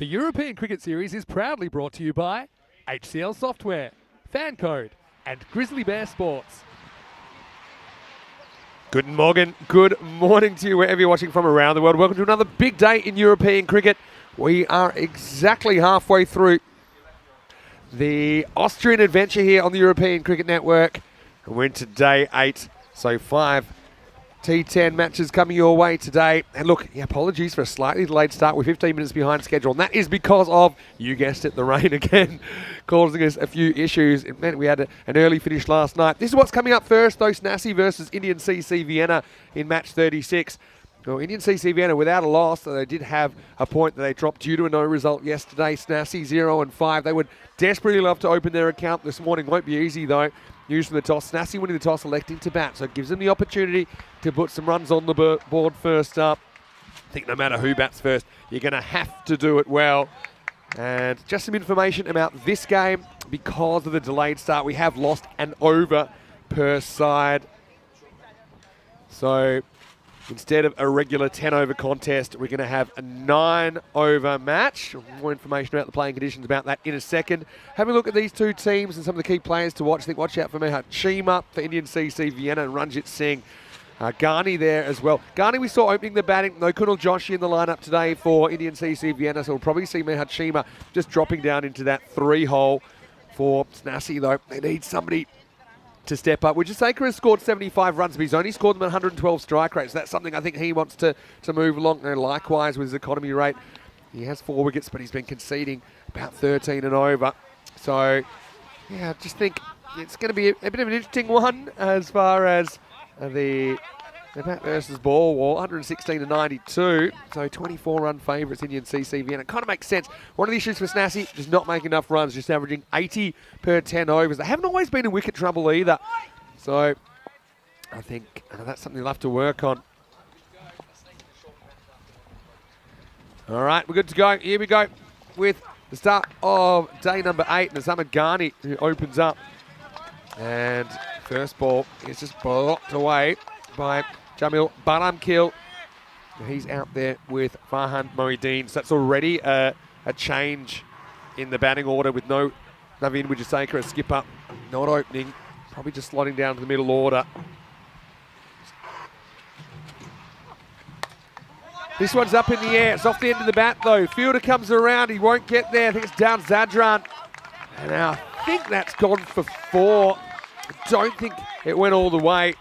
The European Cricket Series is proudly brought to you by HCL Software, Fancode, and Grizzly Bear Sports. Good morning to you wherever you're watching from around the world. Welcome to another big day in European cricket. We are exactly halfway through the Austrian adventure here on the European Cricket Network. And we're into day 8, so 5 T10 matches coming your way today. And look, apologies for a slightly delayed start. We're 15 minutes behind schedule, and that is because of, you guessed it, the rain again, causing us a few issues. It meant we had an early finish last night. This is what's coming up first, though. Snassi versus Indian CC Vienna in match 36. Well, Indian CC Vienna without a loss, so they did have a point that they dropped due to a no result yesterday. Snassi 0-5. They would desperately love to open their account this morning. Won't be easy, though. News from the toss. Snassi winning the toss, electing to bat. So it gives them the opportunity to put some runs on the board first up. I think no matter who bats first, you're going to have to do it well. And just some information about this game. Because of the delayed start, we have lost an over per side. So instead of a regular 10-over contest, we're going to have a 9-over match. More information about the playing conditions about that in a second. Having a look at these two teams and some of the key players to watch. I think watch out for Mehat Chima for Indian CC Vienna and Ranjit Singh. Ghani there as well. Ghani we saw opening the batting. No Kunal Joshi in the lineup today for Indian CC Vienna, so we'll probably see Mehat Chima just dropping down into that 3-hole for Snassi, though. They need somebody to step up. Wijasekar has scored 75 runs, but he's only scored them at 112 strike rates. So that's something I think he wants to move along. And likewise with his economy rate. He has 4 wickets, but he's been conceding about 13 and over. So, yeah, I just think it's going to be a bit of an interesting one as far as the bat versus ball war. 116 to 92. So 24-run favourites, Indian CC Vienna. Kind of makes sense. One of the issues for Snassi, just not making enough runs, just averaging 80 per 10 overs. They haven't always been in wicket trouble either. So I think that's something they'll have to work on. All right, we're good to go. Here we go with the start of day number 8. Nazam Ghani, who opens up. And first ball is just blocked away by Jamil Baramkil. He's out there with Farhan Mohiddin. So that's already a change in the batting order with no Naveen Wijasekar, a skipper, not opening. Probably just slotting down to the middle order. This one's up in the air. It's off the end of the bat, though. Fielder comes around. He won't get there. I think it's down Zadran. And I think that's gone for 4. I don't think it went all the way.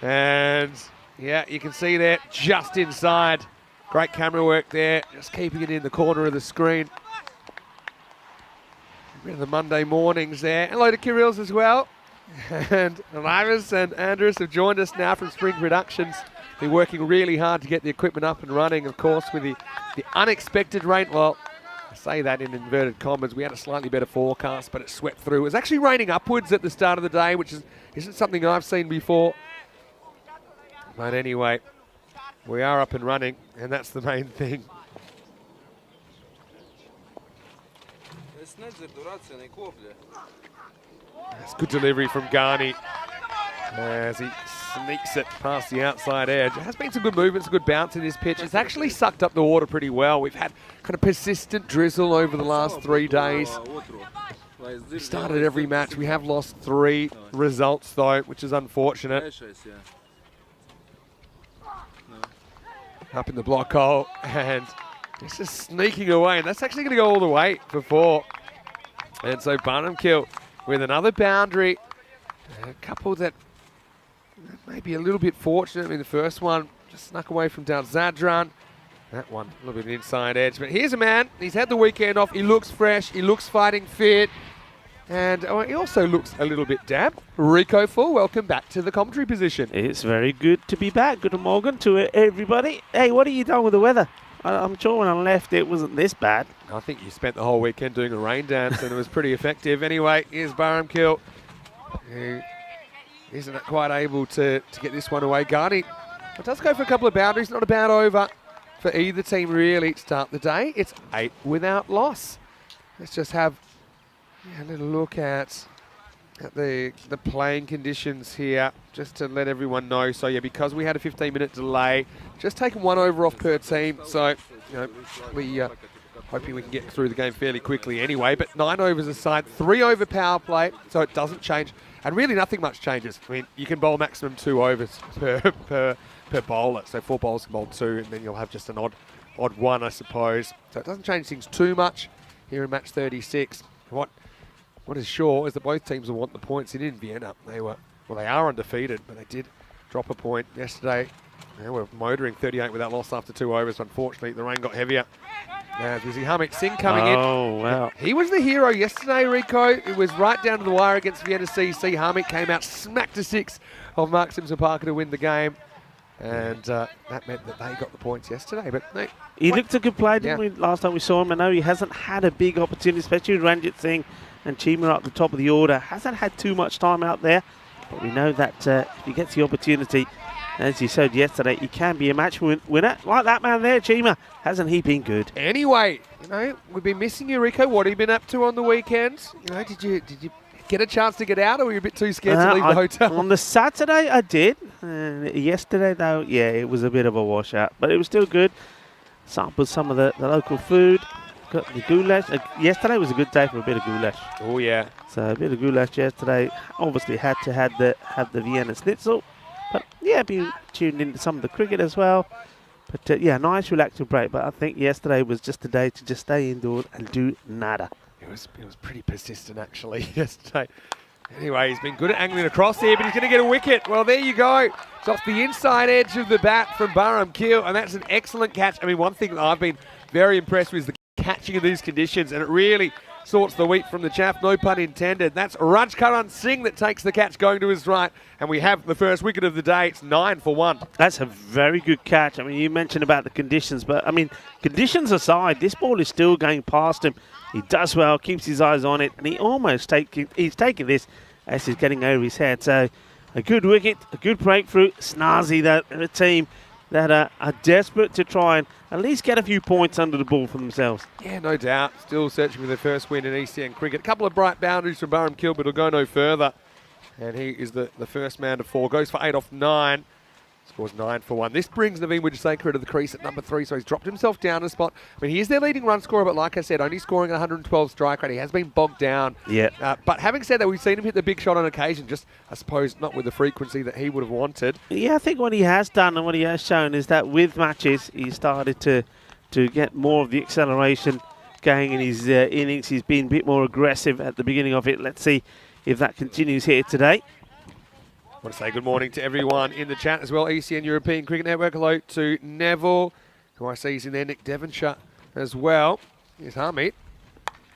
And yeah, you can see there, just inside. Great camera work there, just keeping it in the corner of the screen. The Monday mornings there. Hello to Kirill's as well. And Elias and Andrews have joined us now from Spring Productions. Been working really hard to get the equipment up and running, of course, with the unexpected rain. Well, I say that in inverted commas. We had a slightly better forecast, but it swept through. It was actually raining upwards at the start of the day, which isn't something I've seen before. But anyway, we are up and running, and that's the main thing. That's good delivery from Ghani as he sneaks it past the outside edge. There has been some good movement, some good bounce in this pitch. It's actually sucked up the water pretty well. We've had kind of persistent drizzle over the last 3 days. We started every match. We have lost 3 results, though, which is unfortunate. Up in the block hole, and it's just sneaking away, and that's actually going to go all the way for 4. And so Baramkil with another boundary. A couple that maybe a little bit fortunate. I mean, the first one just snuck away from down Zadran. That one a little bit inside edge. But here's a man, he's had the weekend off. He looks fresh, he looks fighting fit. And he also looks a little bit damp. Rico Full, welcome back to the commentary position. It's very good to be back. Good morning to everybody. Hey, what are you doing with the weather? I'm sure when I left it wasn't this bad. I think you spent the whole weekend doing a rain dance and it was pretty effective. Anyway, here's Baramkil, who isn't quite able to get this one away. Ghani, it does go for a couple of boundaries. Not a bad over for either team really to start the day. It's 8 without loss. Let's just have a little look at at the playing conditions here, just to let everyone know. So yeah, because we had a 15-minute delay, just taking 1 over off per team. So we hoping we can get through the game fairly quickly anyway. But 9 overs aside, 3 over power play, so it doesn't change, and really nothing much changes. I mean, you can bowl maximum 2 overs per bowler, so 4 bowlers can bowl 2, and then you'll have just an odd 1, I suppose. So it doesn't change things too much here in match 36. What is sure is that both teams will want the points in Vienna. They are undefeated, but they did drop a point yesterday. They were motoring 38 without loss after 2 overs. Unfortunately, the rain got heavier. Now, we see Harmeet Singh coming in. Oh, wow. He was the hero yesterday, Rico. It was right down to the wire against Vienna CC. Harmeet came out, smacked a 6 of Mark Simpson-Parker to win the game. And that meant that they got the points yesterday. But he looked a good play, didn't we, last time we saw him? I know he hasn't had a big opportunity, especially with Ranjit Singh and Cheema up the top of the order. Hasn't had too much time out there. But we know that if he gets the opportunity, as you showed yesterday, he can be a match winner. Like that man there, Cheema. Hasn't he been good? Anyway, we've been missing you, Rico. What have you been up to on the weekends? Did you get a chance to get out, or were you a bit too scared to leave the hotel? On the Saturday, I did. Yesterday, though, yeah, it was a bit of a washout. But it was still good. Sampled some of the local food. Got the goulash. Yesterday was a good day for a bit of goulash. Oh, yeah. So a bit of goulash yesterday. Obviously had to have the Vienna schnitzel. But, yeah, been tuned into some of the cricket as well. But, yeah, nice relaxing break. But I think yesterday was just a day to just stay indoors and do nada. It was pretty persistent, actually, yesterday. Anyway, he's been good at angling across here, but he's going to get a wicket. Well, there you go. It's off the inside edge of the bat from Barham Keel, and that's an excellent catch. I mean, one thing that I've been very impressed with is the catching in these conditions, and it really sorts the wheat from the chaff, no pun intended. That's Rajkaran Singh that takes the catch going to his right, and we have the first wicket of the day. It's 9 for 1. That's a very good catch. I mean, you mentioned about the conditions, but, I mean, conditions aside, this ball is still going past him. He does well, keeps his eyes on it, and he's taking this as he's getting over his head. So a good wicket, a good breakthrough. Snazzy, the team that are desperate to try and at least get a few points under the ball for themselves. Yeah, no doubt. Still searching for their first win in ECN cricket. A couple of bright boundaries from Barham Keel, but it'll go no further. And he is the first man to 4. Goes for 8 off 9. Scores 9 for 1. This brings Naveen Wijasekara to the crease at number 3, so he's dropped himself down a spot. I mean, he is their leading run scorer, but like I said, only scoring 112 strike rate. He has been bogged down. Yeah. But having said that, we've seen him hit the big shot on occasion, just, I suppose, not with the frequency that he would have wanted. Yeah, I think what he has done and what he has shown is that with matches, he started to get more of the acceleration going in his innings. He's been a bit more aggressive at the beginning of it. Let's see if that continues here today. I want to say good morning to everyone in the chat as well. ECN European Cricket Network. Hello to Neville, who I see is in there. Nick Devonshire as well. Here's Harmeet.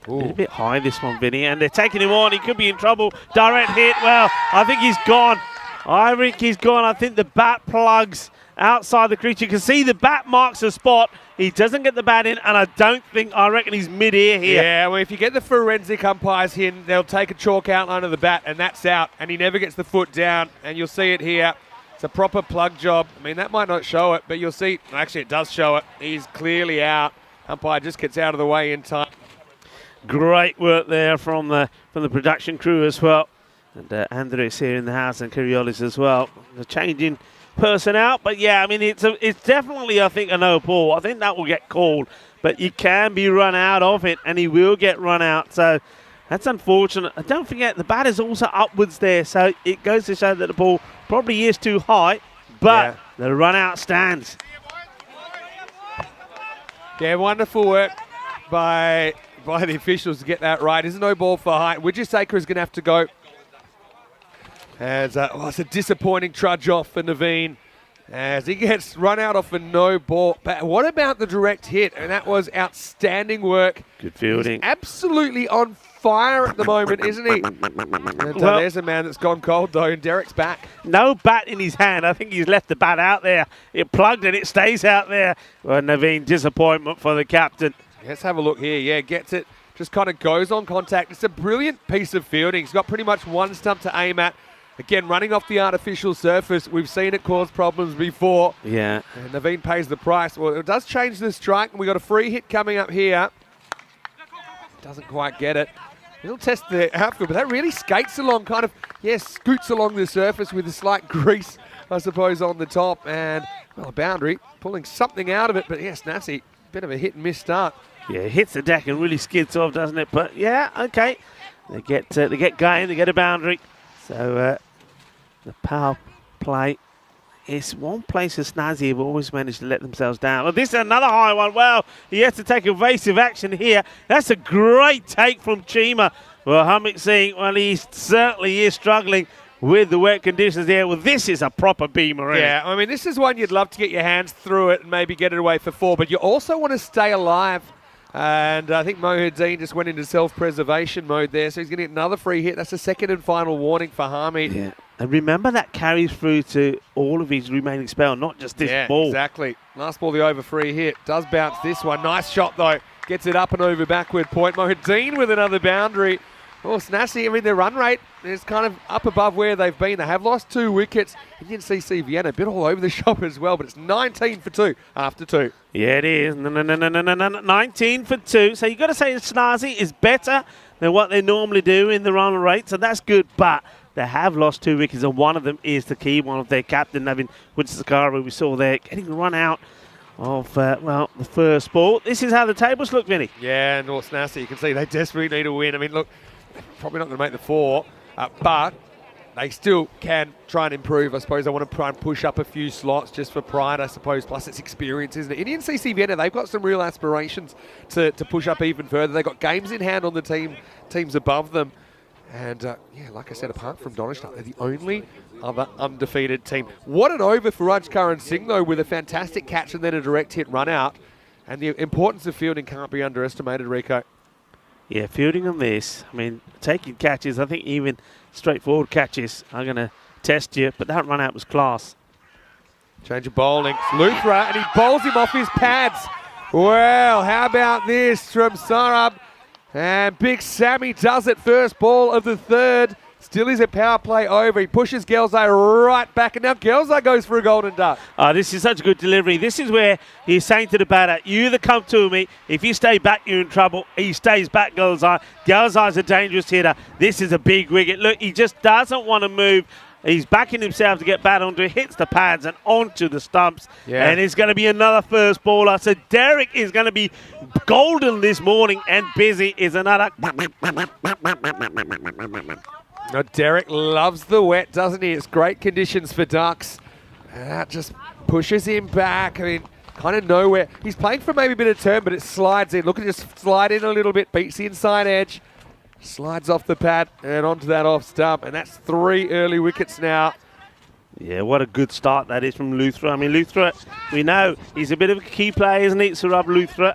A bit high this one, Vinny, and they're taking him on. He could be in trouble. Direct hit. Well, I think he's gone. I think the bat plugs outside the crease. You can see the bat marks the spot. He doesn't get the bat in, and I reckon he's mid-air here. Yeah, well, if you get the forensic umpires in, they'll take a chalk outline of the bat, and that's out, and he never gets the foot down, and you'll see it here. It's a proper plug job. I mean, that might not show it, but you'll see, actually it does show it. He's clearly out. Umpire just gets out of the way in time. Great work there from the production crew as well. And Andres here in the house and Kiriolis as well. The changing person out, but yeah, I mean, it's definitely, I think, a no ball. I think that will get called, but you can be run out of it, and he will get run out. So that's unfortunate. And don't forget, the bat is also upwards there, so it goes to show that the ball probably is too high, but the run out stands. Yeah, wonderful work by the officials to get that right. There's no ball for height. Wijasekara is going to have to go. As it's a disappointing trudge off for Naveen as he gets run out off a no ball. But what about the direct hit? And that was outstanding work. Good fielding. He's absolutely on fire at the moment, isn't he? And, there's a man that's gone cold, though, and Derek's back. No bat in his hand. I think he's left the bat out there. It plugged and it stays out there. Well, Naveen, disappointment for the captain. Let's have a look here. Yeah, gets it. Just kind of goes on contact. It's a brilliant piece of fielding. He's got pretty much one stump to aim at. Again, running off the artificial surface. We've seen it cause problems before. Yeah. And Naveen pays the price. Well, it does change the strike. And we got a free hit coming up here. Doesn't quite get it. He'll test the outfield, but that really skates along, kind of, scoots along the surface with a slight grease, I suppose, on the top. And, well, a boundary, pulling something out of it. But, yes, Nassi, bit of a hit and miss start. Yeah, it hits the deck and really skids off, doesn't it? But, yeah, okay. They get going, they get a boundary. So, the power play. It's one place that Snazzy have always managed to let themselves down. Well, this is another high one. Well, he has to take evasive action here. That's a great take from Chima. Well, Hamid Singh, well, he certainly is struggling with the wet conditions there. Well, this is a proper beamer, isn't it? Yeah, I mean, this is one you'd love to get your hands through it and maybe get it away for 4, but you also want to stay alive. And I think Mohideen just went into self-preservation mode there, so he's going to get another free hit. That's the second and final warning for Hamid. Yeah. And remember that carries through to all of his remaining spell, not just this ball. Exactly. Last ball, the over free hit. Does bounce this one. Nice shot, though. Gets it up and over backward point. Mohideen with another boundary. Oh, Snassi, I mean, their run rate is kind of up above where they've been. They have lost 2 wickets. And you can see CVN a bit all over the shop as well, but it's 19 for 2 after 2. Yeah, it is. No, 19 for 2. So you've got to say Snazzy is better than what they normally do in the run rate, so that's good. But they have lost 2 wickets, and one of them is the key one of their captain, Navin Woodsakara, we saw there, getting run out of, the first ball. This is how the tables look, Vinny. Yeah, and North Snassi, you can see they desperately need a win. I mean, look, they're probably not going to make the 4, but they still can try and improve. I suppose they want to try and push up a few slots just for pride, I suppose, plus it's experience, isn't it? Indian CC Vienna, they've got some real aspirations to push up even further. They've got games in hand on the teams above them. And, like I said, apart from Donishta, they're the only other undefeated team. What an over for Rajkaran Singh, though, with a fantastic catch and then a direct hit run out. And the importance of fielding can't be underestimated, Rico. Yeah, fielding on this, I mean, taking catches, I think even straightforward catches are going to test you, but that run out was class. Change of bowling. It's Luthra, and he bowls him off his pads. Well, how about this from Sarab? And Big Sammy does it. First ball of the 3rd. Still is a power play over. He pushes Gelzai right back, and now Gelzai goes for a golden duck. This is such a good delivery. This is where he's saying to the batter, you either come to me. If you stay back, you're in trouble. He stays back, Gelzai. Gelzai's a dangerous hitter. This is a big wicket. Look, he just doesn't want to move. He's backing himself to get bat onto it, hits the pads and onto the stumps. Yeah. And it's going to be another first baller. So Derek is going to be golden this morning, and Busy is another. Now, Derek loves the wet, doesn't he? It's great conditions for ducks. And that just pushes him back. I mean, kind of nowhere. He's playing for maybe a bit of turn, but it slides in. Look at it, just slide in a little bit, beats the inside edge. Slides off the pad and onto that off stump. And that's 3 early wickets now. Yeah, what a good start that is from Luthra. I mean, Luthra, we know he's a bit of a key player, isn't he, Surab Luthra?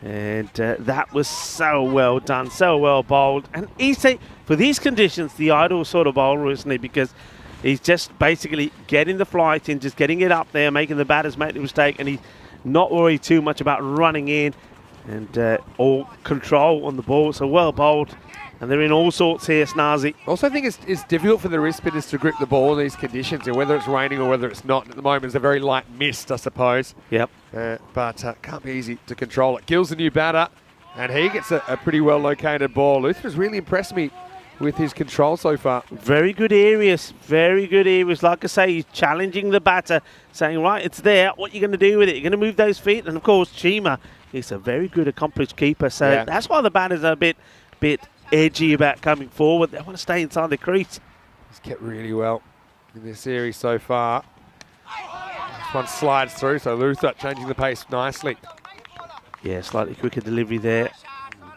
And that was so well done, so well bowled. And he's, for these conditions, the ideal sort of bowler, isn't he? Because he's just basically getting the flight in, just getting it up there, making the batters make the mistake, and he's not worried too much about running in and all control on the ball. So well bowled. And they're in all sorts here, Snazzy. Also, I think it's difficult for the wrist spinners to grip the ball in these conditions, whether it's raining or whether it's not. At the moment, it's a very light mist, I suppose. Yep. But can't be easy to control it. Gill's the new batter, and he gets a pretty well-located ball. Luther's really impressed me with his control so far. Very good areas. Very good areas. Like I say, he's challenging the batter, saying, right, it's there. What are you going to do with it? You're going to move those feet? And, of course, Chima is a very good, accomplished keeper. So that's why the batters are a bit edgy about coming forward. They want to stay inside the crease. He's kept really well in this series so far. This one slides through, so Luther changing the pace nicely. Yeah, slightly quicker delivery there.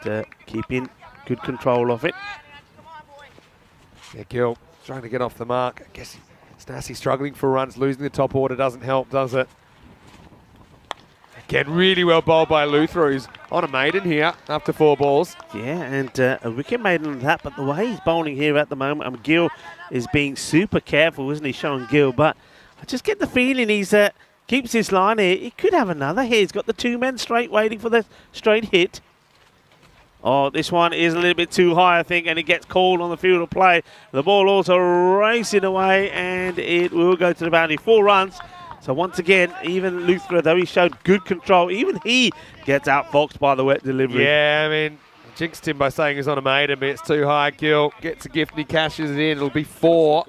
And, keeping good control of it. Yeah, Gill trying to get off the mark. I guess Snassi struggling for runs. Losing the top order doesn't help, does it? Again, really well bowled by Luther, who's on a maiden here after 4 balls. Yeah, and a wicket maiden on that, but the way he's bowling here at the moment, Gill is being super careful, isn't he, Sean Gill? But I just get the feeling he's keeps his line here. He could have another here. He's got the 2 men straight waiting for the straight hit. Oh, this one is a little bit too high, I think, and it gets called on the field of play. The ball also racing away, and it will go to the boundary. 4 runs. So once again, even Luther, though he showed good control, even he gets outfoxed by the wet delivery. Yeah, I mean, jinxed him by saying he's on a maiden, but it's too high. Gill gets a gift and he cashes it in. It'll be 4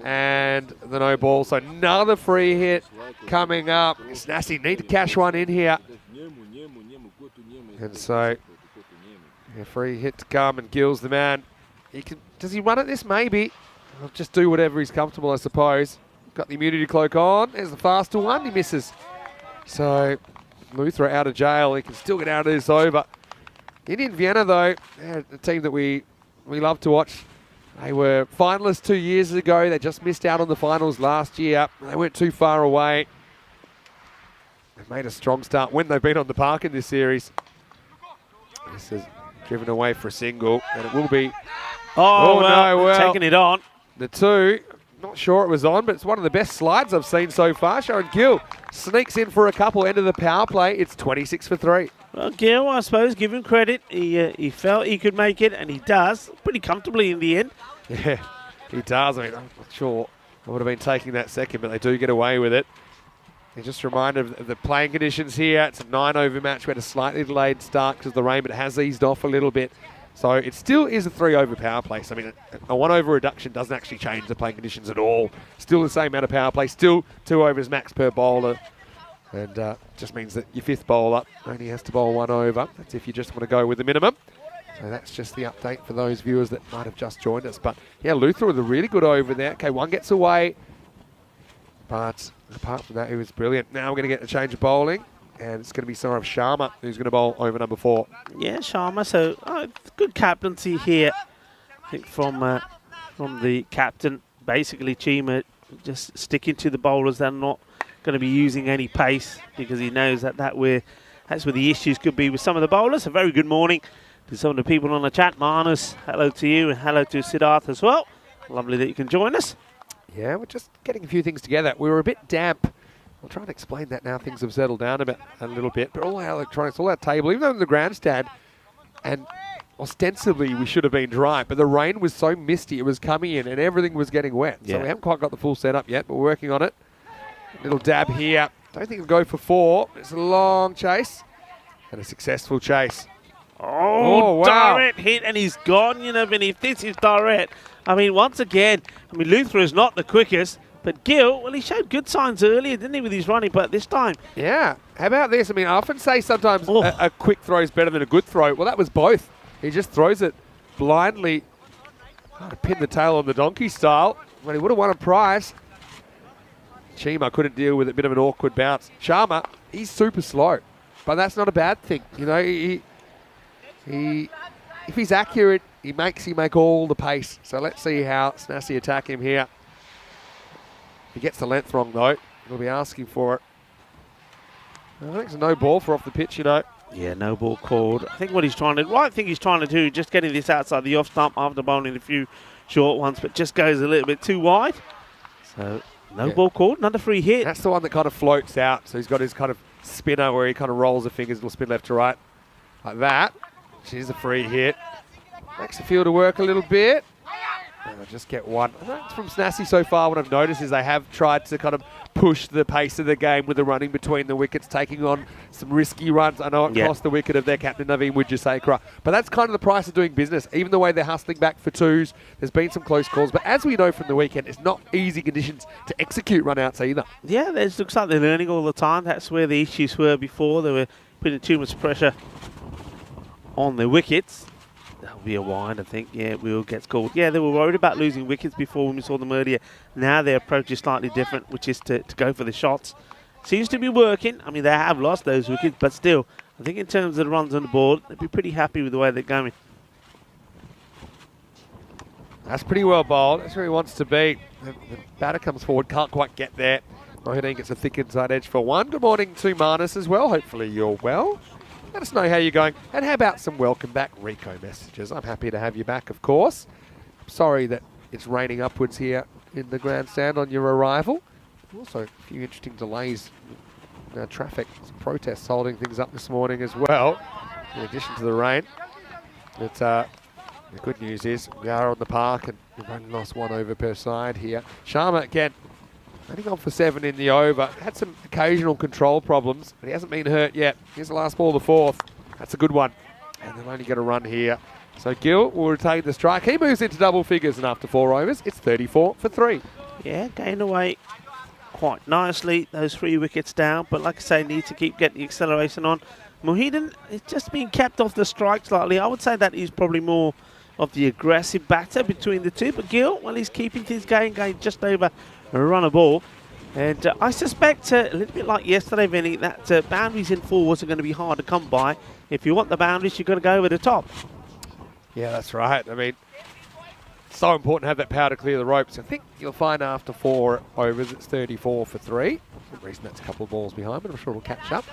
and the no ball. So another free hit coming up. Snassi need to cash one in here. And so a free hit to come and Gill's the man. Does he run at this? Maybe. He'll just do whatever he's comfortable, I suppose. Got the immunity cloak on. There's the faster one. He misses. So Luther out of jail. He can still get out of this over. Indian Vienna, though, a team that we love to watch. They were finalists 2 years ago. They just missed out on the finals last year. They weren't too far away. They've made a strong start when they've been on the park in this series. This is driven away for a single, and it will be... Oh, well, taking it on. The 2, not sure it was on, but it's one of the best slides I've seen so far. Sharon Gill sneaks in for a couple, end of the power play. It's 26 for 3. Well, Gill, I suppose, give him credit. He felt he could make it, and he does pretty comfortably in the end. Yeah, he does. I mean, I'm not sure I would have been taking that second, but they do get away with it. And just a reminder of the playing conditions here. It's a 9-over match. We had a slightly delayed start because of the rain, but it has eased off a little bit. So it still is a 3-over power play. So, I mean, a 1-over reduction doesn't actually change the playing conditions at all. Still the same amount of power play. Still 2 overs max per bowler. And just means that your 5th bowler only has to bowl 1 over. That's if you just want to go with the minimum. So that's just the update for those viewers that might have just joined us. But, yeah, Luther with a really good over there. Okay, 1 gets away. But apart from that, he was brilliant. Now we're going to get a change of bowling. And it's going to be Saurav Sharma who's going to bowl over number 4. Yeah, Sharma. So good captaincy here. I think from the captain, basically Chima just sticking to the bowlers that are not going to be using any pace because he knows that's where the issues could be with some of the bowlers. A very good morning to some of the people on the chat. Manus, hello to you, and hello to Siddharth as well. Lovely that you can join us. Yeah, we're just getting a few things together. We were a bit damp. I'll try and explain that now things have settled down a little bit. But all our electronics, all that table, even though in the grandstand, and ostensibly we should have been dry, but the rain was so misty, it was coming in and everything was getting wet. Yeah. So we haven't quite got the full setup yet, but we're working on it. Little dab here. Don't think it'll go for 4. It's a long chase and a successful chase. Oh, wow. Direct hit and he's gone, you know, Vinny. This is direct. I mean, once again, Luther is not the quickest. But Gill, well, he showed good signs earlier, didn't he, with his running, but this time... Yeah. How about this? I mean, I often say sometimes a quick throw is better than a good throw. Well, that was both. He just throws it blindly. To pin the tail on the donkey style. Well, he would have won a prize. Chima couldn't deal with a bit of an awkward bounce. Sharma, he's super slow, but that's not a bad thing. You know, he if he's accurate, he makes all the pace. So let's see how Snassi attack him here. If he gets the length wrong, though, he'll be asking for it. I think it's a no ball for off the pitch, you know. Yeah, no ball called. I think what he's trying to do, just getting this outside the off stump after bowling a few short ones, but just goes a little bit too wide. So no ball called, another free hit. That's the one that kind of floats out. So he's got his kind of spinner where he kind of rolls the fingers, it'll spin left to right. Like that. Which is a free hit. Makes the fielder work a little bit. And I'll just get one. From Snassi so far, what I've noticed is they have tried to kind of push the pace of the game with the running between the wickets, taking on some risky runs. I know it cost the wicket of their captain, Naveen Wijasekara. But that's kind of the price of doing business. Even the way they're hustling back for 2s, there's been some close calls. But as we know from the weekend, it's not easy conditions to execute run-outs either. Yeah, it looks like they're learning all the time. That's where the issues were before. They were putting too much pressure on the wickets. That'll be a wide, I think. Yeah, Will gets called. Yeah, they were worried about losing wickets before when we saw them earlier. Now their approach is slightly different, which is to go for the shots. Seems to be working. I mean, they have lost those wickets, but still, I think in terms of the runs on the board, they'd be pretty happy with the way they're going. That's pretty well bowled. That's where he wants to be. The batter comes forward, can't quite get there. Mohideen gets a thick inside edge for 1. Good morning to Manus as well. Hopefully you're well. Let us know how you're going. And how about some welcome back Rico messages? I'm happy to have you back, of course. Sorry that it's raining upwards here in the grandstand on your arrival. Also, a few interesting delays in traffic. Some protests holding things up this morning as well, in addition to the rain. But the good news is we are on the park and we've only lost 1 over per side here. Sharma, again, only gone for 7 in the over. Had some occasional control problems, but he hasn't been hurt yet. Here's the last ball of the 4th. That's a good one. and they'll only get a run here. So Gill will retain the strike. He moves into double figures, and after 4 overs, it's 34 for 3. Yeah, gained away quite nicely, those 3 wickets down. But like I say, need to keep getting the acceleration on. Mohidan is just being kept off the strike slightly. I would say that he's probably more of the aggressive batter between the two. But Gill, well, he's keeping things going just over a run a ball. And I suspect, a little bit like yesterday, Vinny, that boundaries in forwards are going to be hard to come by. If you want the boundaries, you've got to go over the top. Yeah, that's right. I mean, it's so important to have that power to clear the ropes. I think you'll find after 4 overs, it's 34 for 3. For some reason, that's a couple of balls behind, but I'm sure it'll catch up.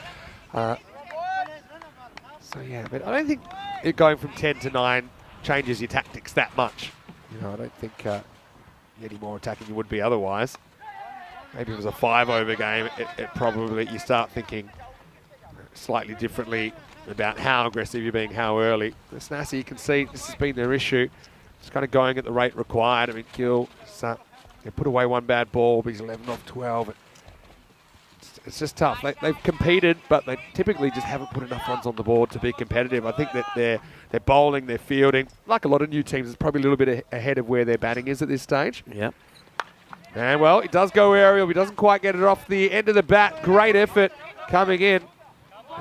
So, yeah, but I don't think it going from 10 to 9 changes your tactics that much. You know, I don't think you're any more attacking you would be otherwise. Maybe if it was a 5-over game, it probably, you start thinking slightly differently about how aggressive you're being, how early. The Snassi, you can see this has been their issue. Just kind of going at the rate required. I mean, Gill, they put away 1 bad ball, but he's 11 off 12. It's just tough. They've competed, but they typically just haven't put enough runs on the board to be competitive. I think that their bowling, their fielding, like a lot of new teams, is probably a little bit ahead of where their batting is at this stage. Yep. And, well, it does go aerial. He doesn't quite get it off the end of the bat. Great effort coming in.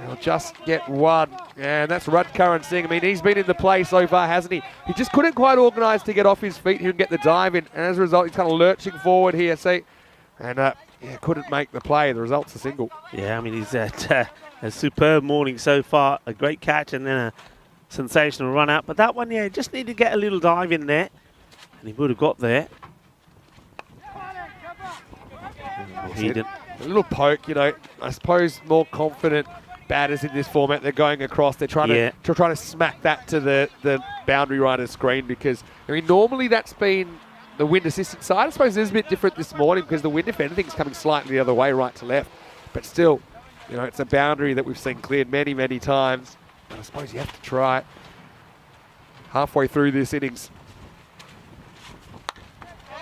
He'll just get 1. And that's Rudkaran Singh. I mean, he's been in the play so far, hasn't he? He just couldn't quite organise to get off his feet here and get the dive in. And as a result, he's kind of lurching forward here. See? And, yeah, couldn't make the play. The result's a single. Yeah, I mean, he's had a superb morning so far. A great catch and then a sensational run out. But that one, yeah, just need to get a little dive in there. And he would have got there. He didn't. A little poke, you know, I suppose more confident batters in this format, they're going across, they're trying to smack that to the boundary rider's screen, because, I mean, normally that's been the wind assistant side. I suppose it is a bit different this morning because the wind, if anything, is coming slightly the other way, right to left. But still, you know, it's a boundary that we've seen cleared many, many times. And I suppose you have to try it halfway through this innings.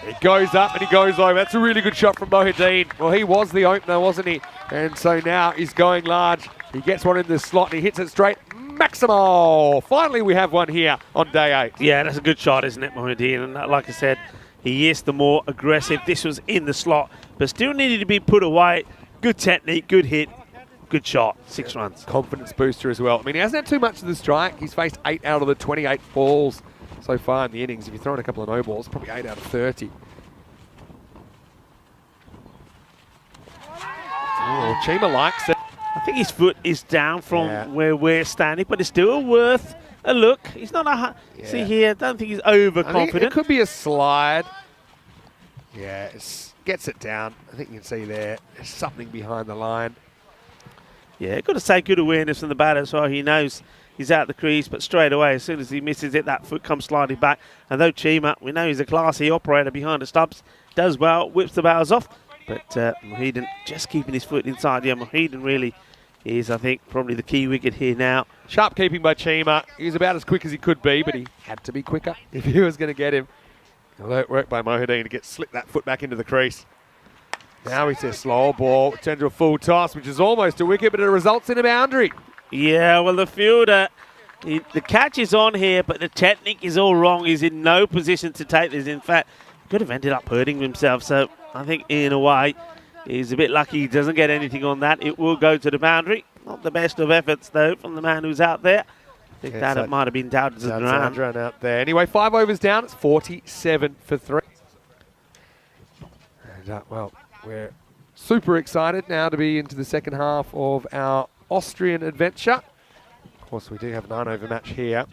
He goes up and he goes over. That's a really good shot from Mohideen. Well, he was the opener, wasn't he? And so now he's going large. He gets one in the slot and he hits it straight. Maximal! Finally, we have one here on day 8. Yeah, that's a good shot, isn't it, Mohideen? And like I said, he is the more aggressive. This was in the slot, but still needed to be put away. Good technique, good hit, good shot. 6 runs. Confidence booster as well. I mean, he hasn't had too much of the strike. He's faced 8 out of the 28 balls so far in the innings. If you throw in a couple of no balls, probably 8 out of 30. Oh, Chima likes it. I think his foot is down from where we're standing, but it's still worth a look. He's not a... See here, I don't think he's overconfident. It could be a slide. Yeah, gets it down. I think you can see there's something behind the line. Yeah, got to say good awareness from the batter as well. He knows he's out the crease, but straight away, as soon as he misses it, that foot comes sliding back. And though Chima, we know he's a classy operator behind the stumps, does well, whips the batters off. But Mohideen just keeping his foot inside. Yeah, Mohideen really is, I think, probably the key wicket here now. Sharp keeping by Chima. He was about as quick as he could be, but he had to be quicker if he was going to get him. Alert work by Mohideen to slip that foot back into the crease. Now he says slow ball, turns to a full toss, which is almost a wicket, but it results in a boundary. Yeah, well, the fielder, the catch is on here, but the technique is all wrong. He's in no position to take this. In fact, could have ended up hurting himself. So I think in a way, he's a bit lucky he doesn't get anything on that. It will go to the boundary. Not the best of efforts, though, from the man who's out there. I think it might have been doubted as a run out there. Anyway, 5 overs down. It's 47 for 3. And, well, we're super excited now to be into the second half of our Austrian adventure. Of course, we do have a 9-over match here.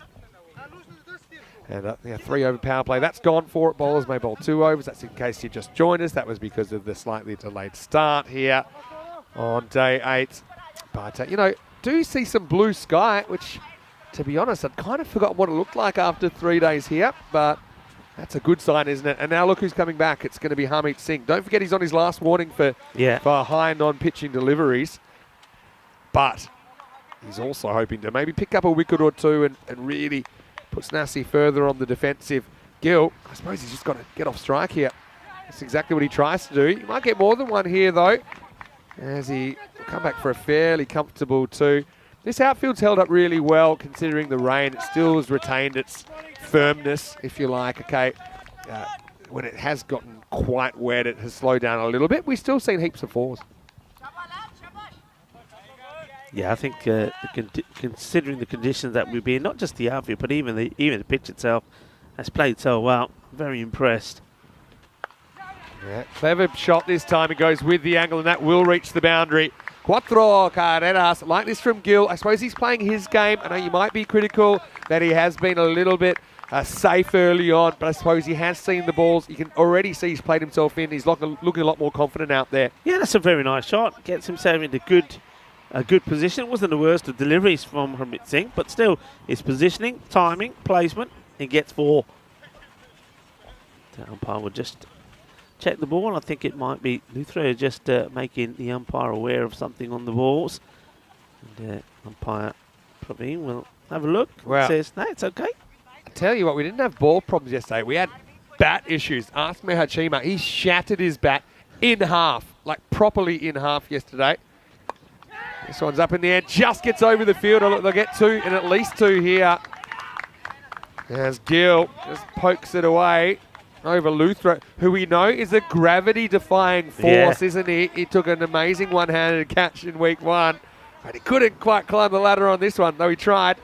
And 3-over power play. That's gone for it. Bowlers may bowl 2 overs. That's in case you just joined us. That was because of the slightly delayed start here on day 8. But, you know, do see some blue sky, which, to be honest, I'd kind of forgotten what it looked like after 3 days here. But that's a good sign, isn't it? And now look who's coming back. It's going to be Harmeet Singh. Don't forget he's on his last warning for high non-pitching deliveries. But he's also hoping to maybe pick up a wicket or 2 and really puts Nassi further on the defensive. Gill, I suppose he's just got to get off strike here. That's exactly what he tries to do. He might get more than one here, though, as he will come back for a fairly comfortable 2. This outfield's held up really well considering the rain. It still has retained its firmness, if you like. Okay, when it has gotten quite wet, it has slowed down a little bit. We've still seen heaps of fours. Yeah, I think considering the conditions that we've been, not just the outfield, but even the pitch itself has played so well. Very impressed. Yeah, clever shot this time. It goes with the angle, and that will reach the boundary. Cuatro carreras, like this from Gill. I suppose he's playing his game. I know you might be critical that he has been a little bit safe early on, but I suppose he has seen the balls. You can already see he's played himself in. He's looking a lot more confident out there. Yeah, that's a very nice shot. Gets himself into a good position. It wasn't the worst of deliveries from Harmeet Singh, but still, his positioning, timing, placement, he gets 4. The umpire will just check the ball. I think it might be Luthra just making the umpire aware of something on the balls. And umpire Praveen will have a look. Well, says, no, it's okay. I tell you what, we didn't have ball problems yesterday. We had bat issues. Ask Mehachima. He shattered his bat in half, like properly in half yesterday. This one's up in the air, just gets over the field. They'll get 2 and at least 2 here. As Gill just pokes it away over Luthra, who we know is a gravity-defying force, isn't he? He took an amazing one-handed catch in week 1, but he couldn't quite climb the ladder on this one, though he tried.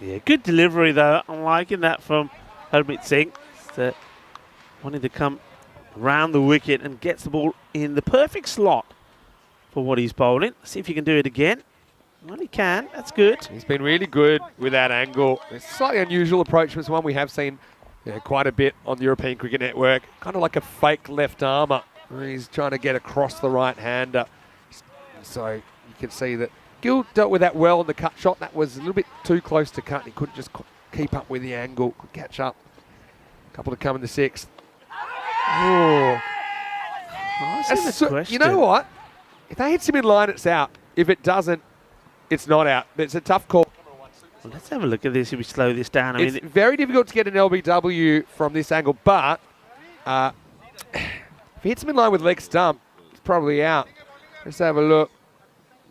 Yeah, good delivery, though. I'm liking that from Harmeet Singh. Wanting to come round the wicket and gets the ball in the perfect slot for what he's bowling. See if he can do it again. Well, he can. That's good. He's been really good with that angle. It's a slightly unusual approach. It's one we have seen quite a bit on the European Cricket Network. Kind of like a fake left armer. He's trying to get across the right-hander. So you can see that Gill dealt with that well on the cut shot. That was a little bit too close to cut. He couldn't just keep up with the angle. Could catch up. A couple to come in the 6th. Oh. You know what? If that hits him in line, it's out. If it doesn't, it's not out. It's a tough call. Well, let's have a look at this if we slow this down. It's very difficult to get an LBW from this angle, but if he hits him in line with leg stump, it's probably out. Let's have a look.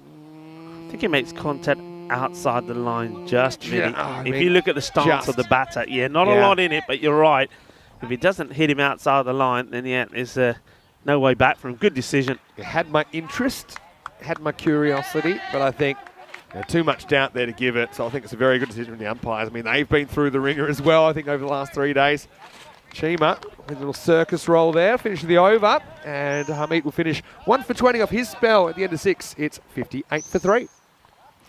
I think he makes contact outside the line just if you look at the stance of the batter, not a lot in it, but you're right. If it doesn't hit him outside the line, then there's no way back for him. Good decision. It had my interest, had my curiosity, but I think too much doubt there to give it. So I think it's a very good decision from the umpires. I mean, they've been through the ringer as well, I think, over the last 3 days. Chima with a little circus roll there, finishes the over, and Harmeet will finish 1 for 20 off his spell at the end of 6. It's 58 for 3.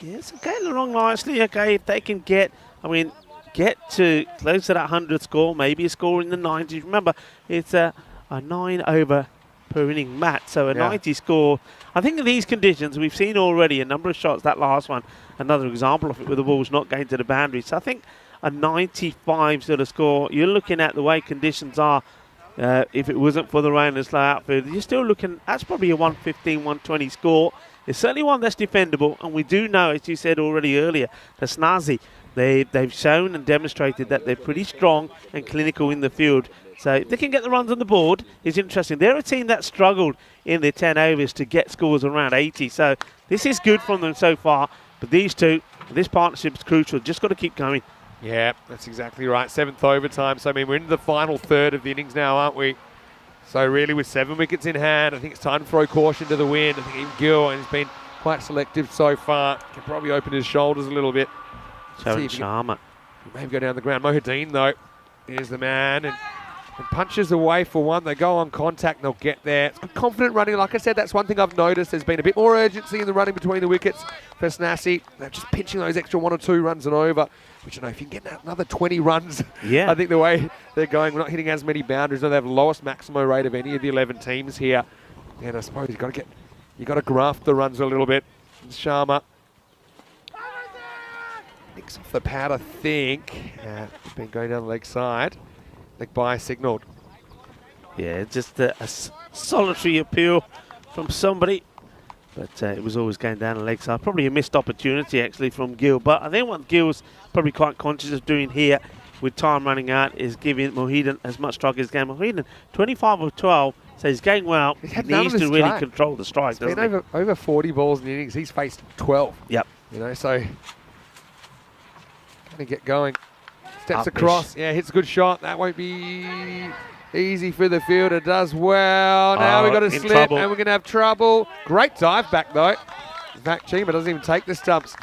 Yes, okay, along nicely. Okay, if they can get to close to that 100 score, maybe a score in the 90s. Remember, it's a 9 over per inning match, so a 90 score. I think in these conditions, we've seen already a number of shots. That last one, another example of it, with the ball's not going to the boundary. So I think a 95 sort of score, you're looking at the way conditions are. If it wasn't for the rain and slow outfield, you're still looking, that's probably a 115, 120 score. It's certainly one that's defendable, and we do know, as you said already earlier, the Snazi, they've shown and demonstrated that they're pretty strong and clinical in the field. So if they can get the runs on the board, it's interesting. They're a team that struggled in their 10 overs to get scores around 80. So this is good from them so far. But these two, this partnership is crucial. Just got to keep going. Yeah, that's exactly right. 7th overtime. So, I mean, we're into the final third of the innings now, aren't we? So really, with 7 wickets in hand, I think it's time to throw caution to the wind. I think even Gill, and he's been quite selective so far, can probably open his shoulders a little bit. Showing Sharma. Maybe go down the ground. Mohideen, though, is the man. And punches away for 1. They go on contact and they'll get there. It's good confident running. Like I said, that's one thing I've noticed. There's been a bit more urgency in the running between the wickets for Snassi. They're just pinching those extra 1 or 2 runs and over. Which, you know, if you can get another 20 runs, I think the way they're going, we're not hitting as many boundaries. They have the lowest maximo rate of any of the 11 teams here. And I suppose you've got to graft the runs a little bit. Sharma nicks off the pad, I think. It's been going down the leg side. Leg by signalled. Yeah, just a solitary appeal from somebody. But it was always going down the leg side. Probably a missed opportunity, actually, from Gill. But I think what Gill's probably quite conscious of doing here with time running out is giving Mohideen as much strike as he can. Mohideen, 25 of 12, so he's going well. He needs to really control the strike, doesn't he? Over 40 balls in the innings. He's faced 12. Yep. You know, so going to get going. Steps Up-ish. across. Yeah, hits a good shot. That won't be easy for the fielder. Does well. Now we've got a in slip trouble. and we're going to have trouble. Great dive back, though. In fact, Chima doesn't even take the stumps.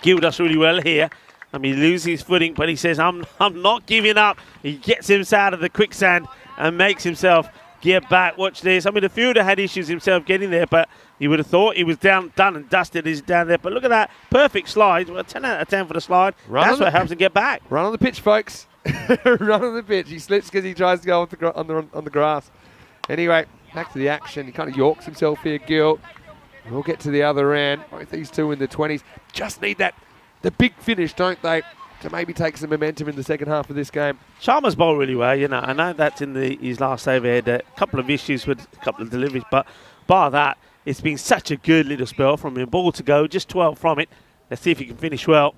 Gill does really well here. I mean, he loses his footing, but he says, I'm not giving up. He gets himself out of the quicksand and makes himself get back. Watch this. I mean, the fielder had issues himself getting there, but you would have thought he was done and dusted. He's down there. But look at that. Perfect slide. Well, 10 out of 10 for the slide. That's what helps him get back. Run on the pitch, folks. Run on the pitch. He slips because he tries to go on the grass. Anyway, back to the action. He kind of yorks himself here, Gill. We'll get to the other end. Both these two in the 20s. Just need the big finish, don't they, to maybe take some momentum in the second half of this game. Sharma's bowled really well. You know, I know that's in his last over. He had a couple of issues with a couple of deliveries, but bar that, it's been such a good little spell from him. Ball to go, just 12 from it. Let's see if he can finish well.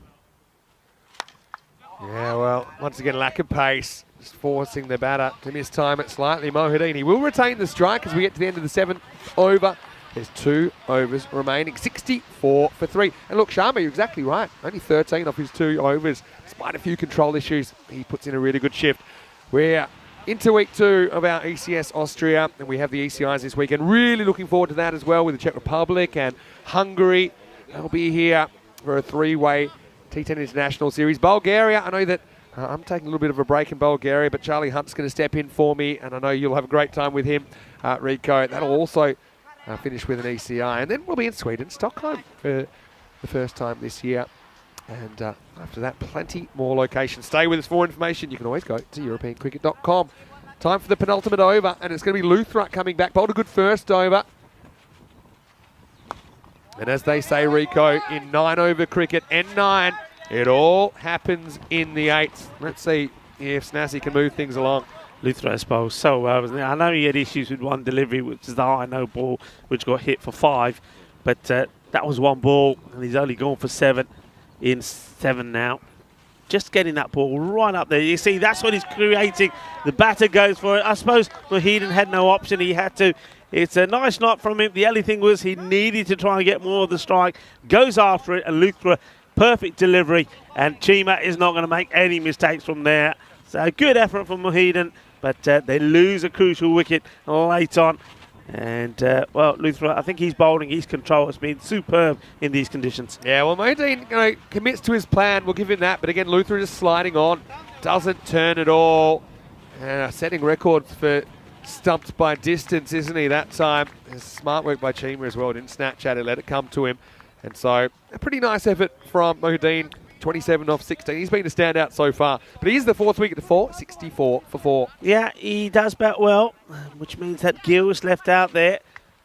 Yeah, well, once again, lack of pace. Just forcing the batter to miss time it slightly. Mohideen, he will retain the strike as we get to the end of the 7th over. There's 2 overs remaining, 64 for 3. And look, Sharma, you're exactly right. Only 13 off his 2 overs. Despite a few control issues, he puts in a really good shift. We're into week 2 of our ECS Austria, and we have the ECIs this weekend. Really looking forward to that as well with the Czech Republic and Hungary. They'll be here for a 3-way T10 International Series. Bulgaria, I know that I'm taking a little bit of a break in Bulgaria, but Charlie Hunt's going to step in for me, and I know you'll have a great time with him, Rico. That'll also finish with an ECI, and then we'll be in Sweden, Stockholm, for the first time this year. And after that, plenty more locations. Stay with us for more information. You can always go to europeancricket.com. Time for the penultimate over, and it's going to be Luthra coming back. Bowled a good first over. And as they say, Rico, in 9-over cricket, N9, it all happens in the 8th. Let's see if Snazzy can move things along. Luthra has bowled so well, wasn't he? I know he had issues with one delivery, which is the high no ball, which got hit for 5. But that was one ball, and he's only gone for 7 in 7 now. Just getting that ball right up there. You see, that's what he's creating. The batter goes for it. I suppose Mohideen had no option. He had to. It's a nice knot from him. The only thing was he needed to try and get more of the strike. Goes after it, and Luthra, perfect delivery. And Chima is not going to make any mistakes from there. So good effort from Mohideen, but they lose a crucial wicket late on. And, well, Luthra, I think he's bowling. His control has been superb in these conditions. Yeah, well, Mohideen commits to his plan. We'll give him that. But again, Luthra just sliding on. Doesn't turn at all. Setting records for stumped by distance, isn't he, that time? Smart work by Chima as well. Didn't snatch at it, let it come to him. And so, a pretty nice effort from Mohideen. 27 off 16. He's been a standout so far. But he is the 4th wicket to 4, 64 for 4. Yeah, he does bat well, which means that Gill is left out there.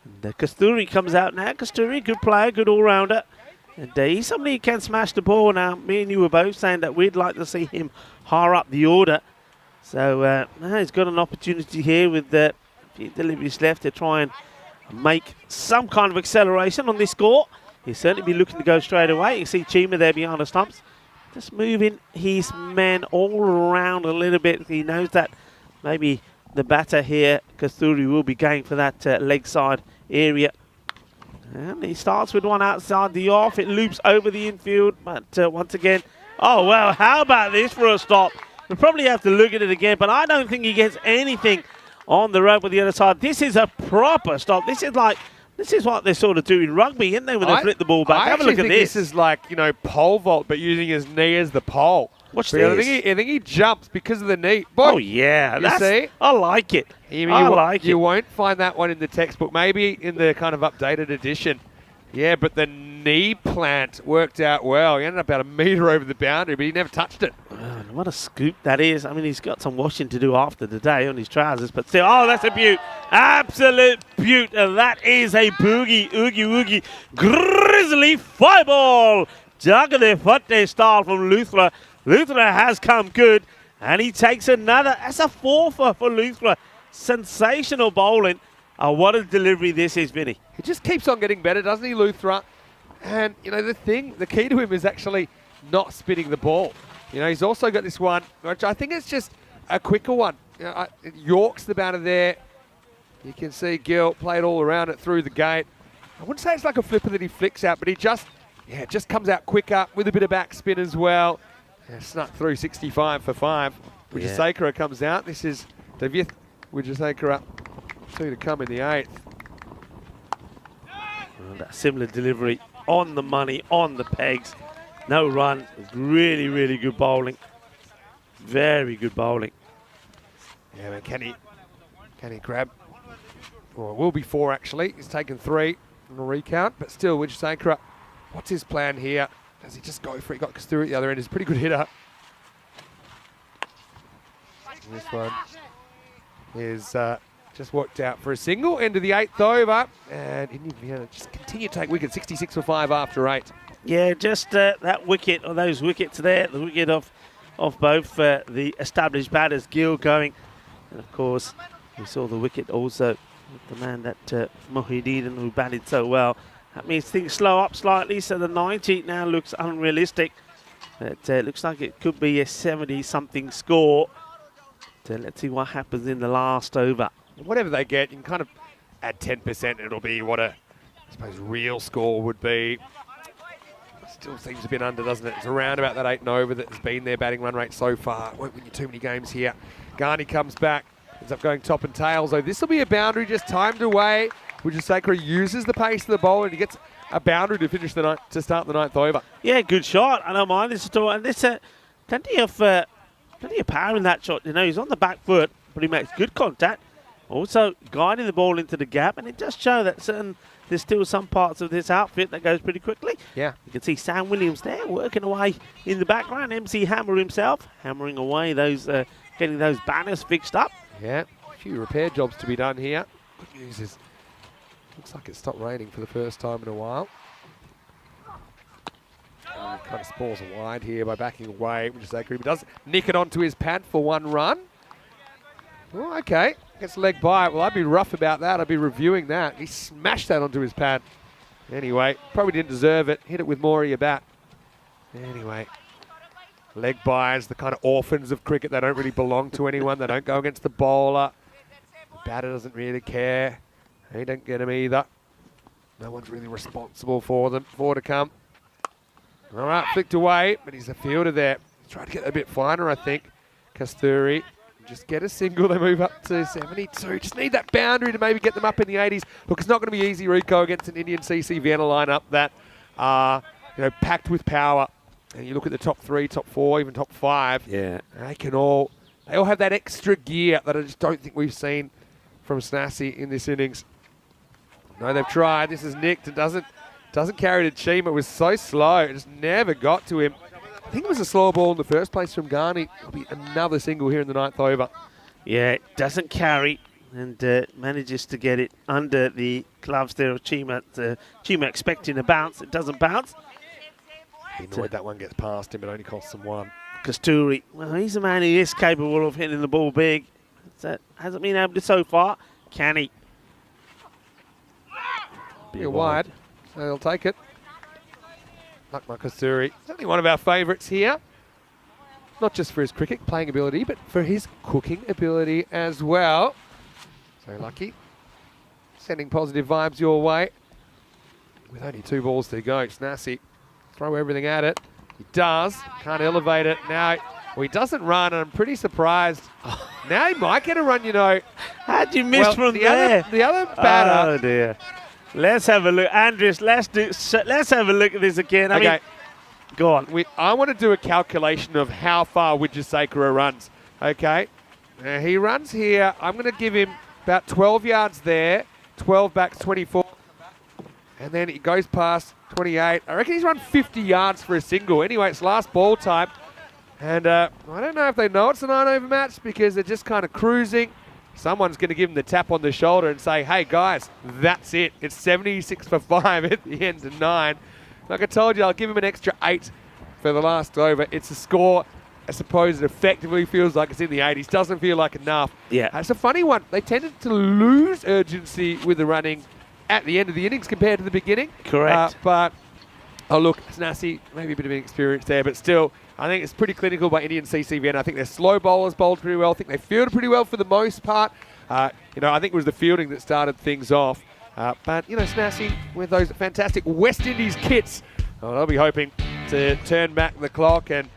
And Kasturi comes out now. Kasturi, good player, good all-rounder. And he's somebody who can smash the ball now. Me and you were both saying that we'd like to see him higher up the order. So now he's got an opportunity here with a few deliveries left to try and make some kind of acceleration on this score. He'll certainly be looking to go straight away. You see Chima there behind the stumps. Just moving his men all around a little bit. He knows that maybe the batter here, Kasturi, will be going for that leg side area. And he starts with one outside the off. It loops over the infield. But once again, oh, well, how about this for a stop? We'll probably have to look at it again, but I don't think he gets anything on the rope with the other side. This is a proper stop. This is what they sort of do in rugby, isn't they, when they flip the ball back? Have a look at this. This is like, pole vault, but using his knee as the pole. Watch this. I think he jumps because of the knee. Oh, yeah. You see? I like it. You won't find that one in the textbook. Maybe in the kind of updated edition. Yeah, but the knee plant worked out well. He ended up about a metre over the boundary, but he never touched it. What a scoop that is. I mean, he's got some washing to do after the day on his trousers, but still, oh, that's a beaut. Absolute beaut. And that is a boogie, oogie, grizzly fly ball. Jagade Fatte style from Luthra. Luthra has come good, and he takes another. That's a 4-for for Luthra. Sensational bowling. What a delivery this is, Vinny. He just keeps on getting better, doesn't he, Luthra? And, the key to him is actually not spinning the ball. He's also got this one, which I think it's just a quicker one. York's the batter there. You can see Gill played all around it through the gate. I wouldn't say it's like a flipper that he flicks out, but he just yeah, it just comes out quicker with a bit of backspin as well. Yeah, snuck through 65 for 5. Wijesekera comes out. This is David Wijesekera, 2 to come in the 8th. Well, that similar delivery on the money, on the pegs. No run. Really, really good bowling. Very good bowling. Yeah, man, can he grab? Well, it will be 4 actually. He's taken 3 on a recount, but still, Wijesekera, what's his plan here? Does he just go for it? Got Kasturi at the other end. He's a pretty good hitter. And this one is just worked out for a single. End of the 8th over, and Indian Vienna just continue to take wickets. 66 for 5 after 8. Yeah, just that wicket, or those wickets there, the wicket of both the established batters, Gill going, and of course we saw the wicket also of the man that Mohideen, who batted so well. That means things slow up slightly, so the 90 now looks unrealistic. But looks like it could be a 70-something score. Let's see what happens in the last over. Whatever they get, you can kind of add 10%. It'll be what I suppose real score would be. Still seems a bit under, doesn't it? It's around about that 8 and over that's been their batting run rate so far. Won't win you too many games here. Garni comes back, ends up going top and tails. So this will be a boundary just timed away. Wijesekera uses the pace of the bowler and he gets a boundary to finish the night, to start the 9th over. Yeah, good shot. I don't mind this at all. And there's plenty of power in that shot. You know, he's on the back foot, but he makes good contact. Also guiding the ball into the gap, and it does show that there's still some parts of this outfit that goes pretty quickly. Yeah. You can see Sam Williams there working away in the background. MC Hammer himself hammering away those, getting those banners fixed up. Yeah, a few repair jobs to be done here. Good news is, looks like it stopped raining for the first time in a while. Kind of spores wide here by backing away, Wijesekera. He does nick it onto his pad for 1 run. Oh, okay, gets leg by. Well, I'd be rough about that. I'd be reviewing that. He smashed that onto his pad. Anyway, probably didn't deserve it. Hit it with more of your bat. Anyway, leg buys, the kind of orphans of cricket. They don't really belong to anyone. They don't go against the bowler. The batter doesn't really care. They don't get them either. No one's really responsible for them. 4 to come. All right, flicked away, but he's a fielder there. Tried to get a bit finer, I think. Kasturi. Just get a single. They move up to 72. Just need that boundary to maybe get them up in the 80s. Look, it's not going to be easy, Rico, against an Indian CC Vienna lineup that are, packed with power. And you look at the top 3, top 4, even top 5. Yeah. They all have that extra gear that I just don't think we've seen from Snassi in this innings. No, they've tried. This is nicked. It doesn't carry to Chima. It was so slow. It just never got to him. I think it was a slow ball in the first place from Garni. It'll be another single here in the 9th over. Yeah, it doesn't carry and manages to get it under the gloves there of Chima. Chima expecting a bounce. It doesn't bounce. He annoyed that one gets past him. It only costs him 1. Kasturi, well, he's a man who is capable of hitting the ball big. Hasn't been able to so far. Can he? Be wide. So they'll take it. Lakma Kasturi, certainly one of our favourites here. Not just for his cricket playing ability, but for his cooking ability as well. So lucky. Sending positive vibes your way. With only 2 balls to go, Snassi throw everything at it. He does. Can't elevate it. Now, he doesn't run, and I'm pretty surprised. Now he might get a run, How'd you miss from there? The other batter. Oh, dear. Let's have a look. Andres, let's have a look at this again. I mean, go on. I want to do a calculation of how far Wijesekera runs. Okay? Now he runs here. I'm going to give him about 12 yards there. 12 back, 24. And then he goes past 28. I reckon he's run 50 yards for a single. Anyway, it's last ball time. And I don't know if they know it's a 9-over match because they're just kind of cruising. Someone's going to give him the tap on the shoulder and say, hey, guys, that's it. It's 76 for 5 at the end of 9. Like I told you, I'll give him an extra 8 for the last over. It's a score. I suppose it effectively feels like it's in the 80s. Doesn't feel like enough. Yeah. It's a funny one. They tended to lose urgency with the running at the end of the innings compared to the beginning. Correct. But, oh, look, Snassi, maybe a bit of inexperience there, but still, I think it's pretty clinical by Indian CC Vienna. I think their slow bowlers bowled pretty well. I think they fielded pretty well for the most part. I think it was the fielding that started things off. But, Snassi, with those fantastic West Indies kits Well, they'll be hoping to turn back the clock and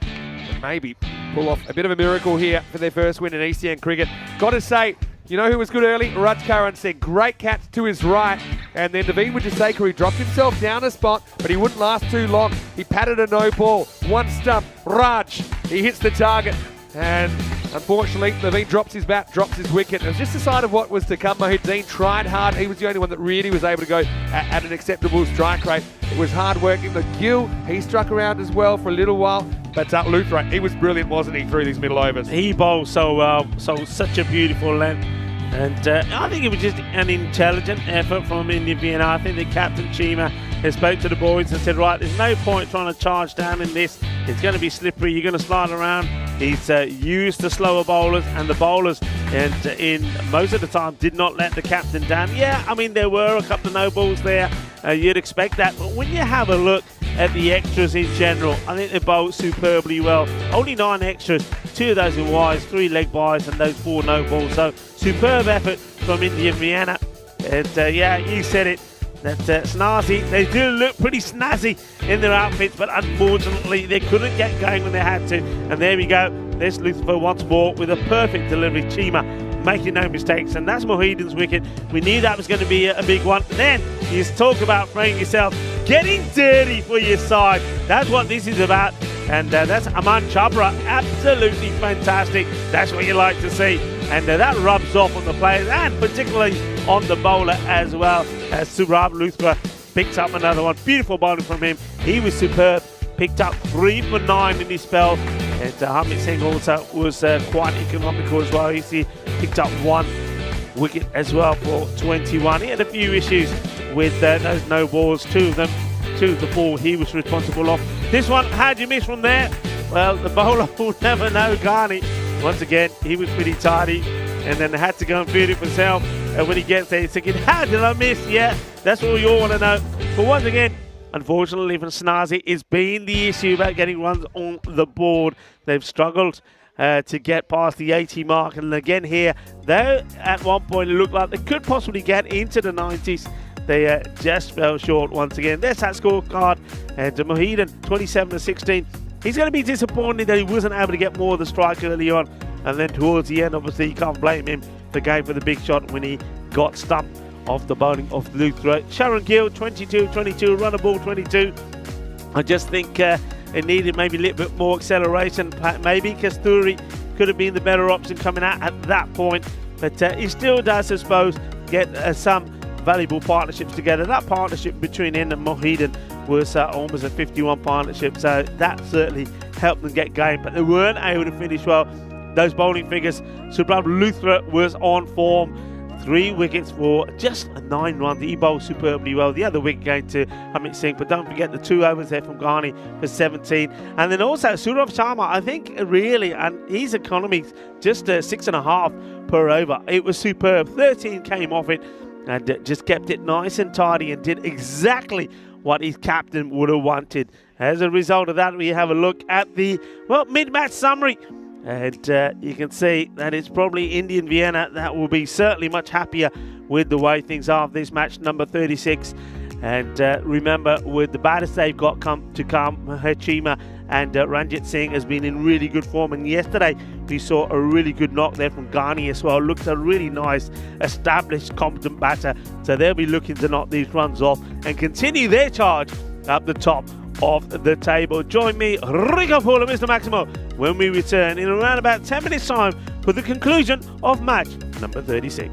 maybe pull off a bit of a miracle here for their first win in ECN cricket. Got to say, you know who was good early? Rajkaran said great catch to his right. And then Naveen Wijasekar, he dropped himself down a spot, but he wouldn't last too long. He patted a no ball. One stump. Raj, he hits the target. And unfortunately, Naveen drops his bat, drops his wicket. It was just a sign of what was to come. Mohideen tried hard. He was the only one that really was able to go at an acceptable strike rate. It was hard working. The Gill, he struck around as well for a little while. But Luthra, he was brilliant, wasn't he, through these middle overs? He bowled so well, so such a beautiful length. And I think it was just an intelligent effort from Indian Vienna. I think the captain, Chima, has spoke to the boys and said, right, there's no point trying to charge down in this. It's going to be slippery. You're going to slide around. He's used the slower bowlers, and the bowlers, and in most of the time, did not let the captain down. Yeah, I mean, there were a couple of no balls there. You'd expect that. But when you have a look at the extras in general, I think they bowled superbly well. Only 9 extras, 2 of those in wides, 3 leg byes, and those 4 no balls. So superb effort from Indian Vienna. And yeah, you said it. That snazzy, they do look pretty snazzy in their outfits, but unfortunately they couldn't get going when they had to. And there we go, there's Lucifer once more with a perfect delivery. Chima making no mistakes, and that's Mohideen's wicket. We knew that was going to be a big one. Then you talk about playing yourself, getting dirty for your side. That's what this is about. And that's Aman Chabra, absolutely fantastic. That's what you like to see. And that rubs off on the players and particularly on the bowler as well. As Surab Luthra picks up another one. Beautiful bowling from him. He was superb. Picked up 3 for 9 in his spell. And Harmeet Singh also was quite economical as well. He picked up 1 wicket as well for 21. He had a few issues with those no balls. 2 of them, 2 of the 4 he was responsible of. This one, how'd you miss from there? Well, the bowler will never know, Ghani. Once again, he was pretty tidy and then had to go and field it for himself. And when he gets there, he's thinking, how did I miss? Yeah, that's what we all want to know. But once again, unfortunately for Snazzy, it's been the issue about getting runs on the board. They've struggled to get past the 80 mark. And again here, though at one point it looked like they could possibly get into the 90s, they just fell short once again. There's that scorecard. And Mohideen, 27-16. He's going to be disappointed that he wasn't able to get more of the strike early on. And then towards the end, obviously, you can't blame him for going for the big shot when he got stumped off the bowling of Luthra. Sharon Gill, 22-22, runner ball 22. I just think it needed maybe a little bit more acceleration. Maybe Kasturi could have been the better option coming out at that point. But he still does, I suppose, get some valuable partnerships together. That partnership between him and Mohideen was almost a 51 partnership, so that certainly helped them get going, but they weren't able to finish well. Those bowling figures, Subrab Luthra was on form. 3 wickets for just 9 runs. He bowled superbly well. The other wicket going to Harmeet Singh, but don't forget the 2 overs there from Ghani for 17. And then also Surab Sharma, I think really, and his economy just 6.5 per over. It was superb. 13 came off it and just kept it nice and tidy and did exactly what his captain would have wanted. As a result of that, we have a look at the, well, mid-match summary. And you can see that it's probably Indian Vienna that will be certainly much happier with the way things are of this match number 36. And remember, with the batters they've got to come, Hachima and Ranjit Singh has been in really good form. And yesterday we saw a really good knock there from Ghani as well. Looks a really nice, established, competent batter. So they'll be looking to knock these runs off and continue their charge up the top of the table. Join me, Rico Paul and Mr. Maximo, when we return in around about 10 minutes time for the conclusion of match number 36.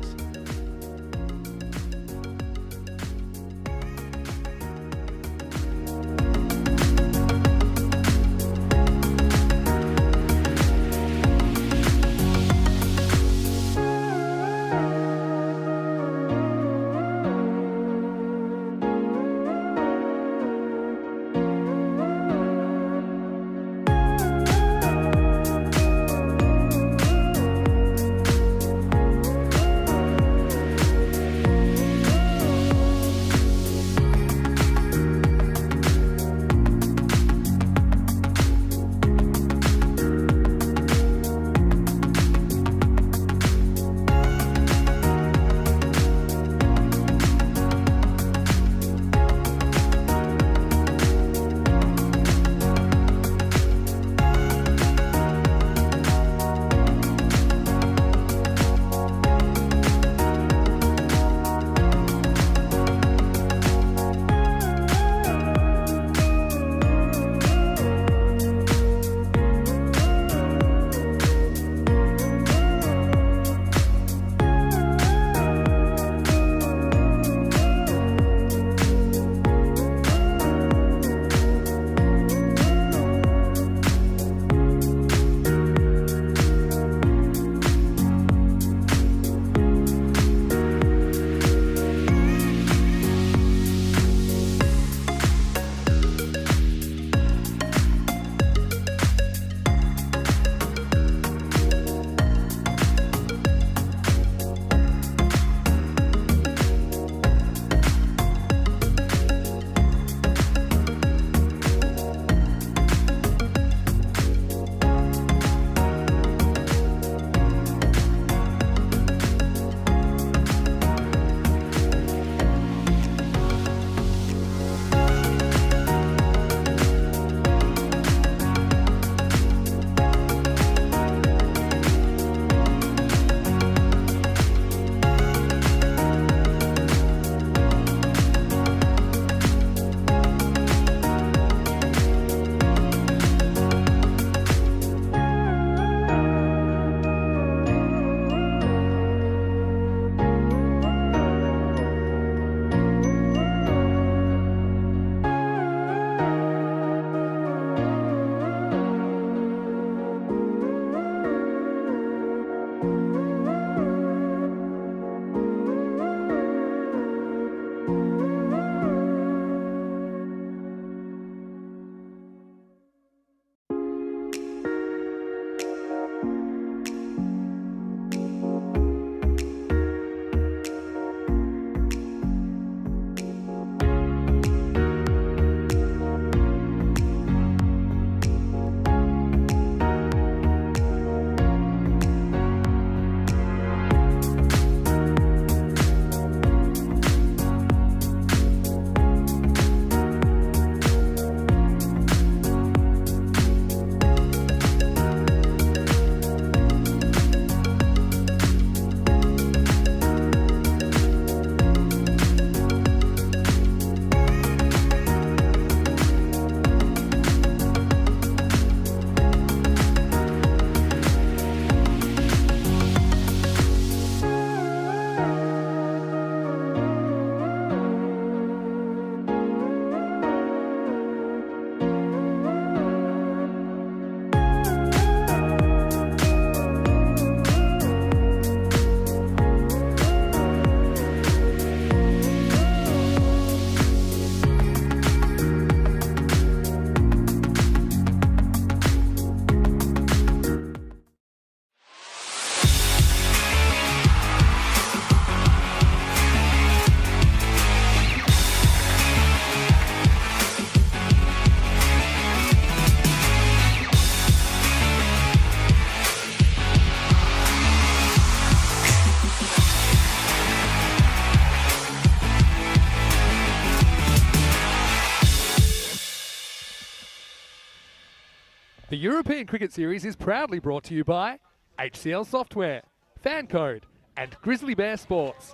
The European Cricket Series is proudly brought to you by HCL Software, Fan Code, and Grizzly Bear Sports.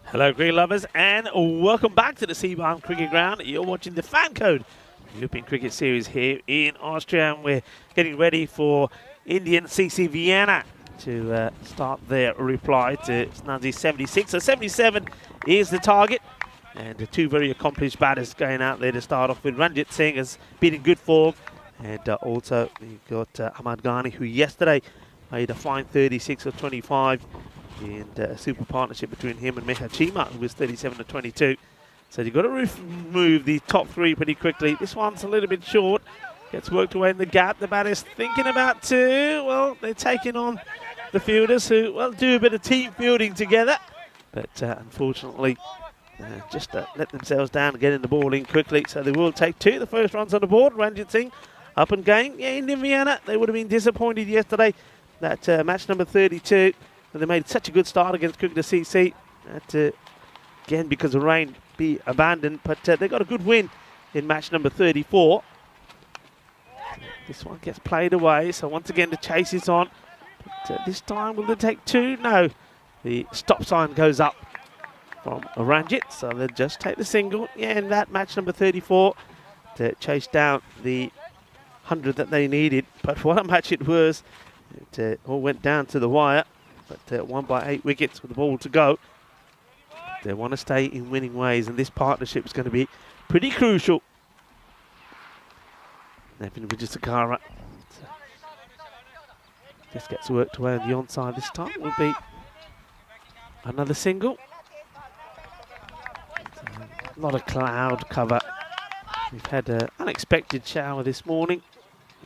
Hello, cricket lovers, and welcome back to the Seabarn Cricket Ground. You're watching the Fan Code European Cricket Series here in Austria, and we're getting ready for Indian CC Vienna to start their reply to Snazzy's 76. So 77 is the target, and the two very accomplished batters going out there to start off with. Ranjit Singh has been in good form, and also we've got Ahmad Ghani, who yesterday made a fine 36 of 25 in a super partnership between him and Meha Chima, who was 37 of 22. So you've got to remove the top three pretty quickly. This one's a little bit short. Gets worked away in the gap. The batter's thinking about two. Well, they're taking on the fielders who, well, do a bit of team fielding together. But unfortunately, just let themselves down and getting the ball in quickly. So they will take two. The first runs on the board. Ranjit Singh up and going. Yeah, in Vienna, they would have been disappointed yesterday. That match number 32. And they made such a good start against Cricketer CC. That, again, because of rain, be abandoned. But they got a good win in match number 34. This one gets played away. So once again, the chase is on. But this time, will they take two? No. The stop sign goes up from Ranjit. So they'll just take the single. Yeah, in that match number 34 to chase down the 100 that they needed. But what a match it was. It all went down to the wire. But won by 8 wickets with the ball to go. They want to stay in winning ways, and this partnership is going to be pretty crucial. Nevin Vijayasakara just gets worked away on the onside this time. Will be another single. A lot of cloud cover. We've had an unexpected shower this morning.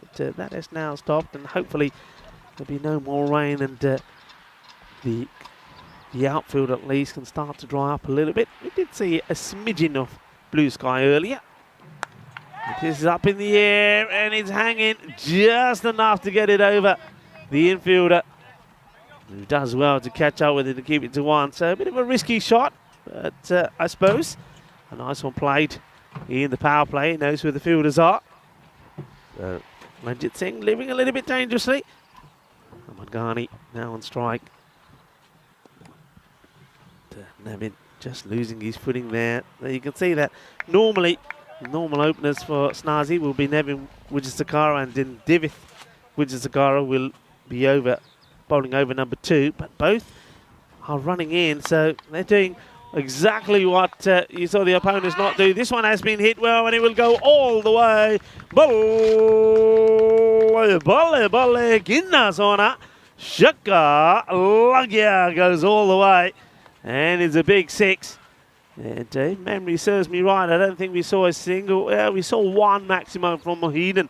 But, that has now stopped, and hopefully there'll be no more rain, and the outfield at least can start to dry up a little bit. We did see a smidgen of blue sky earlier. This is up in the air and it's hanging just enough to get it over the infielder, who does well to catch up with it to keep it to one. So a bit of a risky shot, but I suppose a nice one played in the power play. He knows where the fielders are. So Ranjit Singh living a little bit dangerously. Ahmad Ghani now on strike. Nevin just losing his footing there. You can see that normally normal openers for Snazzy will be Nevin Vijayasakara, and then Divith Vijayasakara will be bowling over number 2, but both are running in, so they're doing exactly what you saw the opponents not do. This one has been hit well, and it will go all the way. Balle, ginna sona. Shaka Lagya goes all the way. And it's a big 6. And if memory serves me right, I don't think we saw a single. Well, we saw one maximum from Mohidan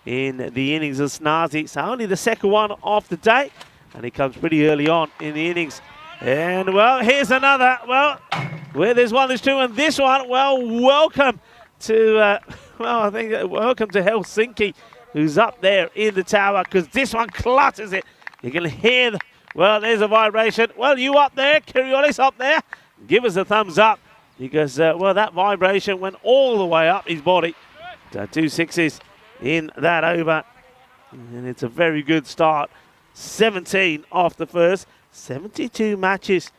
in the innings of Snazzy. So only the second one of the day. And it comes pretty early on in the innings. And, well, here's another. Well, where there's one, there's two. And this one, well, welcome to, welcome to Helsinki, who's up there in the tower, because this one clutters it. You can hear well, there's a vibration. Well, you up there, Kiriolis up there, give us a thumbs up, because, well, that vibration went all the way up his body. So 2 sixes in that over, and it's a very good start. 17 off the first, 72 matches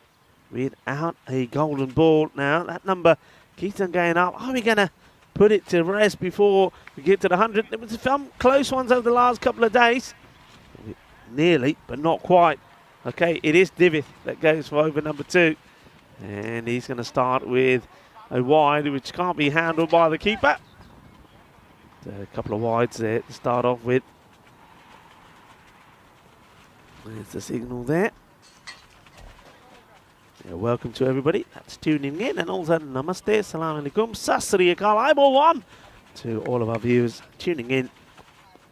without a golden ball. Now, that number keeps on going up. Are we going to put it to rest before we get to the 100? There was some close ones over the last couple of days. Nearly, but not quite. Okay, it is Divith that goes for over number 2. And he's going to start with a wide, which can't be handled by the keeper. So a couple of wides there to start off with. There's the signal there. Yeah, welcome to everybody that's tuning in. And also, namaste, salam alaikum, sasri akal, eyeball one to all of our viewers tuning in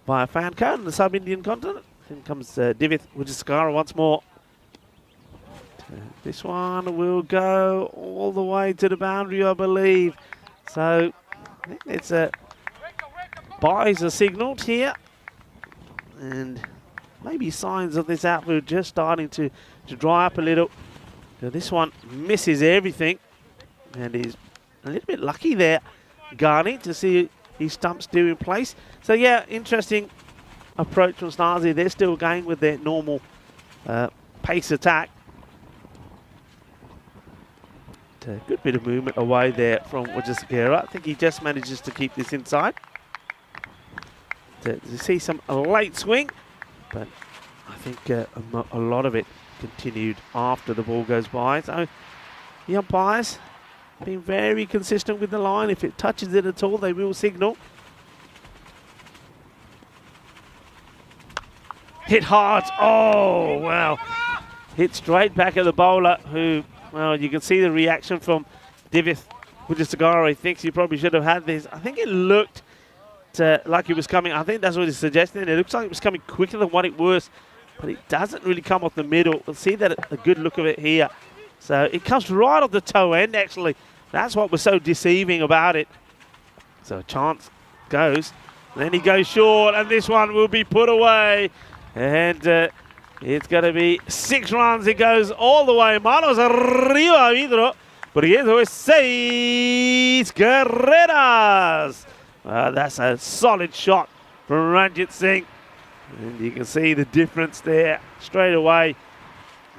via Fan Code on the sub-Indian continent. In comes Divith Vijayasakara once more. This one will go all the way to the boundary, I believe. So I think it's buys are signalled here, and maybe signs of this outfield just starting to dry up a little. So this one misses everything, and is a little bit lucky there, Ghani, to see his stumps do in place. So yeah, interesting approach from Snazzy. They're still going with their normal pace attack. A good bit of movement away there from Wajasakera. I think he just manages to keep this inside. To see some late swing, but I think a lot of it continued after the ball goes by. So the umpires being very consistent with the line. If it touches it at all, they will signal. Hit hard. Oh, wow. Hit straight back at the bowler who, well, you can see the reaction from Divith Wajasakera. He thinks he probably should have had this. I think it looked like it was coming. I think that's what he's suggesting. It looks like it was coming quicker than what it was, but it doesn't really come off the middle. We'll see that a good look of it here. So it comes right off the toe end, actually. That's what was so deceiving about it. So a chance goes. Then he goes short, and this one will be put away. And it's going to be 6 runs. It goes all the way. Manos arriba, Vidro. Porque es 6 carreras. That's a solid shot from Ranjit Singh. And you can see the difference there straight away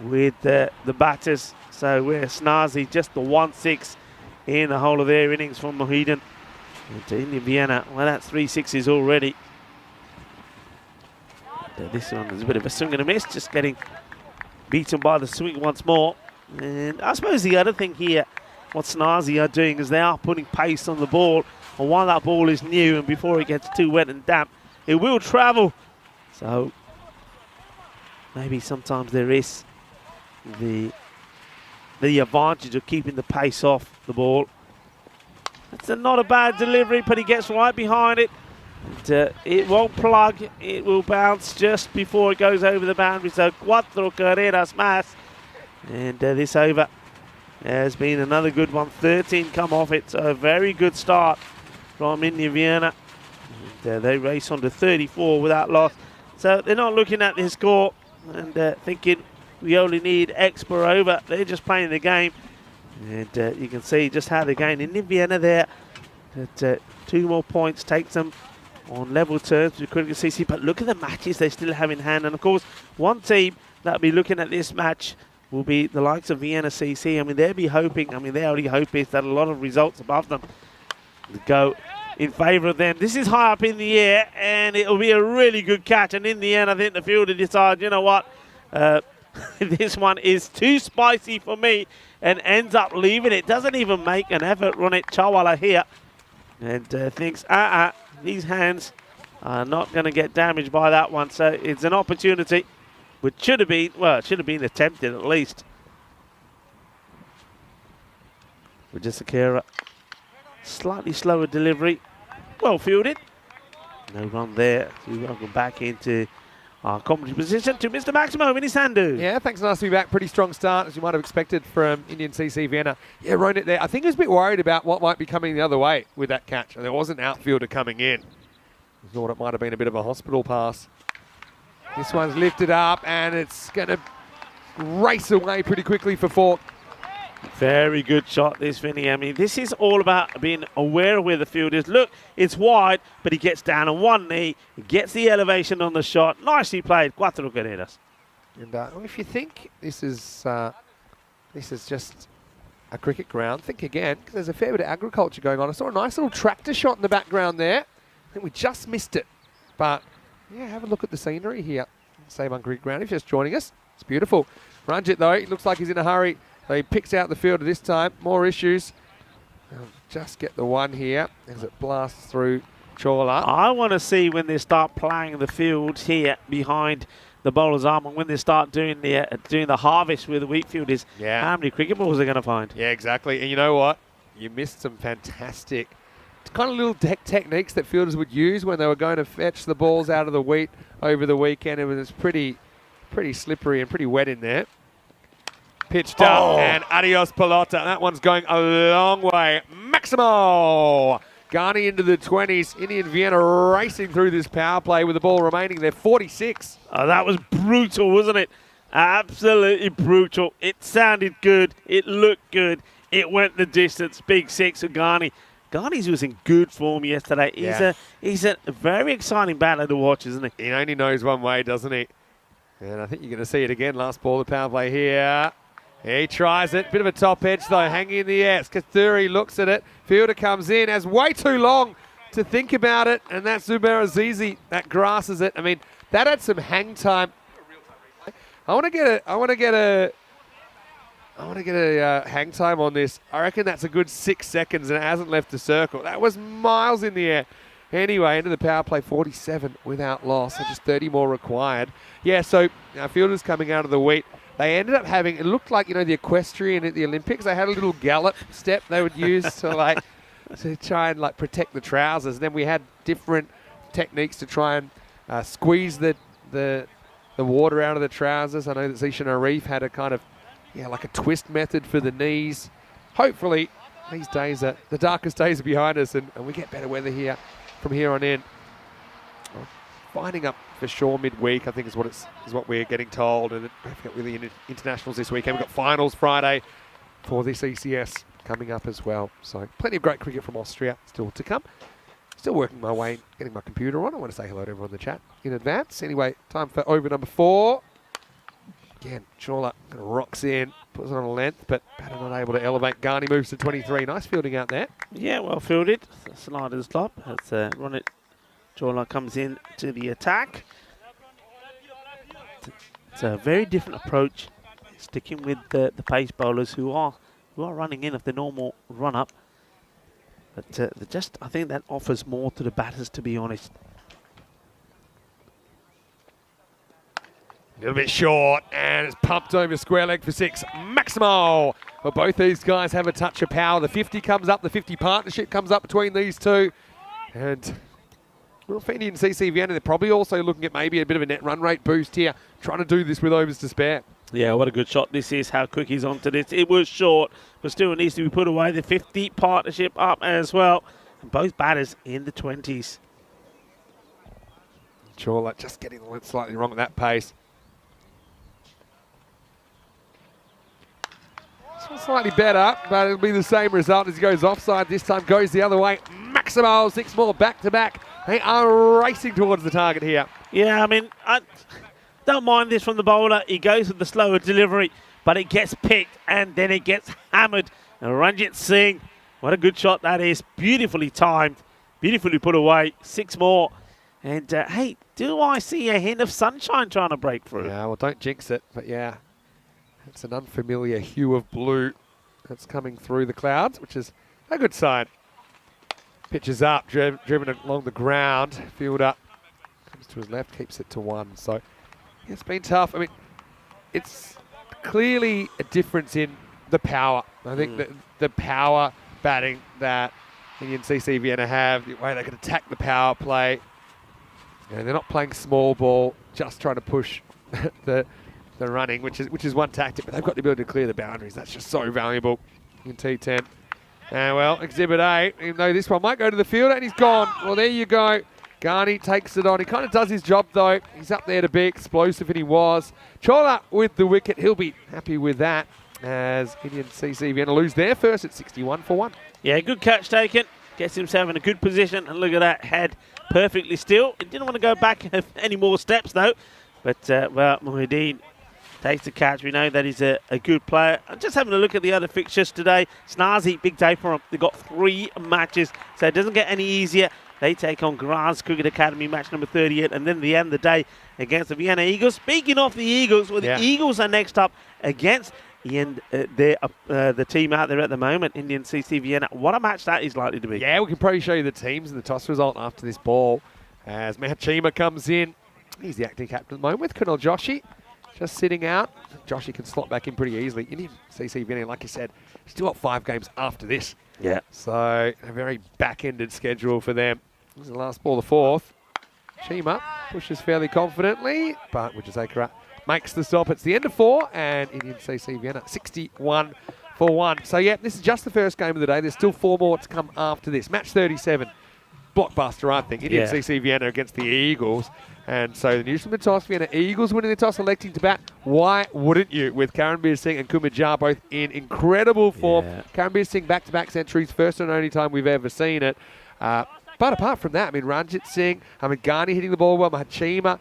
with the batters. So we're Snazzy, just the 1-6 in the whole of their innings from Mohidan. And to Indian Vienna, well, that's 3 sixes already. This one is a bit of a swing and a miss, just getting beaten by the swing once more. And I suppose the other thing here, what Snazzy are doing is they are putting pace on the ball. And while that ball is new and before it gets too wet and damp, it will travel. So maybe sometimes there is the advantage of keeping the pace off the ball. It's not a bad delivery, but he gets right behind it. And, it won't plug. It will bounce just before it goes over the boundary. So 4 carreras más. And this over has been another good one. 13 come off it. So a very good start from Indian Vienna. And, they race on to 34 without loss. So they're not looking at their score and thinking we only need X per over. They're just playing the game. And you can see just how they're going. Indian Vienna there. That 2 more points takes them on level terms with Critical CC. But look at the matches they still have in hand. And of course, one team that'll be looking at this match will be the likes of Vienna CC. I mean, they'll be hoping, their only hope is that a lot of results above them go in favour of them. This is high up in the air, and it'll be a really good catch. And in the end, I think the fielder decides, you know what, this one is too spicy for me, and ends up leaving it. Doesn't even make an effort run it Chawala here, and thinks, these hands are not going to get damaged by that one. So it's an opportunity, which should have been, well, it should have been attempted at least. With Wajasakera, slightly slower delivery, well fielded. No run there. So we welcome back into our commentary position to Mr. Maximo in his Sandu. Yeah, thanks, nice to be back. Pretty strong start, as you might have expected from Indian CC Vienna. Yeah, rode it there. I think he was a bit worried about what might be coming the other way with that catch. There was an outfielder coming in. I thought it might have been a bit of a hospital pass. This one's lifted up, and it's going to race away pretty quickly for 4. Very good shot, this, Vinny. I mean, this is all about being aware of where the field is. Look, it's wide, but he gets down on one knee, gets the elevation on the shot. Nicely played. 4 carreras. And if you think this is just a cricket ground, think again, because there's a fair bit of agriculture going on. I saw a nice little tractor shot in the background there. I think we just missed it. But, yeah, have a look at the scenery here. Save on cricket ground if you're just joining us. It's beautiful. Ranjit, though, it looks like he's in a hurry. So he picks out the fielder this time. More issues. I'll just get the one here as it blasts through Chawla. I want to see when they start playing the field here behind the bowler's arm, and when they start doing the harvest with the wheat field, is how many cricket balls they're going to find. Yeah, exactly. And you know what? You missed some fantastic kind of little techniques that fielders would use when they were going to fetch the balls out of the wheat over the weekend. It was pretty slippery and pretty wet in there. Pitched up, and adios pelota. That one's going a long way. Maximo! Ghani into the 20s. Indian Vienna racing through this power play with the ball remaining there. 46. Oh, that was brutal, wasn't it? Absolutely brutal. It sounded good. It looked good. It went the distance. Big 6 of Ghani. Garnies was in good form yesterday. He's a very exciting batter to watch, isn't he? He only knows one way, doesn't he? And I think you're going to see it again. Last ball, the power play here. He tries it. Bit of a top edge, though, hanging in the air. Kathuri looks at it. Fielder comes in, has way too long to think about it, and that's Zubair Azizi that grasses it. I mean, that had some hang time. I want to get a hang time on this. I reckon that's a good 6 seconds, and it hasn't left the circle. That was miles in the air. Anyway, into the power play, 47 without loss, so just 30 more required. Yeah, so our fielders coming out of the wheat. They ended up having, it looked like, the equestrian at the Olympics. They had a little gallop step they would use to try and protect the trousers. And then we had different techniques to try and squeeze the water out of the trousers. I know that Zishan Reef had a kind of, like a twist method for the knees. Hopefully, these days, the darkest days are behind us, and we get better weather here from here on in. Finding up for sure midweek, I think is what we're getting told. And we've got really internationals this weekend. We've got finals Friday for this ECS coming up as well. So plenty of great cricket from Austria still to come. Still working my way, getting my computer on. I want to say hello to everyone in the chat in advance. Anyway, time for over number 4. Again, Chawla rocks in, puts it on a length, but batter not able to elevate. Ghani moves to 23. Nice fielding out there. Yeah, well fielded. Sliders top. That's Ronit Chawla comes in to the attack. It's a very different approach, sticking with the pace bowlers who are running in of the normal run up. But I think that offers more to the batters, to be honest. A little bit short, and it's pumped over square leg for 6. Maximo! Well, both these guys have a touch of power. The 50 comes up, the 50 partnership comes up between these two. And well, for Indian CC Vienna, they're probably also looking at maybe a bit of a net run rate boost here, trying to do this with overs to spare. Yeah, what a good shot this is, how quick he's onto this. It was short, but still it needs to be put away. The 50 partnership up as well. And both batters in the 20s. Chawla just getting slightly wrong at that pace. Slightly better, but it'll be the same result as he goes offside. This time goes the other way. Maximo, 6 more back-to-back. They are racing towards the target here. Yeah, I mean, I don't mind this from the bowler. He goes with the slower delivery, but it gets picked, and then it gets hammered. And Ranjit Singh, what a good shot that is. Beautifully timed, beautifully put away. 6 more. And, hey, do I see a hint of sunshine trying to break through? Yeah, well, don't jinx it, but yeah. It's an unfamiliar hue of blue that's coming through the clouds, which is a good sign. Pitch is up, driven along the ground. Fielder comes to his left, keeps it to 1. So yeah, it's been tough. I mean, it's clearly a difference in the power. I think that the power batting that Indian CC Vienna have, the way they can attack the power play. And they're not playing small ball, just trying to push the running, which is one tactic, but they've got the ability to clear the boundaries. That's just so valuable in T10. And well, Exhibit 8, even though this one might go to the fielder, and he's gone. Well, there you go. Ghani takes it on. He kind of does his job, though. He's up there to be explosive, and he was. Chawla with the wicket. He'll be happy with that as Indian CC Vienna lose their first at 61 for 1. Yeah, good catch taken. Gets himself in a good position, and look at that, head perfectly still. He didn't want to go back any more steps, though. But, well, Muhyiddin takes the catch. We know that he's a good player. I'm just having a look at the other fixtures today. Snazzy, big day for them. They've got 3 matches, so it doesn't get any easier. They take on Grants Cricket Academy, match number 38, and then the end of the day against the Vienna Eagles. Speaking of the Eagles, well, the Eagles are next up against the team out there at the moment, Indian CC Vienna. What a match that is likely to be. Yeah, we can probably show you the teams and the toss result after this ball. As Mahachima comes in. He's the acting captain at the moment with Kunal Joshi. Just sitting out. Joshi can slot back in pretty easily. Indian CC Vienna, like you said, still got 5 games after this. Yeah. So a very back-ended schedule for them. This is the last ball, the 4th. Chima pushes fairly confidently, but Wijasekara makes the stop. It's the end of 4, and Indian CC Vienna 61 for 1. So yeah, this is just the first game of the day. There's still 4 more to come after this. Match 37 blockbuster, I think. Indian CC Vienna against the Eagles. And so the Newsman toss, Vienna Eagles winning the toss, electing to bat. Why wouldn't you? With Karanbir Singh and Kumajar both in incredible form. Yeah. Karanbir Singh back-to-back centuries, first and only time we've ever seen it. But apart from that, I mean, Ranjit Singh, Ghani hitting the ball well, Mahachima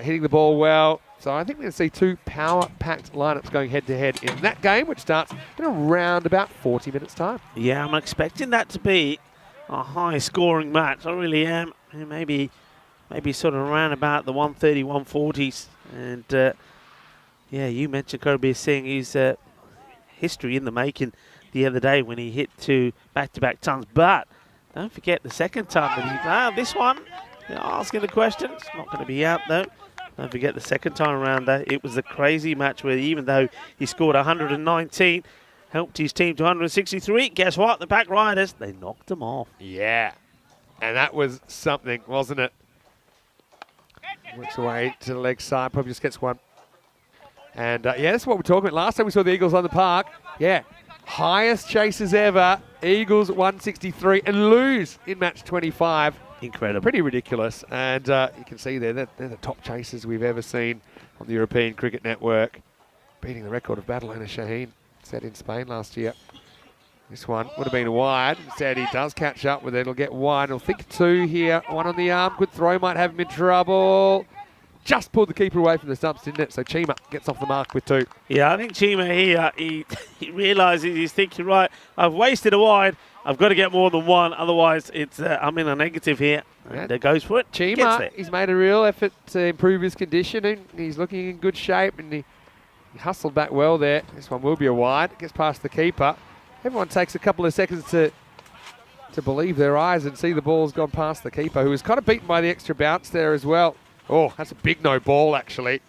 hitting the ball well. So I think we're going to see two power-packed lineups going head-to-head in that game, which starts in around about 40 minutes' time. Yeah, I'm expecting that to be a high-scoring match. I really am. Maybe sort of around about the 130, 140s. And, yeah, you mentioned Karanbir Singh. He's history in the making the other day when he hit two back-to-back tons. But don't forget the second time that this one, asking the question, it's not going to be out, though. Don't forget the second time around that. It was a crazy match where even though he scored 119, helped his team to 163, guess what? The back riders, they knocked him off. Yeah. And that was something, wasn't it? Works away to the leg side, probably just gets one. And, yeah, that's what we're talking about. Last time we saw the Eagles on the park, yeah, highest chases ever, Eagles 163, and lose in match 25. Incredible. Pretty ridiculous. And you can see there, they're the top chasers we've ever seen on the European Cricket Network, beating the record of battle owner Shaheen, set in Spain last year. This one would have been wide. Instead, he does catch up with it. It'll get one. He'll think two here. One on the arm. Good throw. Might have him in trouble. Just pulled the keeper away from the stumps, didn't it? So Chima gets off the mark with two. Yeah, I think Chima here, he realises he's thinking, right, I've wasted a wide. I've got to get more than one. Otherwise, it's I'm in a negative here. And goes for it. Chima, he's made a real effort to improve his condition. And he's looking in good shape. And he hustled back well there. This one will be a wide. Gets past the keeper. Everyone takes a couple of seconds to believe their eyes and see the ball's gone past the keeper, who was kind of beaten by the extra bounce there as well. Oh, that's a big no ball, actually.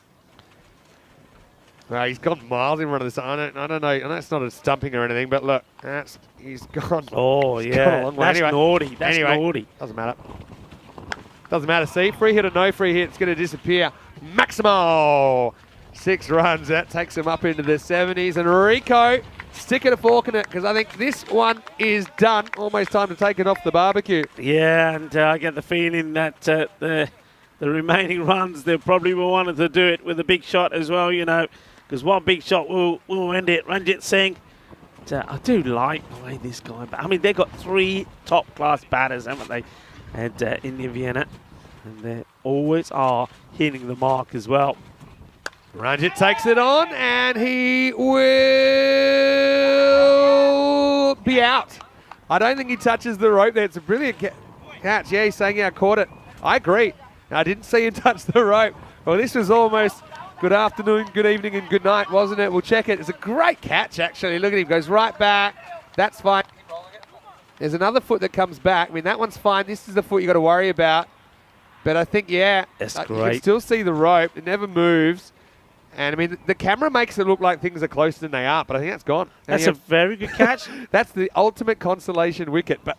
He's gone miles in front of this. I don't know. I know it's not a stumping or anything, but look, he's gone. Oh, he's yeah. gone a long way. That's anyway, naughty. That's naughty. Doesn't matter. Doesn't matter. See, free hit or no free hit, it's going to disappear. Maximo! 6 runs. That takes him up into the 70s. And Rico, sticking a fork in it, because I think this one is done. Almost time to take it off the barbecue. Yeah, and I get the feeling that the remaining runs, they probably will wanted to do it with a big shot as well, because one big shot will end it. Ranjit Singh, I do like the way this guy, I mean, they've got 3 top-class batters, haven't they, and India Vienna, and they always are hitting the mark as well. Ranjit takes it on, and he will be out. I don't think he touches the rope there. It's a brilliant catch. Yeah, he's saying, yeah, I caught it. I agree. I didn't see him touch the rope. Well, this was almost good afternoon, good evening, and good night, wasn't it? We'll check it. It's a great catch, actually. Look at him. Goes right back. That's fine. There's another foot that comes back. I mean, that one's fine. This is the foot you got to worry about. But I think, yeah, that's great. You can still see the rope. It never moves. And, I mean, the camera makes it look like things are closer than they are, but I think that's gone. That's a very good catch. That's the ultimate consolation wicket. But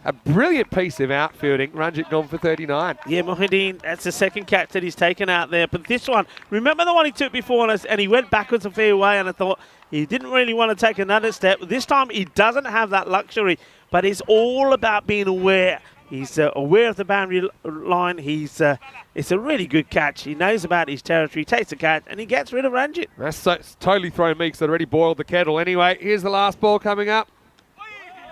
a brilliant piece of outfielding. Ranjit gone for 39. Yeah, Mohideen, that's the second catch that he's taken out there. But this one, remember the one he took before, and he went backwards a fair way, and I thought he didn't really want to take another step. This time he doesn't have that luxury, but it's all about being aware. He's aware of the boundary line. It's a really good catch. He knows about his territory, takes the catch, and he gets rid of Ranjit. That's totally thrown me because I'd already boiled the kettle. Anyway, here's the last ball coming up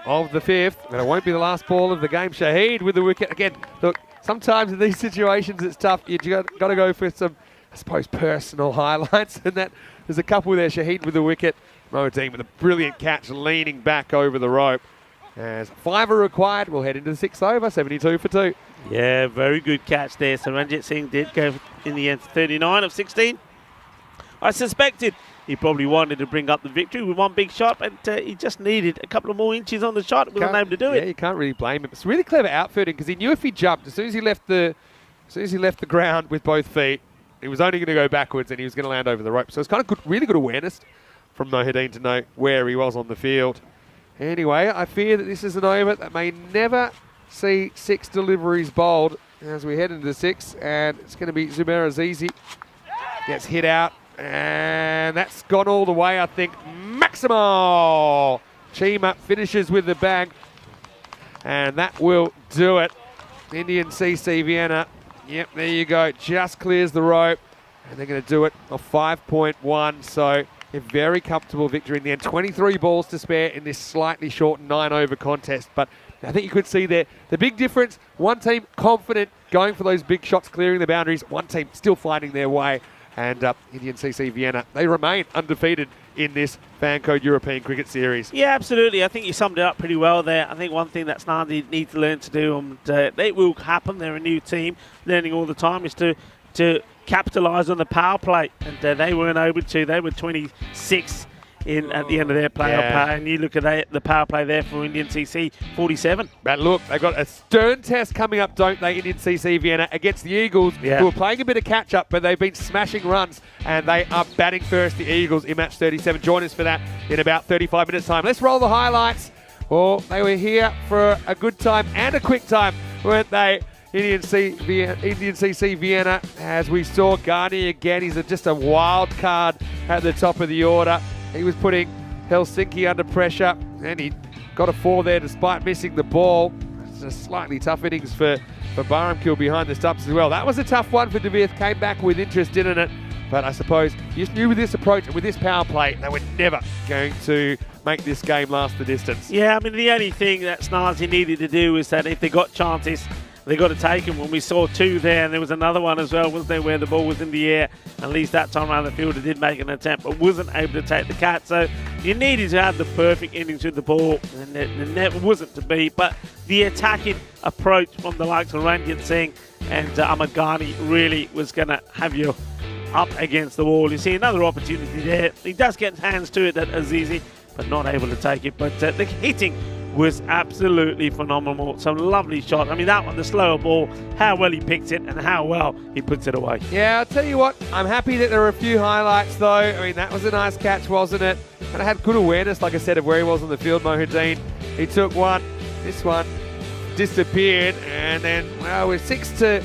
of the 5th, and it won't be the last ball of the game. Shahid with the wicket. Again, look, sometimes in these situations it's tough. You've got to go for some, I suppose, personal highlights, and that there's a couple there. Shahid with the wicket. Mohideen with a brilliant catch, leaning back over the rope. As 5 are required, we'll head into the 6th over, 72 for 2. Yeah, very good catch there. So Ranjit Singh did go in the end 39 of 16. I suspected he probably wanted to bring up the victory with one big shot, but he just needed a couple of more inches on the shot. Wasn't able to do it. Yeah, you can't really blame him. It's really clever outfielding because he knew if he jumped, as soon as he left the ground with both feet, he was only going to go backwards and he was going to land over the rope. So it's kind of good, really good awareness from Mohideen to know where he was on the field. Anyway, I fear that this is an over that may never see 6 deliveries bowled as we head into the 6th, and it's going to be Zubair Azizi. Gets hit out, and that's gone all the way, I think. Maximo! Chima finishes with the bang, and that will do it. Indian CC Vienna. Yep, there you go. Just clears the rope. And they're going to do it off 5.1. So a very comfortable victory in the end. 23 balls to spare in this slightly short 9-over contest. But I think you could see there the big difference. One team confident going for those big shots, clearing the boundaries. One team still finding their way. And Indian CC Vienna, they remain undefeated in this Fancode European Cricket Series. Yeah, absolutely. I think you summed it up pretty well there. I think one thing that Snardy need to learn to do, and it will happen, they're a new team, learning all the time, is to capitalise on the power play. And they weren't able to. They were 26 at the end of their playoff power, and you look at the power play there for Indian CC, 47. But look, they've got a stern test coming up, don't they, Indian CC Vienna, against the Eagles, who are playing a bit of catch-up, but they've been smashing runs, and they are batting first, the Eagles, in match 37. Join us for that in about 35 minutes' time. Let's roll the highlights. Well, they were here for a good time and a quick time, weren't they? Indian CC Vienna, as we saw Ghani again, he's just a wild card at the top of the order. He was putting Helsinki under pressure, and he got a 4 there despite missing the ball. It's a slightly tough innings for Baramkil behind the stumps as well. That was a tough one for De Beers, came back with interest, didn't it? But I suppose you just knew with this approach and with this power play, they were never going to make this game last the distance. Yeah, I mean, the only thing that Snarzy needed to do is that if they got chances, they got to take them. When we saw 2 there, and there was another one as well, wasn't there, where the ball was in the air. At least that time around the fielder did make an attempt, but wasn't able to take the catch. So you needed to have the perfect innings with the ball, and it never wasn't to be. But the attacking approach from the likes of Ranjit Singh and Ahmad Ghani really was going to have you up against the wall. You see another opportunity there. He does get hands to it at Azizi, but not able to take it. But the hitting was absolutely phenomenal. Some lovely shots. I mean, that one, the slower ball, how well he picks it and how well he puts it away. Yeah, I'll tell you what, I'm happy that there were a few highlights though. I mean, that was a nice catch, wasn't it? And I had good awareness, like I said, of where he was on the field, Mohideen. He took one, this one disappeared, and then, well, we're 6 to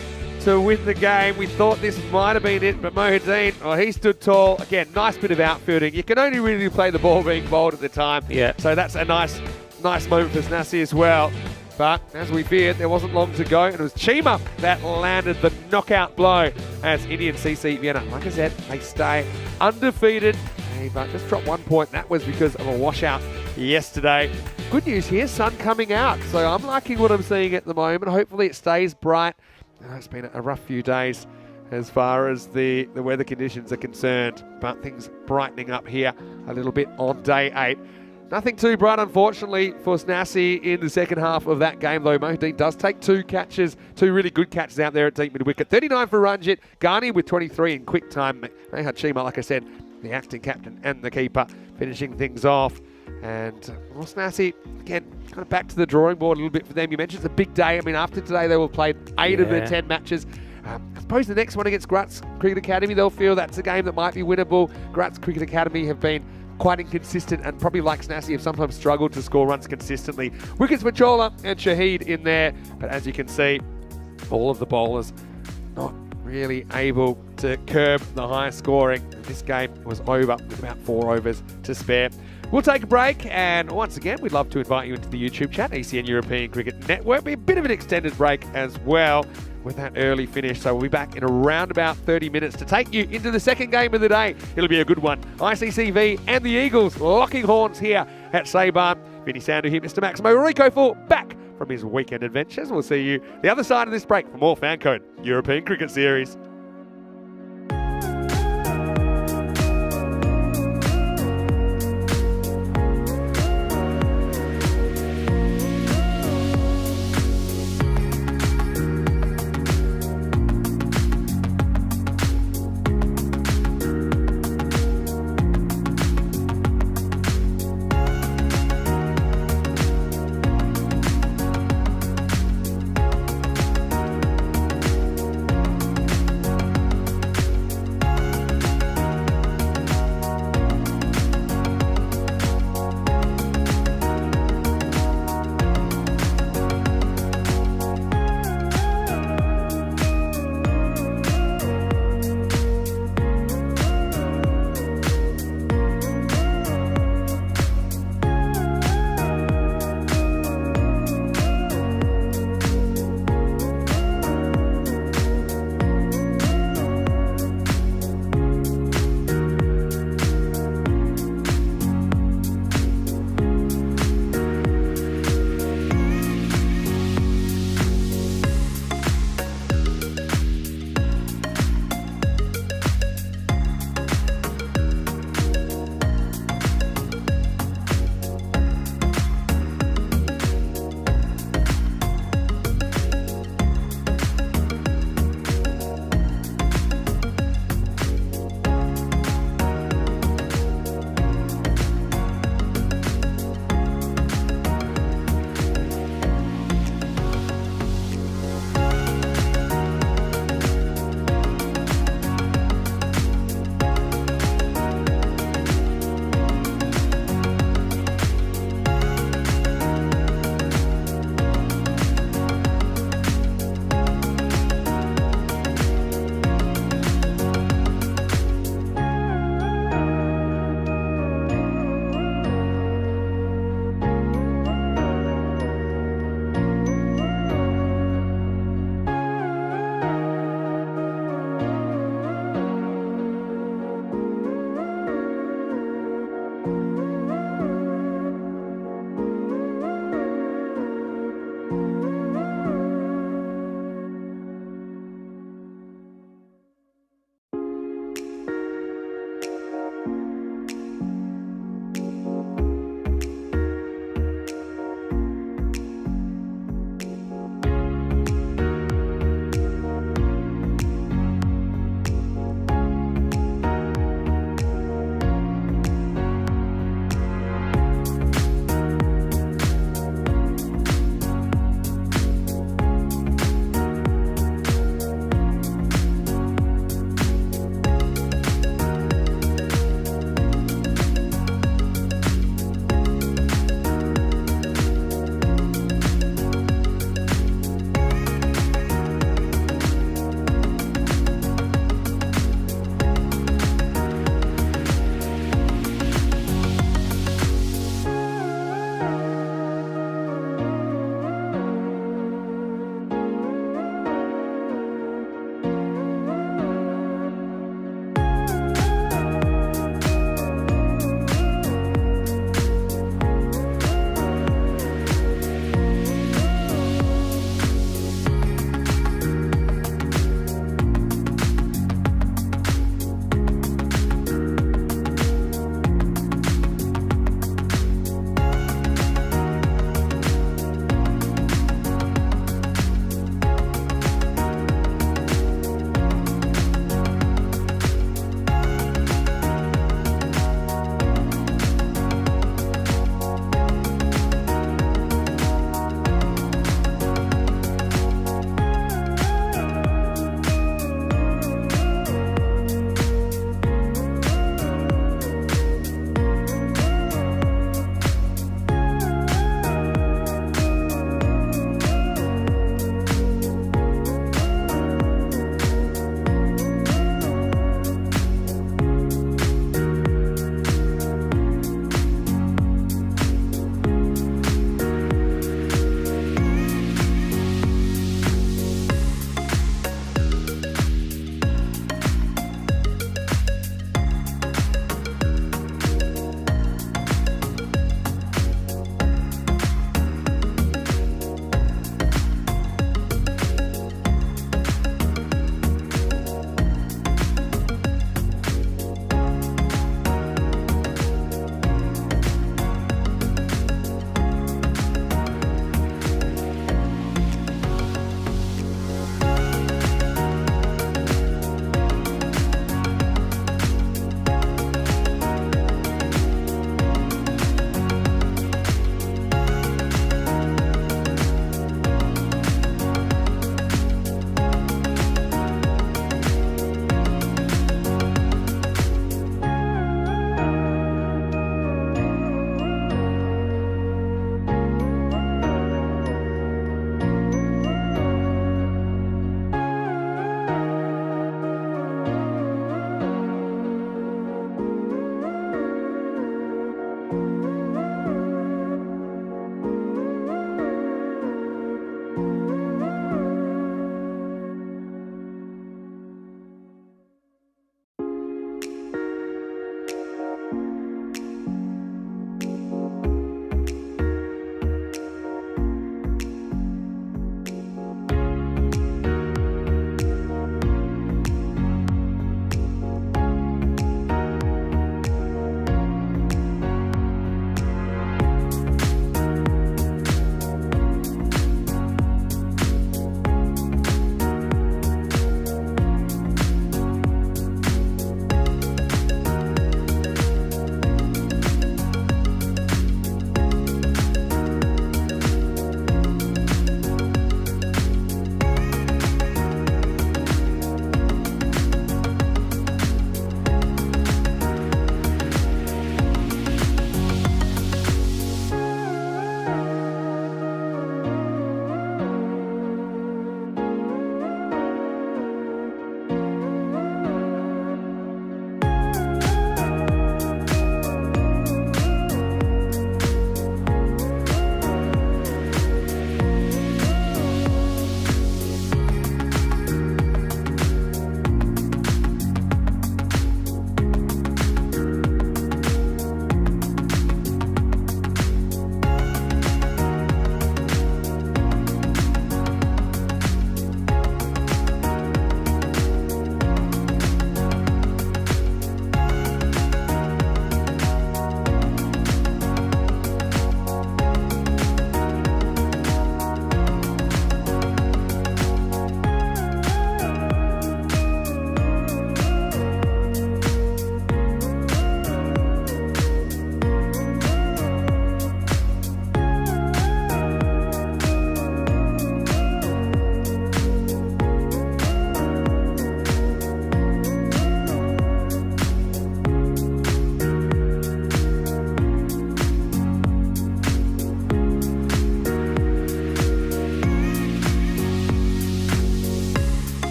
win the game. We thought this might have been it, but Mohideen, well, he stood tall. Again, nice bit of outfielding. You can only really play the ball being bowled at the time. Yeah. So that's a nice moment for Snassi as well. But as we feared, there wasn't long to go, and it was Chima that landed the knockout blow as Indian CC Vienna, like I said, they stay undefeated. But just dropped 1 point. That was because of a washout yesterday. Good news here, sun coming out. So I'm liking what I'm seeing at the moment. Hopefully it stays bright. It's been a rough few days as far as the weather conditions are concerned, but things brightening up here a little bit on day 8. Nothing too bright, unfortunately, for Snassi in the second half of that game, though. Mohideen does take 2 catches, 2 really good catches out there at deep mid-wicket. 39 for Ranjit, Ghani with 23 in quick time. Chima, like I said, the acting captain and the keeper, finishing things off. And well, Snassi, again, kind of back to the drawing board a little bit for them. You mentioned it's a big day. I mean, after today, they will play 8 of their 10 matches. I suppose the next one against Graz Cricket Academy, they'll feel that's a game that might be winnable. Graz Cricket Academy have been quite inconsistent and probably like Snassi have sometimes struggled to score runs consistently. Wickets for Chola and Shahid in there, but as you can see, all of the bowlers not really able to curb the high scoring. This game was over with about 4 overs to spare. We'll take a break, and once again, we'd love to invite you into the YouTube chat, ECN European Cricket Network. Be a bit of an extended break as well with that early finish. So we'll be back in around about 30 minutes to take you into the second game of the day. It'll be a good one. ICCV and the Eagles locking horns here at Saban. Vinny Sandu here, Mr. Maximo Rico for back from his weekend adventures. We'll see you the other side of this break for more Fancode European Cricket Series.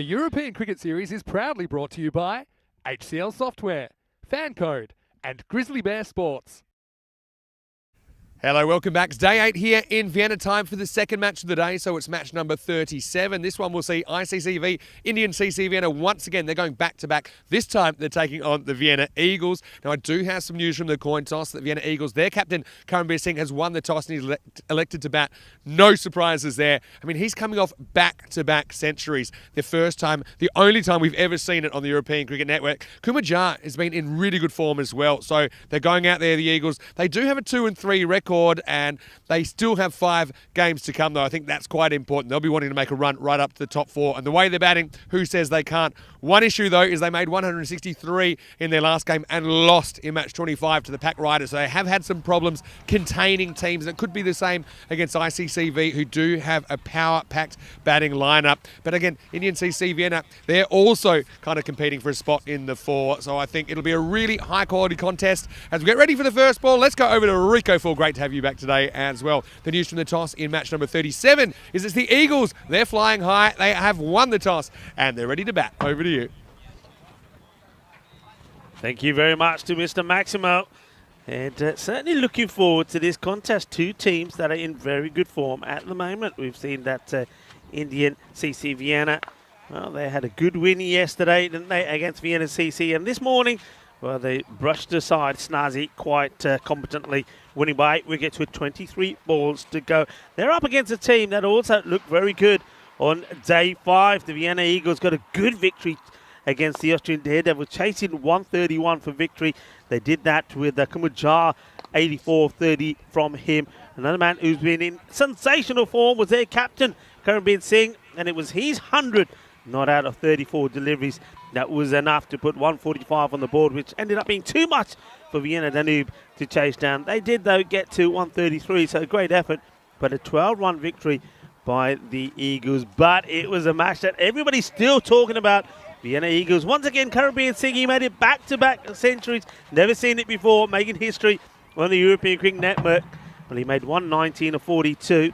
The European Cricket Series is proudly brought to you by HCL Software, Fan Code, and Grizzly Bear Sports. Hello, welcome back. It's day 8 here in Vienna. Time for the second match of the day, so it's match number 37. This one will see ICCV, Indian CC Vienna once again. They're going back-to-back. This time, they're taking on the Vienna Eagles. Now, I do have some news from the coin toss. The Vienna Eagles, their captain, Karanbir Singh, has won the toss and he's elected to bat. No surprises there. I mean, he's coming off back-to-back centuries. The first time, the only time we've ever seen it on the European Cricket Network. Kumar Jha has been in really good form as well. So, they're going out there, the Eagles. They do have a 2-3 record. And they still have 5 games to come, though. I think that's quite important. They'll be wanting to make a run right up to the top 4. And the way they're batting, who says they can't? One issue, though, is they made 163 in their last game and lost in match 25 to the Pack Riders. So they have had some problems containing teams. It could be the same against ICCV, who do have a power-packed batting lineup. But again, Indian CC Vienna, they're also kind of competing for a spot in the 4. So I think it'll be a really high-quality contest. As we get ready for the first ball, let's go over to Rico. Great to have you back today as well. The news from the toss in match number 37 is it's the Eagles. They're flying high. They have won the toss and they're ready to bat. Over to you. Thank you very much to Mr. Maximo. And certainly looking forward to this contest. 2 teams that are in very good form at the moment. We've seen that Indian CC Vienna, well, they had a good win yesterday, didn't they, against Vienna CC. And this morning, well, they brushed aside Snazzy quite competently, winning by 8 wickets with 23 balls to go. They're up against a team that also looked very good on day 5. The Vienna Eagles got a good victory against the Austrian Daredevil, chasing 131 for victory. They did that with Kumar Jha, 84-30 from him. Another man who's been in sensational form was their captain, Karanbir Singh, and it was his 100, not out of 34 deliveries. That was enough to put 145 on the board, which ended up being too much for Vienna Danube to chase down. They did, though, get to 133, so a great effort, but a 12-run victory by the Eagles. But it was a match that everybody's still talking about. Vienna Eagles, once again, Karanbir Singh, he made it back-to-back centuries. Never seen it before, making history on the European Cricket Network. Well, he made 119 of 42.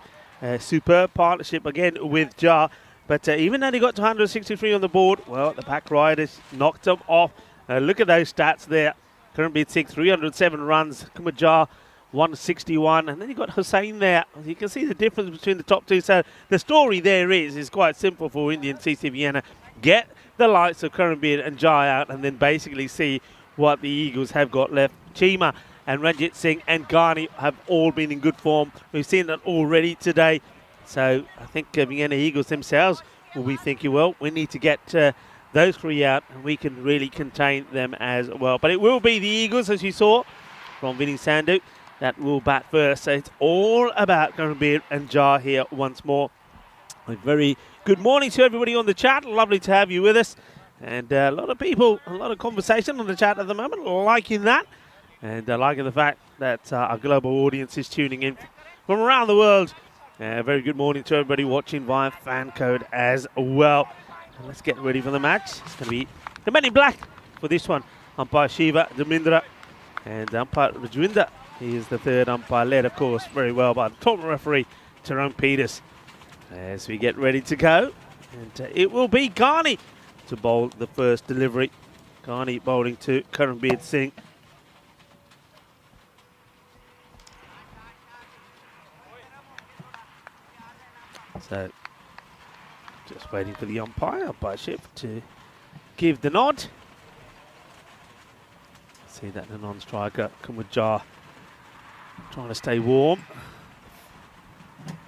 Superb partnership again with Jha. But even though he got to 163 on the board, well, the Pack Riders knocked him off. Look at those stats there. Karanbir Singh, 307 runs. Kumar Jha, 161. And then you got Hussain there. You can see the difference between the top 2. So the story there is quite simple for Indian CC Vienna. Get the likes of Karanbir and Jha out and then basically see what the Eagles have got left. Chima and Ranjit Singh and Ghani have all been in good form. We've seen that already today. So I think Vienna Eagles themselves will be thinking, well, we need to get those 3 out and we can really contain them as well. But it will be the Eagles, as you saw from Vinny Sandhu, that will bat first. So it's all about Karanbir and Jha here once more. A very good morning to everybody on the chat. Lovely to have you with us. And a lot of people, a lot of conversation on the chat at the moment, liking that. And liking the fact that our global audience is tuning in from around the world. Very good morning to everybody watching via Fan Code as well. And let's get ready for the match. It's going to be the men in black for this one. Umpire Shiva Dhamindra and umpire Rajwinder. He is the 3rd umpire, led, of course, very well by the tournament referee, Tyrone Peters. As we get ready to go. And it will be Ghani to bowl the first delivery. Ghani bowling to Karanbir Singh. So, just waiting for the umpireship to give the nod. See that the non-striker, Kumar Jha, trying to stay warm.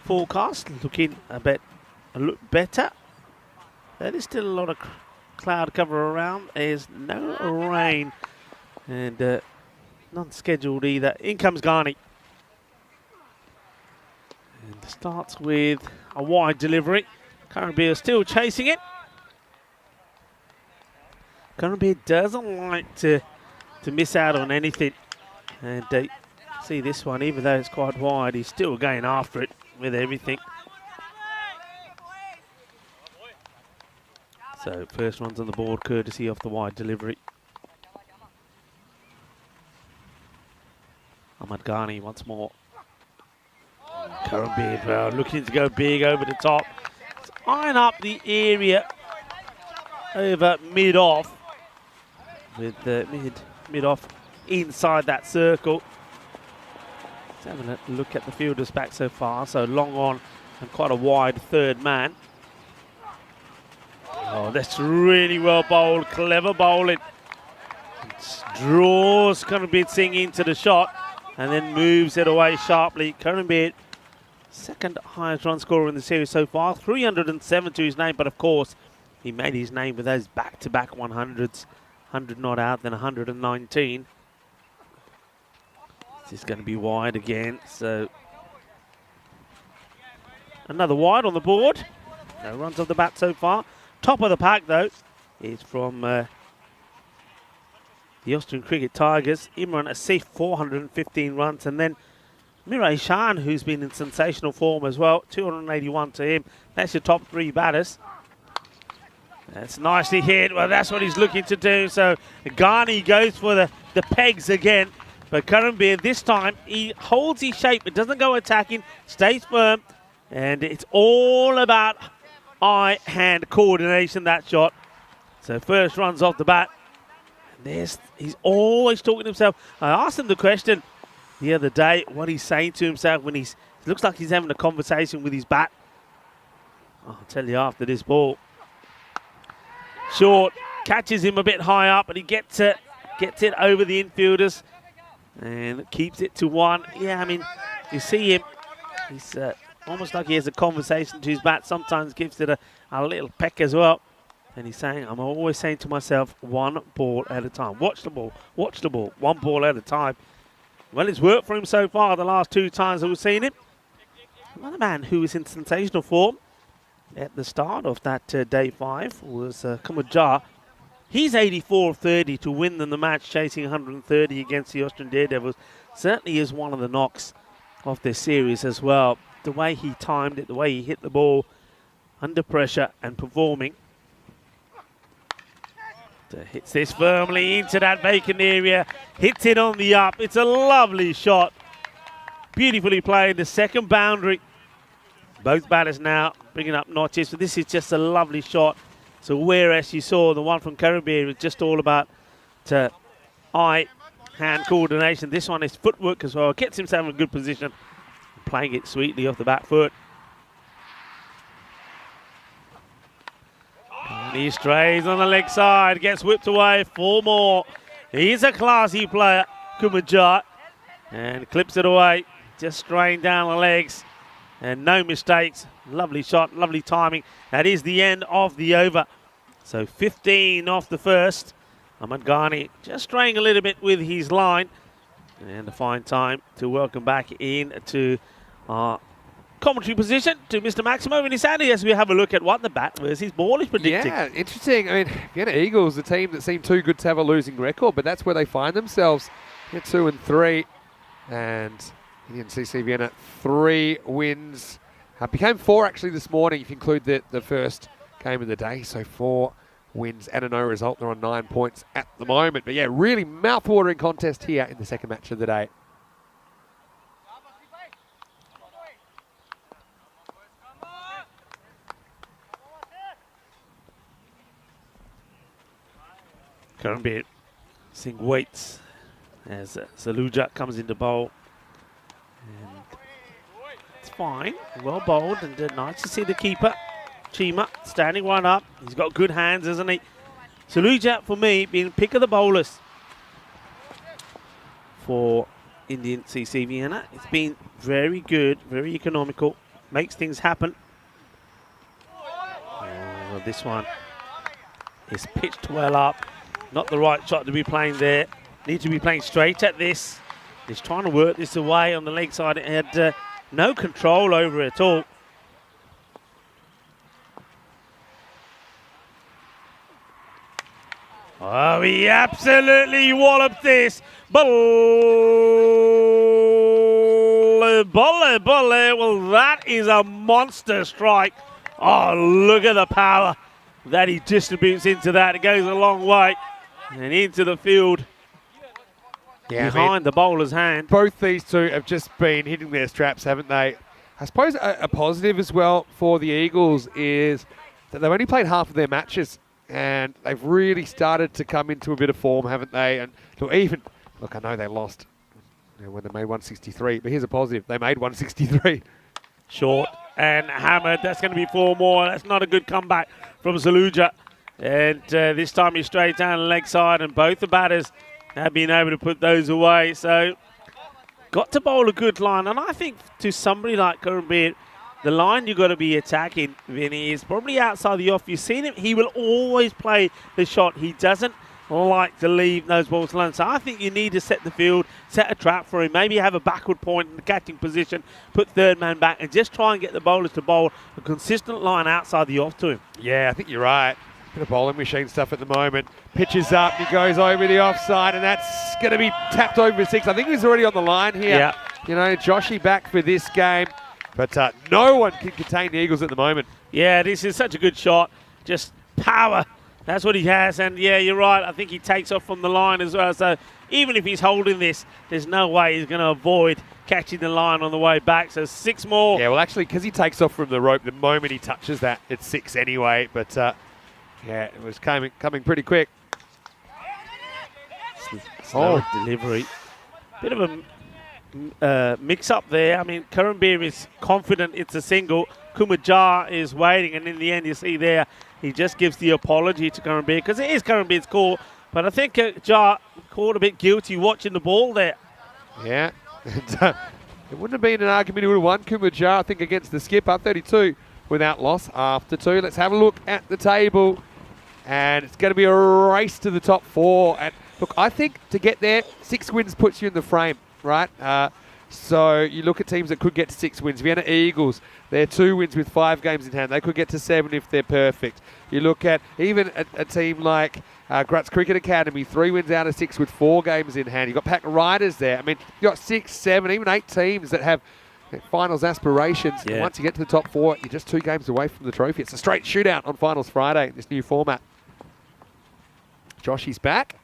Forecast looking a look better. There is still a lot of cloud cover around. There's no rain and none scheduled either. In comes Ghani. And starts with a wide delivery. Karanbir still chasing it. Karanbir doesn't like to miss out on anything. And see this one, even though it's quite wide, he's still going after it with everything. So first one's on the board, courtesy of the wide delivery. Ahmad Ghani once more. Karanbir looking to go big over the top. Let's iron up the area over mid-off. With mid-off inside that circle. Let's have a look at the fielders back so far. So long on and quite a wide third man. Oh, that's really well bowled. Clever bowling. Draws Curran Singh into the shot and then moves it away sharply. Curran, second highest run scorer in the series so far. 307 to his name, but of course, he made his name with those back-to-back 100s. 100 not out, then 119. This is going to be wide again, so another wide on the board. No runs off the bat so far. Top of the pack, though, is from the Austrian Cricket Tigers. Imran Asif, 415 runs, and then Mirai Shan, who's been in sensational form as well, 281 to him. That's your top three batters. That's nicely hit. Well, that's what he's looking to do. So Ghani goes for the pegs again. But Curran this time, he holds his shape. It doesn't go attacking, stays firm. And it's all about eye-hand coordination, that shot. So first runs off the bat. And he's always talking to himself. I asked him the question the other day, what he's saying to himself when it looks like he's having a conversation with his bat. I'll tell you after this ball. Short, catches him a bit high up, and he gets it over the infielders and keeps it to one. Yeah, I mean, you see him, he's almost like he has a conversation to his bat, sometimes gives it a little peck as well. And he's saying, I'm always saying to myself, one ball at a time. Watch the ball, one ball at a time. Well, it's worked for him so far the last two times that we've seen him. Another man who is in sensational form at the start of that day 5 was Kumajar. He's 84 of 30 to win them the match, chasing 130 against the Austrian Daredevils. Certainly is one of the knocks of this series as well. The way he timed it, the way he hit the ball under pressure and performing. Hits this firmly into that vacant area, hits it on the up. It's a lovely shot. Beautifully played, the second boundary. Both batters now bringing up notches, but this is just a lovely shot. So whereas you saw the one from Caribbean was just all about eye-hand coordination, this one is footwork as well. Gets himself in a good position, playing it sweetly off the back foot. And he strays on the leg side, gets whipped away, 4 more. He's a classy player, Kumajar, and clips it away, just straying down the legs. And no mistakes. Lovely shot, lovely timing. That is the end of the over. So 15 off the first. Ahmad Ghani just straying a little bit with his line. And a fine time to welcome back in to our commentary position to Mr. Maximo Vinisani as we have a look at what the bat versus ball is predicting. Yeah, interesting. I mean, Vienna Eagles, a team that seemed too good to have a losing record, but that's where they find themselves at 2 and 3. And Indian CC Vienna, 3 wins. Became 4 actually this morning if you include the first game of the day. So 4 wins and a no result. They're on 9 points at the moment. But yeah, really mouth-watering contest here in the second match of the day. Curran Singh waits as Saluja comes into bowl. And it's fine, well bowled, and nice to see the keeper, Chima, standing right up. He's got good hands, hasn't he? Saluja, for me, being pick of the bowlers for Indian CC Vienna. It's been very good, very economical, makes things happen. Oh, this one is pitched well up. Not the right shot to be playing there. Need to be playing straight at this. He's trying to work this away on the leg side. It had no control over it at all. Oh, he absolutely walloped this. Bolle, bolle, bolle. Well, that is a monster strike. Oh, look at the power that he distributes into that. It goes a long way and into the field. Yeah, behind the bowler's hand. Both these two have just been hitting their straps, haven't they? I suppose a positive as well for the Eagles is that they've only played half of their matches and they've really started to come into a bit of form, haven't they? And look, I know they lost when they made 163, but here's a positive. They made 163. Short and hammered. That's going to be 4 more. That's not a good comeback from Zaluja. And this time he's straight down the leg side, and both the batters have been able to put those away. So got to bowl a good line. And I think to somebody like Kurambir, the line you've got to be attacking, Vinny, is probably outside the off. You've seen him. He will always play the shot. He doesn't like to leave those balls alone. So I think you need to set the field, set a trap for him, maybe have a backward point in the catching position, put third man back, and just try and get the bowlers to bowl a consistent line outside the off to him. Yeah, I think you're right. Bit of bowling machine stuff at the moment. Pitches up, he goes over the offside, and that's going to be tapped over 6. I think he's already on the line here. Yeah. You know, Joshy back for this game, but no one can contain the Eagles at the moment. Yeah, this is such a good shot. Just power. That's what he has. And, yeah, you're right. I think he takes off from the line as well. So even if he's holding this, there's no way he's going to avoid catching the line on the way back. So 6 more. Yeah, well, actually, because he takes off from the rope, the moment he touches that, it's 6 anyway. But, yeah, it was coming pretty quick. Slow delivery. Bit of a mix-up there. I mean, Kurambir is confident it's a single. Kumajar is waiting, and in the end, you see there, he just gives the apology to Kurambir, because it is Kurambir's call. But I think Jar caught a bit guilty watching the ball there. Yeah. And, it wouldn't have been an argument. He would have won Kumajar, I think, against the skipper, 32 without loss after 2. Let's have a look at the table. And it's going to be a race to the top 4. And look, I think to get there, 6 wins puts you in the frame, right? So you look at teams that could get to 6 wins. Vienna Eagles, they're 2 wins with 5 games in hand. They could get to 7 if they're perfect. You look at even a team like Grutz Cricket Academy, 3 wins out of 6 with 4 games in hand. You've got Pack Riders there. I mean, you've got 6, 7, even 8 teams that have finals aspirations. Yeah. And once you get to the top 4, you're just 2 games away from the trophy. It's a straight shootout on Finals Friday in this new format. Joshy's back.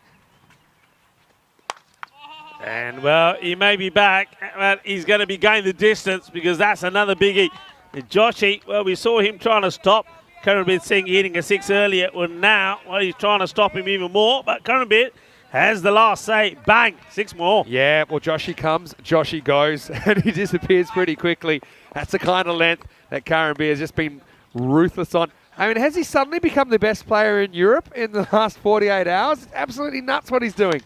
And, well, he may be back, but he's going to be going the distance, because that's another biggie. And Joshy, well, we saw him trying to stop Kurambir Singh hitting a 6 earlier. Well, now, well, he's trying to stop him even more. But Kurambir has the last say. Bang, 6 more. Yeah, well, Joshy comes, Joshy goes, and he disappears pretty quickly. That's the kind of length that Kurambir has just been ruthless on. I mean, has he suddenly become the best player in Europe in the last 48 hours? It's absolutely nuts what he's doing.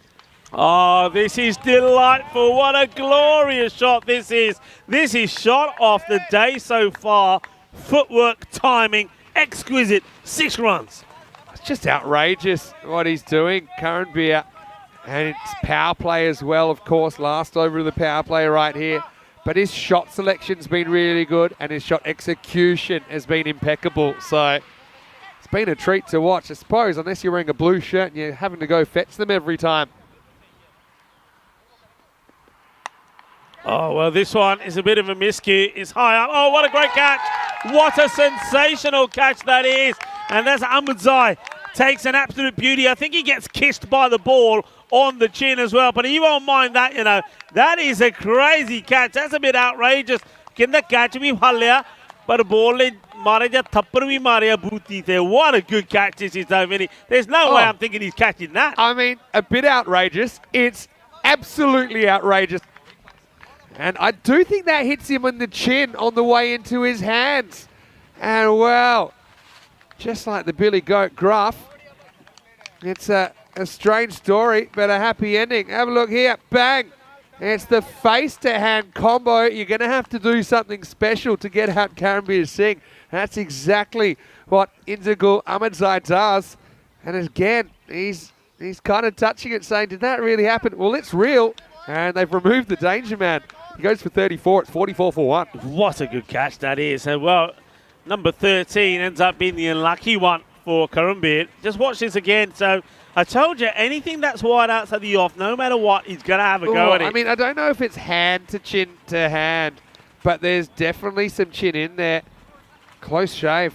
Oh, this is delightful. What a glorious shot this is. This is shot off the day so far. Footwork, timing, exquisite. 6 runs. It's just outrageous what he's doing, Kurambir. And it's power play as well, of course. Last over of the power play right here. But his shot selection's been really good, and his shot execution has been impeccable. So it's been a treat to watch, I suppose, unless you're wearing a blue shirt and you're having to go fetch them every time. Oh, well, this one is a bit of a miscue. It's high up. Oh, what a great catch. What a sensational catch that is. And that's Ahmedzai. Takes an absolute beauty. I think he gets kissed by the ball on the chin as well. But he won't mind that, you know. That is a crazy catch. That's a bit outrageous. Kinda catch bhi bhalya, par ball le mare ja thappar bhi marya booty the. What a good catch this is, though, Vinny. There's no way I'm thinking he's catching that. I mean, a bit outrageous. It's absolutely outrageous. And I do think that hits him on the chin on the way into his hands. And, well, just like the Billy Goat Gruff, it's a strange story, but a happy ending. Have a look here. Bang. It's the face-to-hand combo. You're going to have to do something special to get out Kurambir Singh. That's exactly what Inzagul Ahmedzai does. And again, he's kind of touching it, saying, did that really happen? Well, it's real. And they've removed the danger man. He goes for 34. It's 44 for 1. What a good catch that is. And, well, number 13 ends up being the unlucky one for Kurambir. Just watch this again. So I told you, anything that's wide outside the off, no matter what, he's going to have a go at it. I mean, I don't know if it's hand to chin to hand, but there's definitely some chin in there. Close shave.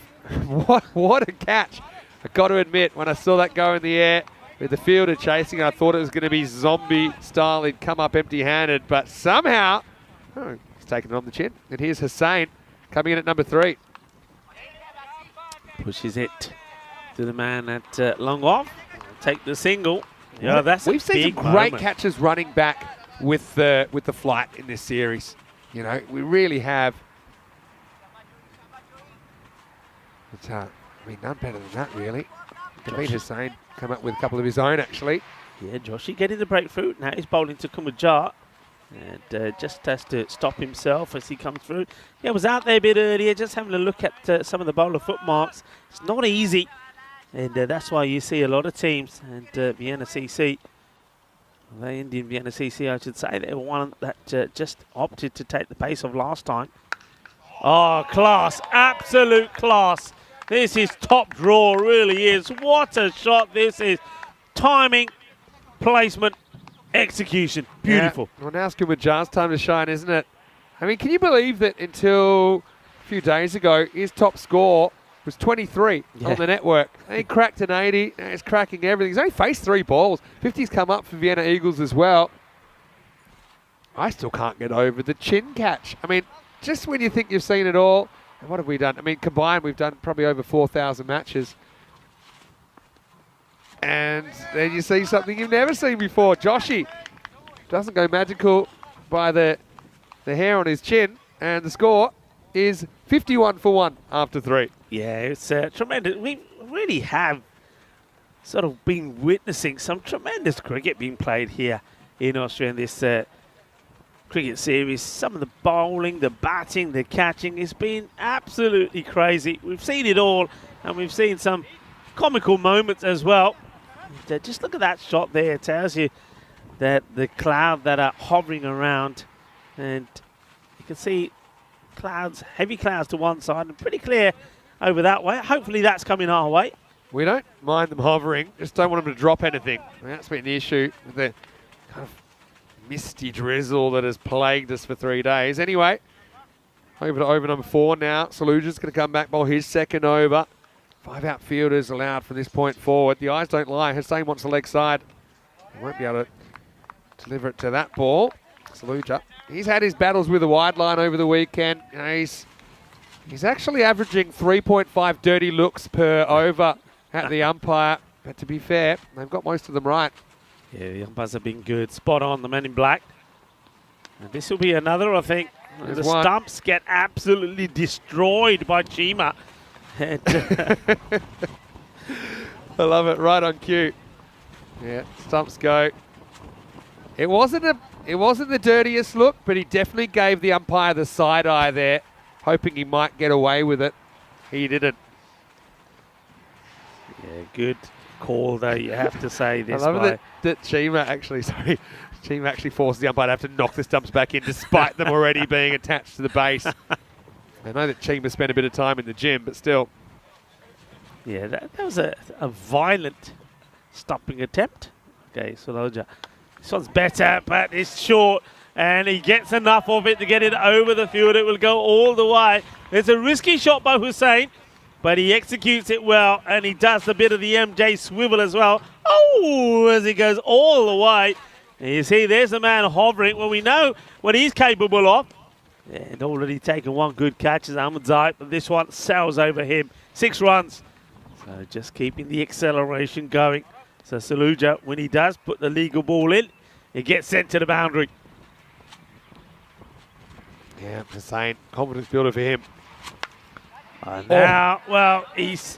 What a catch. I got to admit, when I saw that go in the air with the fielder chasing, I thought it was going to be zombie style. He'd come up empty-handed, but somehow, he's taken it on the chin. And here's Hussain coming in at number 3. Pushes it to the man at long off. Take the single. Yeah, that's We've seen some great catches running back with the flight in this series. You know, we really have. It's I mean, none better than that, really. David Hussain come up with a couple of his own, actually. Yeah, Joshy getting the breakthrough. Now he's bowling to Kumajar. And just has to stop himself as he comes through. Yeah, was out there a bit earlier, just having a look at some of the bowler footmarks. It's not easy. And that's why you see a lot of teams. And Vienna CC, the Indian Vienna CC, I should say, they were one that just opted to take the pace of last time. Oh, class. Absolute class. This is top draw, really is. What a shot this is. Timing, placement, execution. Beautiful. Yeah. Well, now it's Kumajar's time to shine, isn't it? I mean, can you believe that until a few days ago, his top score was 23 on the network. And he cracked an 80. Now he's cracking everything. He's only faced 3 balls. 50's come up for Vienna Eagles as well. I still can't get over the chin catch. I mean, just when you think you've seen it all, and what have we done? I mean, combined, we've done probably over 4,000 matches. And then you see something you've never seen before. Joshy doesn't go magical by the hair on his chin. And the score is 51 for 1 after 3. Yeah, it's tremendous. We really have sort of been witnessing some tremendous cricket being played here in Austria in this cricket series. Some of the bowling, the batting, the catching has been absolutely crazy. We've seen it all, and we've seen some comical moments as well. And, just look at that shot there. It tells you that the cloud that are hovering around, and you can see clouds, heavy clouds to one side, and pretty clear over that way. Hopefully that's coming our way. We don't mind them hovering, just don't want them to drop anything. And that's been the issue with the kind of misty drizzle that has plagued us for 3 days. Anyway, over to over number 4 now. Saluja's going to come back, bowl his second over. 5 outfielders allowed from this point forward. The eyes don't lie. Hussain wants the leg side. He won't be able to deliver it to that ball. Saluja, he's had his battles with a wide line over the weekend. You know, he's actually averaging 3.5 dirty looks per over at the umpire. But to be fair, they've got most of them right. Yeah, the umpires have been good. Spot on, the men in black. And this will be another, I think. There's the one. stumps get absolutely destroyed by Chima. And, I love it, right on cue. Yeah, stumps go. It wasn't the dirtiest look, but he definitely gave the umpire the side eye there, hoping he might get away with it. He didn't. yeah, good call, though, you have to say this. I love that Chima actually forced the umpire to have to knock the stumps back in despite them already being attached to the base. I know that Chima spent a bit of time in the gym, but still. Yeah, that was a violent stopping attempt. Okay, Soloja. This one's better, but it's short, and he gets enough of it to get it over the field. It will go all the way. It's a risky shot by Hussain, but he executes it well, and he does a bit of the MJ swivel as well. Oh, as he goes all the way. And you see, there's the man hovering. Well, we know what he's capable of. And already taken 1 good catch is Ahmed Zaid, but this one sails over him. 6 runs. So just keeping the acceleration going. So Saluja, when he does put the legal ball in, it gets sent to the boundary. Yeah, Hussain, confidence builder for him. And now, well, he's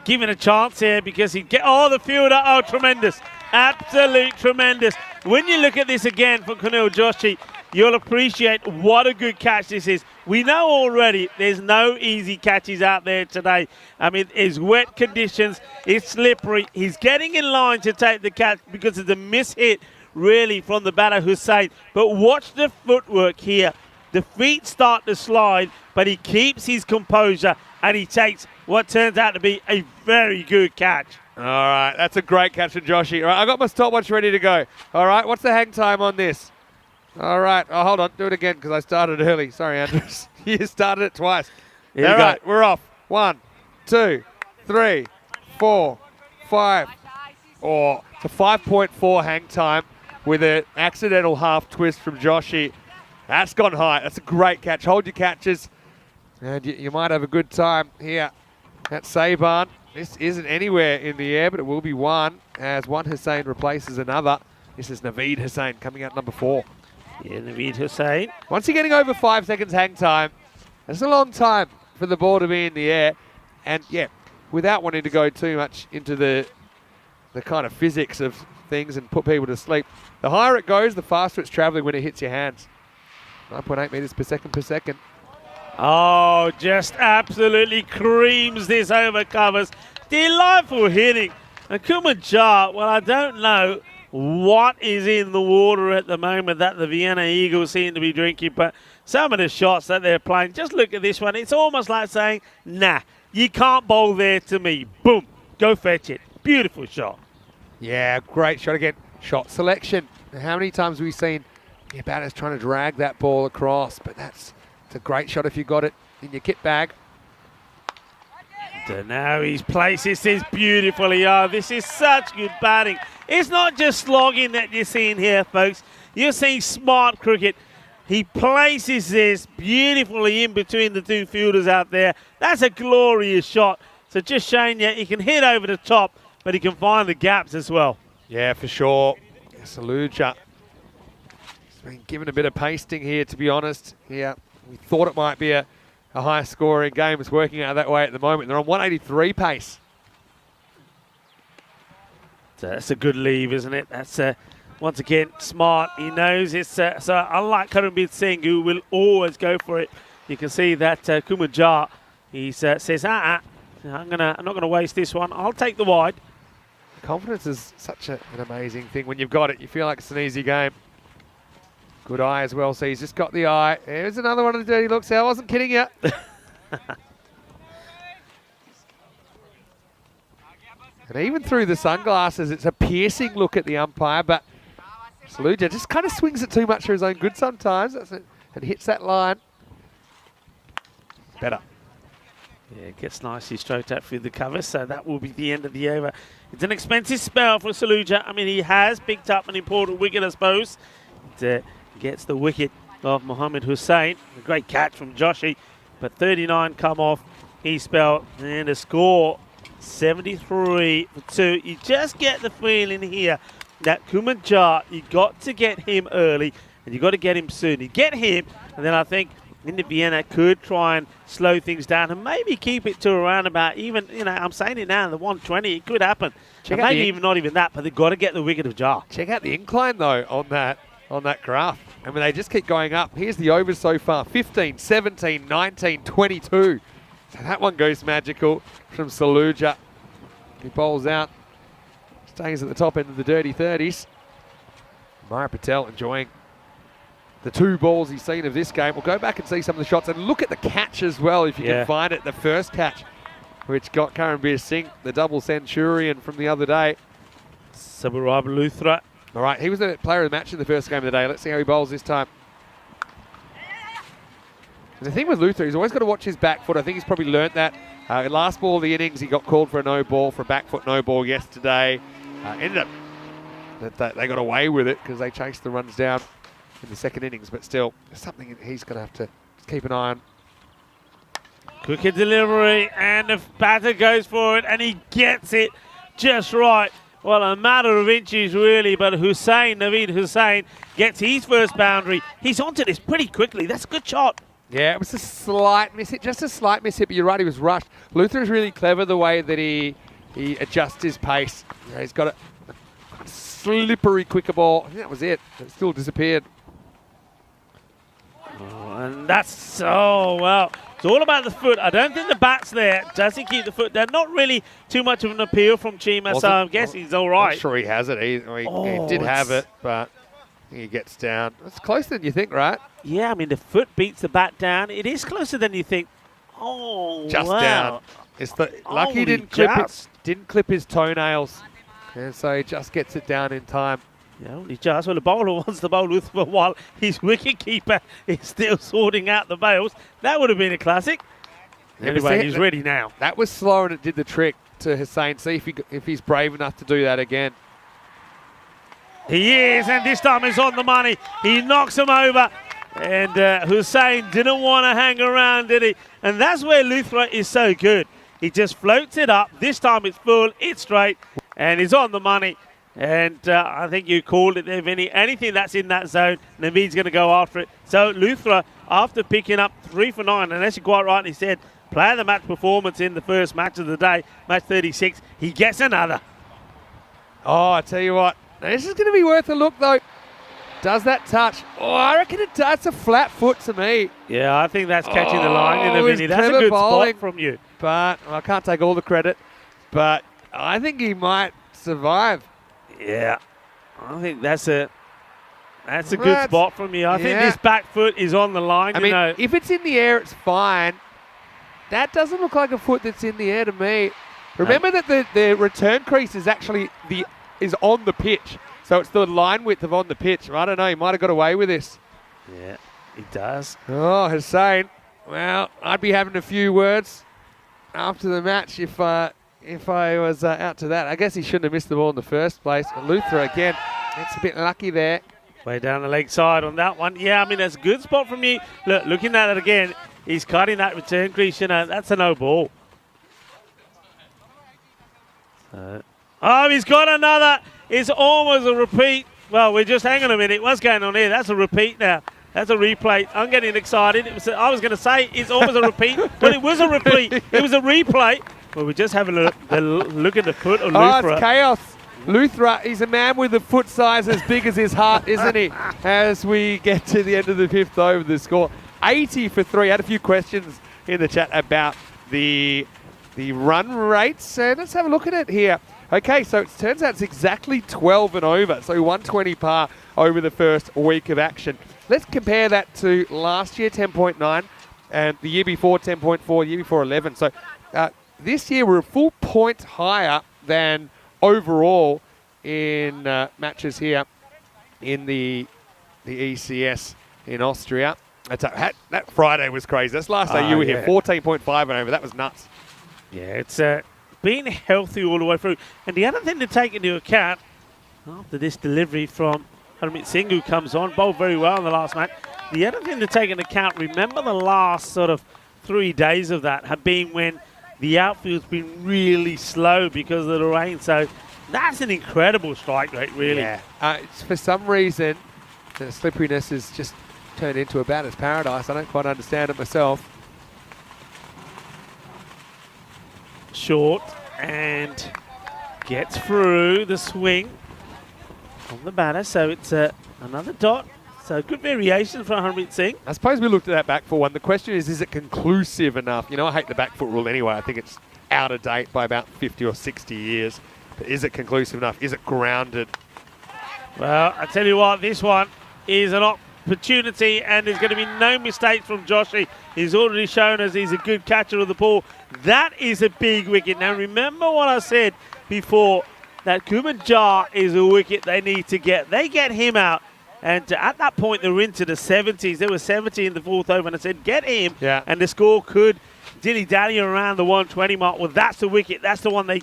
given a chance here because he the fielder, tremendous. Absolute tremendous. When you look at this again from Kunal Joshi, you'll appreciate what a good catch this is. We know already there's no easy catches out there today. I mean, it's wet conditions, it's slippery. He's getting in line to take the catch because it's a miss-hit, really, from the batter Hussain. But watch the footwork here. The feet start to slide, but he keeps his composure, and he takes what turns out to be a very good catch. All right, that's a great catch from Joshy. All right, I got my stopwatch ready to go. All right, what's the hang time on this? All right. Oh, hold on. Do it again because I started early. Sorry, Andrews. You started it twice. All right, we're off. 1, 2, 3, 4, 5. Oh, it's a 5.4 hang time with an accidental half twist from Joshy. That's gone high. That's a great catch. Hold your catches, and you might have a good time here at Saban. This isn't anywhere in the air, but it will be one as one Hussein replaces another. This is Naveed Hussein coming out number 4. Yeah, Naveed Hussein. Once you're getting over 5 seconds hang time, that's a long time for the ball to be in the air. And yeah, without wanting to go too much into the kind of physics of things and put people to sleep, the higher it goes, the faster it's traveling when it hits your hands. 9.8 meters per second. Oh, just absolutely creams this over covers. Delightful hitting. And Kumajar, well, I don't know what is in the water at the moment that the Vienna Eagles seem to be drinking, but some of the shots that they're playing, just look at this one. It's almost like saying, nah, you can't bowl there to me. Boom, go fetch it. Beautiful shot. Yeah, great shot again. Shot selection. How many times have we seen your batters trying to drag that ball across? But it's a great shot if you got it in your kit bag. And now he's places this beautifully. Oh, this is such good batting. It's not just slogging that you're seeing here, folks. You're seeing smart cricket. He places this beautifully in between the two fielders out there. That's a glorious shot. So just showing you he can hit over the top, but he can find the gaps as well. Yeah, for sure. Saluja. He's been given a bit of pasting here, to be honest. Yeah, we thought it might be a high scoring game. It's working out that way at the moment. They're on 183 pace. So that's a good leave, isn't it? That's once again smart. He knows it's so unlike Karanbir Singh, who will always go for it. You can see that Kumajar, he says, I'm not gonna waste this one. I'll take the wide. Confidence is such an amazing thing. When you've got it, you feel like it's an easy game. Good eye as well. So he's just got the eye. There's another one of the dirty looks. I wasn't kidding you. And even through the sunglasses, it's a piercing look at the umpire, but Saluja just kind of swings it too much for his own good sometimes. That's it. And hits that line. Better. Yeah, it gets nicely stroked out through the cover, so that will be the end of the over. It's an expensive spell for Saluja. I mean, he has picked up an important wicket, I suppose. It gets the wicket of Mohammed Hussain. A great catch from Joshi, but 39 come off his spell, and a score 73 for 2. You just get the feeling here that Kumajar, you got to get him early, and you got to get him soon. You get him, and then I think India Vienna could try and slow things down and maybe keep it to around about even, I'm saying it now, the 120, it could happen. Maybe even not even that, but they've got to get the wicket of Jar. Check out the incline, though, on that graph. I mean, they just keep going up. Here's the overs so far, 15, 17, 19, 22. So that one goes magical from Saluja. He bowls out, stays at the top end of the dirty 30s. Maya Patel enjoying the 2 balls he's seen of this game. We'll go back and see some of the shots and look at the catch as well, if you can find it. The first catch, which got Karanbir Singh, the double centurion from the other day. Saburab Luthra. All right, he was the player of the match in the first game of the day. Let's see how he bowls this time. And the thing with Luthra, he's always got to watch his back foot. I think he's probably learnt that. Last ball of the innings, he got called for a no ball, for a back foot no ball yesterday. Ended up that they got away with it because they chased the runs down in the second innings, but still, something he's going to have to keep an eye on. Quicker delivery, and the batter goes for it, and he gets it just right. Well, a matter of inches, really, but Naveed Hussain, gets his first boundary. He's onto this pretty quickly. That's a good shot. Yeah, it was a slight miss hit, just a slight miss hit, but you're right, he was rushed. Luther is really clever the way that he adjusts his pace. He's got a slippery, quicker ball. I think that was it. It still disappeared. Oh, and that's, well, it's all about the foot. I don't think the bat's there. Does he keep the foot there? Not really too much of an appeal from Chima, so I'm guessing he's all right. I'm sure he has it. He did have it, but he gets down. It's closer than you think, right? Yeah, I mean, the foot beats the bat down. It is closer than you think. Oh, just wow. Down. It's lucky he didn't clip his toenails, and so he just gets it down in time. Yeah, only just. Well, the bowler wants the bowl with for a while. His wicketkeeper is still sorting out the bails. That would have been a classic. Yeah, anyway, he's ready now. That was slow, and it did the trick to Hussain. See if he's brave enough to do that again. He is, and this time he's on the money. He knocks him over, and Hussain didn't want to hang around, did he? And that's where Luthra is so good. He just floats it up. This time it's full, it's straight, and he's on the money. And I think you called it there, Vinny. Anything that's in that zone, Naveed's going to go after it. So Luthra, after picking up 3 for 9, and as you quite rightly said, player of the match performance in the first match of the day, match 36, he gets another. Oh, I tell you what, this is going to be worth a look, though. Does that touch? Oh, I reckon it does. It's a flat foot to me. Yeah, I think that's catching the line in the Vinny. That's a good spot from you. But I can't take all the credit. But I think he might survive. Yeah, I think that's a good spot from you. I think this back foot is on the line. I mean, if it's in the air, it's fine. That doesn't look like a foot that's in the air to me. Remember that the return crease is actually is on the pitch. So it's the line width of on the pitch. I don't know. He might have got away with this. Yeah, he does. Oh, Hussein. Well, I'd be having a few words after the match if I was out to that. I guess he shouldn't have missed the ball in the first place. But Luthra, again, it's a bit lucky there. Way down the leg side on that one. Yeah, I mean, that's a good spot from you. Look, looking at it again, he's cutting that return crease. You know, that's a no ball. Oh, he's got another. It's almost a repeat. Well, we're just hanging a minute. What's going on here? That's a repeat now. That's a replay. I'm getting excited. I was going to say it's almost a repeat, but it was a repeat. It was a replay. Well, we're just having a look at the foot of Luthra. Oh, it's chaos. Luthra, he's a man with a foot size as big as his heart, isn't he? As we get to the end of the fifth over, the score 80 for 3. I had a few questions in the chat about the run rates. Let's have a look at it here. Okay, so it turns out it's exactly 12 and over, so 120 par over the first week of action. Let's compare that to last year, 10.9, and the year before, 10.4, the year before, 11. So this year we're a full point higher than overall in matches here in the ECS in Austria. That Friday was crazy. That's last day you were here, 14.5 and over. That was nuts. Yeah, it's been healthy all the way through. And the other thing to take into account, after this delivery from Harmeet Singh, who comes on, bowled very well in the last match. The other thing to take into account, remember the last sort of 3 days of that have been when the outfield's been really slow because of the rain. So that's an incredible strike rate, really. Yeah. For some reason, the slipperiness has just turned into a batter's paradise. I don't quite understand it myself. Short and gets through the swing on the batter. So it's another dot. So good variation from Harmeet Singh. I suppose we looked at that back foot one. The question is it conclusive enough? You know, I hate the back foot rule anyway. I think it's out of date by about 50 or 60 years. But is it conclusive enough? Is it grounded? Well, I tell you what, this one is an opportunity, and there's going to be no mistakes from Joshi. He's already shown us he's a good catcher of the ball. That is a big wicket. Now, remember what I said before, that Kumar Jar is a wicket they need to get. They get him out. And at that point, they were into the 70s. There was 70 in the fourth over, and I said, get him. Yeah. And the score could dilly-dally around the 120 mark. Well, that's the wicket. That's the one they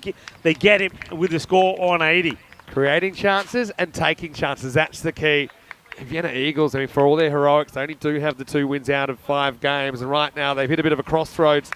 get him with the score on 80. Creating chances and taking chances. That's the key. Vienna Eagles, I mean, for all their heroics, they only do have the 2 wins out of 5 games. And right now, they've hit a bit of a crossroads.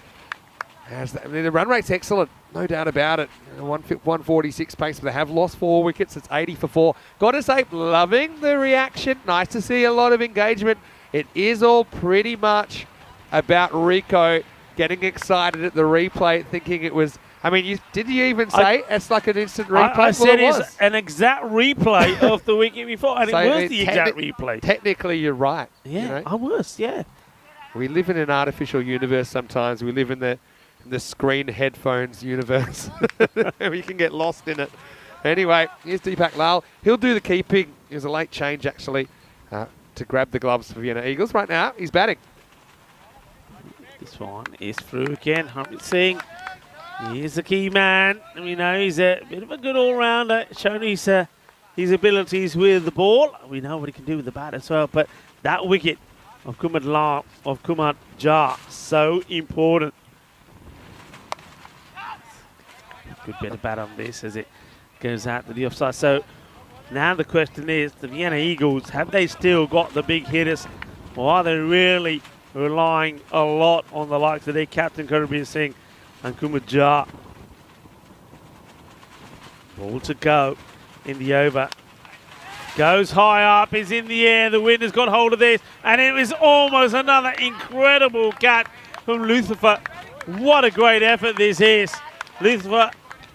The run rate's excellent, no doubt about it. 146 pace, but they have lost 4 wickets. It's 80 for 4. Got to say, loving the reaction. Nice to see a lot of engagement. It is all pretty much about Rico getting excited at the replay, thinking it was... I mean, did you even say it's like an instant replay? I said it's an exact replay of the wicket before, and so it was the exact replay. Technically, you're right. Yeah, you know? I was, yeah. We live in an artificial universe sometimes. We live in the screen headphones universe. We can get lost in it. Anyway, here's Deepak Lal. He'll do the keeping. It was a late change, actually, to grab the gloves for Vienna Eagles. Right now, he's batting. This one is through again. Harmeet Singh. He is the key man. We know he's a bit of a good all-rounder, showing his abilities with the ball. We know what he can do with the bat as well. But that wicket of Kumar Jar, so important. Good bit of bat on this as it goes out to the offside. So now the question is, the Vienna Eagles, have they still got the big hitters? Or are they really relying a lot on the likes of their captain, Karbir Singh, and Kumajar. Ball to go in the over. Goes high up, is in the air, the wind has got hold of this, and it was almost another incredible catch from Lucifer. What a great effort this is. Lucifer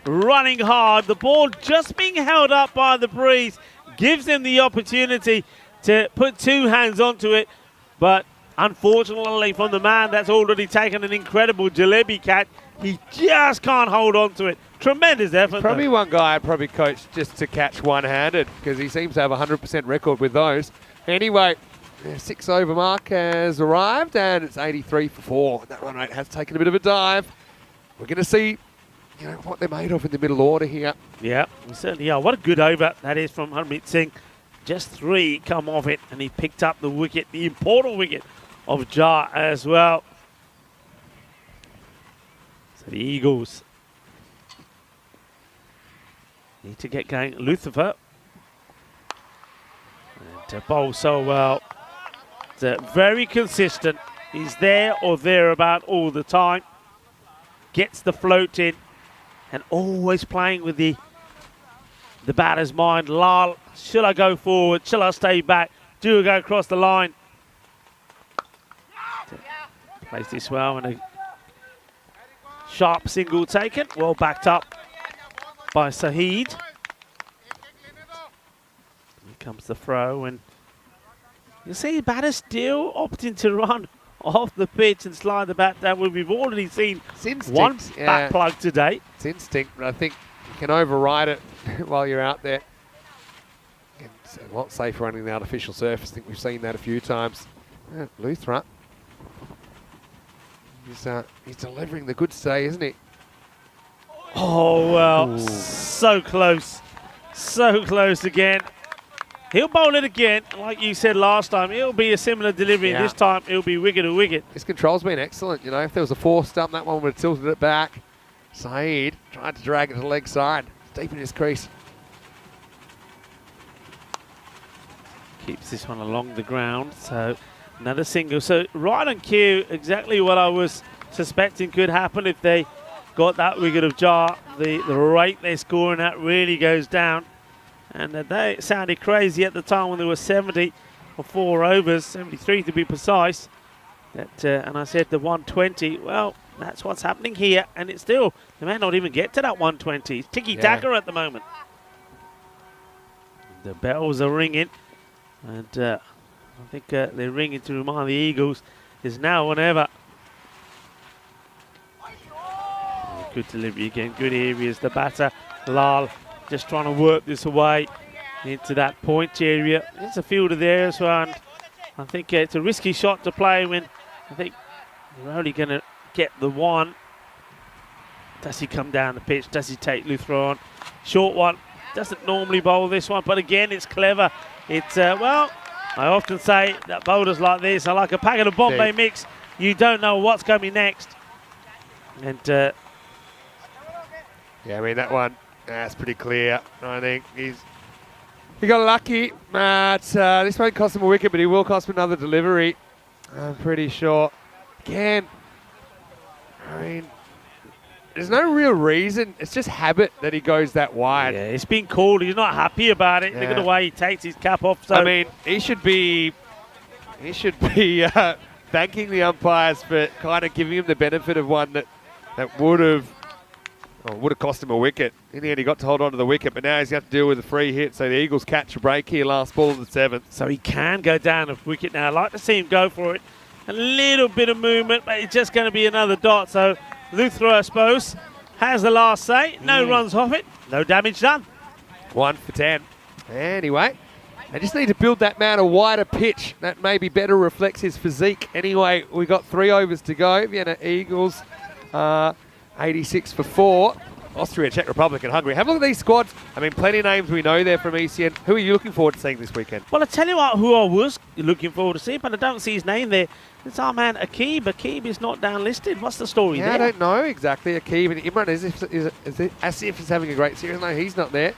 running hard, the ball just being held up by the breeze, gives them the opportunity to put two hands onto it, but unfortunately from the man that's already taken an incredible jalebi catch, he just can't hold on to it. Tremendous effort. Probably one guy I'd probably coach just to catch one-handed because he seems to have a 100% record with those. Anyway, the 6 over mark has arrived and it's 83 for 4. That run rate has taken a bit of a dive. We're going to see what they're made of in the middle order here. Yeah, we certainly are. What a good over that is from Harmeet Singh. Just 3 come off it and he picked up the wicket, the important wicket of Jar as well. So the Eagles need to get going. Lucifer. And to bowl so well. It's very consistent. He's there or thereabout all the time. Gets the float in. And always playing with the batter's mind. Lal, should I go forward? Shall I stay back? Do I go across the line? Plays this well and a sharp single taken. Well backed up by Saheed. Here comes the throw, and you see batter still opting to run off the pitch and slide the bat down. We've already seen one back plug today. It's instinct, but I think you can override it while you're out there. It's a lot safer running the artificial surface. I think we've seen that a few times. Luthra. He's delivering the goods today, isn't he? Oh, well, Ooh. So close. So close again. He'll bowl it again. Like you said last time, it'll be a similar delivery. Yeah. This time, it'll be wicket to wicket. His control's been excellent. If there was a 4 stump, that one would have tilted it back. Saeed tried to drag it to the leg side. Deep in his crease. Keeps this one along the ground. So another single. So right on cue, exactly what I was suspecting could happen if they got that wicket of Jar. The rate they're scoring at really goes down. And they sounded crazy at the time when there were 70 for 4 overs, 73 to be precise. And I said the 120. Well, that's what's happening here. And it's still, they may not even get to that 120. It's ticky-tacker at the moment. The bells are ringing. And I think they're ringing to remind the Eagles is now or never. Good delivery again, good areas. The batter, Lal, just trying to work this away into that point area. There's a fielder there as well, and I think it's a risky shot to play when I think they're only going to get the one. Does he come down the pitch? Does he take Luthra on? Short one. Doesn't normally bowl this one, but again, it's clever. It's, well, I often say that bowlers like this are like a packet of Bombay mix. You don't know what's coming next. And yeah, I mean, that one, that's pretty clear. I think he got lucky, but this won't cost him a wicket, but he will cost him another delivery. I'm pretty sure. Again, I mean, there's no real reason. It's just habit that he goes that wide. Yeah, it's been called. He's not happy about it. Yeah. Look at the way he takes his cap off. So I mean, he should be thanking the umpires for kind of giving him the benefit of one that would have cost him a wicket. In the end, he got to hold on to the wicket, but now he's got to deal with a free hit. So the Eagles catch a break here, last ball of the 7th. So he can go down a wicket now. I'd like to see him go for it. A little bit of movement, but it's just going to be another dot. So Luthra, I suppose, has the last say. No runs off it. No damage done. 1 for 10. Anyway, they just need to build that man a wider pitch. That maybe better reflects his physique. Anyway, we got 3 overs to go. Vienna Eagles, 86 for 4. Austria, Czech Republic and Hungary. Have a look at these squads. I mean, plenty of names we know there from ECN. Who are you looking forward to seeing this weekend? Well, I tell you what, who I was looking forward to see, but I don't see his name there. It's our man Akib. Akib is not down listed. What's the story there? I don't know exactly. Akib and Imran as if he's having a great series. No, he's not there.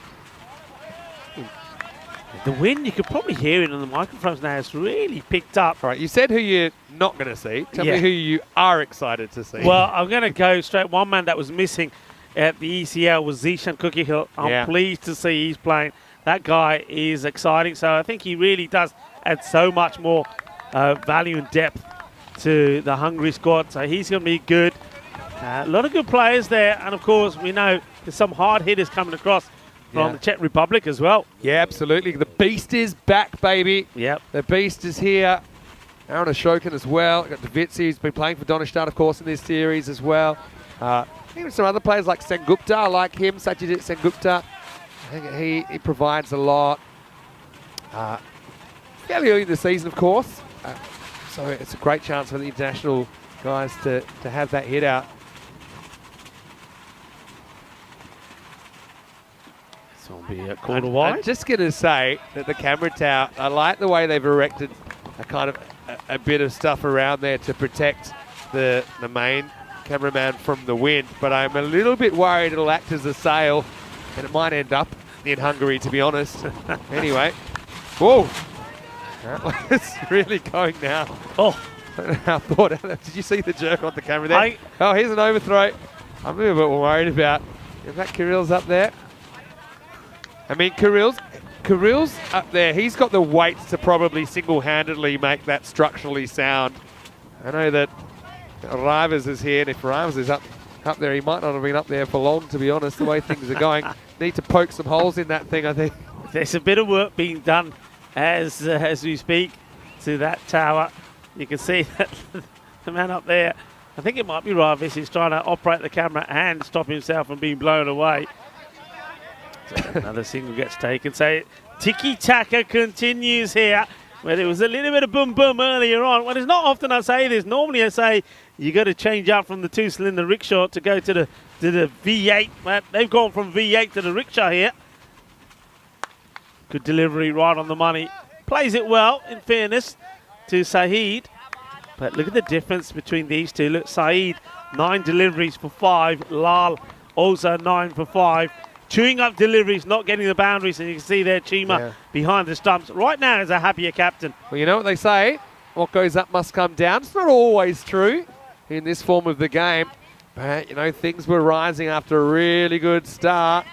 The wind, you could probably hear it on the microphones now. It's really picked up. All right, you said who you're not going to see. Tell me who you are excited to see. Well, I'm going to go straight. One man that was missing at the ECL was Zishan Cookie Hill. I'm pleased to see he's playing. That guy is exciting. So I think he really does add so much more value and depth to the Hungary squad. So he's going to be good. A lot of good players there. And, of course, we know there's some hard hitters coming across from the Czech Republic as well. Yeah, absolutely. The Beast is back, baby. Yep. The Beast is here. Aaron Ashokan as well. Got Davitsi, who's been playing for Donnerstadt, of course, in this series as well. Even some other players like Sengupta. I like him, Satyajit Sengupta. I think he provides a lot. Fairly early in the season, of course. So it's a great chance for the international guys to have that hit out. So it'll be a quarter wide. I'm just going to say that the camera tower, I like the way they've erected a kind of a bit of stuff around there to protect the main cameraman from the wind, but I'm a little bit worried it'll act as a sail and it might end up in Hungary, to be honest. Anyway, whoa, that was really going now. Oh, I don't know how I thought. Did you see the jerk on the camera there? Oh, here's an overthrow. I'm a little bit worried about if that Kirill's up there. I mean, Kirill's up there. He's got the weight to probably single-handedly make that structurally sound. I know that Rivers is here, and if Rivers is up there, he might not have been up there for long, to be honest, the way things are going. Need to poke some holes in that thing, I think. There's a bit of work being done as we speak to that tower. You can see that the man up there, I think it might be Rivers, he's trying to operate the camera and stop himself from being blown away. So another single gets taken. So tiki-taka continues here, where there was a little bit of boom-boom earlier on. Well, it's not often I say this. Normally I say you got to change up from the two-cylinder rickshaw to go to the V8. But they've gone from V8 to the rickshaw here. Good delivery, right on the money. Plays it well, in fairness, to Saeed. But look at the difference between these two. Look, Saeed, 9 deliveries for 5. Lal, also 9 for 5. Chewing up deliveries, not getting the boundaries, and you can see there Chima behind the stumps. Right now is a happier captain. Well, you know what they say, what goes up must come down. It's not always true in this form of the game, but, you know, things were rising after a really good start.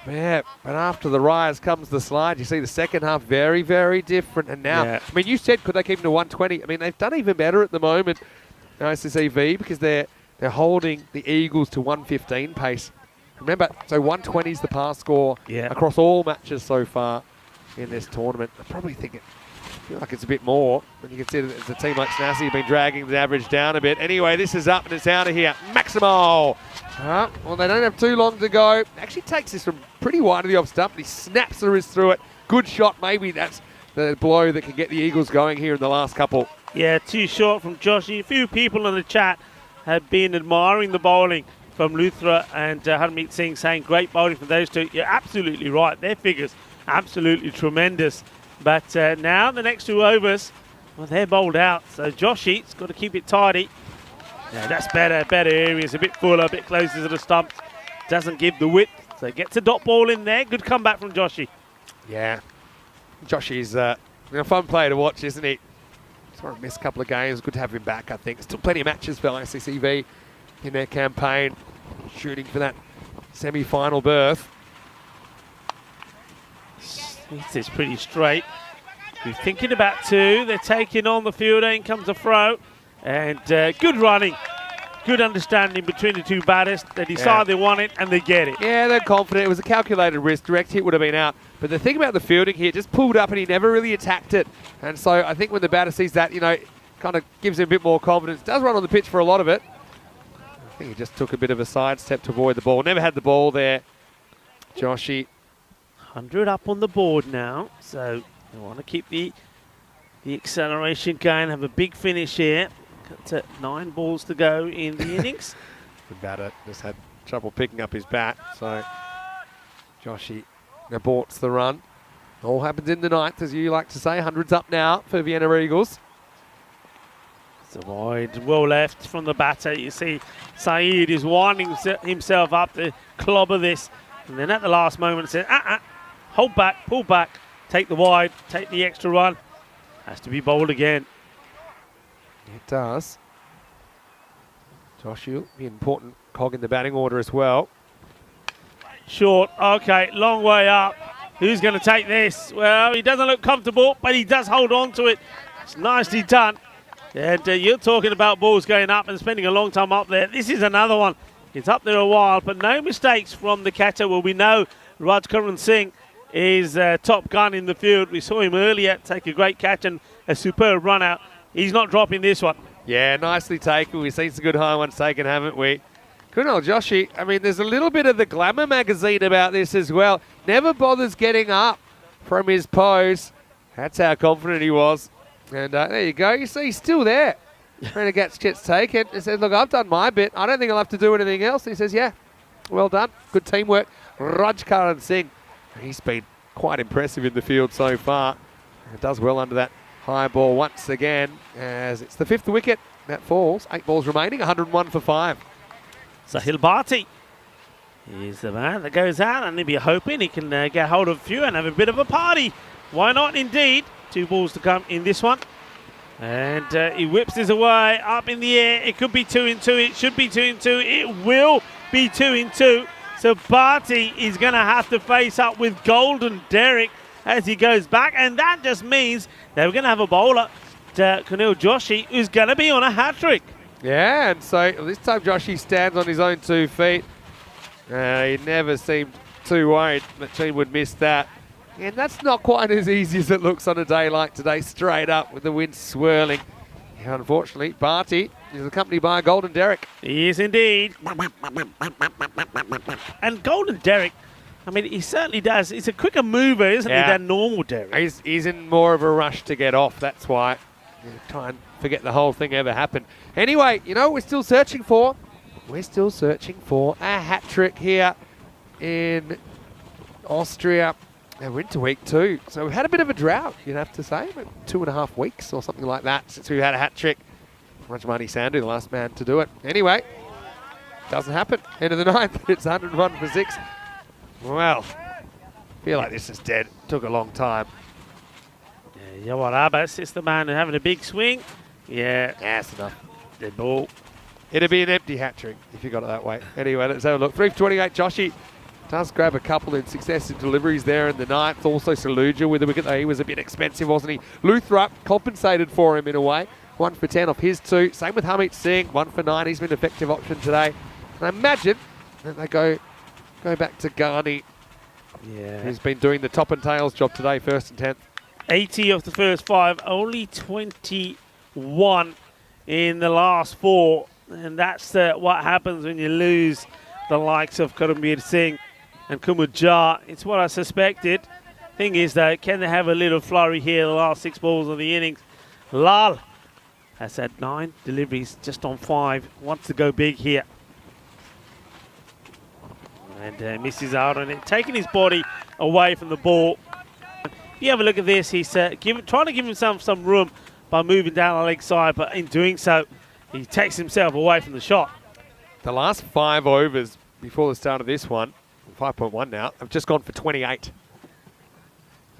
Yeah, but after the rise comes the slide. You see the second half very, very different. And now, I mean, you said could they keep them to 120? I mean, they've done even better at the moment, ICCV, because they're holding the Eagles to 115 pace. Remember, so 120 is the pass score across all matches so far in this tournament. I probably think I feel like it's a bit more when you consider that it's a team like Snazzy have been dragging the average down a bit. Anyway, this is up and it's out of here. Maximo! Well, they don't have too long to go. Actually takes this from pretty wide of the off stump. And he snaps the wrist through it. Good shot. Maybe that's the blow that can get the Eagles going here in the last couple. Yeah, too short from Joshy. A few people in the chat have been admiring the bowling from Luthra and Harmeet Singh, saying great bowling from those two. You're absolutely right. Their figures absolutely tremendous. But now the next 2 overs, well, they're bowled out. So Joshy's got to keep it tidy. Yeah, that's better areas, a bit fuller, a bit closer to the stumps. Doesn't give the width, so gets a dot ball in there. Good comeback from Joshy. Yeah, Joshy's a fun player to watch, isn't he? Sort of missed a couple of games. Good to have him back, I think. Still plenty of matches for ICCV in their campaign, shooting for that semi-final berth. It's pretty straight. We're thinking about 2. They're taking on the fielder. In comes a throw. And good running. Good understanding between the 2 batters. They decide they want it and they get it. Yeah, they're confident. It was a calculated risk. Direct hit would have been out. But the thing about the fielding here, just pulled up and he never really attacked it. And so I think when the batter sees that, you know, kind of gives him a bit more confidence. Does run on the pitch for a lot of it. I think he just took a bit of a sidestep to avoid the ball. Never had the ball there, Joshy. 100 up on the board now. So they want to keep the acceleration going, have a big finish here. Got to 9 balls to go in the innings. The batter just had trouble picking up his bat. So Joshy aborts the run. All happens in the 9th, as you like to say. 100's up now for Vienna Eagles. It's a wide, well left from the batter. You see Saeed is winding himself up to clobber this. And then at the last moment said, hold back, pull back. take the wide, take the extra run. Has to be bowled again. It does. Josh, you'll be an important cog in the batting order as well. Short, okay, long way up. Who's going to take this? Well, he doesn't look comfortable, but he does hold on to it. It's nicely done. And you're talking about balls going up and spending a long time up there. This is another one. It's up there a while, but no mistakes from the catcher. Well, we know Rajkaran Singh is top gun in the field. We saw him earlier take a great catch and a superb run out. He's not dropping this one. Yeah, nicely taken. We've seen some good high ones taken, haven't we? Good old Joshy. I mean, there's a little bit of the Glamour magazine about this as well. Never bothers getting up from his pose. That's how confident he was. And there you go. You see, he's still there. Renegades gets taken. He says, look, I've done my bit. I don't think I'll have to do anything else. He says, yeah, well done. Good teamwork. Rajkaran Singh. He's been quite impressive in the field so far. It does well under that high ball once again, as it's the 5th wicket that falls. 8 balls remaining, 101 for 5. Sahil Bharti is the man that goes out, and he'll be hoping he can get hold of a few and have a bit of a party. Why not, indeed? 2 balls to come in this one. And he whips this away up in the air. It could be 2 in 2. It should be 2 in 2. It will be 2 in 2. So Bharti is going to have to face up with Golden Derek as he goes back. And that just means that we're going to have a bowler, Kunal Joshi, who's going to be on a hat-trick. Yeah, and so this time Joshi stands on his own 2 feet. He never seemed too worried that team would miss that. And that's not quite as easy as it looks on a day like today, straight up with the wind swirling. Yeah, unfortunately, Bharti is accompanied by Golden Derek. He is indeed. And Golden Derek, I mean, he certainly does. He's a quicker mover, isn't he, than normal Derek? He's in more of a rush to get off, that's why. Try and forget the whole thing ever happened. Anyway, you know what we're still searching for? We're still searching for a hat-trick here in Austria. And we're into week 2. So we've had a bit of a drought, you'd have to say. 2.5 weeks or something like that since we've had a hat-trick. Rajmani Sandhu, the last man to do it. Anyway, doesn't happen. End of the 9th, it's 101 for 6. Well, feel like this is dead. Took a long time. Yeah, Yawar Abbas is the man having a big swing. Yeah, That's enough. dead ball. It'd be an empty hat-trick if you got it that way. Anyway, let's have a look. 3 for 28, Joshi does grab a couple in successive deliveries there in the 9th. Also Saluja with a wicket, though he was a bit expensive, wasn't he? Luthra compensated for him in a way. 1 for 10 off his 2. Same with Harmeet Singh, 1 for 9. He's been an effective option today. And I imagine that they go back to Ghani, who's been doing the top and tails job today, 1st and 10th. 80 of the first 5, only 21 in the last 4. And that's what happens when you lose the likes of Karambir Singh and Kumar Jha. It's what I suspected. Thing is, though, can they have a little flurry here the last 6 balls of the innings? Lal has had 9 deliveries, just on 5. Wants to go big here. And misses out on it, taking his body away from the ball. If you have a look at this, he's trying to give himself some room by moving down the leg side, but in doing so, he takes himself away from the shot. The last 5 overs before the start of this one, 5.1 now, have just gone for 28.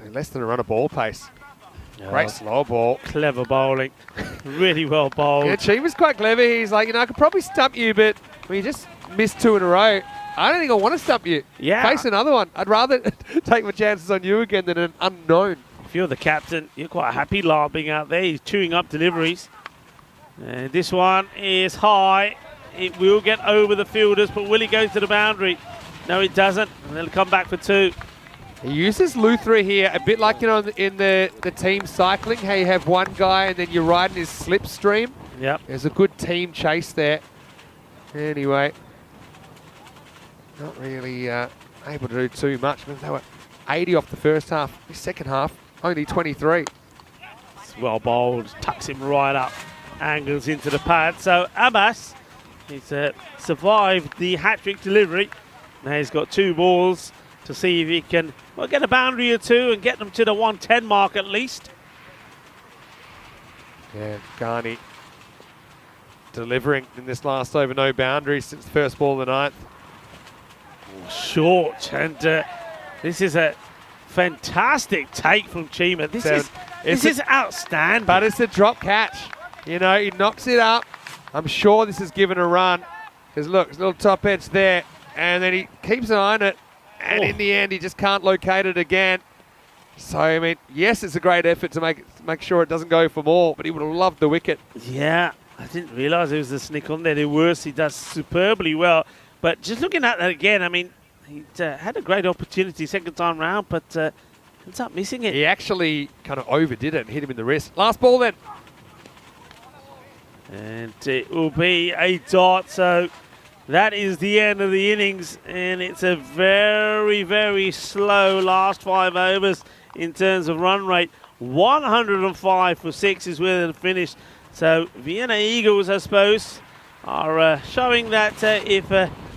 Less than a run of ball pace. Great slow ball. Clever bowling. Really well bowled. Yeah, Chi was quite clever. He's like, I could probably stump you, but you just missed 2 in a row. I don't think I want to stump you. Yeah. Face another one. I'd rather take my chances on you again than an unknown. If you're the captain, you're quite happy Lal being out there. He's chewing up deliveries. And this one is high. It will get over the fielders, but will he go to the boundary? No, it doesn't. And they'll come back for 2. He uses Luthra here a bit like, in the team cycling, how you have one guy and then you're riding his slipstream. Yep. There's a good team chase there. Anyway, not really able to do too much. They were 80 off the first half. The second half, only 23. It's well bowled. Tucks him right up. Angles into the pad. So Abbas, he's survived the hat-trick delivery. Now he's got 2 balls to see if he can get a boundary or 2 and get them to the 110 mark at least. Yeah, Ghani delivering in this last over, no boundaries since the first ball of the 9th. Short, and this is a fantastic take from Chima. This is outstanding. But it's a drop catch. You know, he knocks it up. I'm sure this is given a run. Because look, little top edge there. And then he keeps an eye on it. And in the end, he just can't locate it again. So, I mean, yes, it's a great effort to make sure it doesn't go for more, but he would have loved the wicket. Yeah, I didn't realise there was a snick on there. There was. He does superbly well. But just looking at that again, I mean, he had a great opportunity second time round, but ends up missing it. He actually kind of overdid it and hit him in the wrist. Last ball then. And it will be a dot. So that is the end of the innings. And it's a very, very slow last 5 overs in terms of run rate. 105 for 6 is where they finished. So Vienna Eagles, I suppose, are showing that if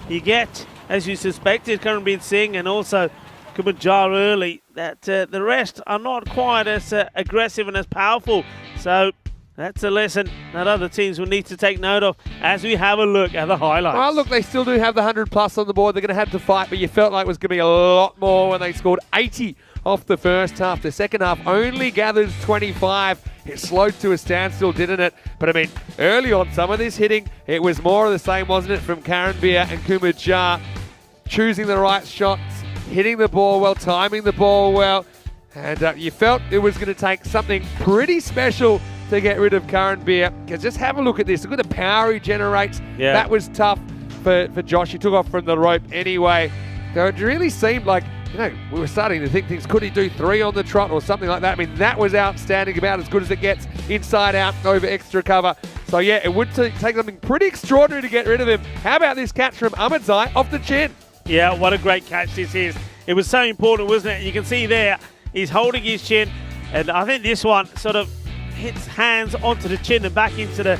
you get, as you suspected, Karanbir Singh and also Kumajar early, that the rest are not quite as aggressive and as powerful. So that's a lesson that other teams will need to take note of as we have a look at the highlights. Well, look, they still do have the 100 plus on the board. They're going to have to fight, but you felt like it was going to be a lot more when they scored 80 off the first half. The second half only gathers 25. It slowed to a standstill, didn't it? But I mean, early on, some of this hitting, it was more of the same, wasn't it, from Karanbir and Kumajar, choosing the right shots, hitting the ball well, timing the ball well, and you felt it was going to take something pretty special to get rid of Karanbir. Because just have a look at this. Look at the power he generates. Yeah. That was tough for Josh. He took off from the rope anyway. So it really seemed like, you know, we were starting to think things, could he do 3 on the trot or something like that? I mean, that was outstanding, about as good as it gets, inside out, over extra cover. So yeah, it would take something pretty extraordinary to get rid of him. How about this catch from Ahmedzai off the chin? Yeah, what a great catch this is. It was so important, wasn't it? You can see there, he's holding his chin, and I think this one sort of hits hands onto the chin and back into the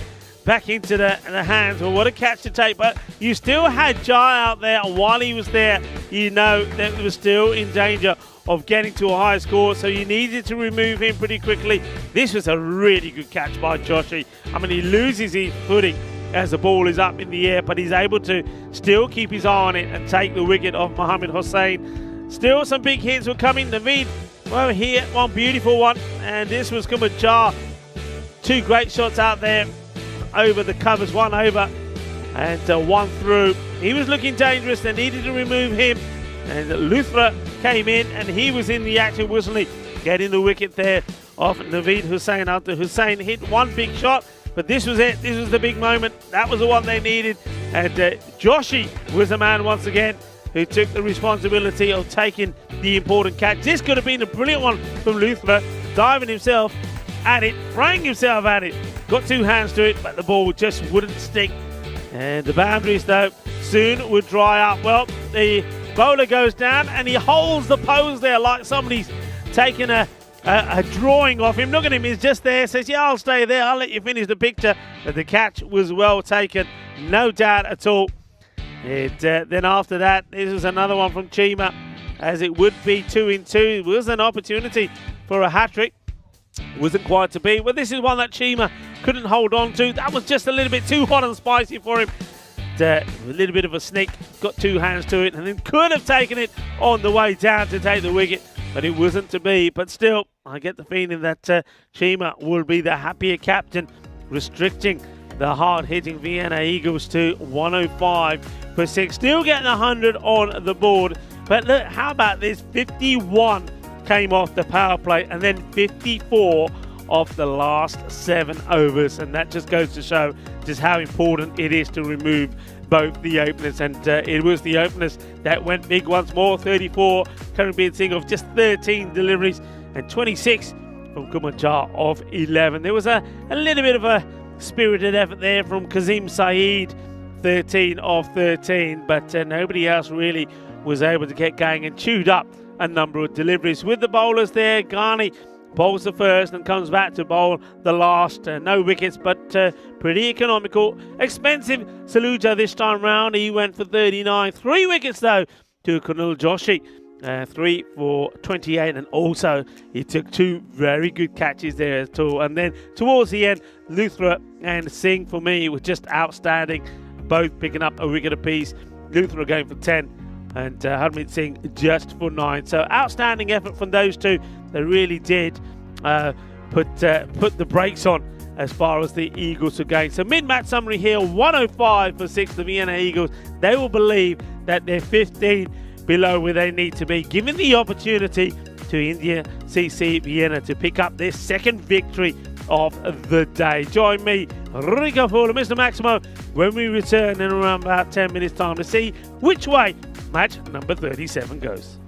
hands. Well, what a catch to take. But you still had Jai out there, and while he was there, you know that he was still in danger of getting to a high score, so you needed to remove him pretty quickly. This was a really good catch by Joshi. I mean, he loses his footing as the ball is up in the air, but he's able to still keep his eye on it and take the wicket of Mohammad Hossain. Still some big hits were coming. Naveed, well, here, one beautiful one, and this was Kumajar. 2 great shots out there over the covers, 1 over and 1 through. He was looking dangerous. They needed to remove him, and Luthra came in, and he was in the action, wasn't he? Getting the wicket there off Naveed Hussain after Hussain hit 1 big shot. But this was it. This was the big moment. That was the one they needed. And Joshi was the man once again who took the responsibility of taking the important catch. This could have been a brilliant one from Luthra, diving himself at it, throwing himself at it. Got 2 hands to it, but the ball just wouldn't stick. And the boundaries, though, soon would dry up. Well, the bowler goes down, and he holds the pose there like somebody's taken a drawing of him. Look at him, he's just there, says, yeah, I'll stay there, I'll let you finish the picture. But the catch was well taken, no doubt at all. Then after that, this was another one from Chima, as it would be 2 in 2. It was an opportunity for a hat-trick. Wasn't quite to be. Well, this is one that Chima couldn't hold on to. That was just a little bit too hot and spicy for him. A little bit of a sneak, got 2 hands to it, and then could have taken it on the way down to take the wicket, but it wasn't to be. But still, I get the feeling that Chima will be the happier captain, restricting the hard-hitting Vienna Eagles to 105 for 6. Still getting 100 on the board. But look, how about this? 51 came off the power play, and then 54 off the last 7 overs. And that just goes to show just how important it is to remove both the openers. And it was the openers that went big once more. 34, Karanbir Singh of just 13 deliveries, and 26 from Kumajar of 11. There was a little bit of a spirited effort there from Kazim Saeed, 13 of 13, but nobody else really was able to get going and chewed up a number of deliveries. With the bowlers there, Ghani bowls the first and comes back to bowl the last. No wickets, but pretty economical. Expensive Saluja this time round. He went for 39. 3 wickets, though, to Kunal Joshi. 3 for 28, and also he took 2 very good catches there at all. And then towards the end, Luthra and Singh, for me, were just outstanding, both picking up a wicket apiece. Luthra going for 10, and Harmeet Singh just for 9. So outstanding effort from those two. They really did put the brakes on as far as the Eagles are going. So mid-match summary here, 105 for 6, the Vienna Eagles. They will believe that they're 15 below where they need to be, given the opportunity to India CC Vienna to pick up their second victory of the day. Join me, Rico Fuller, Mr. Maximo, when we return in around about 10 minutes time to see which way match number 37 goes.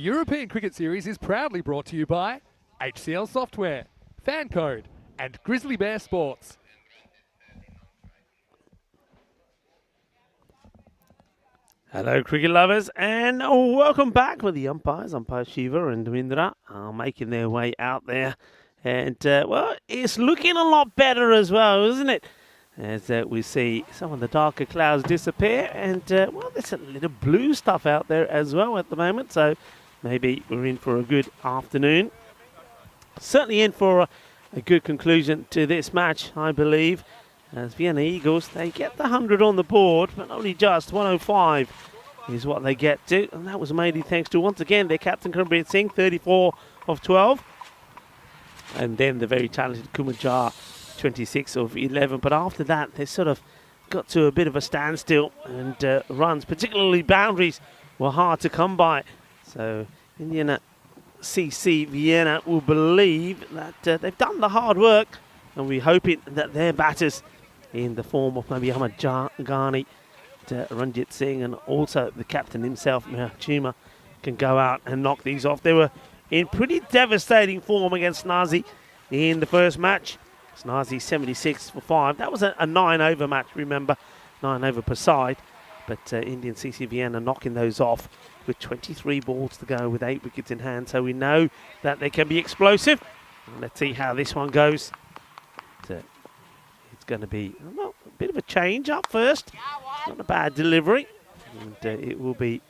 European Cricket Series is proudly brought to you by HCL Software, Fan Code, and Grizzly Bear Sports. Hello, cricket lovers, and welcome back with the umpires. Umpire Shiva and Dwindra are making their way out there. And, well, it's looking a lot better as well, isn't it? As we see some of the darker clouds disappear. And, well, there's a little blue stuff out there as well at the moment. So maybe we're in for a good afternoon. Certainly in for a good conclusion to this match, I believe. As Vienna Eagles, they get the 100 on the board, but only just 105 is what they get to. And that was mainly thanks to, once again, their captain, Karambir Singh, 34 of 12. And then the very talented Kumajar, 26 of 11. But after that, they sort of got to a bit of a standstill. And runs, particularly boundaries, were hard to come by. So Indiana CC Vienna will believe that they've done the hard work. And we're hoping that their batters, in the form of maybe Ahmad Ghani, Ranjit Singh, and also the captain himself, Meher Chima, can go out and knock these off. They were in pretty devastating form against Snazi in the first match. Snazi 76 for 5. That was a 9-over match, remember, 9 over per side. But Indian CC Vienna knocking those off with 23 balls to go with 8 wickets in hand. So we know that they can be explosive. And let's see how this one goes. It's going to be a bit of a change up first. Not a bad delivery. And it will be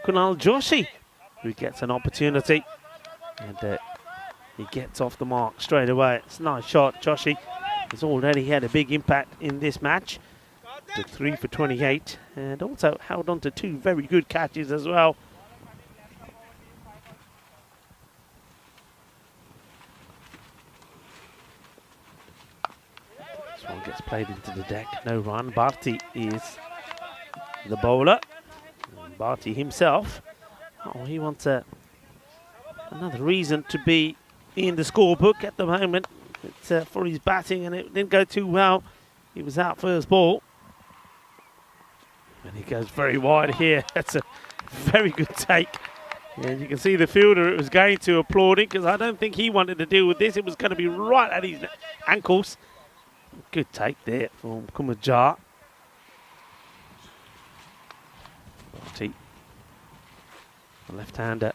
Kunal Joshi who gets an opportunity. And he gets off the mark straight away. It's a nice shot. Joshi has already had a big impact in this match. To 3 for 28. And also held on to 2 very good catches as well. One gets played into the deck, no run. Bharti is the bowler. And Bharti himself, he wants another reason to be in the scorebook at the moment. It's for his batting, and it didn't go too well. He was out first ball. And he goes very wide here. That's a very good take. And you can see the fielder it was going to applauding, because I don't think he wanted to deal with this. It was going to be right at his ankles. Good take there from Kumajar. The left-hander.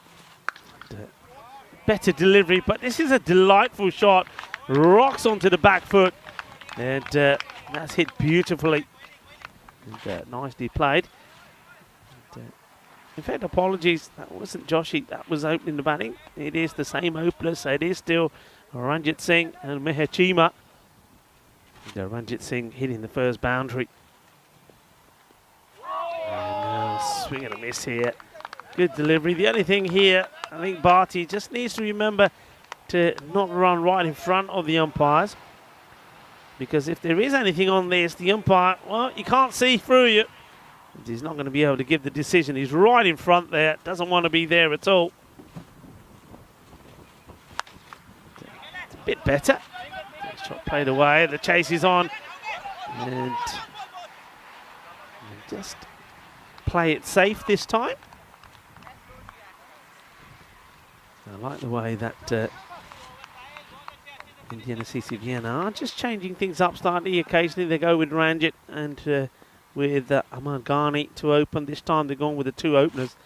Better delivery, but this is a delightful shot. Rocks onto the back foot. And that's hit beautifully. And, nicely played. And, in fact, apologies, that wasn't Joshi, that was opening the batting. It is the same opener, so it is still Ranjit Singh and Meher Chima. Ranjit Singh hitting the first boundary. And swing and a miss here. Good delivery. The only thing here, I think Bharti just needs to remember to not run right in front of the umpires. Because if there is anything on this, the umpire, well, you can't see through you. He's not going to be able to give the decision. He's right in front there. Doesn't want to be there at all. It's a bit better. Shot played away, the chase is on, and just play it safe this time. I like the way that Indiana CC Vienna are just changing things up slightly. Occasionally they go with Ranjit and with Ahmad Ghani to open. This time they're going with the 2 openers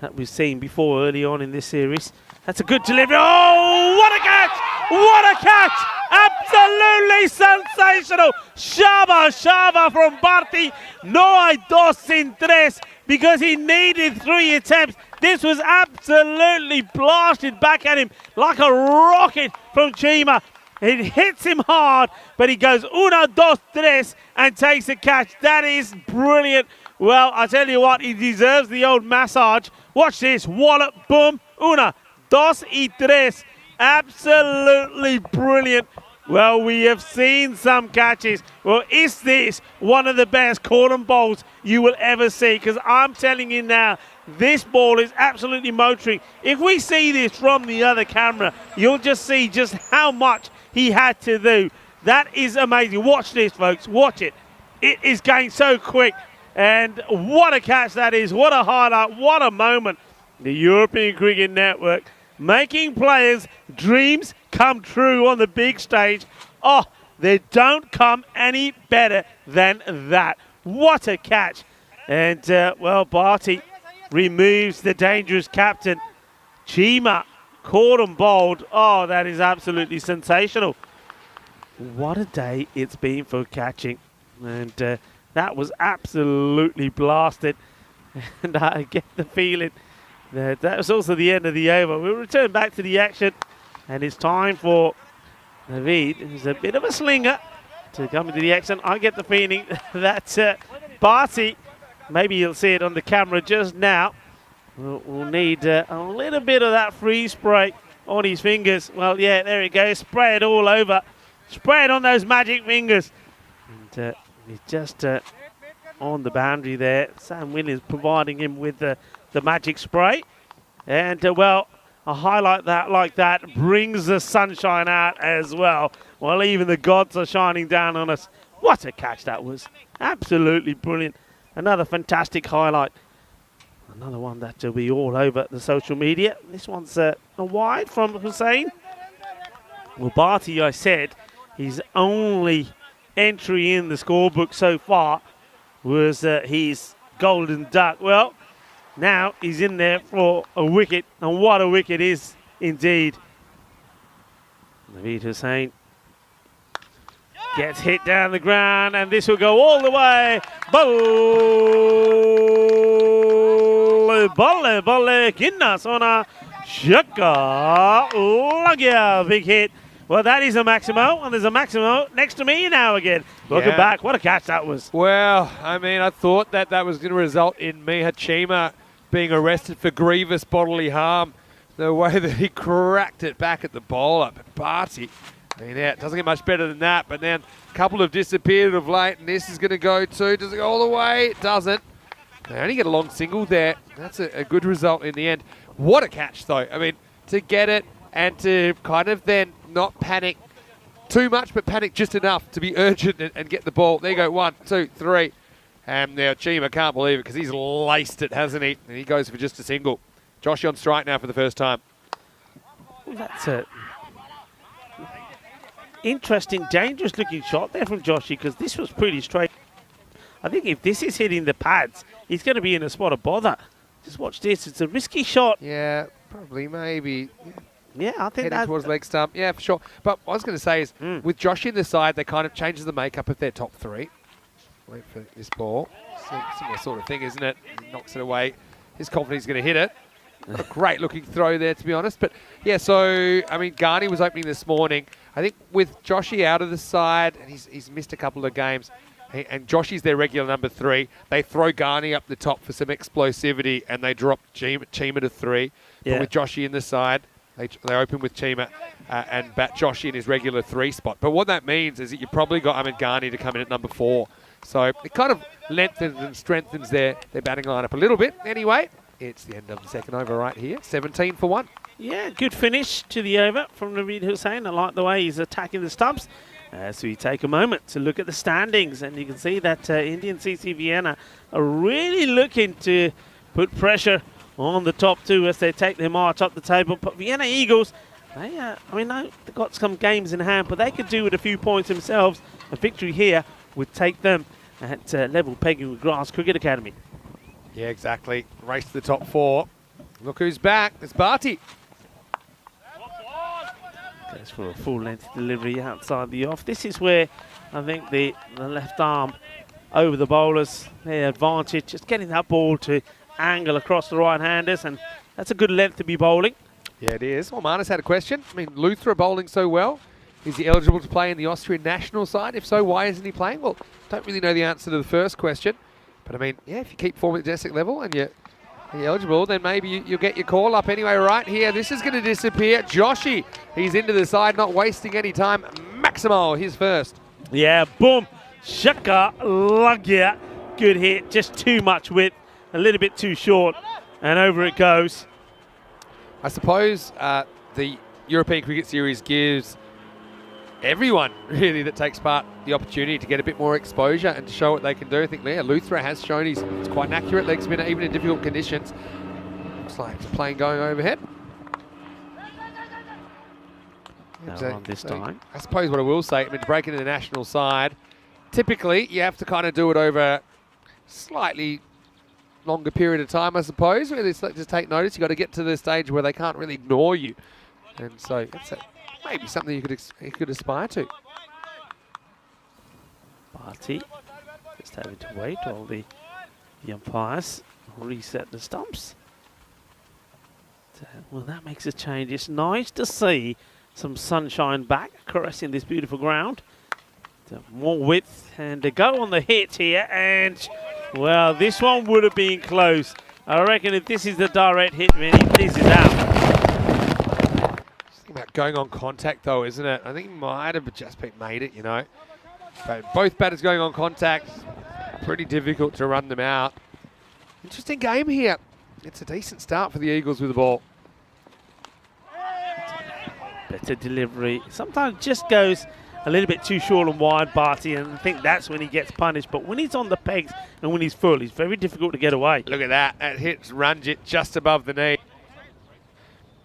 that we've seen before early on in this series. That's a good delivery. Oh, what a catch! What a catch! Absolutely sensational. Shaba from Bharti. No hay dos sin tres, because he needed 3 attempts. This was absolutely blasted back at him like a rocket from Chima. It hits him hard, but he goes 1, 2, 3 and takes a catch. That is brilliant. Well, I tell you what, he deserves the old massage. Watch this. Wallop, boom. 1, 2 y 3. Absolutely brilliant. Well, we have seen some catches. Well, is this one of the best corner bowls you will ever see? Because I'm telling you now, this ball is absolutely motoring. If we see this from the other camera, you'll just see just how much he had to do. That is amazing. Watch this, folks. Watch it. It is going so quick. And what a catch that is. What a highlight. What a moment. the European Cricket Network, making players' dreams come true on the big stage. Oh, they don't come any better than that. What a catch. And, well, Barty removes the dangerous captain. Chima caught and bowled. Oh, that is absolutely sensational. What a day it's been for catching. And that was absolutely blasted. And I get the feeling that was also the end of the over. We'll return back to the action. And it's time for Naveed, who's a bit of a slinger, to come into the action. I get the feeling that Barty, maybe you'll see it on the camera just now, will need a little bit of that freeze spray on his fingers. Well, yeah, there it goes. Spray it all over. Spray it on those magic fingers. And he's just on the boundary there. Sam Williams providing him with the magic spray. And, well, a highlight that like that brings the sunshine out as well. Well, even the gods are shining down on us. What a catch that was. Absolutely brilliant. Another fantastic highlight. Another one that will be all over the social media. This one's a wide from Hussain. Well, Barty, I said, his only entry in the scorebook so far was his golden duck. Well, now he's in there for a wicket, and what a wicket is indeed. Naveed Hussain gets hit down the ground, and this will go all the way. Balle, kinna sona, shaka, lagya, big hit. Well, that is a Maximo, and there's a Maximo next to me now again. Welcome back. What a catch that was. Well, I mean, I thought that was going to result in Miha Chima being arrested for grievous bodily harm. The way that he cracked it back at the bowler. But Barty, I mean, yeah, it doesn't get much better than that. But then a couple have disappeared of late, and this is going to go too. Does it go all the way? It doesn't. They only get a long single there. That's a good result in the end. What a catch, though. I mean, to get it and to kind of then not panic too much, but panic just enough to be urgent and get the ball. There you go, 1, 2, 3. And now Chima can't believe it because he's laced it, hasn't he? And he goes for just a single. Josh on strike now for the first time. That's a interesting, dangerous-looking shot there from Joshy, because this was pretty straight. I think if this is hitting the pads, he's going to be in a spot of bother. Just watch this. It's a risky shot. Yeah, probably, maybe. Yeah, I think heading towards leg stump. Yeah, for sure. But what I was going to say is, with Josh in the side, they kind of changes the makeup of their top three. Wait for this ball. Similar sort of thing, isn't it? He knocks it away. His confidence is going to hit it. Not a great looking throw there, to be honest. But yeah, so, I mean, Garni was opening this morning. I think with Joshy out of the side, and he's missed a couple of games, and Joshy's their regular number 3, they throw Garni up the top for some explosivity, and they drop Chima to 3. Yeah. But with Joshy in the side, they open with Chima and bat Joshy in his regular 3 spot. But what that means is that you've probably got Ahmed Garni to come in at number 4. So it kind of lengthens and strengthens their batting lineup a little bit. Anyway, it's the end of the second over right here. 17 for 1. Yeah, good finish to the over from Naveed Hussain. I like the way he's attacking the stumps. So we take a moment to look at the standings, and you can see that Indian CC Vienna are really looking to put pressure on the top 2 as they take their march up the table. But Vienna Eagles, they've got some games in hand, but they could do with a few points themselves. A victory here would take them at level pegging with Grass Cricket Academy. Yeah, exactly. Race to the top 4. Look who's back. It's Barty. Goes for a full-length delivery outside the off. This is where I think the left arm over the bowlers, their advantage, just getting that ball to angle across the right-handers, and that's a good length to be bowling. Yeah, it is. Well, Marnus had a question. I mean, Luthra bowling so well. Is he eligible to play in the Austrian national side? If so, why isn't he playing? Well, don't really know the answer to the first question. But, I mean, yeah, if you keep forming at the domestic level and you're eligible, then maybe you'll get your call up. Anyway, right here, this is going to disappear. Joshy, he's into the side, not wasting any time. Maximo, his first. Yeah, boom. Shaka, lagya. Good hit, just too much width, a little bit too short, and over it goes. I suppose the European Cricket Series gives everyone really that takes part the opportunity to get a bit more exposure and to show what they can do. I think Luthra has shown he's quite an accurate leg spinner even in difficult conditions. Looks Looks like it's a plane going overhead. No run this time. I suppose what I will say, I mean, to break into the national side, typically you have to kind of do it over slightly longer period of time, I suppose, where they just take notice. You've got to get to the stage where they can't really ignore you. And so that's maybe something you could aspire to. Barty just having to wait while the umpires reset the stumps. Well, that makes a change. It's nice to see some sunshine back, caressing this beautiful ground. More width, and to go on the hit here, and well, this one would have been close. I reckon if this is the direct hit, Vinny, this is out. It's about going on contact, though, isn't it? I think he might have just made it, you know. But both batters going on contact, pretty difficult to run them out. Interesting game here. It's a decent start for the Eagles with the ball. Better delivery. Sometimes just goes a little bit too short and wide, Barty, and I think that's when he gets punished. But when he's on the pegs and when he's full, he's very difficult to get away. Look at that. That hits Ranjit just above the knee.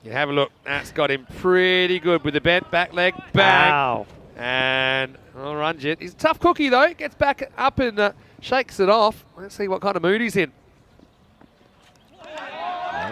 You have a look. That's got him pretty good with the bent back leg. Bang. Wow. And Ranjit, he's a tough cookie, though. Gets back up and shakes it off. Let's see what kind of mood he's in.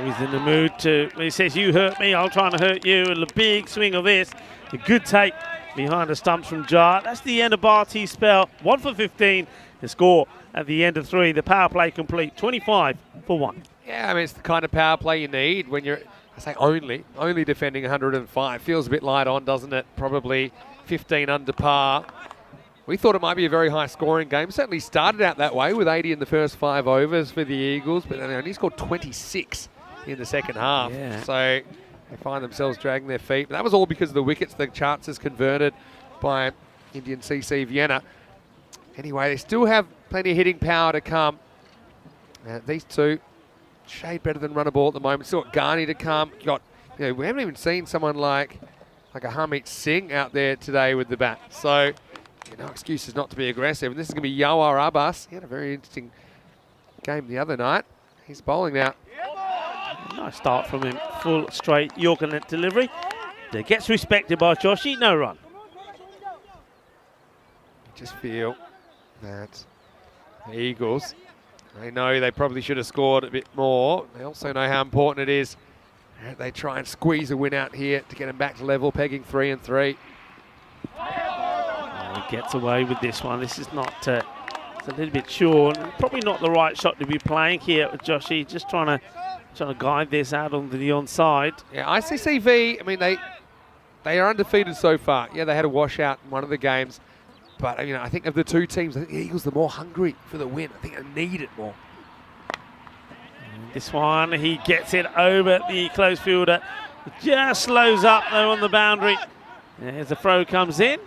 He's in the mood to, he says, you hurt me, I'll try and hurt you. And the big swing of this. A good take behind the stumps from Jar. That's the end of Barty's spell. 1 for 15. The score at the end of 3. The power play complete. 25 for 1. Yeah, I mean, it's the kind of power play you need when you're, I say only defending 105. Feels a bit light on, doesn't it? Probably 15 under par. We thought it might be a very high scoring game. Certainly started out that way with 80 in the first 5 overs for the Eagles, but they only scored 26 in the second half. Yeah. So they find themselves dragging their feet. But that was all because of the wickets the chances converted by Indian CC Vienna. Anyway, they still have plenty of hitting power to come. These two, shade better than run a ball at the moment. Still got Ghani to come. We haven't even seen someone like a Harmeet Singh out there today with the bat. So no excuses not to be aggressive. And this is going to be Yawar Abbas. He had a very interesting game the other night. He's bowling now. Nice start from him. Full straight Yorker net delivery. That gets respected by Joshi. No run. I just feel that the Eagles, they know they probably should have scored a bit more. They also know how important it is that they try and squeeze a win out here to get them back to level, pegging 3 and 3. He gets away with this one. This is not, it's a little bit short. Probably not the right shot to be playing here with Joshi. Just trying to guide this out on the onside. Yeah, ICCV, I mean, they are undefeated so far. Yeah, they had a washout in one of the games. But, I think of the two teams, I think the Eagles are more hungry for the win. I think they need it more. And this one, he gets it over the close fielder. Just slows up, though, on the boundary. As the throw comes in.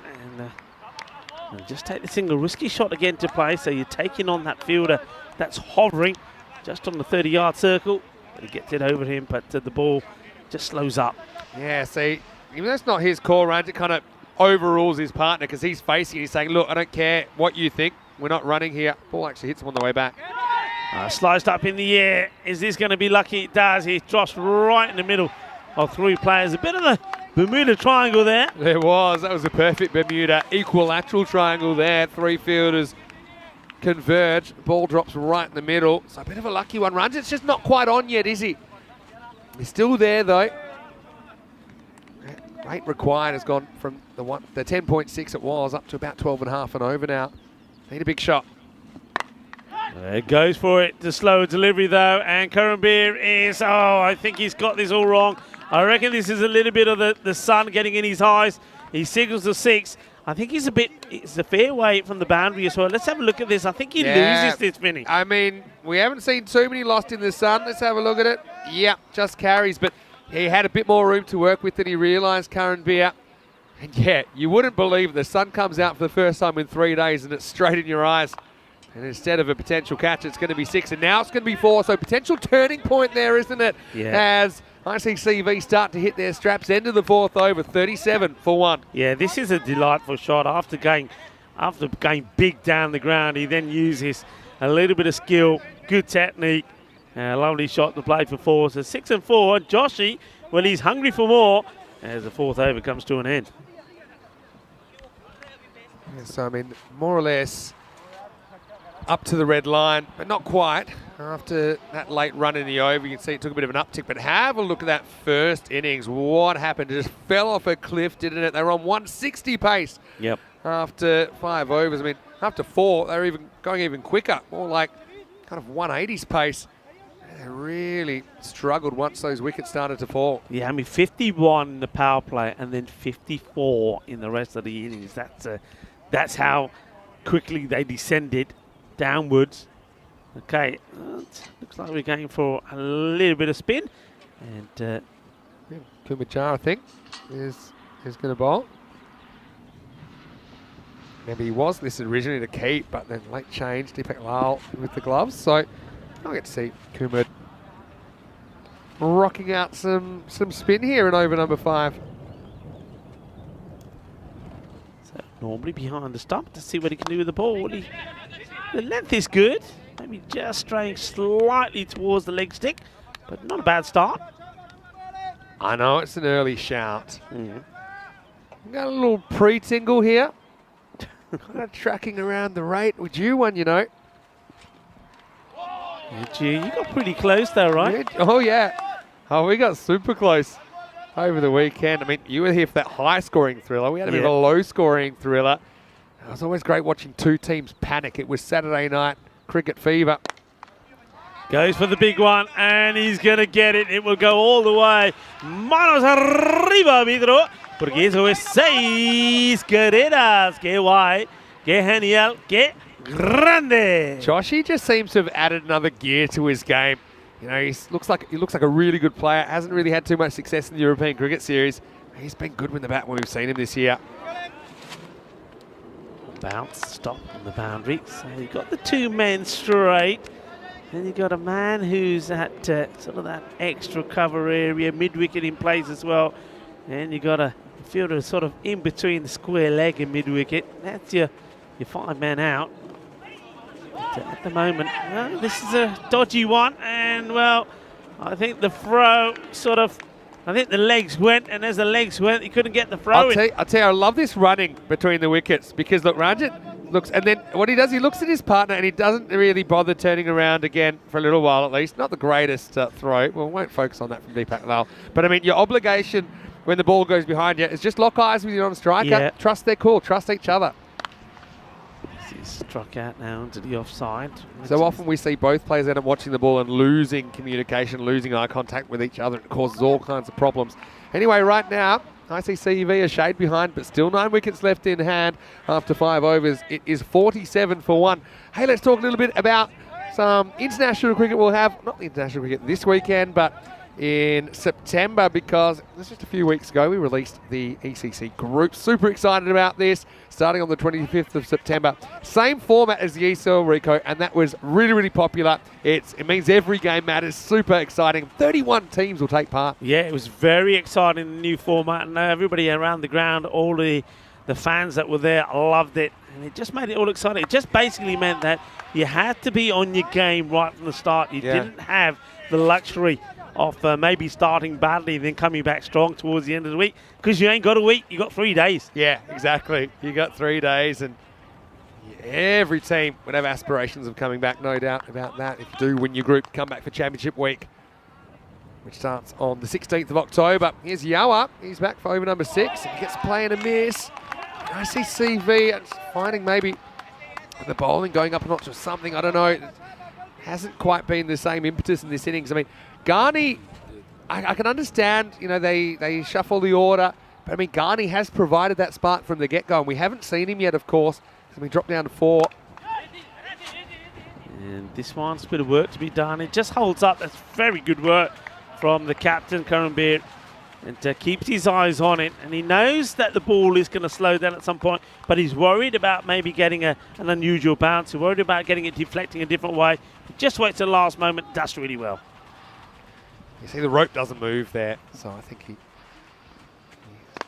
And just take the single risky shot again to play. So you're taking on that fielder that's hovering just on the 30-yard circle. But he gets it over him, but the ball just slows up. Yeah, see, even though it's not his call, Ranjit kind of overrules his partner because he's facing. He's saying, look, I don't care what you think. We're not running here. Ball actually hits him on the way back. Sliced up in the air. Is this going to be lucky? It does. He drops right in the middle of 3 players. A bit of the Bermuda triangle there. There was. That was a perfect Bermuda equilateral triangle there. 3 fielders converge. Ball drops right in the middle. So a bit of a lucky one. Ranjit's just not quite on yet, is he? He's still there, though. Rate required has gone from the 10.6 it was up to about 12.5 and over now. Need a big shot. There goes for it. The slow delivery, though. And Karanbir is, I think he's got this all wrong. I reckon this is a little bit of the sun getting in his eyes. He signals the 6. I think it's a fair way from the boundary as well. Let's have a look at this. I think he loses this, Vinny. I mean, we haven't seen too many lost in the sun. Let's have a look at it. Yeah, just carries, but he had a bit more room to work with than he realised, Karanbir. And yeah, you wouldn't believe the sun comes out for the first time in 3 days and it's straight in your eyes. And instead of a potential catch, it's going to be 6, and now it's going to be 4. So potential turning point there, isn't it? Yeah. As ICCV start to hit their straps. End of the 4th over, 37 for 1. Yeah, this is a delightful shot. After going big down the ground, he then uses a little bit of skill, good technique, Lovely shot to play for 4. So 6 and 4. Joshy, well, he's hungry for more as the 4th over comes to an end. Yeah, so, I mean, more or less up to the red line, but not quite. After that late run in the over, you can see it took a bit of an uptick. But have a look at that first innings. What happened? It just fell off a cliff, didn't it? They were on 160 pace. Yep. After 5 overs. I mean, after 4, they were even going even quicker, more like kind of 180s pace. They really struggled once those wickets started to fall. Yeah, I mean, 51 in the power play and then 54 in the rest of the innings. That's how quickly they descended downwards. Okay, looks like we're going for a little bit of spin. And Kumachar, I think, is going to bowl. Maybe he was listed originally to keep, but then late change, Deepak Lal with the gloves. So I'll get to see Kumar rocking out some spin here in over number 5. So normally behind the stump to see what he can do with the ball. The length is good. Maybe just straying slightly towards the leg stick, but not a bad start. I know it's an early shout. Got a little pre-tingle here. Kind of tracking around the rate with you one, you know. You got pretty close there, right? Yeah. Oh, yeah. Oh, we got super close over the weekend. I mean, you were here for that high-scoring thriller. We had a bit of a low-scoring thriller. It was always great watching 2 teams panic. It was Saturday night cricket fever. Goes for the big one, and he's going to get it. It will go all the way. Manos arriba, Vidro. Porque eso es 6 carreras. Qué guay, qué genial, qué grande. Joshy just seems to have added another gear to his game. You know, he looks like a really good player. Hasn't really had too much success in the European Cricket Series. He's been good with the bat when we've seen him this year. Bounce, stop on the boundary. So you've got the 2 men straight. Then you've got a man who's at sort of that extra cover area, mid-wicket in place as well. And you've got a fielder sort of in between the square leg and mid-wicket. That's your 5 men out. But at the moment, well, this is a dodgy one. And, well, I think the throw sort of, I think the legs went, and as the legs went, he couldn't get the throw in. I'll tell you, I love this running between the wickets because, look, Ranjit looks, and then what he does, he looks at his partner and he doesn't really bother turning around again for a little while at least. Not the greatest throw. Well, we won't focus on that from Deepak Lal. But, I mean, your obligation when the ball goes behind you is just lock eyes with your non-striker. Yeah. Trust their call. Trust each other. He's struck out now into the offside. So often we see both players end up watching the ball and losing communication, losing eye contact with each other. It causes all kinds of problems. Anyway, right now, I see CEV a shade behind, but still 9 wickets left in hand after 5 overs. It is 47 for 1. Hey, let's talk a little bit about some international cricket we'll have. Not the international cricket this weekend, but in September, because this just a few weeks ago we released the ECC group. Super excited about this, starting on the 25th of September. Same format as the ECL Rico, and that was really, really popular. It means every game matters. Super exciting. 31 teams will take part. Yeah, it was very exciting, the new format, and everybody around the ground, all the fans that were there loved it, and it just made it all exciting. It just basically meant that you had to be on your game right from the start. You didn't have the luxury of maybe starting badly and then coming back strong towards the end of the week, because you ain't got a week, you got 3 days. Yeah, exactly. You got 3 days, and every team would have aspirations of coming back, no doubt about that. If you do win your group, come back for Championship Week, which starts on the 16th of October. Here's Yawa. He's back for over number 6. He gets a play and a miss. I see CV finding maybe the bowling going up a notch or something. I don't know. It hasn't quite been the same impetus in this innings. I mean, Ghani, I can understand, you know, they shuffle the order, but I mean, Ghani has provided that spark from the get-go, and we haven't seen him yet, of course, because we dropped down to 4. And this one's a bit of work to be done. It just holds up. That's very good work from the captain, Karanbir, and keeps his eyes on it, and he knows that the ball is going to slow down at some point, but he's worried about maybe getting an unusual bounce. He's worried about getting it deflecting a different way. He just waits to the last moment, does really well. You see the rope doesn't move there, so I think he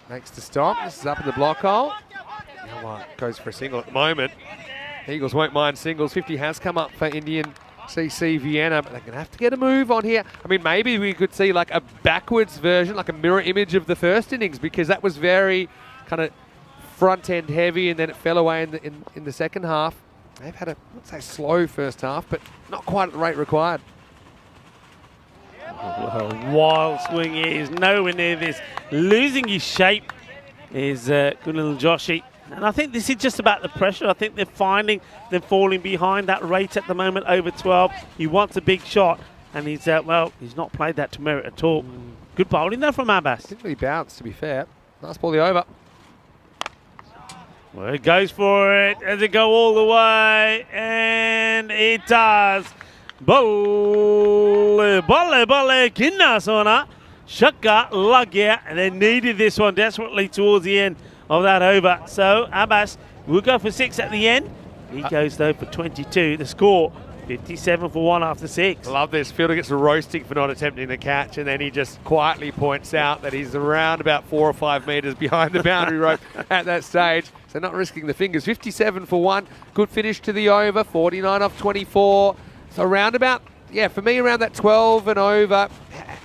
makes the stop. This is up in the block hole. Now goes for a single at the moment. Eagles won't mind singles. 50 has come up for Indian CC Vienna, but they're going to have to get a move on here. I mean, maybe we could see like a backwards version, like a mirror image of the first innings, because that was very kind of front end heavy, and then it fell away in the second half. They've had a, let's say, slow first half, but not quite at the rate required. Well, wild swing here. He's nowhere near this. Losing his shape is good little Joshy. And I think this is just about the pressure. I think they're finding them falling behind that rate at the moment, over 12. He wants a big shot, and he's, well, he's not played that to merit at all. Good bowling there from Abbas. Didn't really bounce, to be fair. Nice ball, the over. Well, it goes for it. Does it go all the way? And it does. Balle, kinna sona. Shakka lagya. And they needed this one desperately towards the end of that over. So Abbas will go for 6 at the end. He goes though for 22. The score 57 for 1 after 6. I love this. Fielder gets a roasting for not attempting the catch, and then he just quietly points out that he's around about 4 or 5 metres behind the boundary rope at that stage. So not risking the fingers. 57 for 1. Good finish to the over. 49 off 24. So around about, yeah, for me around that 12 and over.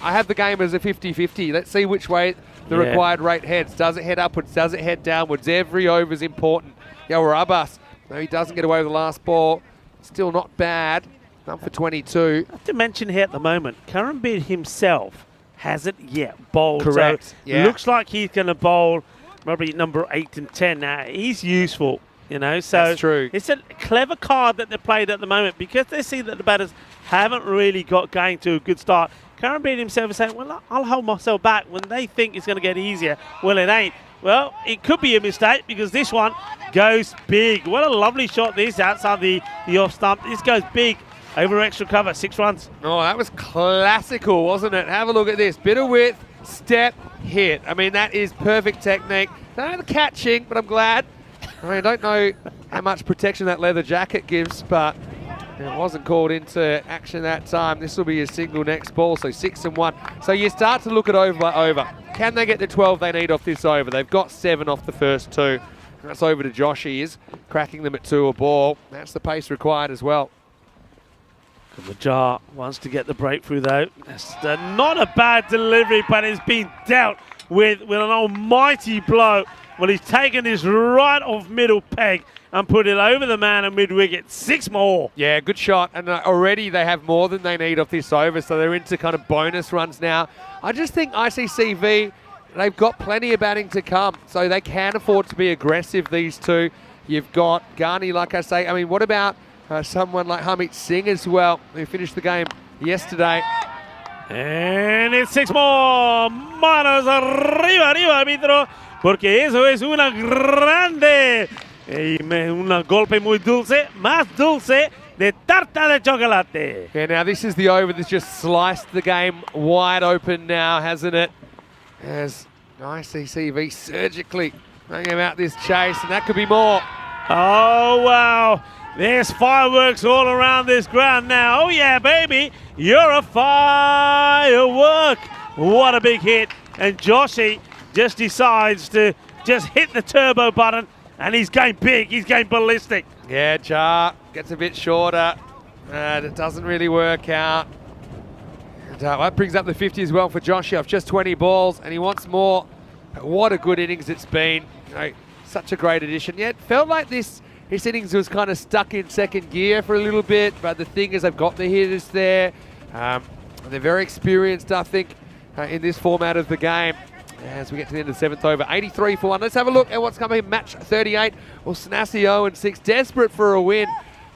I have the game as a 50-50. Let's see which way the required rate heads. Does it head upwards? Does it head downwards? Every over is important. Yeah, we're Abbas. No, he doesn't get away with the last ball. Still not bad. Done for 22. I have to mention here at the moment, Karambir himself hasn't yet bowled. Correct. So yeah. Looks like he's going to bowl probably number 8 and 10 now. He's useful, you know. So that's true. It's a clever card that they played at the moment, because they see that the batters haven't really got going to a good start. Karambir himself is saying, well, I'll hold myself back when they think it's going to get easier. Well, it ain't. Well, it could be a mistake, because this one goes big. What a lovely shot this outside the off stump. This goes big over extra cover, 6 runs. Oh, that was classical, wasn't it? Have a look at this. Bit of width, step, hit. I mean, that is perfect technique. Don't have the catching, but I'm glad. I mean, I don't know how much protection that leather jacket gives, but it wasn't called into action that time. This will be a single next ball, so 6 and 1. So you start to look at over by over. Can they get the 12 they need off this over? They've got 7 off the first 2. That's over to Josh. He is cracking them at 2 a ball. That's the pace required as well. Majar wants to get the breakthrough though. That's not a bad delivery, but it's been dealt with an almighty blow. Well, he's taken this right off middle peg and put it over the man at mid-wicket. 6 more. Yeah, good shot. And already they have more than they need off this over, so they're into kind of bonus runs now. I just think ICCV, they've got plenty of batting to come, so they can afford to be aggressive, these two. You've got Ghani, like I say. I mean, what about someone like Harmeet Singh as well, who finished the game yesterday? And it's 6 more. Manos arriba, arbitro, porque eso es una grande. Un golpe muy dulce, más dulce de tarta de chocolate. Yeah, now this is the over that's just sliced the game wide open now, hasn't it? As ICCV surgically bringing out this chase, and that could be more. Oh, wow. There's fireworks all around this ground now. Oh, yeah, baby. You're a firework. What a big hit. And Joshy just decides to just hit the turbo button, and he's going big. He's going ballistic. Yeah, Jar gets a bit shorter, and it doesn't really work out. And that brings up the 50 as well for Joshy off just 20 balls, and he wants more. What a good innings it's been. You know, such a great addition. Yeah, it felt like his innings was kind of stuck in second gear for a little bit, but the thing is they've got the hitters there. They're very experienced, I think, in this format of the game. As we get to the end of the 7th over, 83 for 1. Let's have a look at what's coming. Match 38. Well, Snassi 0 and 6, desperate for a win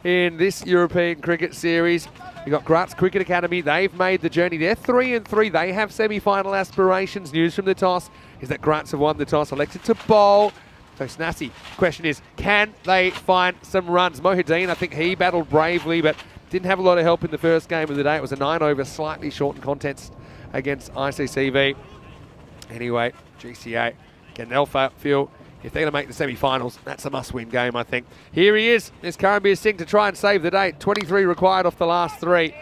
in this European Cricket Series. You've got Grant's Cricket Academy. They've made the journey. They're 3 and 3. They have semi-final aspirations. News from the toss is that Grants have won the toss, elected to bowl. So Snassi, question is, can they find some runs? Mohideen, I think he battled bravely, but didn't have a lot of help in the first game of the day. It was a 9 over, slightly shortened contest against ICCV. Anyway, GCA, get an alpha feel. If they're going to make the semi-finals, that's a must-win game, I think. Here he is. There's Karambir Singh to try and save the day. 23 required off the last 3.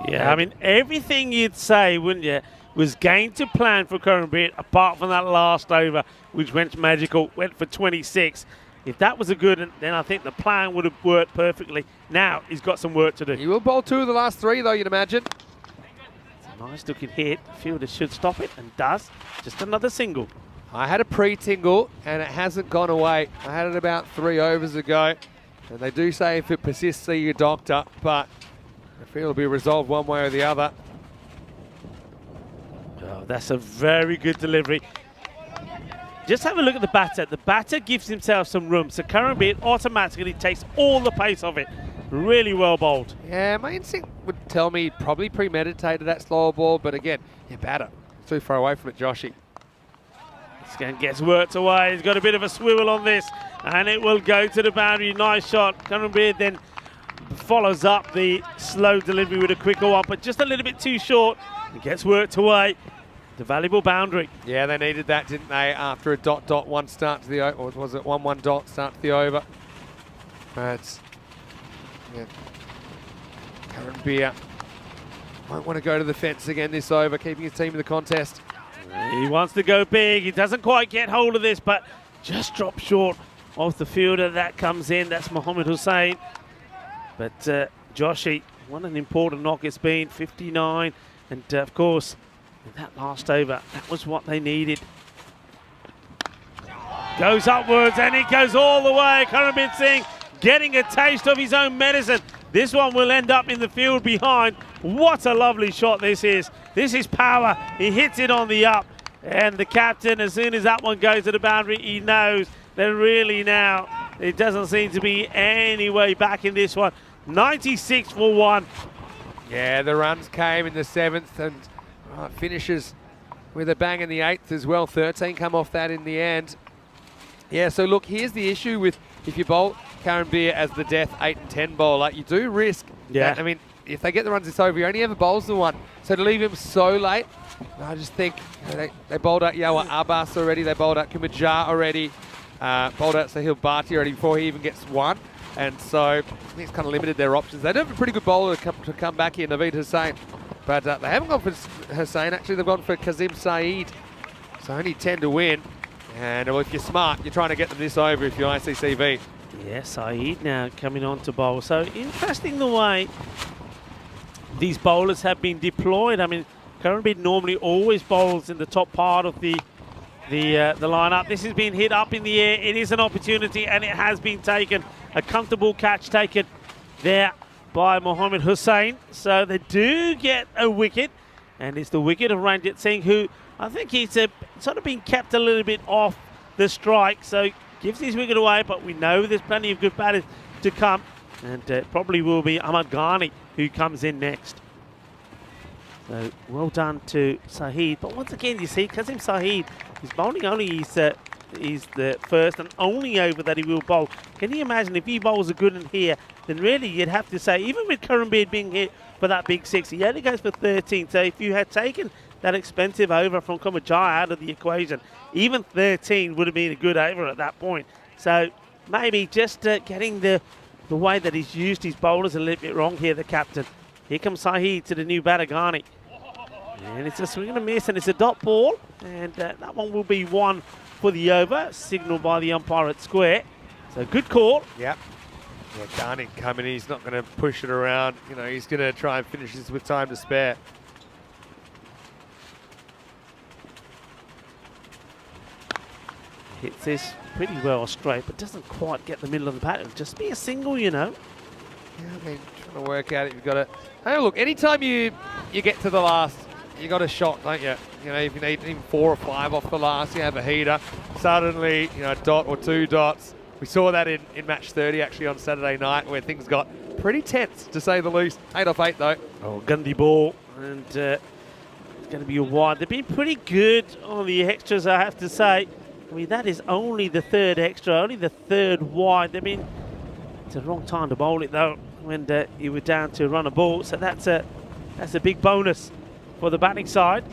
Yeah, I mean, everything you'd say, wouldn't you, was game to plan for Karambir, apart from that last over, which went magical, went for 26. If that was a good one, then I think the plan would have worked perfectly. Now he's got some work to do. He will bowl 2 of the last 3, though, you'd imagine. It's a nice looking hit. The fielder should stop it, and does. Just another single. I had a pre-tingle, and it hasn't gone away. I had it about 3 overs ago. And they do say if it persists, see your doctor, but I feel it'll be resolved one way or the other. Oh, that's a very good delivery. Just have a look at the batter. The batter gives himself some room, so Curran Beard automatically takes all the pace of it. Really well bowled. Yeah, my instinct would tell me probably premeditated that slower ball, but again, your batter too far away from it, Joshy. This gets worked away. He's got a bit of a swivel on this, and it will go to the boundary. Nice shot. Curran Beard then follows up the slow delivery with a quicker one, but just a little bit too short. It gets worked away. The valuable boundary. Yeah, they needed that, didn't they? After a .1 start to the over, or was it 1-1 dot start to the over? But yeah, Curran Beard won't want to go to the fence again this over, keeping his team in the contest. He wants to go big. He doesn't quite get hold of this, but just drops short of the fielder. That comes in. That's Mohammed Hussain. But Joshy, what an important knock it's been. 59, and of course, in that last over, that was what they needed. Goes upwards, and it goes all the way. Karanbir Singh getting a taste of his own medicine. This one will end up in the field behind. What a lovely shot this is. This is power. He hits it on the up. And the captain, as soon as that one goes to the boundary, he knows that really now it doesn't seem to be any way back in this one. 96 for 1. Yeah, the runs came in the 7th, and finishes with a bang in the 8th as well. 13 come off that in the end. Yeah, so look, here's the issue with if you bowl Curran Beard as the death 8 and 10 bowler, you do risk that. I mean, if they get the runs this over, he only ever bowls the 1. So to leave him so late, I just think they bowled out Yawa Abbas already, they bowled out Kumajar already, bowled out Sahil Bhatia already before he even gets 1. And so I think it's kind of limited their options. They do have a pretty good bowler to come back here, Naveed Hussain. But they haven't gone for Hussain, actually they've gone for Kazim Saeed. So only 10 to win. And well, if you're smart, you're trying to get them this over if you're ICCV. Yeah, Saeed now coming on to bowl. So interesting the way these bowlers have been deployed. I mean, Curran Beard normally always bowls in the top part of the lineup. This has been hit up in the air. It is an opportunity, and it has been taken. A comfortable catch taken there by Mohammed Hussain. So they do get a wicket, and it's the wicket of Ranjit Singh, who I think he's sort of been kept a little bit off the strike. So gives his wicket away, but we know there's plenty of good batters to come, and it probably will be Ahmad Ghani who comes in next. So well done to Saeed. But once again, you see, Kazim Saeed, he's bowling only he's the first and only over that he will bowl. Can you imagine if he bowls a good one here, then really you'd have to say, even with Curran Beard being hit for that big 6, he only goes for 13. So if you had taken that expensive over from Kumajar out of the equation, even 13 would have been a good over at that point. So maybe just getting the way that he's used his bowlers a little bit wrong here, the captain. Here comes Saeed to the new batter, Ghani. And it's a swing and a miss, and it's a dot ball. And that one will be 1 for the over, signalled by the umpire at square. So good call. Yep. Yeah, Ghani coming, he's not going to push it around. You know, he's going to try and finish this with time to spare. Hits this pretty well straight, but doesn't quite get the middle of the bat. It'll just be a single, you know. Yeah, I mean, trying to work out if you've got it. Hey, look, anytime you get to the last, you got a shot, don't you? You know, if you need even 4 or 5 off the last, you have a heater. Suddenly, you know, a dot or 2 dots. We saw that in match 30 actually on Saturday night, where things got pretty tense, to say the least. 8 off 8 though. Oh, Gundy ball, and it's going to be a wide. They've been pretty good on the extras, I have to say. I mean, that is only the 3rd extra, only the 3rd wide. They've been, it's the wrong time to bowl it though, when you were down to run a ball. So that's a big bonus for the batting side.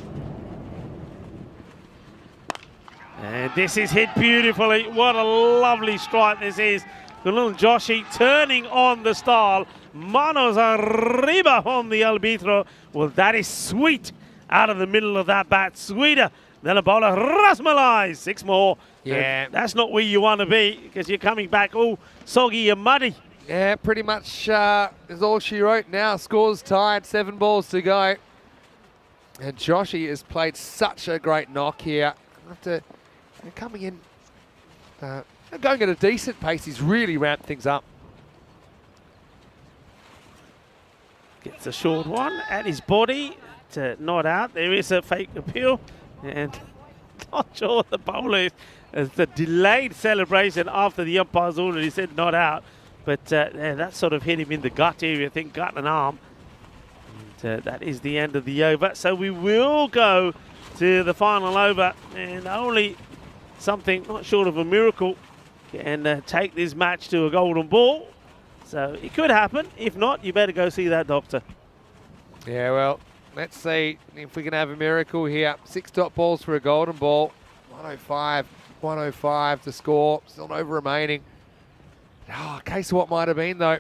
And this is hit beautifully. What a lovely strike this is. The little Joshi turning on the style. Manos arriba on the arbitro. Well, that is sweet out of the middle of that bat. Sweeter Then a bowler, Rasmalai, 6 more. Yeah. And that's not where you want to be because you're coming back all soggy and muddy. Yeah, pretty much is all she wrote now. Scores tied, 7 balls to go. And Joshy has played such a great knock here. After coming in, going at a decent pace, he's really ramped things up. Gets a short one at his body to not out. There is a fake appeal. And not sure what the bowler is. It's a delayed celebration after the umpire's already said not out. But that sort of hit him in the gut area, I think, gut and arm. And that is the end of the over. So we will go to the final over. And only something not short of a miracle can take this match to a golden ball. So it could happen. If not, you better go see that doctor. Yeah, well, let's see if we can have a miracle here. 6 dot balls for a golden ball. 105 to score. Still no remaining. Oh, case of what might have been, though.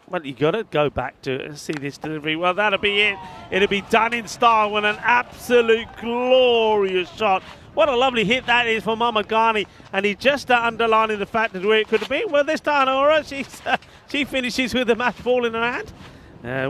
Well, you got to go back to see this delivery. Well, that'll be it. It'll be done in style with an absolute glorious shot. What a lovely hit that is for Mama Ghani. And he just underlining the fact that where it could have been. Well, this time, Aura, she finishes with the match ball in her hand.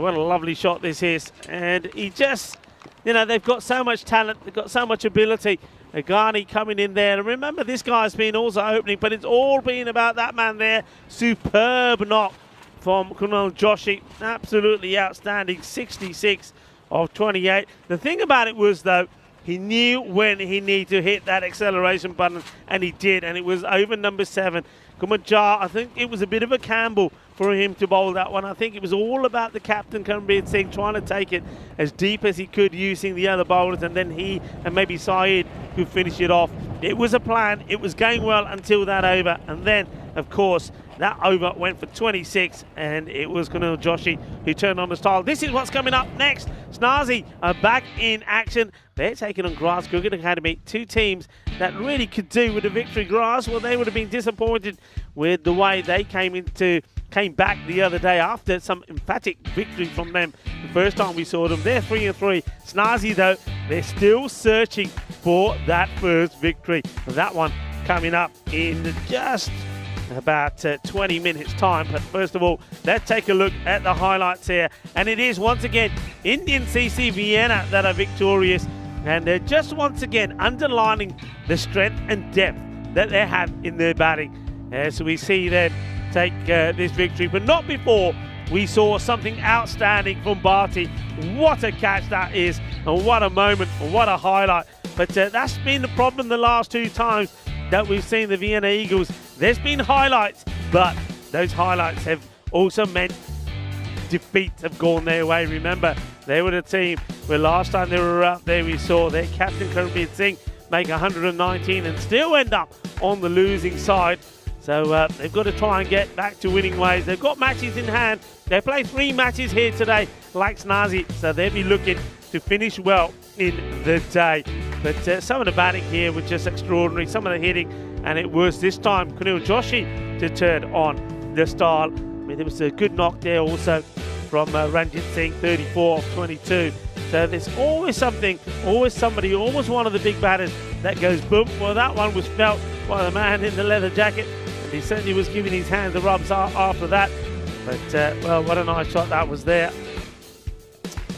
What a lovely shot this is. And he just, they've got so much talent. They've got so much ability. Ghani coming in there. And remember, this guy's been also opening, but it's all been about that man there. Superb knock from Kunal Joshi. Absolutely outstanding. 66 of 28. The thing about it was, though, he knew when he needed to hit that acceleration button, and he did, and it was over number 7. Kumajar, I think it was a bit of a gamble for him to bowl that one. I think it was all about the captain, Karanbir Singh, trying to take it as deep as he could using the other bowlers, and then he and maybe Saeed could finish it off. It was a plan. It was going well until that over, and then, of course, that over went for 26, and it was Kunal Joshi who turned on the style. This is what's coming up next. Snazzy are back in action. They're taking on Grass Cricket Academy, 2 teams that really could do with a victory. Grass, well, they would have been disappointed with the way they came back the other day after some emphatic victory from them the first time we saw them. They're 3-3. Snazzy, though, they're still searching for that first victory. That one coming up in just about 20 minutes time. But first of all, let's take a look at the highlights here. And it is once again Indian CC Vienna that are victorious, and they're just once again underlining the strength and depth that they have in their batting. So we see them take this victory, but not before we saw something outstanding from Bharti. What a catch that is, and what a moment, and what a highlight. But that's been the problem the last 2 times that we've seen the Vienna Eagles. There's been highlights, but those highlights have also meant defeats have gone their way. Remember, they were the team where last time they were up there, we saw their captain Karanbir Singh make 119 and still end up on the losing side. So they've got to try and get back to winning ways. They've got matches in hand. They play 3 matches here today, like Snazzy, so they'll be looking to finish well in the day. But some of the batting here was just extraordinary. Some of the hitting, and it was this time Kunal Joshi to turn on the style. I mean, there was a good knock there also from Ranjit Singh, 34 of 22. So there's always something, always somebody, always one of the big batters that goes boom. Well, that one was felt by the man in the leather jacket, and he certainly was giving his hands the rubs after that. But, well, what a nice shot that was there.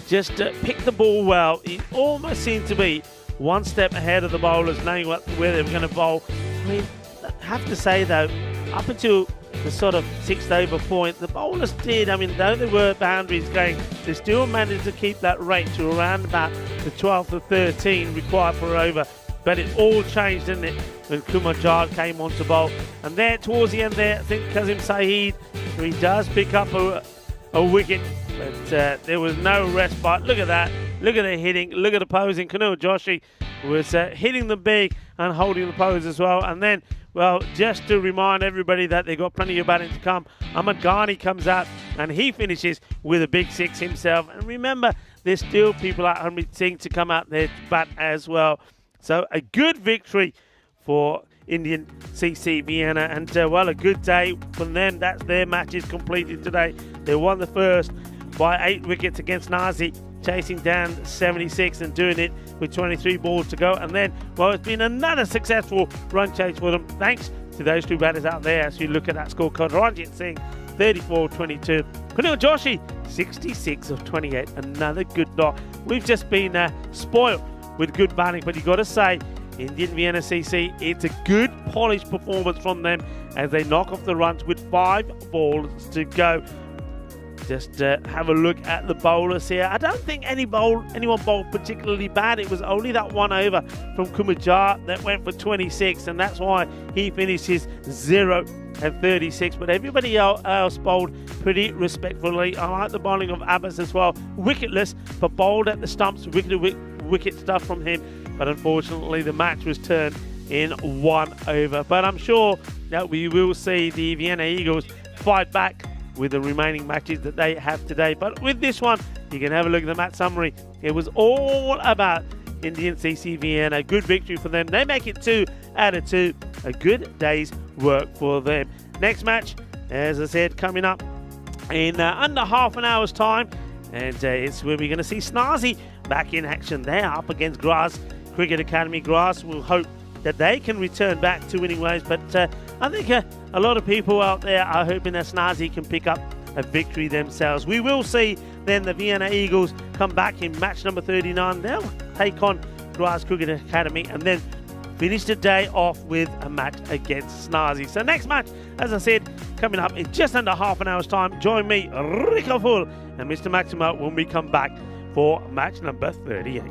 Just picked the ball well. He almost seemed to be one step ahead of the bowlers, knowing where they were going to bowl. I mean, I have to say, though, up until the sort of 6th over point, the bowlers did, I mean, though there were boundaries going, they still managed to keep that rate to around about the 12 to 13 required per over. But it all changed, didn't it, when Kumar Jad came on to bowl. And there, towards the end there, I think Kazim Saeed, he does pick up a wicket, but there was no respite. Look at that. Look at the hitting. Look at the posing. Kunal Joshi was hitting them big and holding the pose as well. And then, well, just to remind everybody that they've got plenty of batting to come, Ahmad Ghani comes out and he finishes with a big 6 himself. And remember, there's still people like Harmeet Singh to come out there to bat as well. So a good victory for Indian CC Vienna, and well, a good day for them. That's their matches completed today. They won the first by 8 wickets against Nazi chasing down 76 and doing it with 23 balls to go. And then, well, it's been another successful run chase for them, thanks to those two batters out there. As you look at that scorecard, Ranjit Singh, 34-22. Kunal Joshi, 66 of 28. Another good knock. We've just been spoiled with good batting, but you got to say, Indian Vienna CC, it's a good polished performance from them as they knock off the runs with 5 balls to go. Just have a look at the bowlers here. I don't think anyone bowled particularly bad. It was only that one over from Kumajar that went for 26, and that's why he finished his 0 and 36. But everybody else bowled pretty respectfully. I like the bowling of Abbas as well. Wicketless, but bowled at the stumps. Wicket stuff from him. But unfortunately, the match was turned in 1 over. But I'm sure that we will see the Vienna Eagles fight back with the remaining matches that they have today. But with this one, you can have a look at the match summary. It was all about Indian CC Vienna. Good victory for them. They make it 2 out of 2. A good day's work for them. Next match, as I said, coming up in under half an hour's time. And it's where we're going to see Snazzy back in action. They're up against Gras Cricket Academy. Gras will hope that they can return back to winning ways. But I think a lot of people out there are hoping that Snazzy can pick up a victory themselves. We will see then the Vienna Eagles come back in match number 39. They'll take on Gras Cricket Academy and then finish the day off with a match against Snazzy. So next match, as I said, coming up in just under half an hour's time. Join me, Rico Full, and Mr. Maximo when we come back for match number 38.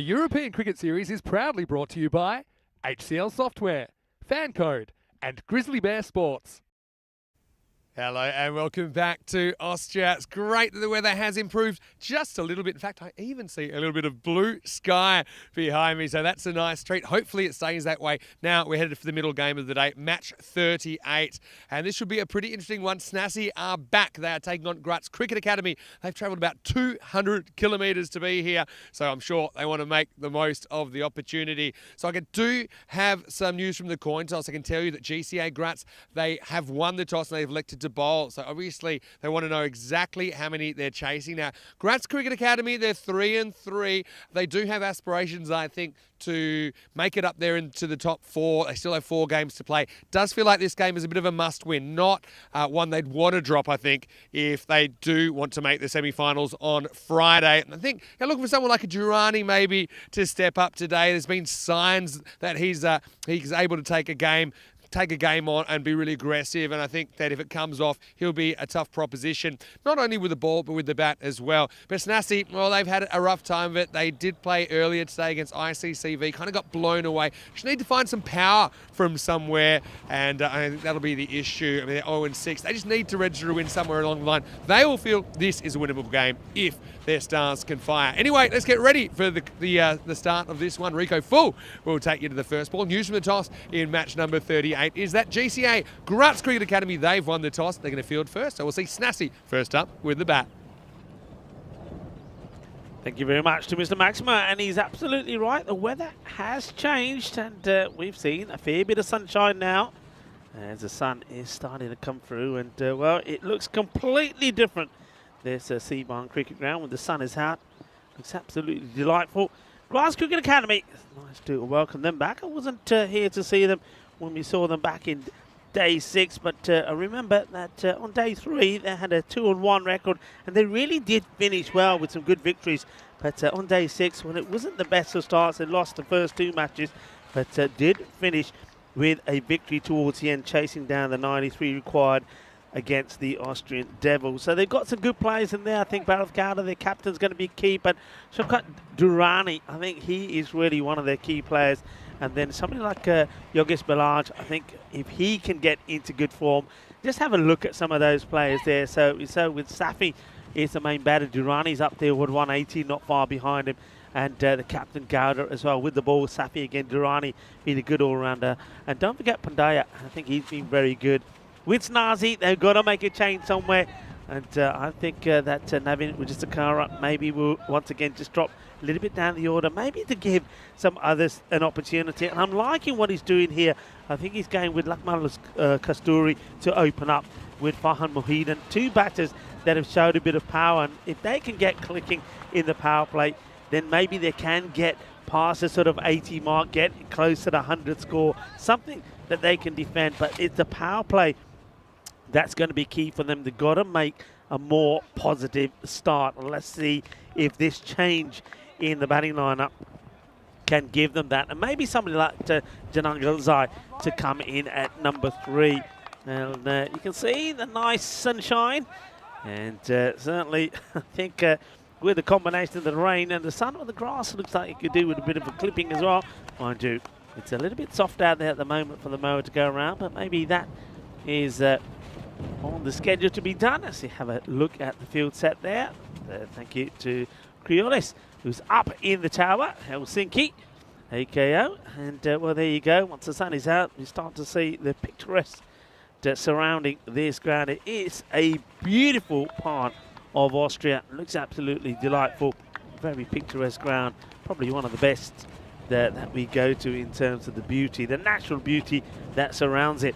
The European Cricket Series is proudly brought to you by HCL Software, Fan Code, and Grizzly Bear Sports. Hello and welcome back to Austria. It's great that the weather has improved just a little bit. In fact, I even see a little bit of blue sky behind me, so that's a nice treat. Hopefully it stays that way. Now we're headed for the middle game of the day, match 38. And this should be a pretty interesting one. Snazzy are back. They are taking on Graz Cricket Academy. They've travelled about 200 kilometres to be here, so I'm sure they want to make the most of the opportunity. So I do have some news from the coin toss. I can tell you that GCA Graz, they have won the toss and they've elected to bowl. So obviously they want to know exactly how many they're chasing. Now, Graz Cricket Academy, they're 3-3. They do have aspirations, I think, to make it up there into the top 4. They still have 4 games to play. Does feel like this game is a bit of a must-win, not one they'd want to drop, I think, if they do want to make the semi-finals on Friday. And I think they're looking for someone like a Durrani maybe to step up today. There's been signs that he's able to take a game on and be really aggressive, and I think that if it comes off, he'll be a tough proposition, not only with the ball but with the bat as well. But Snazzy, well, they've had a rough time of it. They did play earlier today against ICCV, kind of got blown away. Just need to find some power from somewhere, and I think that'll be the issue. I mean, they're 0-6. They just need to register a win somewhere along the line. They will feel this is a winnable game if their stars can fire. Anyway, let's get ready for the start of this one. Rico Full will take you to the first ball. News from the toss in match number 38 is that GCA Graz Cricket Academy, they've won the toss. They're going to field first, so we'll see Snazzy first up with the bat. Thank you very much to Mr. Maxima, and he's absolutely right. The weather has changed, and we've seen a fair bit of sunshine now as the sun is starting to come through, and well, it looks completely different. There's a Seabarn Cricket Ground when the sun is out. Looks absolutely delightful. Graz Cricket Academy, nice to welcome them back. I wasn't here to see them when we saw them back in day 6, but I remember that on day 3 they had a 2-1 record, and they really did finish well with some good victories. But on day 6, when it wasn't the best of starts, they lost the first 2 matches, but did finish with a victory towards the end, chasing down the 93 required against the Austrian Devils. So they've got some good players in there. I think Bharat Kauda, their captain's going to be key, but Shaukat Durrani, I think he is really one of their key players. And then somebody like Yogesh Balaj, I think if he can get into good form, just have a look at some of those players there. So with Safi is the main batter. Durrani's up there with 180, not far behind him. And the captain Gowda as well with the ball. Safi again, Durrani being a good all-rounder. And don't forget Pandya, I think he's been very good. With Snazzy, they've got to make a change somewhere. And I think that Navin Wijestakara maybe will once again just drop a little bit down the order, maybe to give some others an opportunity. And I'm liking what he's doing here. I think he's going with Lakmal Kasturi to open up with Farhan Mohidan. 2 batters that have showed a bit of power. And if they can get clicking in the power play, then maybe they can get past the sort of 80 mark, get close to the 100 score, something that they can defend. But it's the power play that's going to be key for them. They've got to make a more positive start. Let's see if this change in the batting lineup can give them that. And maybe somebody like Janangal Zai to come in at number 3. And you can see the nice sunshine. And certainly, I think with the combination of the rain and the sun on the grass, it looks like it could do with a bit of a clipping as well. Mind you, it's a little bit soft out there at the moment for the mower to go around, but maybe that is on the schedule to be done. As you have a look at the field set there. Thank you to Kriolis, who's up in the tower, Helsinki, AKO. And well, there you go. Once the sun is out, you start to see the picturesque surrounding this ground. It is a beautiful part of Austria. It looks absolutely delightful. Very picturesque ground. Probably one of the best that we go to in terms of the beauty, the natural beauty that surrounds it.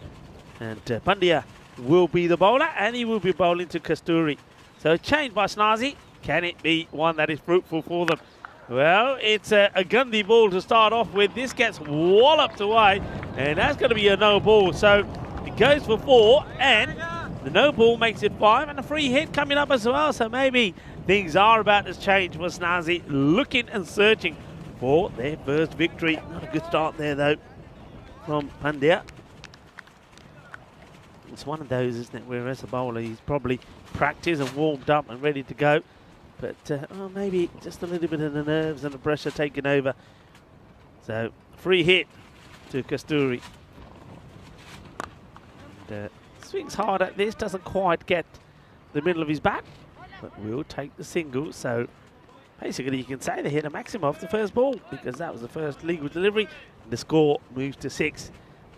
And Pandya will be the bowler, and he will be bowling to Kasturi. So a change by Snazzy. Can it be one that is fruitful for them? Well, it's a Gandhi ball to start off with. This gets walloped away, and that's going to be a no ball. So it goes for 4, and the no ball makes it 5, and a free hit coming up as well. So maybe things are about to change for Snazzy, looking and searching for their first victory. Not a good start there, though, from Pandya. It's one of those, isn't it, where as a bowler, he's probably practiced and warmed up and ready to go. but well, maybe just a little bit of the nerves and the pressure taking over. So free hit to Kasturi. And, swings hard at this, doesn't quite get the middle of his bat, but will take the single. So basically you can say they hit a maximum off the first ball, because that was the first legal delivery. And the score moves to 6.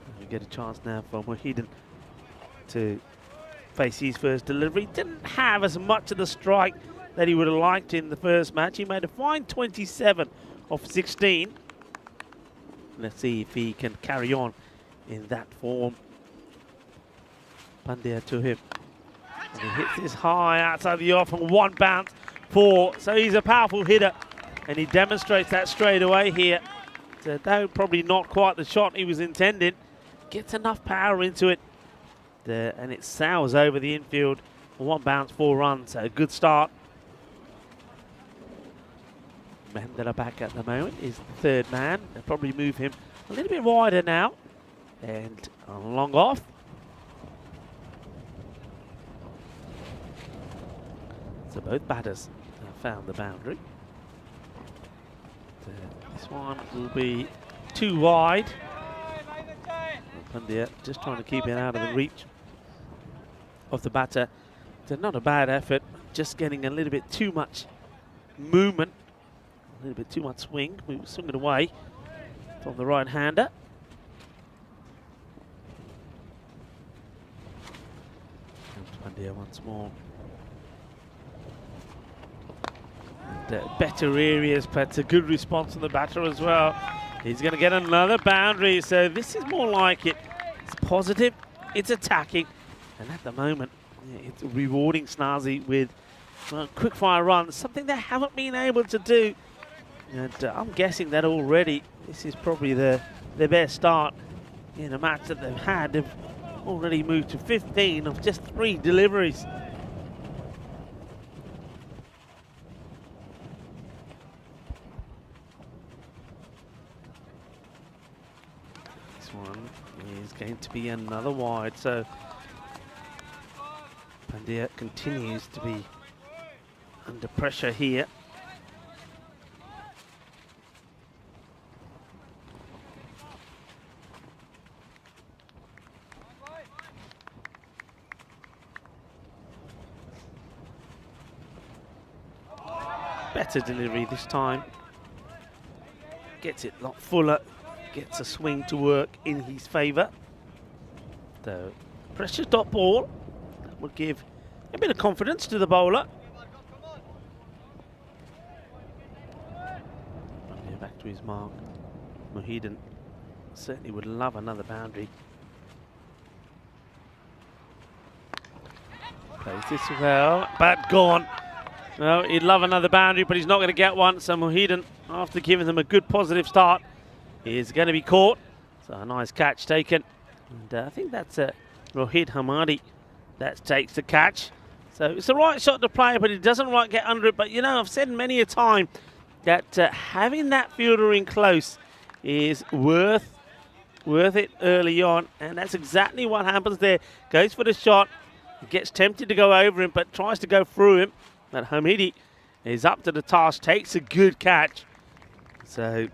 And we get a chance now for Mohidin to face his first delivery. Didn't have as much of the strike that he would have liked in the first match. He made a fine 27 off 16. Let's see if he can carry on in that form. Pandya to him. And he hits this high outside the off and 1 bounce, 4. So he's a powerful hitter, and he demonstrates that straight away here. So though probably not quite the shot he was intending, gets enough power into it. And it sails over the infield. 1 bounce, 4 runs. So a good start. Mandela back at the moment is the third man. They'll probably move him a little bit wider now. And a long off. So both batters have found the boundary. This one will be too wide. Pandya just trying to keep it out of the reach of the batter. So not a bad effort, just getting a little bit too much movement, a little bit too much swing. We will swing it away from the right-hander. Pandya once more. And, better areas, but a good response from the batter as well. He's going to get another boundary, so this is more like it. It's positive, it's attacking, and at the moment, it's rewarding Snazzy with quick-fire runs, something they haven't been able to do. And I'm guessing that already this is probably their best start in a match that they've had. They've already moved to 15 of just 3 deliveries. This one is going to be another wide, so Pandya continues to be under pressure here. Better delivery this time. Gets it a lot fuller. Gets a swing to work in his favour. The pressure dot ball. That would give a bit of confidence to the bowler. Back to his mark. Mohidin certainly would love another boundary. Plays this well, but gone. Well, he'd love another boundary, but he's not going to get one. So Mohidin, after giving them a good positive start, is going to be caught. So a nice catch taken. And I think that's Rohit Hamadi that takes the catch. So it's the right shot to play, but he doesn't quite get under it. But, you know, I've said many a time that having that fielder in close is worth it early on. And that's exactly what happens there. Goes for the shot, gets tempted to go over him, but tries to go through him. But Hamidi is up to the task, takes a good catch. So,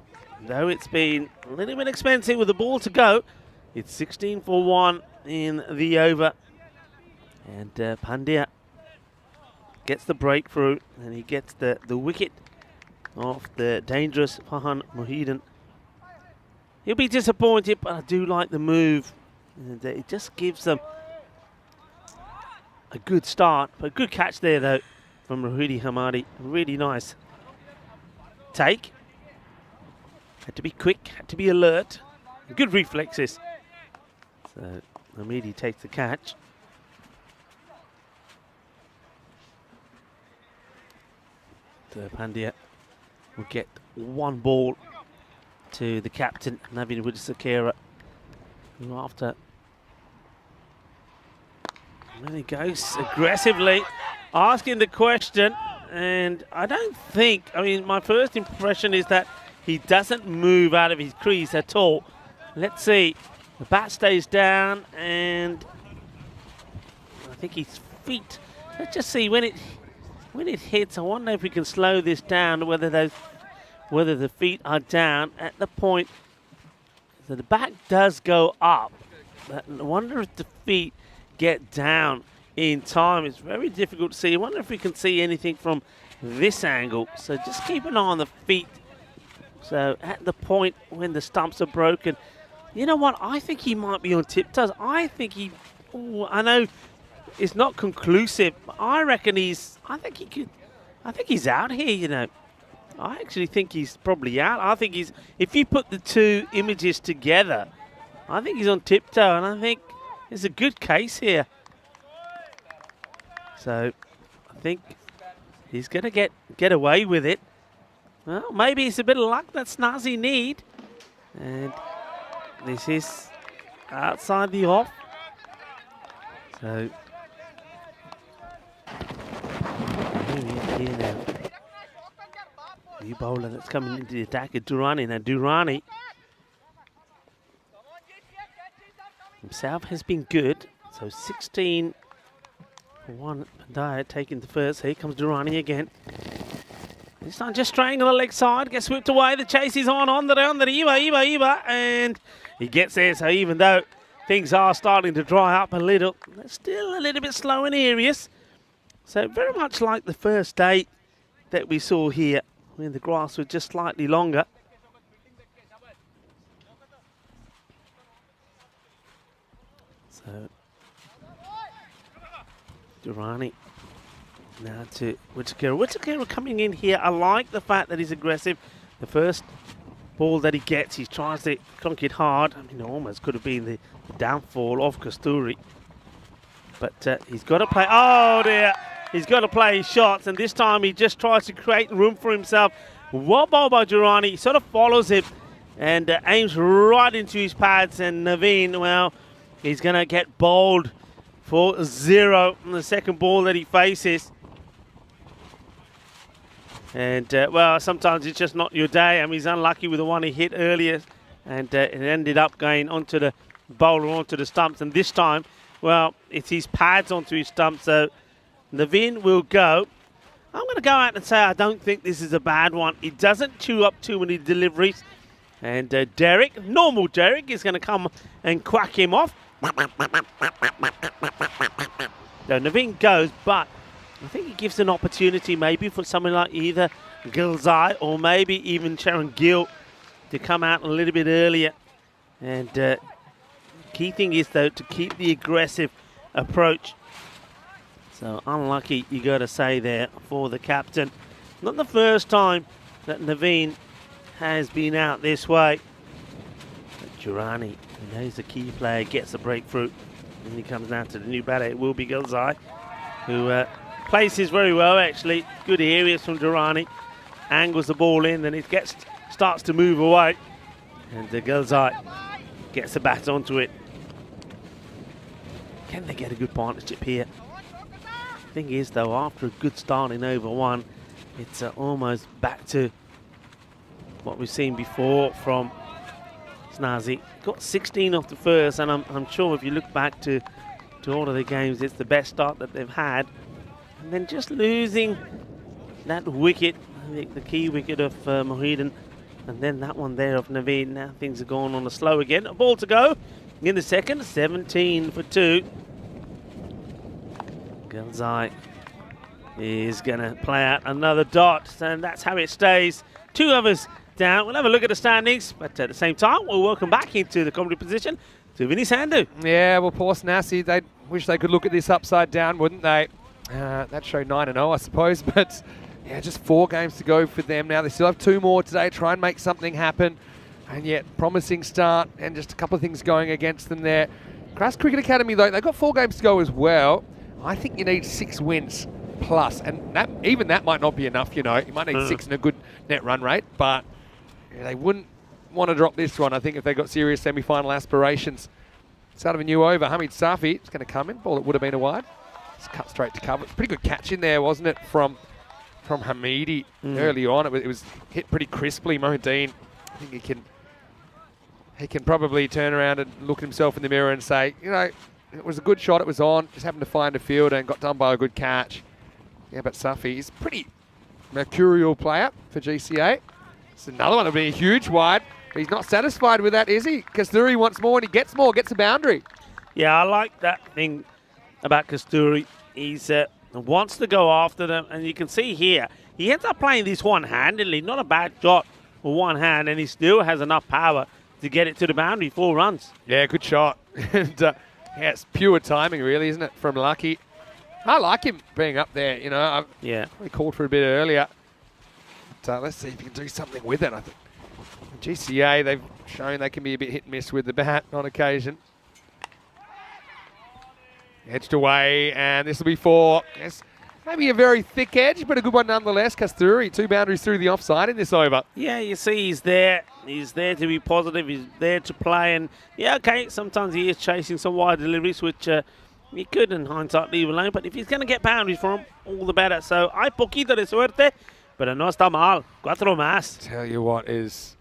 though it's been a little bit expensive with the ball to go, it's 16 for 1 in the over. And Pandya gets the breakthrough, and he gets the wicket off the dangerous Fahan Mohidin. He'll be disappointed, but I do like the move. And it just gives them a good start. But a good catch there, though, from Rohit Hamadi. Really nice take. Had to be quick, had to be alert. Good reflexes. So Hamidi takes the catch. So Pandya will get 1 ball to the captain, Navin Widsakera, who after. And there he goes, aggressively asking the question, and I don't think, I mean, my first impression is that he doesn't move out of his crease at all. Let's see, the bat stays down, and I think his feet, let's just see, when it when it hits, I wonder if we can slow this down, whether the feet are down at the point. So the back does go up. But I wonder if the feet get down in time. It's very difficult to see. I wonder if we can see anything from this angle. So just keep an eye on the feet. So at the point when the stumps are broken, you know what? I think he might be on tiptoes. I think I know it's not conclusive, but I reckon I think he's out here, you know. I actually think he's probably out. I think if you put the two images together, I think he's on tiptoe, and I think there's a good case here. So I think he's going to get away with it. Well, maybe it's a bit of luck that Snazzy need. And this is outside the off. So here now. New bowler that's coming into the attack is Durrani. Now Durrani himself has been good. So 16 for 1. Pandya taking the first. Here comes Durrani again. This time just straying on the leg side. Gets whipped away. The chase is on the Iba. And he gets there. So even though things are starting to dry up a little, they're still a little bit slow and areas. So very much like the first day that we saw here, when the grass was just slightly longer. So Durrani now to Whittaker. Whittaker coming in here. I like the fact that he's aggressive. The first ball that he gets, he tries to clunk it hard. I mean, it almost could have been the downfall of Kasturi. But he's got to play. Oh dear. He's got to play his shots, and this time he just tries to create room for himself. Well ball by Durrani. He sort of follows him and aims right into his pads. And Naveen, well, he's going to get bowled for 0 on the second ball that he faces. And, well, sometimes it's just not your day. I mean, he's unlucky with the one he hit earlier, and it ended up going onto the bowler, onto the stumps. And this time, well, it's his pads onto his stumps, so Naveen will go. I'm going to go out and say I don't think this is a bad one. He doesn't chew up too many deliveries. And Derek, normal Derek, is going to come and quack him off. So Naveen goes, but I think he gives an opportunity maybe for someone like either Gilzai or maybe even Sharon Gill to come out a little bit earlier. And key thing is, though, to keep the aggressive approach. So unlucky, you got to say there, for the captain. Not the first time that Naveen has been out this way. But Durrani, who knows the key player, gets a breakthrough. And he comes down to the new batter. It will be Gilzai, who places very well, actually. Good areas from Durrani. Angles the ball in, and it starts to move away. And Gilzai gets the bat onto it. Can they get a good partnership here? Thing is, though, after a good start in over 1, it's almost back to what we've seen before from Snazzy. Got 16 off the first, and I'm sure if you look back to all of the games, it's the best start that they've had. And then just losing that wicket, I think the key wicket of Mohidan, and then that one there of Naveen. Now things are going on the slow again. A ball to go in the second, 17 for 2. Gilzai is going to play out another dot, and that's how it stays. 2 overs down. We'll have a look at the standings, but at the same time, we'll welcome back into the commentary position to Vinny Sandhu. Yeah, well, poor Snazzy, they wish they could look at this upside down, wouldn't they? That showed 9-0, I suppose, but yeah, just 4 games to go for them now. They still have 2 more today, try and make something happen, and yet promising start, and just a couple of things going against them there. Crass Cricket Academy, though, they've got 4 games to go as well. I think you need 6 wins plus, and even that might not be enough, you know. You might need 6 and a good net run rate, but yeah, they wouldn't want to drop this one, I think, if they got serious semi-final aspirations. Start of a new over. Hamid Safi is going to come in. Ball that would have been a wide. It's cut straight to cover. Pretty good catch in there, wasn't it, from Hamidi early on. It was hit pretty crisply. Mohideen, I think he can probably turn around and look at himself in the mirror and say, you know, it was a good shot, it was on, just happened to find a fielder and got done by a good catch. Yeah, but Safi is pretty mercurial player for GCA. It's another one that'll be a huge wide. But he's not satisfied with that, is he? Kasturi wants more, and he gets more, gets a boundary. Yeah, I like that thing about Kasturi. He's wants to go after them, and you can see here, he ends up playing this one-handedly. Not a bad shot with one hand, and he still has enough power to get it to the boundary, 4 runs. Yeah, good shot. And yeah, it's pure timing, really, isn't it, from Lucky? I like him being up there, you know. We called for a bit earlier. But, let's see if he can do something with it, I think. GCA, they've shown they can be a bit hit and miss with the bat on occasion. Edged away, and this will be for, yes, maybe a very thick edge, but a good one nonetheless. Kasturi, 2 boundaries through the offside in this over. Yeah, you see he's there. He's there to be positive. He's there to play. And, yeah, okay, sometimes he is chasing some wide deliveries, which he could, in hindsight, leave alone. But if he's going to get boundaries for him, all the better. So, hay poquito de suerte, pero no está mal. 4 más. Tell you what is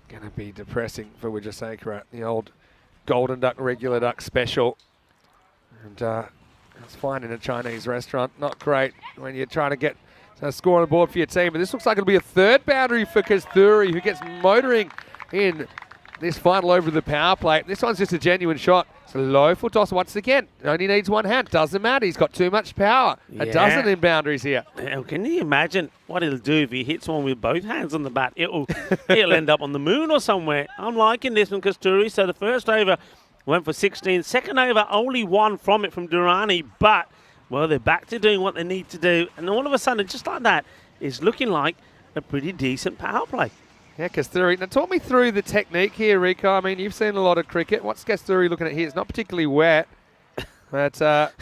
going to be depressing for Wijesakera, the old Golden Duck, Regular Duck special. And it's fine in a Chinese restaurant. Not great when you're trying to get a score on the board for your team. But this looks like it'll be a 3rd boundary for Kasturi, who gets motoring in this final over of the power play. This one's just a genuine shot. It's a low full toss once again. Only needs one hand. Doesn't matter. He's got too much power. Yeah. A dozen in boundaries here. Can you imagine what he'll do if he hits one with both hands on the bat? It'll end up on the moon or somewhere. I'm liking this one, Kasturi. So the first over went for 16. Second over, only 1 from it from Durrani. But, well, they're back to doing what they need to do. And all of a sudden, just like that, it's looking like a pretty decent power play. Yeah, Kasturi. Now, talk me through the technique here, Rico. I mean, you've seen a lot of cricket. What's Kasturi looking at here? It's not particularly wet. But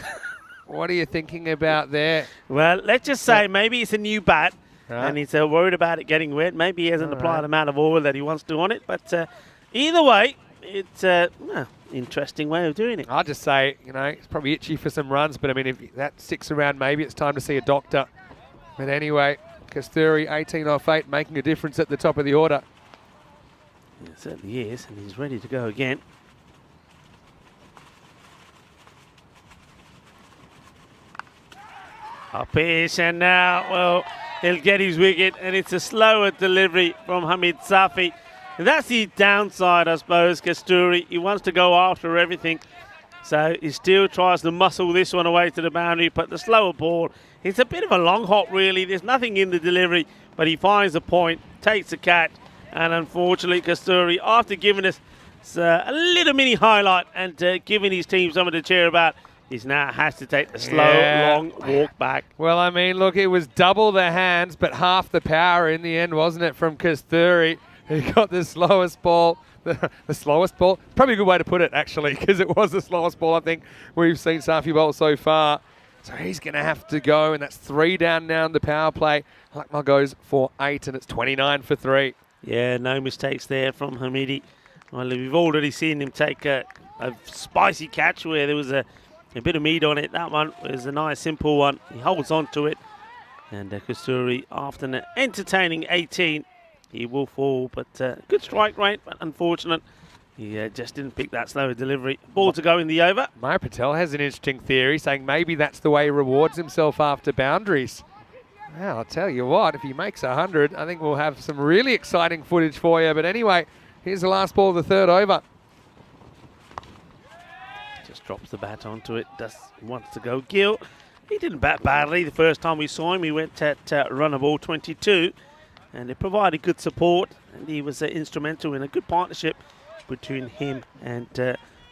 what are you thinking about there? Well, let's just say maybe it's a new bat. Right. And he's worried about it getting wet. Maybe he hasn't applied the amount of oil that he wants to on it. But either way, it's interesting way of doing it. I'll just say, you know, it's probably itchy for some runs, but I mean, if that sticks around, maybe it's time to see a doctor. But anyway, Kasturi, 18 off 8, making a difference at the top of the order. It certainly is, and he's ready to go again. Up pitch, and now, well, he'll get his wicket, and it's a slower delivery from Hamid Safi. And that's the downside, I suppose, Kasturi. He wants to go after everything. So he still tries to muscle this one away to the boundary, but the slower ball, it's a bit of a long hop, really. There's nothing in the delivery, but he finds the point, takes the catch, and unfortunately, Kasturi, after giving us a little mini highlight and giving his team something to cheer about, he now has to take the slow, long walk back. Well, I mean, look, it was double the hands, but half the power in the end, wasn't it, from Kasturi? He got the slowest ball. The slowest ball? Probably a good way to put it, actually, because it was the slowest ball, I think, we've seen Safi bowl so far. So he's going to have to go, and that's 3 down now in the power play. Lucknow goes for 8, and it's 29 for 3. Yeah, no mistakes there from Hamidi. Well, we've already seen him take a spicy catch where there was a bit of meat on it. That one was a nice, simple one. He holds on to it. And Kasturi, after an entertaining 18, he will fall, but good strike rate, but unfortunate. He just didn't pick that slower delivery. Ball to go in the over. Maya Patel has an interesting theory, saying maybe that's the way he rewards himself after boundaries. Well, I'll tell you what, if he makes 100, I think we'll have some really exciting footage for you. But anyway, here's the last ball of the 3rd over. Just drops the bat onto it, wants to go. Gill, he didn't bat badly the first time we saw him. He went at run of ball 22. And it provided good support, and he was instrumental in a good partnership between him and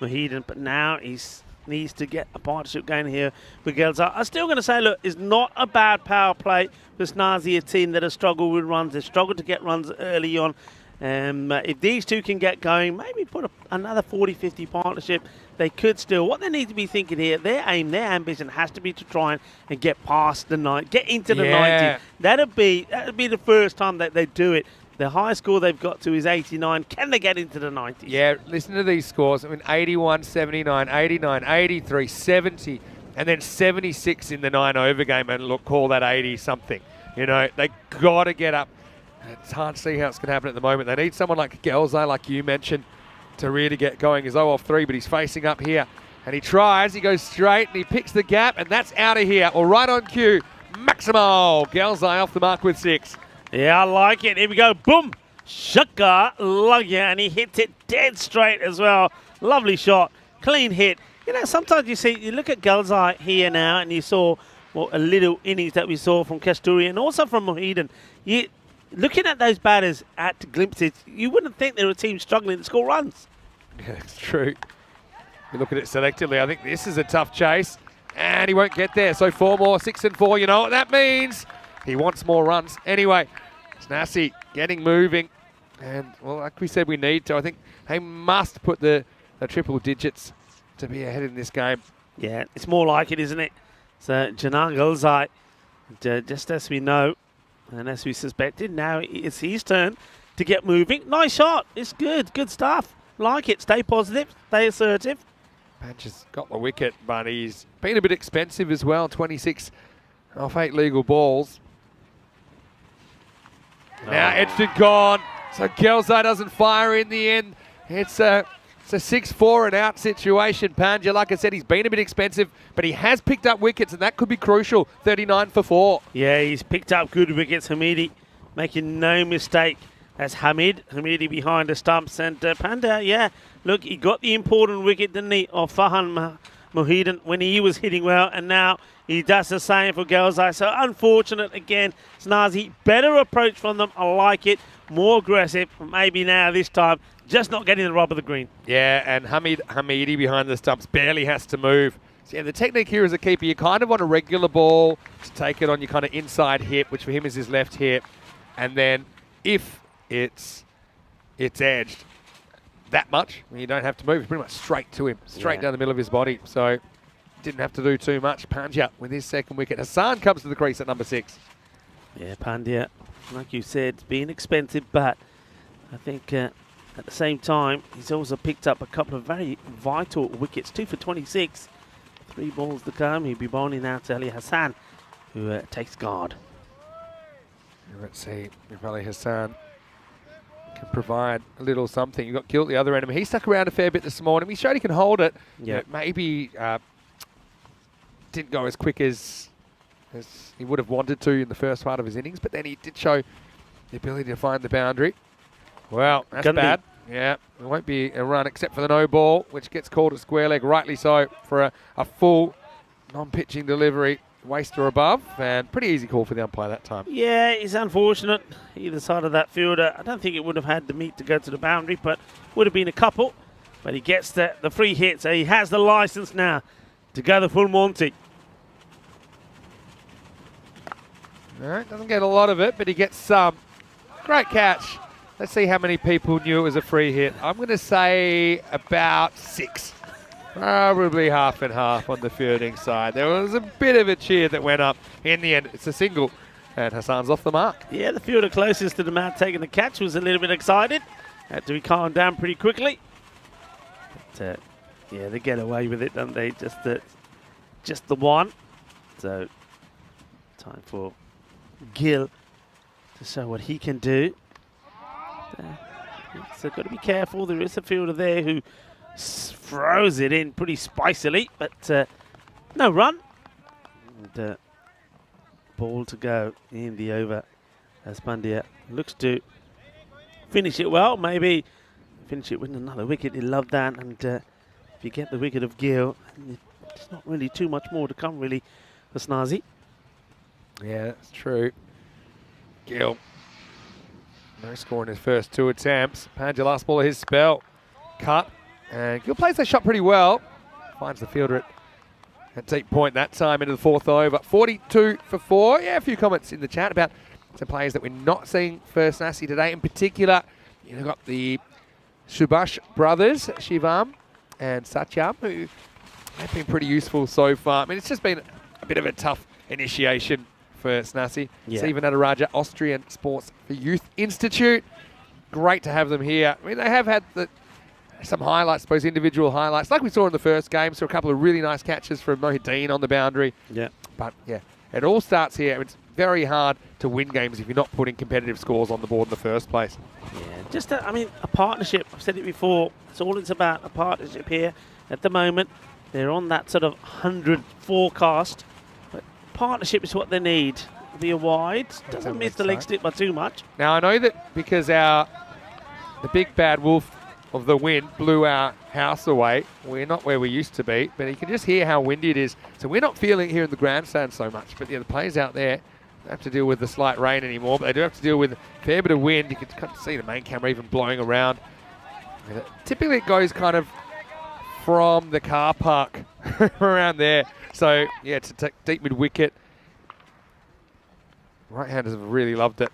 Mohidan. But now he needs to get a partnership going here with Gelzar. I'm still going to say, look, it's not a bad power play for Snazi, a team that has struggled with runs. They've struggled to get runs early on. If these two can get going, maybe put another 40-50 partnership, they could still. What they need to be thinking here, their aim, their ambition has to be to try and get past the 90, get into the 90. That'd be the first time that they do it. The high score they've got to is 89. Can they get into the 90s? Yeah, listen to these scores. I mean, 81, 79, 89, 83, 70, and then 76 in the 9 over game. And look, call that 80-something. You know, they got to get up. It's hard to see how it's going to happen at the moment. They need someone like Gelzar, like you mentioned, to really get going. He's 0 off 3, but he's facing up here. And he tries, he goes straight, and he picks the gap, and that's out of here. Or right on cue Maximo. Galzai off the mark with 6. Yeah, I like it. Here we go. Boom. Shaka Lugya, and he hits it dead straight as well. Lovely shot. Clean hit. You know, sometimes you look at Galzai here now, and you saw a little innings that we saw from Kasturi and also from Mohidan. Looking at those batters at glimpses, you wouldn't think they're a team struggling to score runs. Yeah, it's true. You look at it selectively. I think this is a tough chase, and he won't get there. So 4 more, 6 and 4. You know what that means? He wants more runs. Anyway, Snassi getting moving. And, well, like we said, we need to. I think they must put the triple digits to be ahead in this game. Yeah, it's more like it, isn't it? So, Janan Galzai, just as we know and as we suspected, now it's his turn to get moving. Nice shot. It's good. Good stuff. Like it. Stay positive. Stay assertive. Patch has got the wicket, but he's been a bit expensive as well. 26 off 8 legal balls. Now Edged gone. So Galzai doesn't fire in the end. It's a 6-4 and out situation. Pandya, like I said, he's been a bit expensive, but he has picked up wickets, and that could be crucial. 39 for 4. Yeah, he's picked up good wickets. Hamidi making no mistake. That's Hamidi behind the stumps. And Pandya, yeah, look, he got the important wicket, didn't he, of Fahan Mohidan when he was hitting well, and now he does the same for Galzai. So unfortunate again. Snazi, better approach from them. I like it. More aggressive. Maybe now this time, just not getting the rub of the green. Yeah, and Hamidi behind the stumps barely has to move. So yeah, the technique here as a keeper, you kind of want a regular ball to take it on your kind of inside hip, which for him is his left hip. And then if it's edged that much, you don't have to move. It's pretty much straight to him, straight down the middle of his body. So didn't have to do too much. Pandya with his second wicket. Hassan comes to the crease at number 6. Yeah, Pandya, like you said, being expensive, but I think at the same time, he's also picked up a couple of very vital wickets. 2 for 26. 3 balls to come. He'll be bowling now to Ali Hassan, who takes guard. Let's see if Ali Hassan can provide a little something. You've got Gilt the other end. I mean, he stuck around a fair bit this morning. He showed he can hold it. Yeah. You know, maybe didn't go as quick as he would have wanted to in the first part of his innings, but then he did show the ability to find the boundary. Well, that's bad. Yeah, there won't be a run except for the no ball, which gets called a square leg, rightly so, for a full non-pitching delivery, waist or above, and pretty easy call for the umpire that time. Yeah, it's unfortunate. Either side of that fielder, I don't think it would have had the meat to go to the boundary, but would have been a couple. But he gets the free hit, so he has the license now to go the full Monty. All right, doesn't get a lot of it, but he gets some. Great catch. Let's see how many people knew it was a free hit. I'm going to say about 6. Probably half and half on the fielding side. There was a bit of a cheer that went up. In the end, it's a single, and Hassan's off the mark. Yeah, the fielder closest to the man taking the catch was a little bit excited. Had to be calmed down pretty quickly. But, yeah, they get away with it, don't they? Just the one. So, time for Gill to show what he can do. So got to be careful. There is a fielder there who throws it in pretty spicily, but no run. And ball to go in the over as Pandya looks to finish it well. Maybe finish it with another wicket. He loved that. And if you get the wicket of Gill, there's not really too much more to come really for Snazi. Yeah, that's true. Gill. No score in his first 2 attempts. Pandya last ball of his spell. Cut. And Gill plays that shot pretty well. Finds the fielder at deep point that time into the 4th over. 42 for 4. Yeah, a few comments in the chat about some players that we're not seeing for Snassi today. In particular, you've got the Subhash brothers, Shivam and Satyam, who have been pretty useful so far. I mean, it's just been a bit of a tough initiation for Snassi. Yeah. Stephen Adaraja, Austrian Sports for Youth Institute. Great to have them here. I mean, they have had some highlights, I suppose, individual highlights, like we saw in the first game. So a couple of really nice catches from Mohideen on the boundary. Yeah. But, yeah, it all starts here. It's very hard to win games if you're not putting competitive scores on the board in the first place. Yeah, just, I mean, a partnership. I've said it before. It's all it's about, a partnership here. At the moment, they're on that sort of 100 forecast. But partnership is what they need. Be a wide. Doesn't miss the leg stick by too much. Now, I know that because the big bad wolf of the wind blew our house away, we're not where we used to be, but you can just hear how windy it is. So we're not feeling it here in the grandstand so much, but the players out there don't have to deal with the slight rain anymore, but they do have to deal with a fair bit of wind. You can kind of see the main camera even blowing around. Typically it goes kind of from the car park around there. So, yeah, it's a deep mid-wicket. Right-handers have really loved it.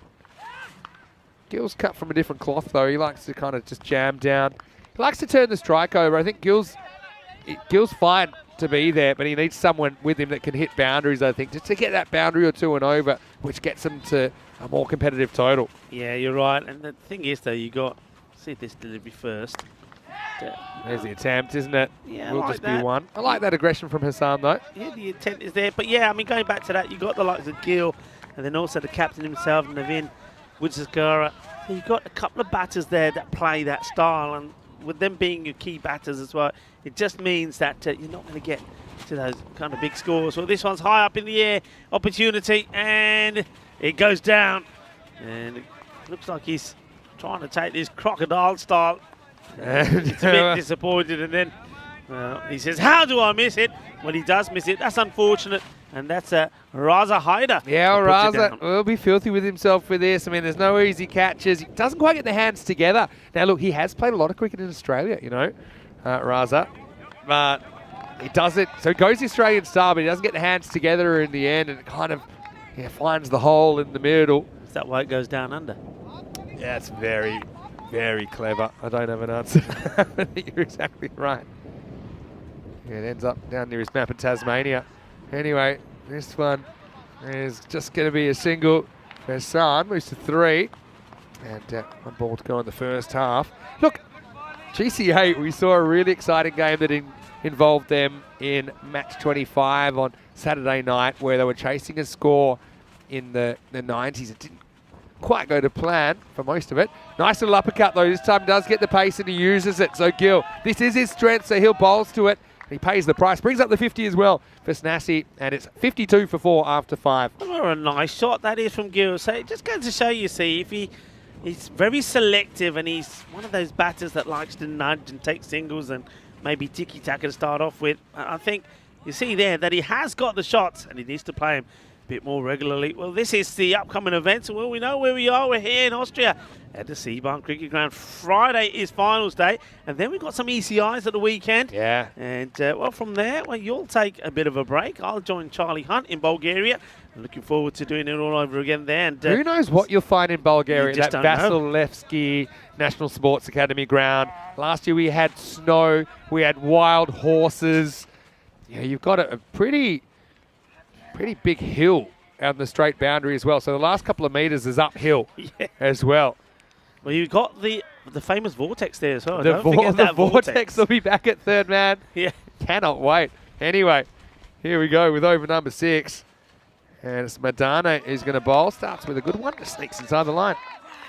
Gill's cut from a different cloth, though. He likes to kind of just jam down. He likes to turn the strike over. I think Gill's fine to be there, but he needs someone with him that can hit boundaries, I think, just to get that boundary or two and over, which gets him to a more competitive total. Yeah, you're right. And the thing is, though, you got see this delivery first. There's the attempt, isn't it? Yeah, will I like just that. be one. I like that aggression from Hassan, though. Yeah, the intent is there. But yeah, I mean, going back to that, you got the likes of Gill, and then also the captain himself, Navin Woodsakara. So you've got a couple of batters there that play that style, and with them being your key batters as well, it just means that you're not going to get to those kind of big scores. Well, this one's high up in the air, opportunity, and it goes down. And it looks like he's trying to take this crocodile style. It's a bit disappointed, and then he says, how do I miss it? Well, he does miss it. That's unfortunate. And that's Raza Haider. Yeah, Raza will be filthy with himself for this. I mean, there's no easy catches. He doesn't quite get the hands together. Now, look, he has played a lot of cricket in Australia, you know, Raza. But he does it. So he goes the Australian style, but he doesn't get the hands together in the end, and it kind of finds the hole in the middle. Is that why it goes down under? Yeah, it's very, very clever. I don't have an answer. I think you're exactly right. Yeah, it ends up down near his map in Tasmania. Anyway, this one is just going to be a single. Hassan moves to 3. And one ball to go in the first half. Look, GC8, we saw a really exciting game that involved them in match 25 on Saturday night, where they were chasing a score in the 90s. It didn't quite go to plan for most of it. Nice little uppercut, though. This time does get the pace and he uses it. So Gill, this is his strength, so he'll bowls to it. He pays the price, brings up the 50 as well for Snassi, and it's 52 for 4 after 5. Oh, a nice shot that is from Gill. So it just goes to show you, see, if he's very selective, and he's one of those batters that likes to nudge and take singles and maybe tiki-taka to start off with. I think you see there that he has got the shots, and he needs to play him a bit more regularly. Well, this is the upcoming event, so well, we know where we are. We're here in Austria at the Seabarn Cricket Ground. Friday is finals day, and then we've got some ECIs at the weekend. Yeah. And, well, from there, well, you'll take a bit of a break. I'll join Charlie Hunt in Bulgaria. I'm looking forward to doing it all over again there. And, who knows what you'll find in Bulgaria, that Vasilevsky National Sports Academy ground. Last year we had snow, we had wild horses. Yeah, you've got a pretty big hill out in the straight boundary as well. So the last couple of metres is uphill as well. Well, you've got the famous vortex there as well. The vortex will be back at third man. Yeah. Cannot wait. Anyway, here we go with over number 6. And it's Madana who's going to bowl. Starts with a good one. Just sneaks inside the line.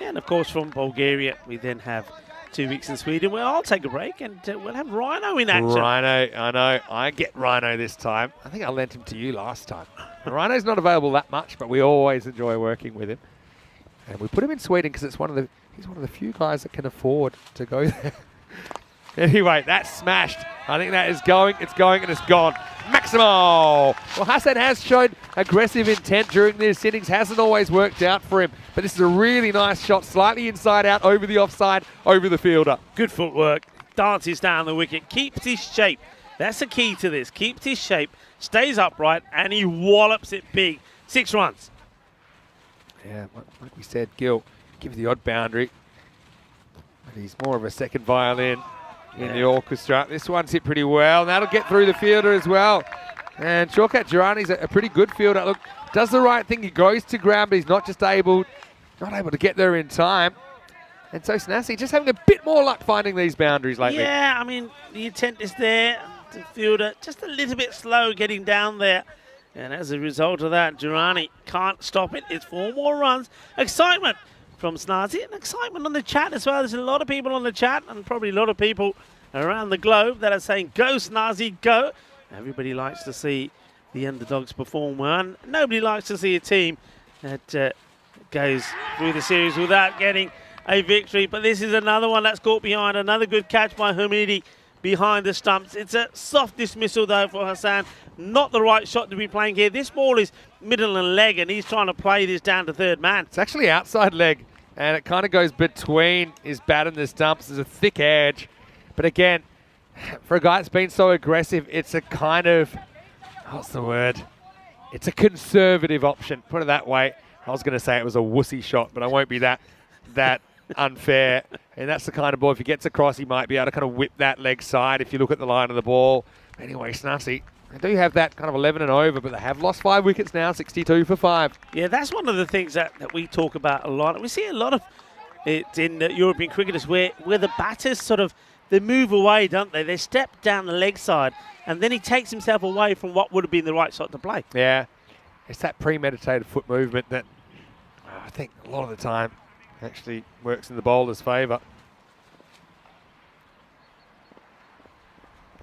Yeah, and of course from Bulgaria, we then have 2 weeks in Sweden. Well, I'll take a break, and we'll have Rhino in action. Rhino, I know. I get Rhino this time. I think I lent him to you last time. Rhino's not available that much, but we always enjoy working with him. And we put him in Sweden because he's one of the few guys that can afford to go there. Anyway, that's smashed. I think that is going. It's going and it's gone. Maximo! Well, Hassan has shown aggressive intent during this innings. Hasn't always worked out for him. But this is a really nice shot. Slightly inside out, over the offside, over the fielder. Good footwork. Dances down the wicket. Keeps his shape. That's the key to this. Keeps his shape. Stays upright. And he wallops it big. 6 runs. Yeah, like we said, Gill gives the odd boundary. But he's more of a second violin in the orchestra. This one's hit pretty well. And that'll get through the fielder as well. And Shorkat Girani's a pretty good fielder. Look, does the right thing. He goes to ground, but he's not able to get there in time. And so Snassi just having a bit more luck finding these boundaries lately. Yeah, I mean, the intent is there. The fielder just a little bit slow getting down there. And as a result of that, Girani can't stop it. It's 4 more runs. Excitement from Snazzy, and excitement on the chat as well. There's a lot of people on the chat, and probably a lot of people around the globe that are saying, go Snazzy, go. Everybody likes to see the underdogs perform well. And nobody likes to see a team that goes through the series without getting a victory. But this is another one that's caught behind. Another good catch by Hamidi behind the stumps. It's a soft dismissal, though, for Hassan. Not the right shot to be playing here. This ball is middle and leg, and he's trying to play this down to third man. It's actually outside leg, and it kind of goes between his bat and the stumps. There's a thick edge. But again, for a guy that's been so aggressive, it's a kind of, what's the word? It's a conservative option, put it that way. I was going to say it was a wussy shot, but I won't be that unfair. And that's the kind of ball, if he gets across, he might be able to kind of whip that leg side if you look at the line of the ball. Anyway, Snussie, they do have that kind of 11 and over, but they have lost 5 wickets now, 62 for 5. Yeah, that's one of the things that we talk about a lot. We see a lot of it in European cricketers where the batters sort of, they move away, don't they? They step down the leg side, and then he takes himself away from what would have been the right shot to play. Yeah, it's that premeditated foot movement that I think a lot of the time actually works in the bowler's favour.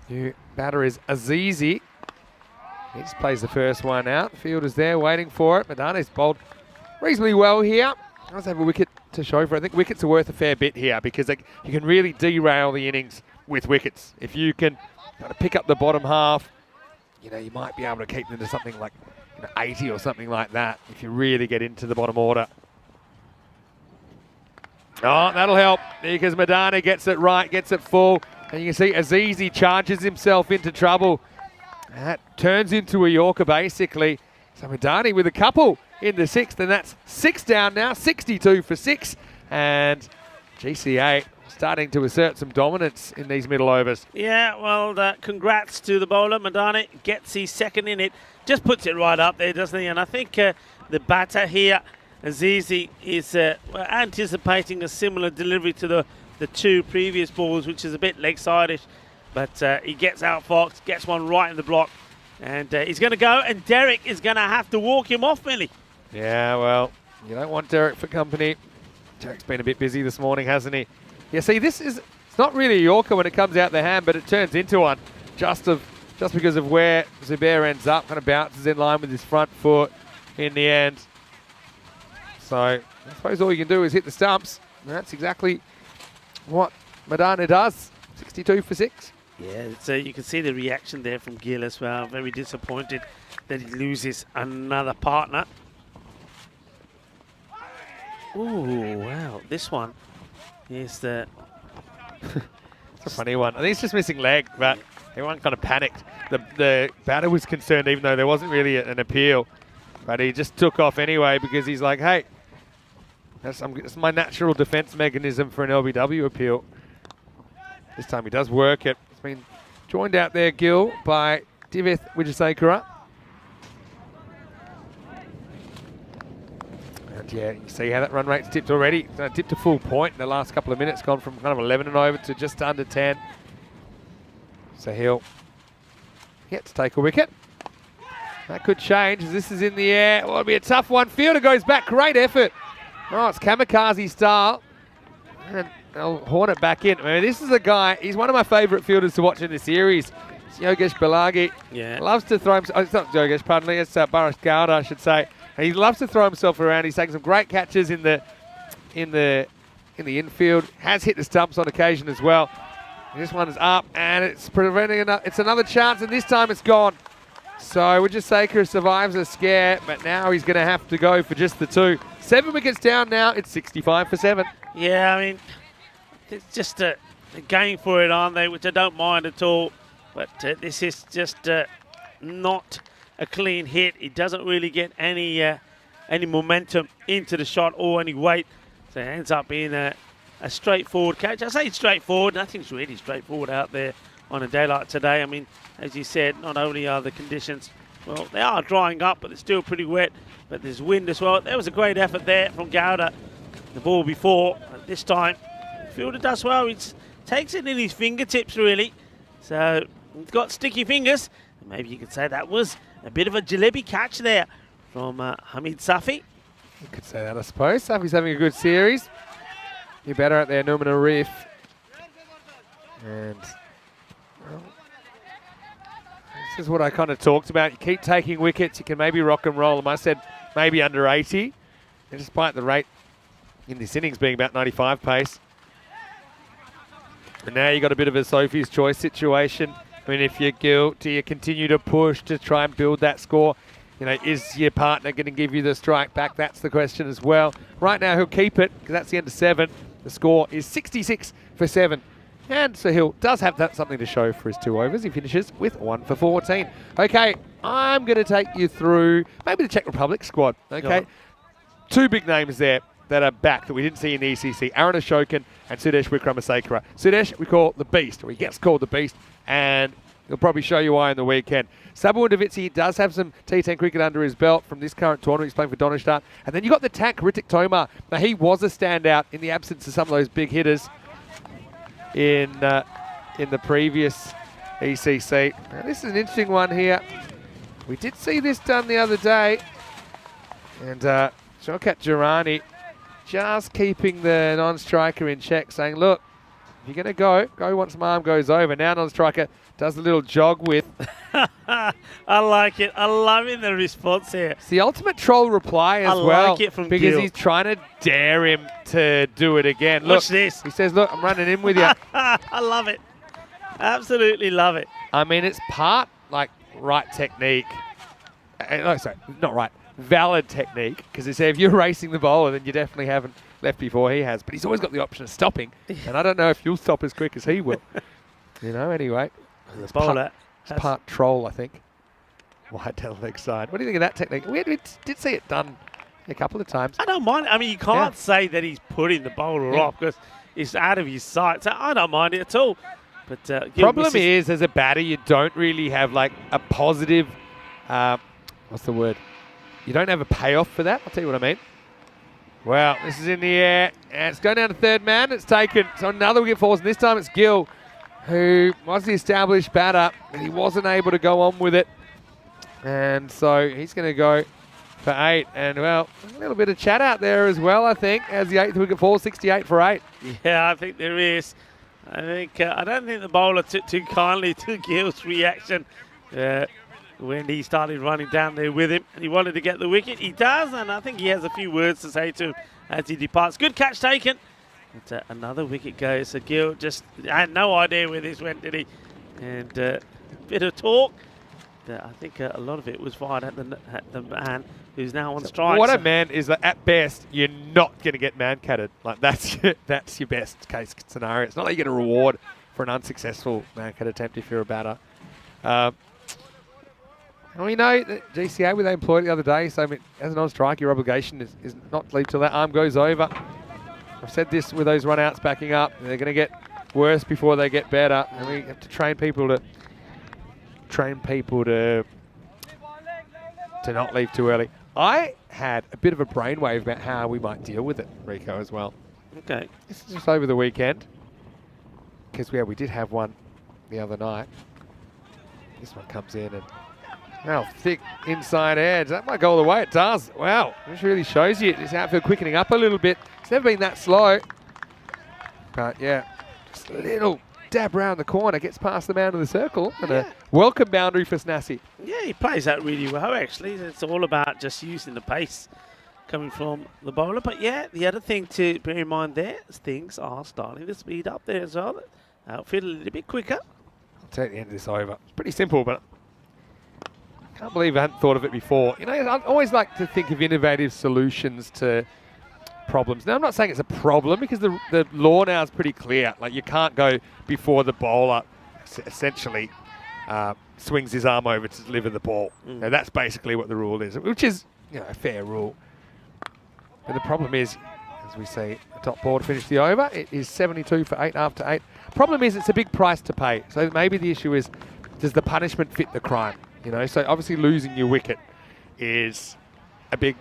New batter is Azizi. He just plays the first one out. Fielder's there waiting for it. Madani's bowled reasonably well here. Does have a wicket to show for it. I think wickets are worth a fair bit here because you can really derail the innings with wickets. If you can kind of pick up the bottom half, you might be able to keep them to something like 80 or something like that if you really get into the bottom order. Oh, that'll help because Madani gets it right, gets it full. And you can see Azizi charges himself into trouble. That turns into a Yorker, basically. So Madani with a couple in the 6th, and that's 6 down now, 62 for 6. And GCA starting to assert some dominance in these middle overs. Yeah, well, congrats to the bowler. Madani gets his second in it. Just puts it right up there, doesn't he? And I think the batter here, Azizi, is anticipating a similar delivery to the 2 previous balls, which is a bit leg-side-ish. But he gets out Fox, gets one right in the block. And he's going to go, and Derek is going to have to walk him off, Millie. Yeah, well, you don't want Derek for company. Derek's been a bit busy this morning, hasn't he? Yeah, see, it's not really a Yorker when it comes out the hand, but it turns into one just because of where Zubair ends up. Kind of bounces in line with his front foot in the end. So I suppose all you can do is hit the stumps. And that's exactly what Madani does. 62 for 6. Yeah, so you can see the reaction there from Gill as well. Very disappointed that he loses another partner. Oh, wow. This one is the... It's a funny one. I think it's just missing leg, but everyone kind of panicked. The batter was concerned even though there wasn't really an appeal. But he just took off anyway because he's like, hey, that's my natural defence mechanism for an LBW appeal. This time he does work it. It's been joined out there, Gill, by Divith Wijasekara. And yeah, you see how that run rate's tipped already. It's tipped to full point in the last couple of minutes, gone from kind of 11 and over to just under 10. So he'll get to take a wicket. That could change as this is in the air. Well, it'll be a tough one. Fielder goes back, great effort. Oh, it's kamikaze style. And they'll horn it back in. I mean, this is a guy, he's one of my favourite fielders to watch in the series. It's Yogesh Balagi. Yeah. Loves to throw himself, it's not Yogesh, pardon me, it's Barash Gowda, I should say. And he loves to throw himself around. He's taken some great catches in the infield. Has hit the stumps on occasion as well. This one is up, and it's preventing it's another chance, and this time it's gone. So Wijasekara survives a scare, but now he's going to have to go for just the 2. 7 wickets down now. It's 65 for 7. Yeah, I mean, it's just going for it, aren't they? Which I don't mind at all. But this is just not a clean hit. He doesn't really get any momentum into the shot or any weight. So it ends up being a straightforward catch. I say straightforward. Nothing's really straightforward out there on a day like today. I mean, as you said, not only are the conditions, well, they are drying up, but they're still pretty wet. But there's wind as well. There was a great effort there from Gowda. The ball before. This time, fielder does well. He takes it in his fingertips, really. So he's got sticky fingers. Maybe you could say that was a bit of a jalebi catch there from Hamid Safi. You could say that, I suppose. Safi's having a good series. You're better out there, Newman Arif. And well, This is what I kind of talked about. You keep taking wickets, you can maybe rock and roll them. I said maybe under 80. And despite the rate in this innings being about 95 pace. And now you've got a bit of a Sophie's choice situation. I mean, if you're Gill, do you continue to push to try and build that score? You know, is your partner going to give you the strike back? That's the question as well. Right now, he'll keep it because that's the end of 7. The score is 66 for 7. And so Hill does have that something to show for his 2 overs. He finishes with 1 for 14. Okay, I'm going to take you through maybe the Czech Republic squad. Okay, 2 big names there that are back that we didn't see in the ECC. Aaron Ashokan and Sudesh Wickramasekara. Sudesh, we call the Beast, or he gets called the Beast, and he'll probably show you why in the weekend. Sabu Ndavitsi does have some T10 cricket under his belt from this current tournament. He's playing for Donnerstadt. And then you got the tank, Ritik Tomar. Now, he was a standout in the absence of some of those big hitters in the previous ECC. Now, this is an interesting one here. We did see this done the other day. And Shokat Jirani just keeping the non-striker in check, saying, look, if you're going to go once my arm goes over. Now non-striker does a little jog with. I like it. I love in the response here. It's the ultimate troll reply as well. I like it from because Gill. He's trying to dare him to do it again. Look, Watch this. He says, look, I'm running in with you. I love it. Absolutely love it. I mean, it's part like right technique. No, sorry, not right. Valid technique, because they say if you're racing the bowler, then you definitely haven't left before he has. But he's always got the option of stopping, and I don't know if you'll stop as quick as he will. You know, anyway. The bowler. It's part troll, I think. Wide down leg side. What do you think of that technique? We did see it done a couple of times. I don't mind. I mean, you can't say that he's putting the bowler off because it's out of his sight. So I don't mind it at all. But problem is, as a batter, you don't really have like a positive. What's the word? You don't have a payoff for that. I'll tell you what I mean. Well, this is in the air, and it's going down to third man. It's taken. So another wicket falls, and this time it's Gill, who was the established batter, and he wasn't able to go on with it. And so he's going to go for 8. And, well, a little bit of chat out there as well, I think, as the 8th wicket falls, 68 for 8. Yeah, I think there is. I don't think the bowler took too kindly to Gill's reaction when he started running down there with him. And he wanted to get the wicket. He does, and I think he has a few words to say to him as he departs. Good catch taken. But another wicket goes. So Gill just had no idea where this went, did he? And a bit of talk. I think a lot of it was fired at the man who's now on strike. What a man is that at best, you're not going to get man-catted. Like, that's your best case scenario. It's not like you're going to reward for an unsuccessful man-cat attempt if you're a batter. And we know that GCA, they employed it the other day, so I mean, as an on-strike, your obligation is not to leave till that arm goes over. I've said this with those run-outs backing up. They're going to get worse before they get better, and we have to train people to not leave too early. I had a bit of a brainwave about how we might deal with it, Rico, as well. Okay. This is just over the weekend, because we did have one the other night. This one comes in and wow, thick inside edge. That might go all the way. It does. Wow, this really shows you this outfield quickening up a little bit. It's never been that slow. But yeah, just a little dab round the corner, gets past the man in the circle, and a welcome boundary for Snassi. Yeah, he plays that really well, actually. It's all about just using the pace coming from the bowler. But yeah, the other thing to bear in mind there is things are starting to speed up there as well. Outfield a little bit quicker. I'll take the end of this over. It's pretty simple, but I can't believe I hadn't thought of it before. You know, I always like to think of innovative solutions to problems. Now, I'm not saying it's a problem because the law now is pretty clear. Like, you can't go before the bowler essentially swings his arm over to deliver the ball. Now, that's basically what the rule is, which is, you know, a fair rule. But the problem is, as we say, the top ball to finish the over. It is 72 for 8 after 8. Problem is, it's a big price to pay. So maybe the issue is, does the punishment fit the crime? You know, so obviously losing your wicket is a big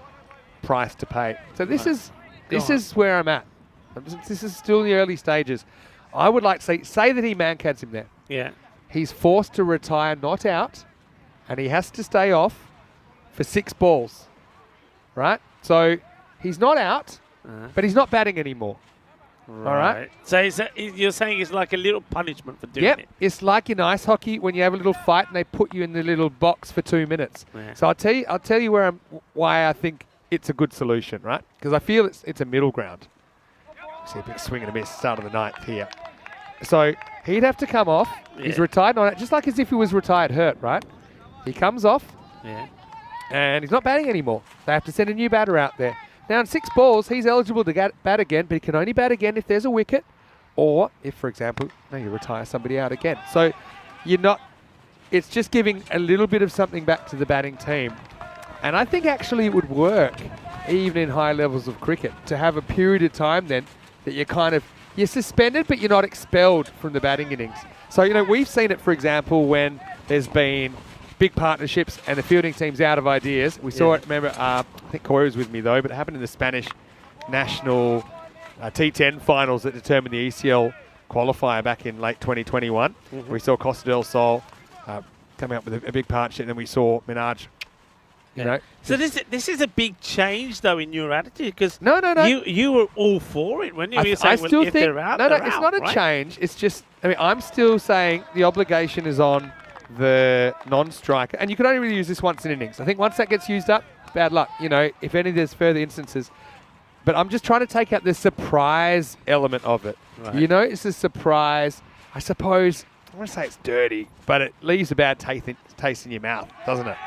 price to pay. So this is where I'm at. This is still in the early stages. I would like to say that he man-cats him there. Yeah. He's forced to retire not out, and he has to stay off for 6 balls, right? So he's not out, but he's not batting anymore. All right. So you're saying it's like a little punishment for doing it? It's like in ice hockey when you have a little fight and they put you in the little box for 2 minutes. Yeah. So I'll tell you why I think it's a good solution, right? Because I feel it's a middle ground. See a big swing and a miss, start of the ninth here. So he'd have to come off. Yeah. He's retired on it, just like as if he was retired hurt, right? He comes off, and he's not batting anymore. They have to send a new batter out there. Now in 6 balls, he's eligible to bat again, but he can only bat again if there's a wicket, or if, for example, you retire somebody out again. So it's just giving a little bit of something back to the batting team. And I think actually it would work, even in high levels of cricket, to have a period of time then that you're suspended, but you're not expelled from the batting innings. So, we've seen it, for example, when there's been big partnerships and the fielding team's out of ideas. We saw it, remember, I think Corey was with me though, but it happened in the Spanish national T10 finals that determined the ECL qualifier back in late 2021. We saw Costa del Sol coming up with a big partnership, and then we saw Minaj. So this is a big change though in your attitude, because no. You were all for it when you were saying, I still if think they're out, it's not a change. It's just, I'm still saying the obligation is on the non-striker, and you can only really use this once in innings. I think once that gets used up, bad luck. If there's further instances. But I'm just trying to take out the surprise element of it. Right. It's a surprise. I suppose I want to say it's dirty, but it leaves a bad taste in your mouth, doesn't it?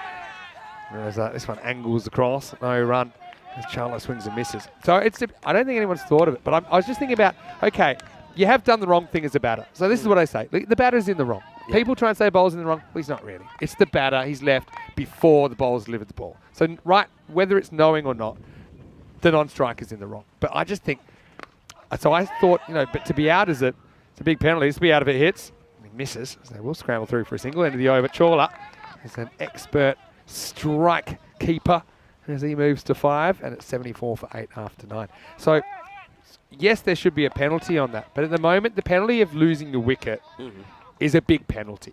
Whereas this one angles across, no run. As Charlo swings and misses. So I don't think anyone's thought of it, but I was just thinking about, okay, you have done the wrong thing as a batter. So this is what I say. The batter's in the wrong. Yeah. People try and say bowler's in the wrong. Well, he's not really. It's the batter. He's left before the bowler's delivered the ball. So whether it's knowing or not, the non-striker's in the wrong. But I just think, so I thought, but to be out it's a big penalty. To be out if it hits, he misses. So we'll scramble through for a single. End of the over. Chawla is an expert strike keeper as he moves to 5, and it's 74 for 8 after 9. So yes, there should be a penalty on that, but at the moment the penalty of losing the wicket is a big penalty,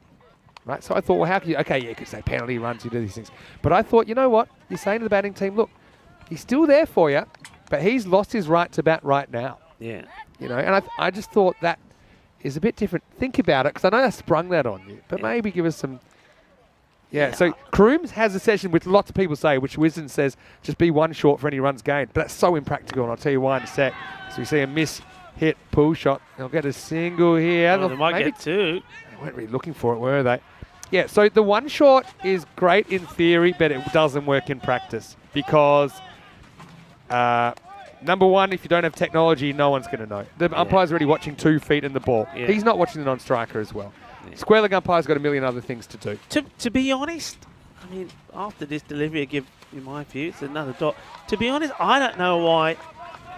right? So I thought, well, how can you you could say penalty runs, you do these things, but I thought, you know what, you're saying to the batting team, look, he's still there for you, but he's lost his right to bat right now. And I just thought that is a bit different. Think about it, because I know I sprung that on you, but maybe give us some. So Crooms has a session which lots of people say, which Wisdom says just be 1 short for any runs gained. But that's so impractical, and I'll tell you why in a sec. So we see a miss-hit pull shot. They'll get a single here. They might get 2. They weren't really looking for it, were they? Yeah, so the 1 short is great in theory, but it doesn't work in practice because, number one, if you don't have technology, no one's going to know. The umpire's already watching 2 feet in the ball. Yeah. He's not watching the non-striker as well. Square leg umpire's got a million other things to do. To be honest, after this delivery, I give you my view, it's another dot. To be honest, I don't know why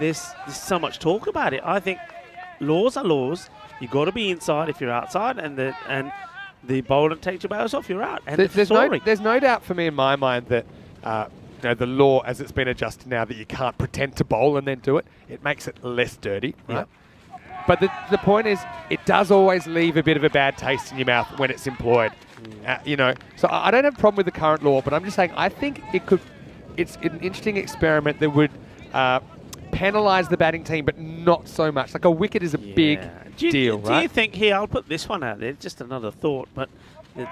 there's so much talk about it. I think laws are laws. You've got to be inside if you're outside, and the bowler takes your bails off, you're out. And there's no doubt for me in my mind that the law, as it's been adjusted now, that you can't pretend to bowl and then do it. It makes it less dirty, right? Yep. But the point is, it does always leave a bit of a bad taste in your mouth when it's employed. So I don't have a problem with the current law, but I'm just saying I think it's an interesting experiment that would penalise the batting team, but not so much. Like a wicket is a big deal, right? Do you think, here, I'll put this one out there, just another thought, but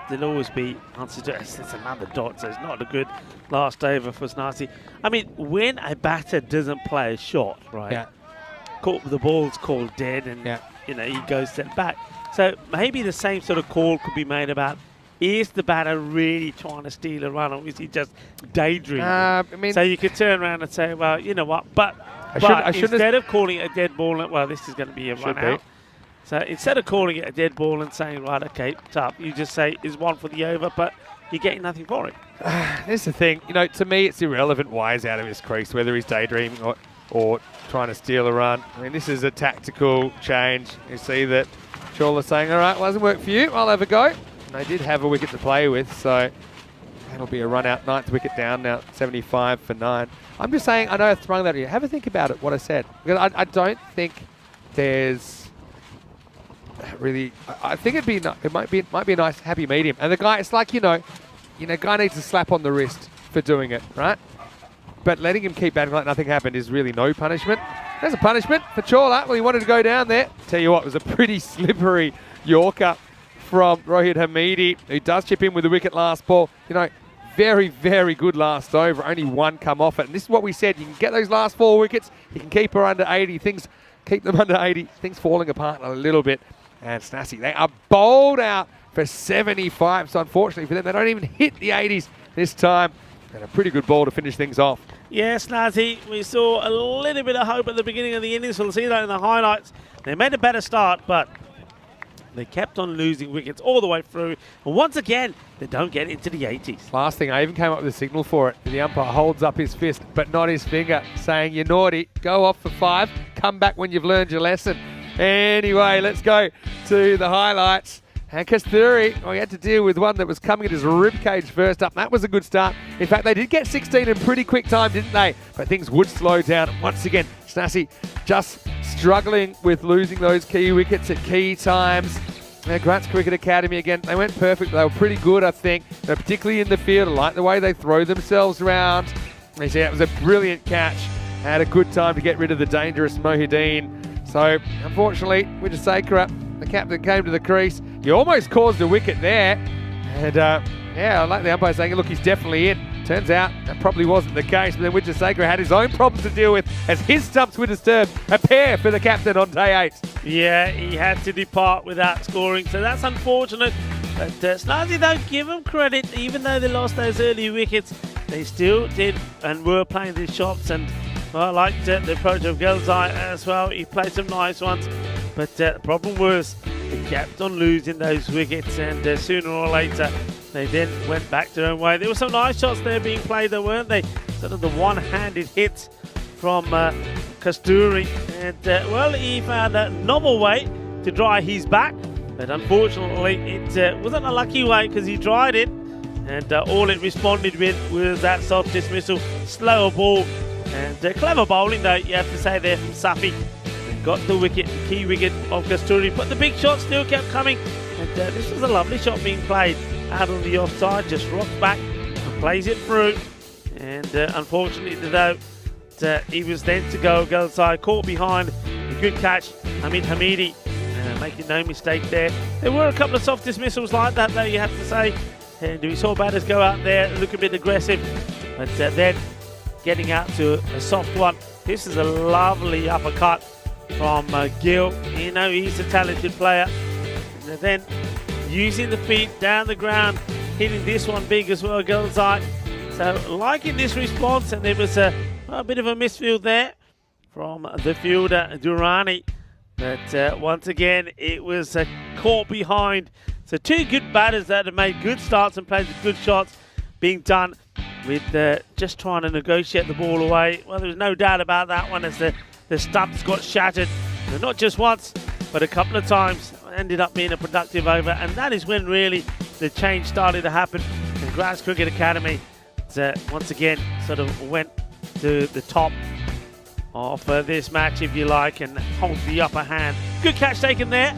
there'll always be unsuggested. It's another dot, so it's not a good last over for Snarcy. When a batter doesn't play a shot, right? Yeah. The ball's called dead, and he goes set back. So maybe the same sort of call could be made about, is the batter really trying to steal a run, or is he just daydreaming? So you could turn around and say, well, you know what, but instead of calling it a dead ball, well, this is going to be a run out. So instead of calling it a dead ball and saying, right, okay, tough, you just say, is 1 for the over, but you're getting nothing for it. Here's the thing, to me it's irrelevant why he's out of his crease, whether he's daydreaming or trying to steal a run. This is a tactical change. You see that Chawla's saying, all right, well, doesn't work for you, I'll have a go. And they did have a wicket to play with, so that'll be a run out, 9th wicket down now, 75 for 9. I'm just saying, I know I sprung that at you. Have a think about it, what I said. Because I don't think there's really, I think it might be a nice happy medium. And the guy, it's like, guy needs a slap on the wrist for doing it, right? But letting him keep batting like nothing happened is really no punishment. There's a punishment for Chawla. Well, he wanted to go down there. Tell you what, it was a pretty slippery Yorker from Rohit Hamidi, who does chip in with the wicket last ball. You know, very, very good last over. Only one come off it. And this is what we said. You can get those last 4 wickets. You can keep her under 80. Keep them under 80. Things falling apart a little bit. And Snazzy, they are bowled out for 75. So unfortunately for them, they don't even hit the 80s this time. And a pretty good ball to finish things off. Yeah, Snazzy, we saw a little bit of hope at the beginning of the innings. We'll see that in the highlights. They made a better start, but they kept on losing wickets all the way through. And once again, they don't get into the 80s. Last thing, I even came up with a signal for it. The umpire holds up his fist, but not his finger, saying, "You're naughty. Go off for 5. Come back when you've learned your lesson." Anyway, let's go to the highlights. And Kasturi, he had to deal with one that was coming at his ribcage first up. That was a good start. In fact, they did get 16 in pretty quick time, didn't they? But things would slow down. Once again, Snazzy just struggling with losing those key wickets at key times. Grants Cricket Academy again, they went perfect. They were pretty good, I think, particularly in the field. I like the way they throw themselves around. They say it was a brilliant catch. Had a good time to get rid of the dangerous Mohideen. So, unfortunately, Wijasekara, the captain, came to the crease. He almost caused a wicket there. And, I like the umpire saying, look, he's definitely in. Turns out that probably wasn't the case. But then Wijasekara had his own problems to deal with as his stumps were disturbed. A pair for the captain on day 8. Yeah, he had to depart without scoring. So that's unfortunate. But Snazzy, don't give them credit. Even though they lost those early wickets, they still did and were playing these shots. And I liked the approach of Gelzai as well. He played some nice ones. But the problem was they kept on losing those wickets, and sooner or later they then went back their own way. There were some nice shots there being played though, weren't they? Sort of the one-handed hits from Kasturi, and he found a novel way to dry his back, but unfortunately it wasn't a lucky way because he dried it, and all it responded with was that soft dismissal, slower ball, and clever bowling though, you have to say there from Safi. Got the wicket, the key wicket of Kasturi, but the big shot still kept coming, and this was a lovely shot being played out on the offside, just rocks back and plays it through, and unfortunately though, he was then to go outside, caught behind, a good catch, Hamidi, making no mistake there. There were a couple of soft dismissals like that though, you have to say, and we saw batters go out there, look a bit aggressive, but then getting out to a soft one. This is a lovely uppercut from Gill. You know, he's a talented player. And then using the feet down the ground, hitting this one big as well, Gelzai. So liking this response, and there was a bit of a misfield there from the fielder Durrani. But once again, it was caught behind. So 2 good batters that have made good starts and played good shots being done with just trying to negotiate the ball away. Well, there's no doubt about that one as the stumps got shattered, not just once, but a couple of times. Ended up being a productive over, and that is when really the change started to happen. And Grass Cricket Academy once again sort of went to the top of this match, if you like, and hold the upper hand. Good catch taken there,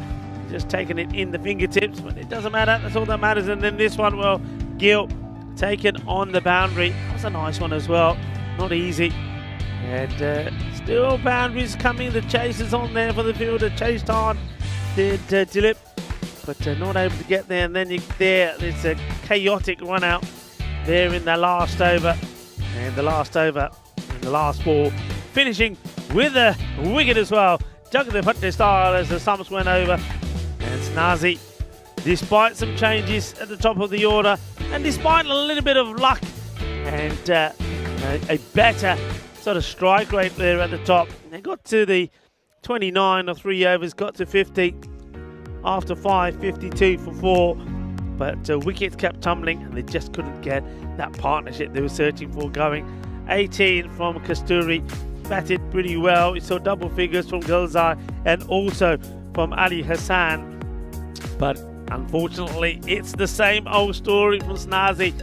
just taking it in the fingertips, but it doesn't matter, that's all that matters. And then this one, well, Gill taken on the boundary. That was a nice one as well, not easy. And still boundaries coming, the chase is on there for the fielder, chased hard, did Dilip, but not able to get there. And then there's a chaotic run out there in the last over, and the last ball, finishing with a wicket as well. Jagadev Bhatte style as the stumps went over, and Snazzy, despite some changes at the top of the order, and despite a little bit of luck, and a better sort of strike rate there at the top. They got to the 29 or 3 overs, got to 50 after 5, 52 for 4. But wickets kept tumbling, and they just couldn't get that partnership they were searching for going. 18 from Kasturi, batted pretty well. We saw double figures from Gelzai and also from Ali Hassan. But unfortunately, it's the same old story from Snazzy.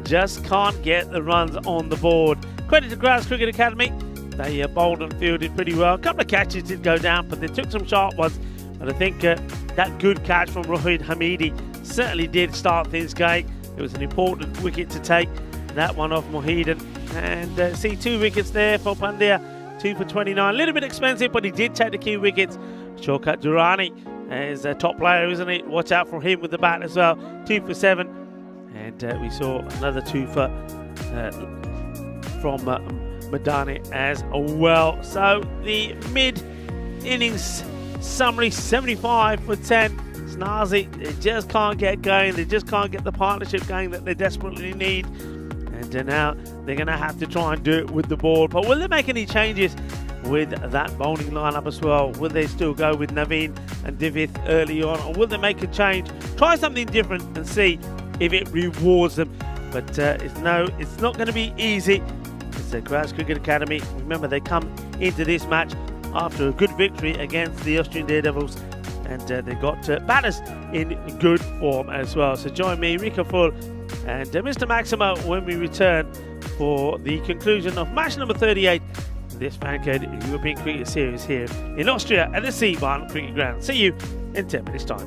Just can't get the runs on the board. Credit to Grass Cricket Academy. They bowled and fielded pretty well. A couple of catches did go down, but they took some sharp ones. And I think that good catch from Rohit Hamidi certainly did start things going. It was an important wicket to take. That one off Mohideen. And see 2 wickets there for Pandya. 2 for 29. A little bit expensive, but he did take the key wickets. Shortcut Durrani is a top player, isn't he? Watch out for him with the bat as well. 2 for 7. And we saw another 2 for from Madani as well. So the mid-innings summary, 75 for 10. Snazzy, they just can't get going. They just can't get the partnership going that they desperately need. And now they're going to have to try and do it with the ball. But will they make any changes with that bowling lineup as well? Will they still go with Naveen and Divith early on? Or will they make a change? Try something different and see if it rewards them. But it's not going to be easy. It's the Graz Cricket Academy. Remember, they come into this match after a good victory against the Austrian Daredevils. And they got batters in good form as well. So join me, Rika Full, and Mr. Maximo when we return for the conclusion of match number 38 in this Fancode European Cricket Series here in Austria at the Seebahn Cricket Ground. See you in 10 minutes' time.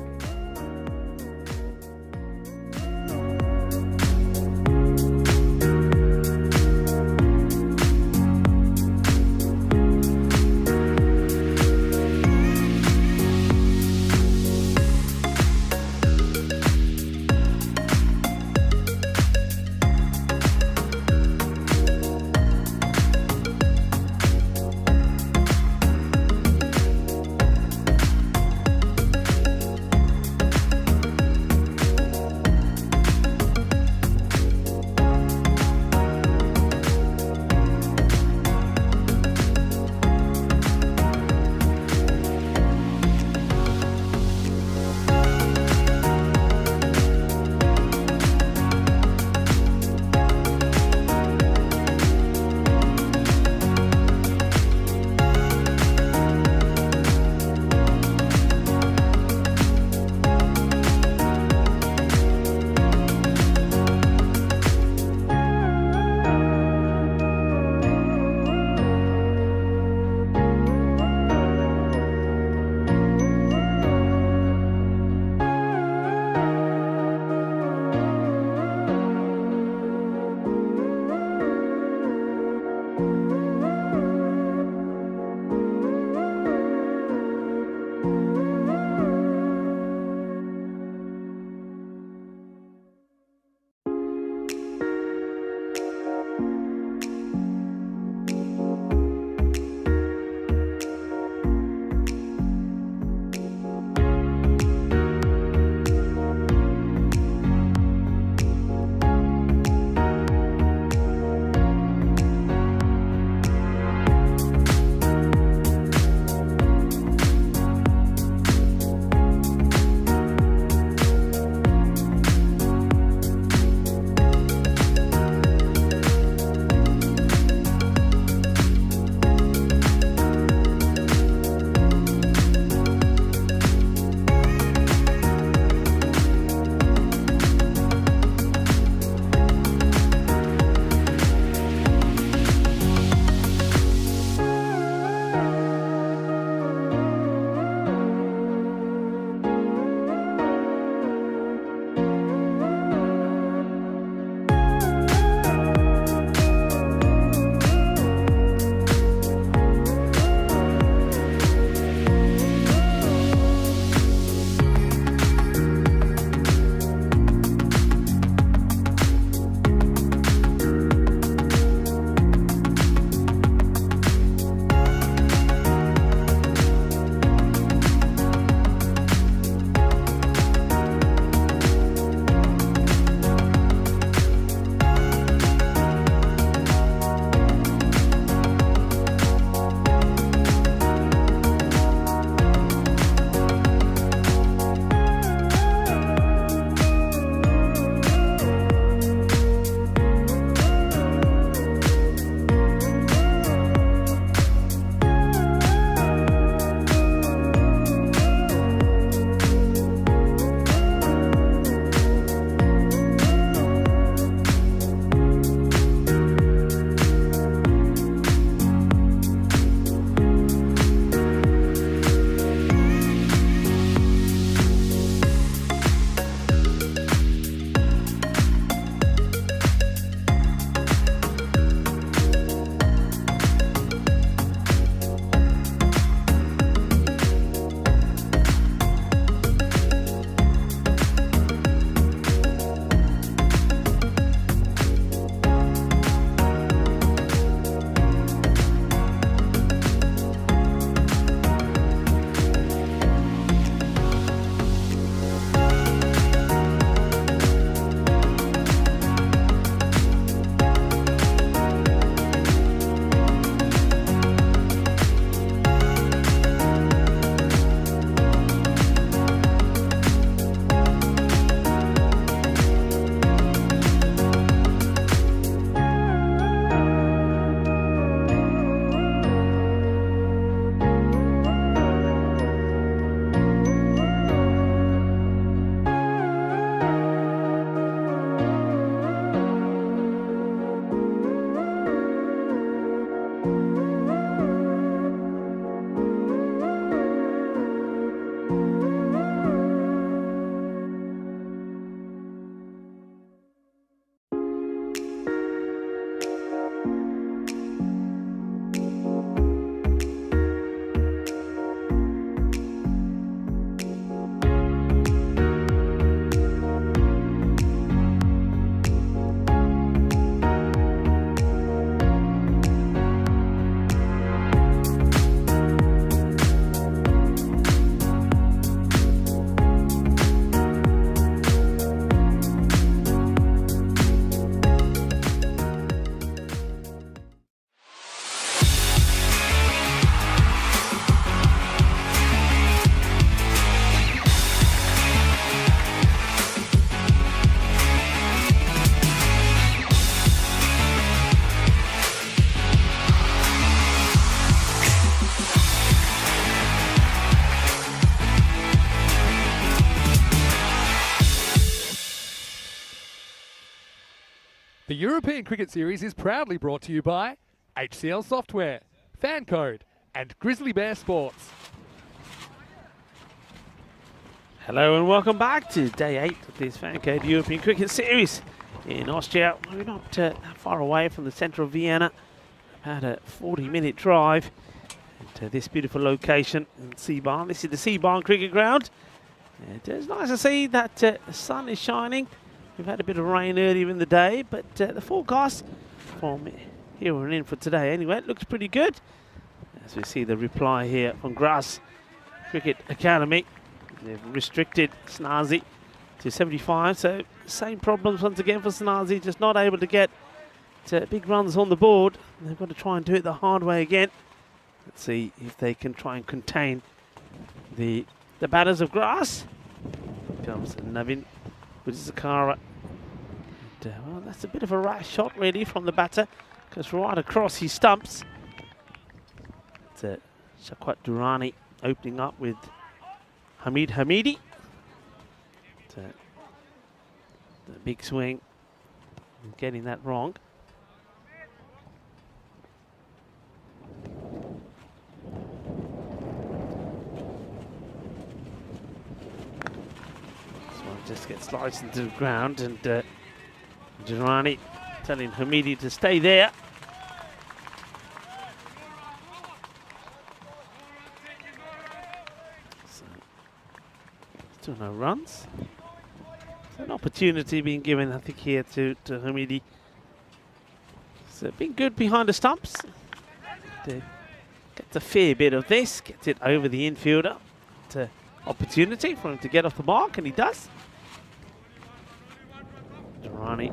European Cricket Series is proudly brought to you by HCL Software, Fan Code, and Grizzly Bear Sports. Hello and welcome back to day 8 of this Fan Code European Cricket Series in Austria. We're not that far away from the centre of Vienna, about a 40-minute drive to this beautiful location in Seabarn. This is the Seabarn Cricket Ground. It's nice to see that the sun is shining. We've had a bit of rain earlier in the day, but the forecast from here on in for today anyway, it looks pretty good. As we see the reply here from Grass Cricket Academy. They've restricted Snazi to 75, so same problems once again for Snazi, just not able to get big runs on the board. They've got to try and do it the hard way again. Let's see if they can try and contain the batters of Grass. Here comes Navin with Zakara. Well, that's a bit of a rash shot really from the batter, because right across he stumps. It's Shakwat Durrani opening up with Hamid Hamidi. The big swing, getting that wrong. This one just gets sliced into the ground, and Durrani telling Hamidi to stay there. Still no runs. So an opportunity being given, I think, here to Hamidi. So been good behind the stumps. Gets a fair bit of this, gets it over the infielder. It's an opportunity for him to get off the mark, and he does. Durrani.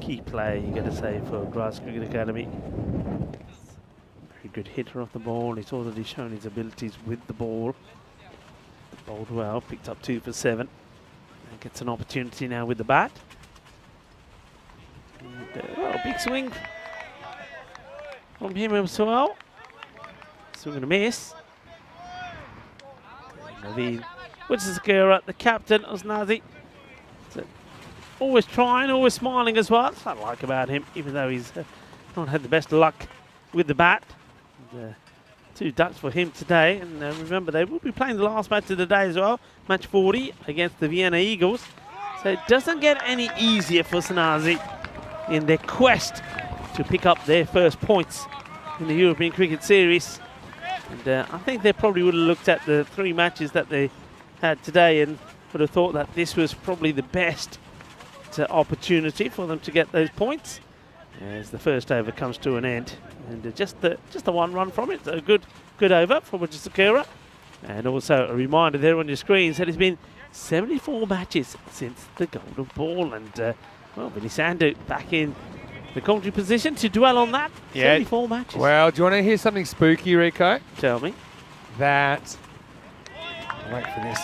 Key play, you got to say, for Grass Cricket Academy. Very good hitter of the ball. He's already shown his abilities with the ball. Bowled well, picked up 2 for 7. And gets an opportunity now with the bat. And, well, big swing from him as well. Swing and a miss. Naveen Woodsakura, the captain of Snazi. Always trying, always smiling as well. That's what I like about him, even though he's not had the best luck with the bat. And, 2 ducks for him today, and remember they will be playing the last match of the day as well, match 40 against the Vienna Eagles. So it doesn't get any easier for Snazi in their quest to pick up their first points in the European Cricket Series. And I think they probably would have looked at the 3 matches that they had today and would have thought that this was probably the best opportunity for them to get those points as the first over comes to an end. And just the 1 run from it. So a good over for Woodsakura. And also a reminder there on your screens that it's been 74 matches since the golden ball. And well, Billy Sandu back in the commentary position to dwell on that. Yeah. 74 matches. Well, do you want to hear something spooky, Rico? Tell me. That, wait for this,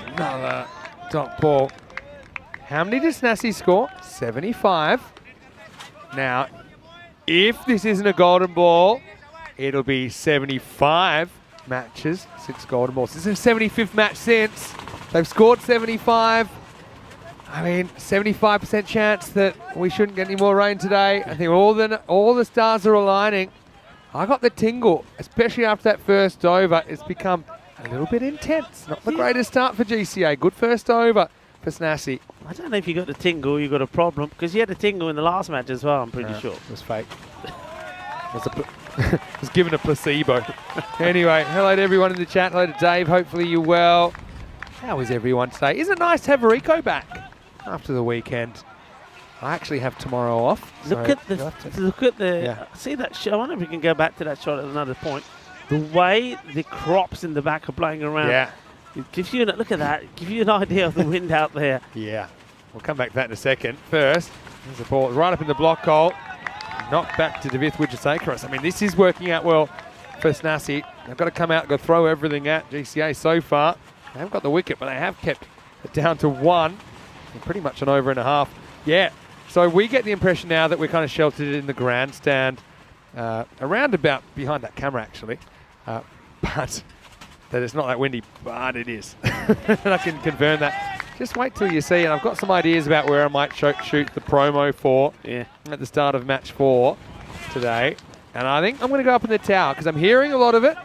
another dot ball. How many does Snassi score? 75. Now, if this isn't a golden ball, it'll be 75 matches since golden balls. This is the 75th match since. They've scored 75. I mean, 75% chance that we shouldn't get any more rain today. I think all the stars are aligning. I got the tingle, especially after that first over. It's become a little bit intense. Not the greatest start for GCA. Good first over for Snassi. I don't know if you got a tingle, you got a problem, because you had a tingle in the last match as well, I'm pretty sure. It was fake. It was given a placebo. Anyway, hello to everyone in the chat. Hello to Dave. Hopefully you're well. How is everyone today? Isn't it nice to have Rico back after the weekend? I actually have tomorrow off. Look at the see that shot. I wonder if we can go back to that shot at another point. The way the crops in the back are blowing around. Yeah. It gives you look at that. Give you an idea of the wind out there. Yeah. We'll come back to that in a second. First, there's the ball right up in the block hole. Knocked back to David Woodsakura. I mean, this is working out well for Snassi. They've got to come out and go throw everything at GCA so far. They haven't got the wicket, but they have kept it down to 1. And pretty much an over and a half. Yeah. So we get the impression now that we're kind of sheltered in the grandstand. Around about behind that camera, actually. But that it's not that windy, but it is. And I can confirm that. just wait till you see. And I've got some ideas about where I might shoot the promo for at the start of match 4 today. And I think I'm going to go up in the tower because I'm hearing a lot of it.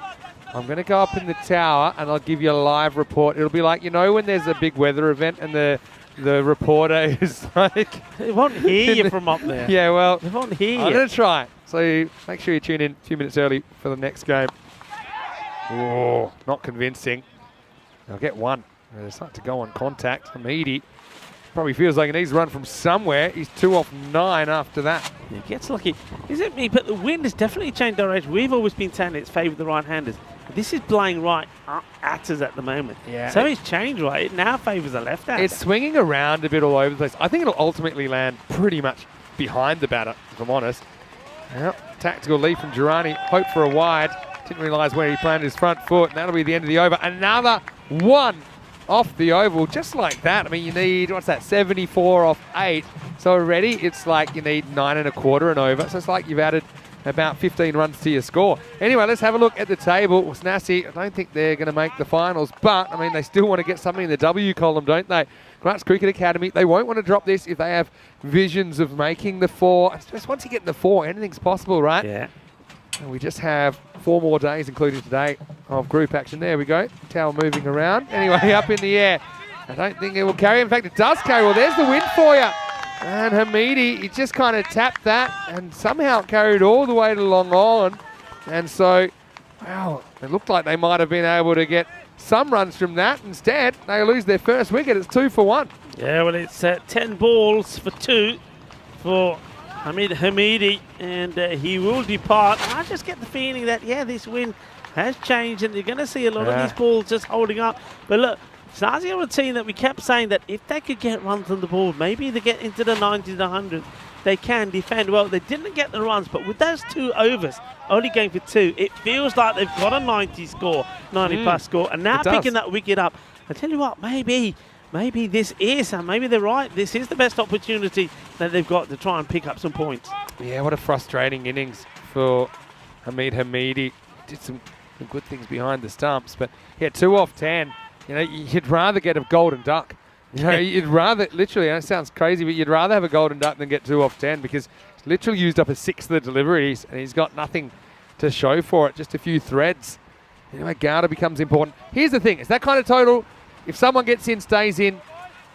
I'm going to go up in the tower and I'll give you a live report. It'll be like, you know, when there's a big weather event and the reporter is like... They won't hear you from up there. Yeah, well, They won't hear I'm you. going to try. So make sure you tune in a few minutes early for the next game. Oh, not convincing. They'll get one. They start to go on contact. Hamidi probably feels like he needs to run from somewhere. He's 2 off 9 after that. He gets lucky. Is it me? But the wind has definitely changed direction. We've always been saying it's favoured the right-handers. This is blowing right at us at the moment. Yeah. So it's changed, right? It now favours the left-hander. It's swinging around a bit all over the place. I think it'll ultimately land pretty much behind the batter, if I'm honest. Well, tactical lead from Girani. Hope for a wide. Didn't realise where he planted his front foot. And that'll be the end of the over. Another one off the oval, just like that. I mean, you need, what's that, 74 off 8. So already it's like you need 9 1/4 and over. So it's like you've added about 15 runs to your score. Anyway, let's have a look at the table. Snassi, I don't think they're going to make the finals, but, I mean, they still want to get something in the W column, don't they? Grants Cricket Academy, they won't want to drop this if they have visions of making the 4. It's just once you get in the 4, anything's possible, right? Yeah. And we just have 4 more days, including today, of group action. There we go. Towel moving around. Anyway, up in the air. I don't think it will carry. In fact, it does carry. Well, there's the win for you. And Hamidi, he just kind of tapped that and somehow it carried all the way to long on. And so, wow, it looked like they might have been able to get some runs from that. Instead, they lose their first wicket. It's 2 for 1. Yeah, well, it's 10 balls for 2 for Hamidi, and he will depart. I just get the feeling that, yeah, this win has changed, and you're going to see a lot of these balls just holding up. But look, Snazzy are a team that we kept saying that if they could get runs on the board, maybe they get into the 90s, 100s, they can defend well. They didn't get the runs, but with those 2 overs, only going for 2, it feels like they've got a 90 score, 90-plus score, and now picking that wicket up. I tell you what, maybe this is, and maybe they're right, this is the best opportunity that they've got to try and pick up some points. Yeah, what a frustrating innings for Hamidi. Did some good things behind the stumps, but he had 2 off 10. You know, you'd rather get a golden duck. You know, you'd rather, literally, and it sounds crazy, but you'd rather have a golden duck than get 2 off 10 because he's literally used up a 6th of the deliveries and he's got nothing to show for it, just a few threads. Anyway, Gowda becomes important. Here's the thing, it's that kind of total. If someone gets in, stays in,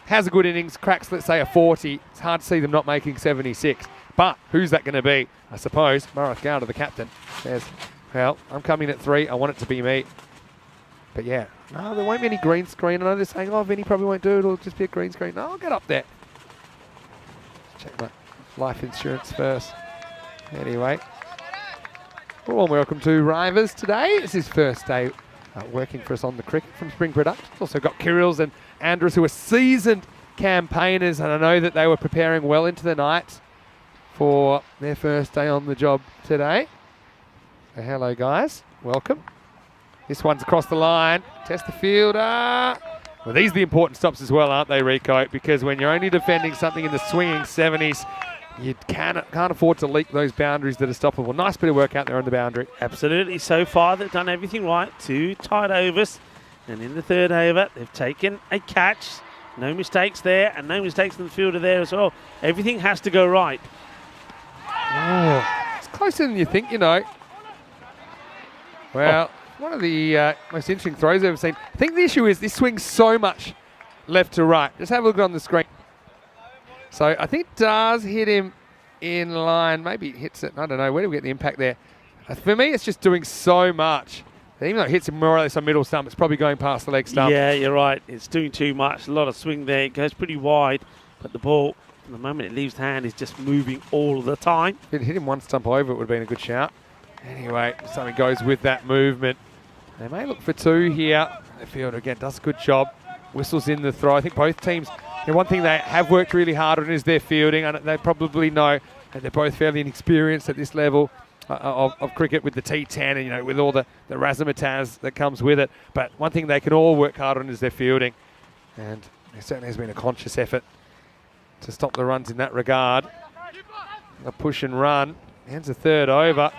has a good innings, cracks, let's say, a 40, it's hard to see them not making 76. But who's that going to be? I suppose Marath Gowda, the captain, says, well, I'm coming at 3. I want it to be me. But yeah, no, there won't be any green screen. I know they're saying, oh, Vinny probably won't do it. It'll just be a green screen. No, I'll get up there. Check my life insurance first. Anyway, well, welcome to Rivers today. It's his first day working for us on the cricket from Spring Productions. Also got Kirils and Andrews, who are seasoned campaigners, and I know that they were preparing well into the night for their first day on the job today. So hello, guys. Welcome. This one's across the line. Test the fielder. Well, these are the important stops as well, aren't they, Rico? Because when you're only defending something in the swinging 70s, you can't afford to leak those boundaries that are stoppable. Nice bit of work out there on the boundary. Absolutely. So far, they've done everything right. 2 tight overs. And in the 3rd over, they've taken a catch. No mistakes there, and no mistakes in the fielder there as well. Everything has to go right. Oh, it's closer than you think, you know. Well, one of the most interesting throws I've ever seen. I think the issue is this swings so much left to right. Just have a look on the screen. So I think it does hit him in line. Maybe it hits it. I don't know. Where do we get the impact there? For me, it's just doing so much. Even though it hits him more or less on middle stump, it's probably going past the leg stump. Yeah, you're right. It's doing too much. A lot of swing there. It goes pretty wide. But the ball, from the moment it leaves the hand, is just moving all the time. If it hit him one stump over, it would have been a good shout. Anyway, something goes with that movement. They may look for 2 here. The fielder, again, does a good job. Whistles in the throw. I think both teams, one thing they have worked really hard on is their fielding. And they probably know that they're both fairly inexperienced at this level of cricket with the T10 and, with all the razzmatazz that comes with it. But one thing they can all work hard on is their fielding. And there certainly has been a conscious effort to stop the runs in that regard. A push and run. Ends the 3rd over.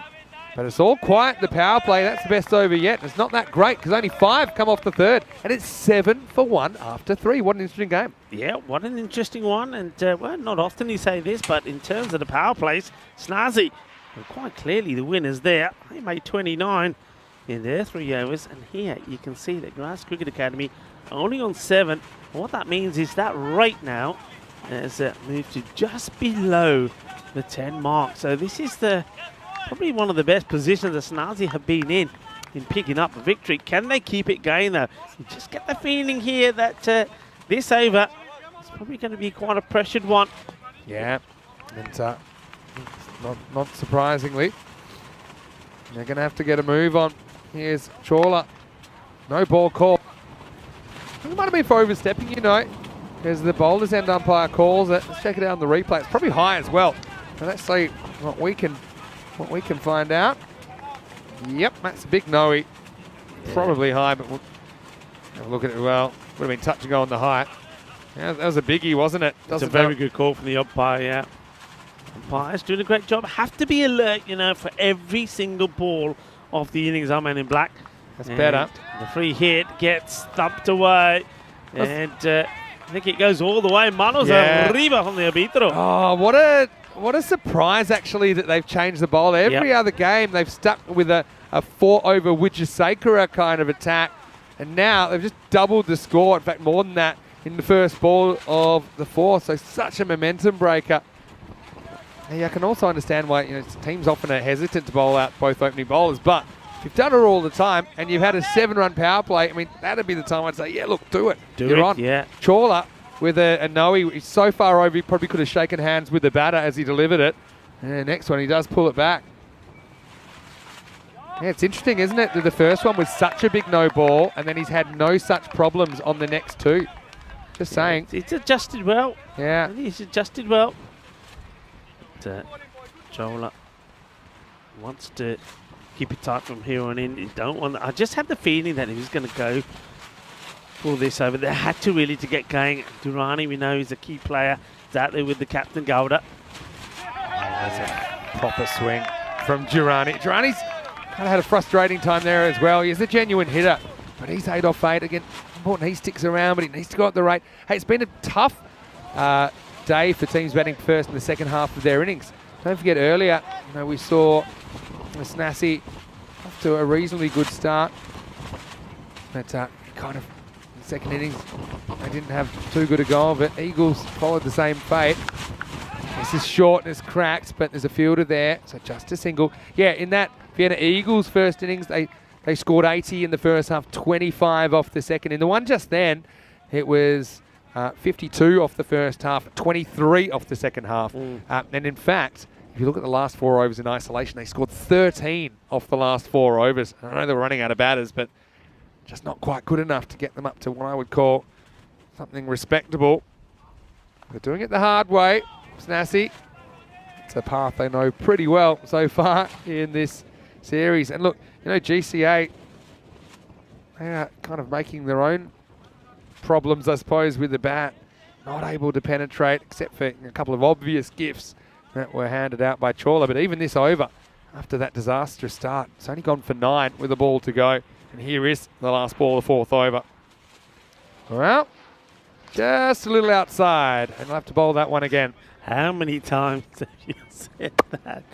But it's all quiet, the power play. That's the best over yet. It's not that great because only 5 come off the third. And it's 7 for 1 after 3. What an interesting game. Yeah, what an interesting one. And, well, not often you say this, but in terms of the power plays, Snazzy, well, quite clearly the winners there. They made 29 in their 3 overs. And here you can see that Grass Cricket Academy only on 7. And what that means is that rate now has moved to just below the 10 mark. So this is probably one of the best positions that Snazzy have been in picking up a victory. Can they keep it going, though? You just get the feeling here that this over is probably going to be quite a pressured one. Yeah, and not surprisingly, they're going to have to get a move on. Here's Chawla. No ball call. I think it might have been for overstepping, because the bowler's end umpire calls it. Let's check it out on the replay. It's probably high as well. So let's see what we can find out. Yep, that's a big no-y. Probably high, but we'll have a look at it. Well, would have been touch and go on the height. Yeah, that was a biggie, wasn't it? It's a very good call from the umpire, yeah. Umpires doing a great job. Have to be alert, for every single ball of the innings. Our man in black. That's better. The free hit gets thumped away. And I think it goes all the way. Manos arriba from the arbitro. Oh, what a surprise, actually, that they've changed the bowl. Every other game, they've stuck with a 4-over Wijesakura kind of attack. And now they've just doubled the score. In fact, more than that in the first ball of the 4th. So such a momentum breaker. And I can also understand why teams often are hesitant to bowl out both opening bowlers. But if you've done it all the time and you've had a 7-run power play, I mean, that'd be the time I'd say, yeah, look, do it. You're on. Yeah. Chawla with a no-y. He's so far over, he probably could have shaken hands with the batter as he delivered it. And the next one, he does pull it back. Yeah, it's interesting, isn't it, that the first one was such a big no ball, and then he's had no such problems on the next 2. Just saying. It's adjusted well. Yeah. He's adjusted well. But, Chawla wants to keep it tight from here on in. I just had the feeling that he was going to go for this over. They had to really to get going. Durrani, we know, is a key player. He's out there with the captain, Gowda. That's a proper swing from Durrani. Durrani's kind of had a frustrating time there as well. He's a genuine hitter, but he's 8 off 8. Again, important he sticks around, but he needs to go at the rate. Hey, it's been a tough day for teams batting first in the second half of their innings. Don't forget earlier, we saw Snazzy off to a reasonably good start, but kind of in the second innings they didn't have too good a go of it. Eagles followed the same fate. This is short and it's cracked, but there's a fielder there, so just a single. Yeah, in that Vienna Eagles first innings, they scored 80 in the first half, 25 off the second. In the one just then, it was 52 off the first half, 23 off the second half. And in fact, if you look at the last 4 overs in isolation, they scored 13 off the last 4 overs. I know they were running out of batters, but just not quite good enough to get them up to what I would call something respectable. They're doing it the hard way. Snazzy, it's a path they know pretty well so far in this series. And look, GCA, they are kind of making their own problems, I suppose, with the bat. Not able to penetrate, except for a couple of obvious gifts that were handed out by Chawla. But even this over, after that disastrous start, it's only gone for 9 with a ball to go. And here is the last ball of the 4th over. Well, just a little outside, and we'll have to bowl that one again. How many times have you said that?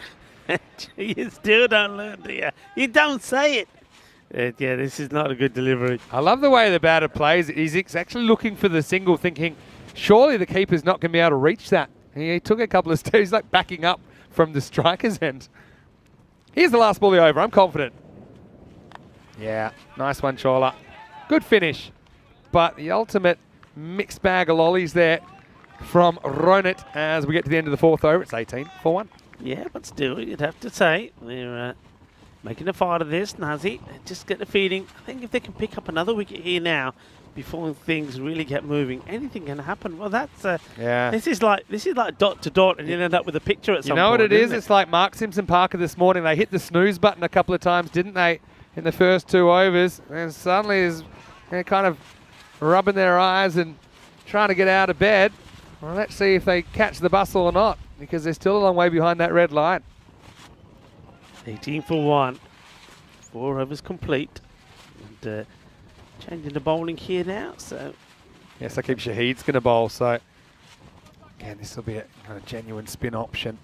You still don't learn, do you? You don't say it. Yeah, this is not a good delivery. I love the way the batter plays. He's actually looking for the single, thinking, surely the keeper's not going to be able to reach that. And he took a couple of steps, like backing up from the striker's end. Here's the last ball of the over. I'm confident. Yeah, nice one, Chawla. Good finish. But the ultimate mixed bag of lollies there from Ronit as we get to the end of the 4th over. It's 18 for 1. Yeah, but still, you'd have to say they're making a fight of this. Nazi, just get the feeling. I think if they can pick up another wicket here now, before things really get moving, anything can happen. Well, that's yeah. This is like dot to dot, and you end up with a picture at some point. You know what it is? It's like Mark Simpson Parker this morning. They hit the snooze button a couple of times, didn't they, in the first 2 overs? And suddenly is kind of rubbing their eyes and trying to get out of bed. Well, let's see if they catch the bustle or not, because they're still a long way behind that red line. 18 for 1. 4 overs complete. And changing the bowling here now. So Yes, I keep Shahid's going to bowl. So again, this will be a kind of genuine spin option.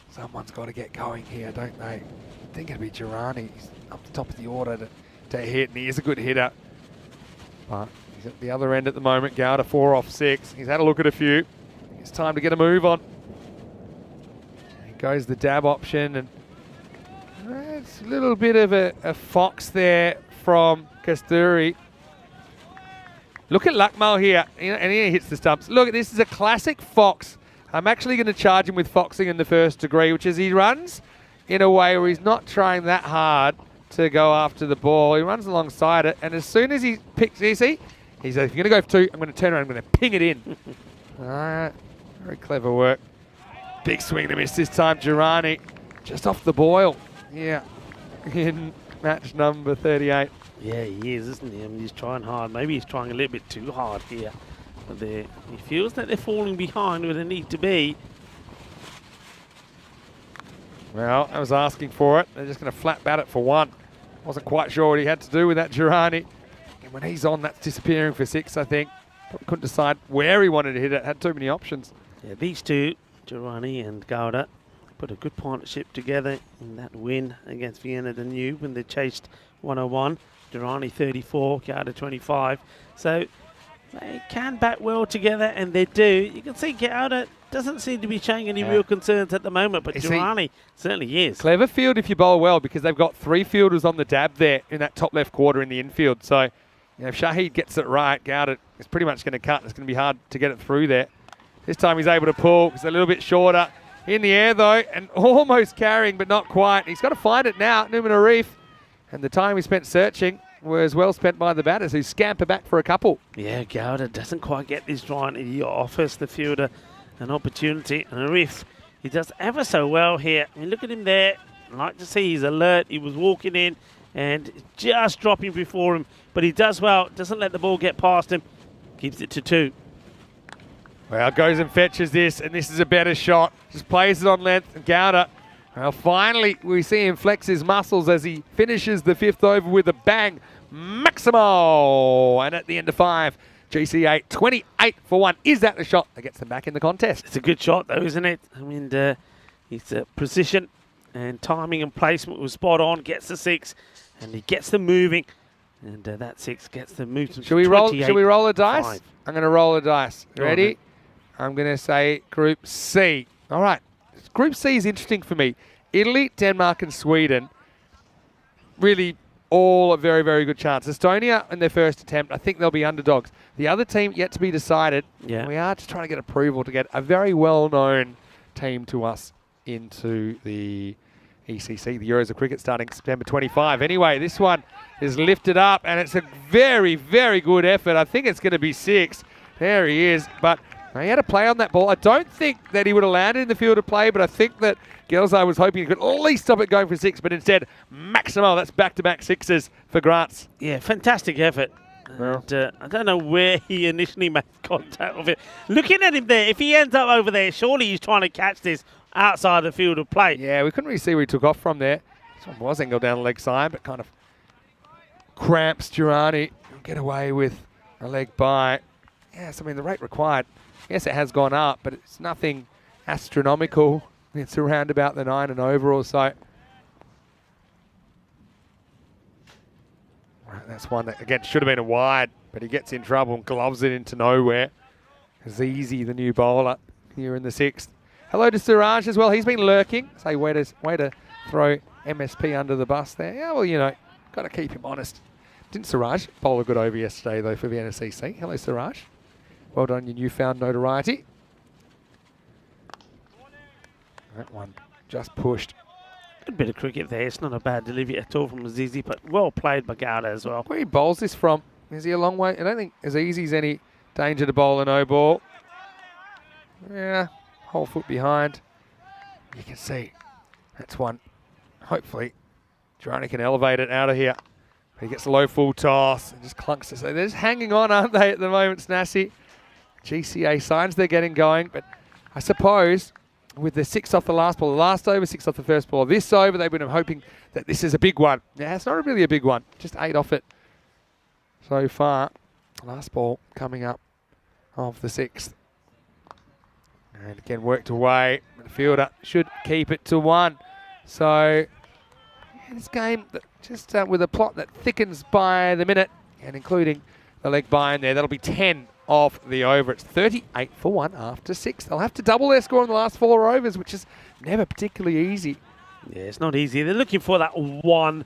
Someone's got to get going here, don't they? I think it'll be Girani. He's up the top of the order to hit, and he is a good hitter. But he's at the other end at the moment. Gowda 4 off 6. He's had a look at a few. It's time to get a move on. He goes the dab option, and it's a little bit of a fox there from Kasturi. Look at Luckmal here, and he hits the stumps. Look, this is a classic fox. I'm actually going to charge him with foxing in the first degree, which is he runs in a way where he's not trying that hard to go after the ball. He runs alongside it, and as soon as he picks, you see, he says, if you're going to go for 2, I'm going to turn around, I'm going to ping it in. All right, very clever work. Big swing to miss this time, Girani, just off the boil. Yeah, in match number 38. yeah, he is, isn't he? I mean, he's trying hard. Maybe he's trying a little bit too hard here. But he feels that they're falling behind where they need to be. Well, I was asking for it. They're just going to flat bat it for 1. Wasn't quite sure what he had to do with that Girani. And when he's on, that's disappearing for 6, I think. Probably couldn't decide where he wanted to hit it. Had too many options. Yeah, these two, Girani and Gowda, put a good partnership together in that win against Vienna Danube when they chased 101. Girani 34, Gowda 25. So they can bat well together, and they do. You can see Gowda doesn't seem to be showing any real concerns at the moment, but Girani certainly is. Clever field if you bowl well, because they've got 3 fielders on the dab there in that top left quarter in the infield. So if Shahid gets it right, Gowda is pretty much going to cut. It's going to be hard to get it through there. This time he's able to pull. It's a little bit shorter. In the air, though, and almost carrying, but not quite. He's got to find it now, Numan Arif. And the time he spent searching was well spent by the batters, who scamper back for a couple. Yeah, Gowda doesn't quite get this right. He offers the fielder an opportunity. And Arif, he does ever so well here. I mean, look at him there. I like to see he's alert. He was walking in and just dropping before him. But he does well. Doesn't let the ball get past him. Keeps it to 2. Well, goes and fetches this, and this is a better shot. Just plays it on length, and Gowda. Well, finally, we see him flex his muscles as he finishes the 5th over with a bang. Maximo! And at the end of 5, GC8, 28 for 1. Is that the shot that gets them back in the contest? It's a good shot, though, isn't it? I mean, his precision and timing and placement was spot on. Gets the 6, and he gets them moving. And that 6 gets them moving. Should we roll a dice? 5. I'm going to roll a dice. Ready? I'm going to say Group C. All right. Group C is interesting for me. Italy, Denmark, and Sweden. Really all a very, very good chance. Estonia in their first attempt, I think they'll be underdogs. The other team yet to be decided. Yeah. We are just trying to get approval to get a very well-known team to us into the ECC, the Euros of Cricket, starting September 25. Anyway, this one is lifted up, and it's a very, very good effort. I think it's going to be 6. There he is, but he had a play on that ball. I don't think that he would have landed in the field of play, but I think that Gelzai was hoping he could at least stop it going for 6, but instead, Maximo, that's back-to-back 6s for Grants. Yeah, fantastic effort. Well. And, I don't know where he initially made contact with it. Looking at him there, if he ends up over there, surely he's trying to catch this outside the field of play. Yeah, we couldn't really see where he took off from there. This one was angled down the leg side, but kind of cramps Girani. He'll get away with a leg by. Yes, I mean, the rate required, yes, it has gone up, but it's nothing astronomical. It's around about the 9 and over or so. Right, that's one that, again, should have been a wide, but he gets in trouble and gloves it into nowhere. Zizi, the new bowler, here in the 6th. Hello to Siraj as well. He's been lurking. Say, way to throw MSP under the bus there. Yeah, well, you know, got to keep him honest. Didn't Siraj bowl a good over yesterday, though, for the NSCC? Hello, Siraj. Well done, your newfound notoriety. That one just pushed. Good bit of cricket there. It's not a bad delivery at all from Azizi, but well played by Gowda as well. Where he bowls this from? Is he a long way? I don't think Azizi's any danger to bowl a no ball. Yeah, whole foot behind. You can see that's one. Hopefully, Girani can elevate it out of here. But he gets a low full toss and just clunks it. So they're just hanging on, aren't they, at the moment, Snassi? GCA signs they're getting going, but I suppose with the 6 off the last ball of the last over, 6 off the first ball of this over. They've been hoping that this is a big one. Yeah, it's not really a big one. Just 8 off it so far. Last ball coming up of the 6th. And again, worked away. The fielder should keep it to 1. So this game just with a plot that thickens by the minute, and including the leg by in there, that'll be 10 off the over. It's 38 for 1 after 6. They'll have to double their score in the last 4 overs, which is never particularly easy. Yeah, it's not easy. They're looking for that one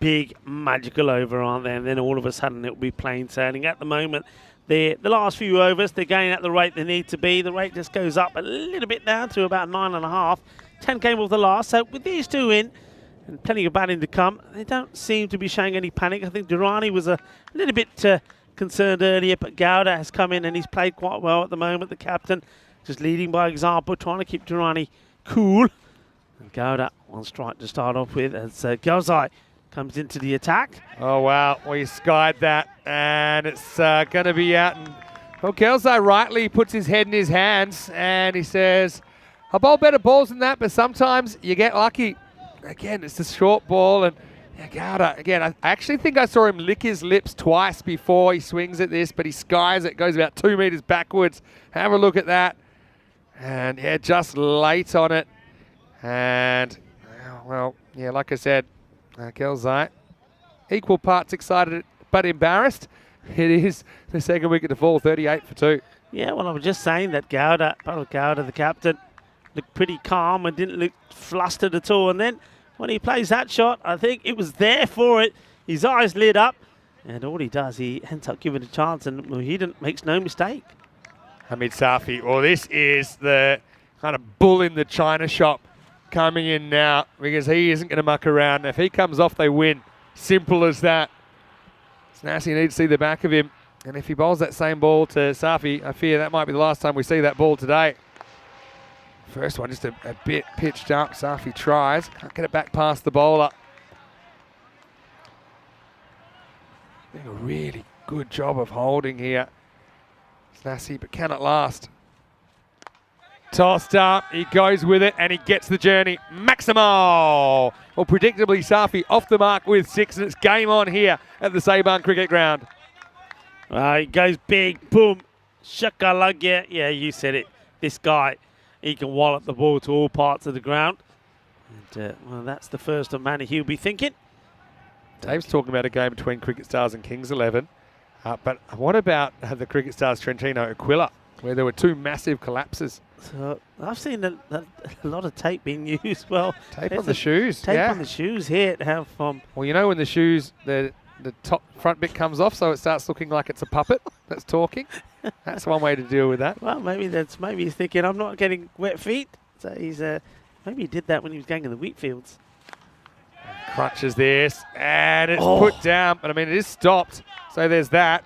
big magical over, aren't they? And then all of a sudden it'll be plain sailing. At the moment, the last few overs, they're going at the rate they need to be. The rate just goes up a little bit down to about 9.5. 10 came off the last. So with these 2 in, and plenty of batting to come, they don't seem to be showing any panic. I think Durrani was a little bit concerned earlier, but Gowda has come in and he's played quite well at the moment. The captain just leading by example, trying to keep Durrani cool. And Gowda one strike to start off with as Gelzai comes into the attack. Oh, wow. We skied that, and it's going to be out. And well, Gelzai rightly puts his head in his hands, and he says, I bowl better balls than that, but sometimes you get lucky. Again, it's a short ball, and Gowda, again, I actually think I saw him lick his lips twice before he swings at this, but he skies it, goes about 2 meters backwards. Have a look at that. And, yeah, just late on it. And, well, yeah, like I said, Gelzai, equal parts excited but embarrassed. It is the second wicket to fall, 38 for 2. Yeah, well, I was just saying that Gowda, the captain, looked pretty calm and didn't look flustered at all. And then when he plays that shot, I think it was there for it. His eyes lit up, and all he does, he ends up giving a chance, and makes no mistake. Hamid Safi, well, this is the kind of bull in the china shop coming in now, because he isn't going to muck around. If he comes off, they win. Simple as that. Snassi needs to see the back of him, and if he bowls that same ball to Safi, I fear that might be the last time we see that ball today. First one just a bit pitched up. Safi tries. Can't get it back past the bowler. Doing a really good job of holding here. Snassi, but cannot last. Tossed up. He goes with it and he gets the journey. Maximal! Well, predictably, Safi off the mark with 6, and it's game on here at the Sabang Cricket Ground. He goes big. Boom. Shakalagya. Yeah, you said it. This guy, he can wallop the ball to all parts of the ground. And, well, that's the first of many he'll be thinking. Dave's talking about a game between Cricket Stars and Kings 11. But what about the Cricket Stars Trentino Aquila, where there were 2 massive collapses? So I've seen a lot of tape being used. Well, tape on the shoes. Tape on the shoes here to have well, you know when the shoes, the top front bit comes off, so it starts looking like it's a puppet that's talking. That's one way to deal with that. Well, maybe he's thinking I'm not getting wet feet. So he's maybe he did that when he was going in the wheat fields. Crunches this, and it's put down. But I mean, it is stopped. So there's that.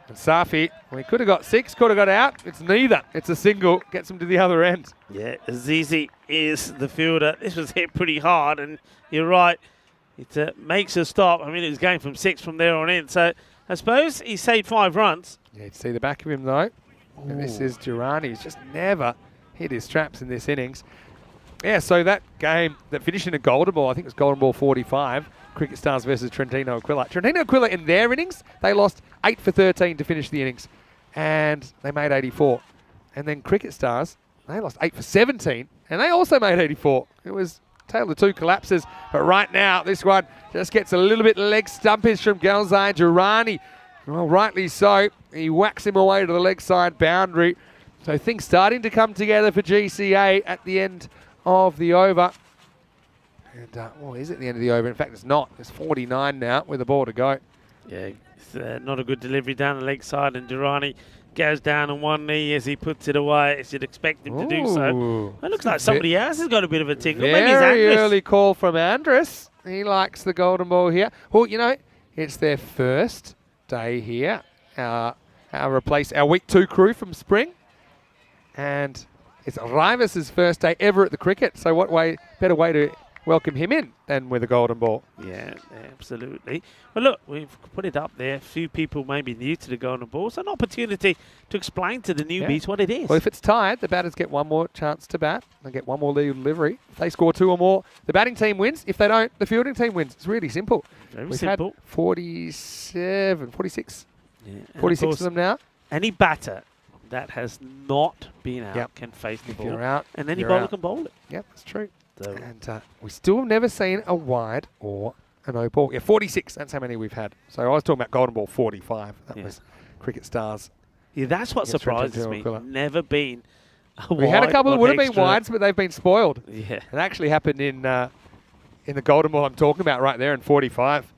And Safi, well, he could have got 6, could have got out. It's neither. It's a single. Gets him to the other end. Yeah, Azizi is the fielder. This was hit pretty hard, and you're right. It makes a stop. I mean, it was going from 6 from there on in. So I suppose he saved 5 runs. Yeah, you'd see the back of him, though. And this is Durrani. He's just never hit his straps in this innings. Yeah, so that game that finished in a golden ball, I think it was golden ball 45, Cricket Stars versus Trentino Aquila. Trentino Aquila in their innings, they lost 8 for 13 to finish the innings, and they made 84. And then Cricket Stars, they lost 8 for 17, and they also made 84. It was tale of 2 collapses, but right now this one just gets a little bit leg stumpage from Gelzai Durrani. Well, rightly so. He whacks him away to the leg side boundary. So things starting to come together for GCA at the end of the over. And, well, is it the end of the over? In fact, it's not. It's 49 now with the ball to go. Yeah, it's not a good delivery down the leg side, and Durrani goes down on one knee as he puts it away, as you'd expect him to do so. It looks like somebody else has got a bit of a tingle. Maybe it's Very Andrus. early call from Andrus. He likes the golden ball here. Well, you know, it's their first day here. Our week 2 crew from spring. And it's Rivas' first day ever at the cricket. So what better way to welcome him in than with a golden ball. Yeah, absolutely. Well, look, we've put it up there. A few people may be new to the golden ball. It's an opportunity to explain to the newbies what it is. Well, if it's tied, the batters get one more chance to bat. They get one more lead delivery. If they score 2 or more, the batting team wins. If they don't, the fielding team wins. It's really simple. Very simple. Had 46 Yeah, 46 of them now. Any batter that has not been out can face the ball. If you're out, and any you're bowler out. can bowl it. Yep, that's true. So And we still have never seen a wide or a no ball. Yeah, 46. That's how many we've had. So I was talking about golden ball 45. That was Cricket Stars. yeah, that's what Against surprises me. Quilla. Never been a We had a wide couple that or would have been extra. wides, but they've been spoiled. Yeah. It actually happened in the golden ball I'm talking about right there in 45.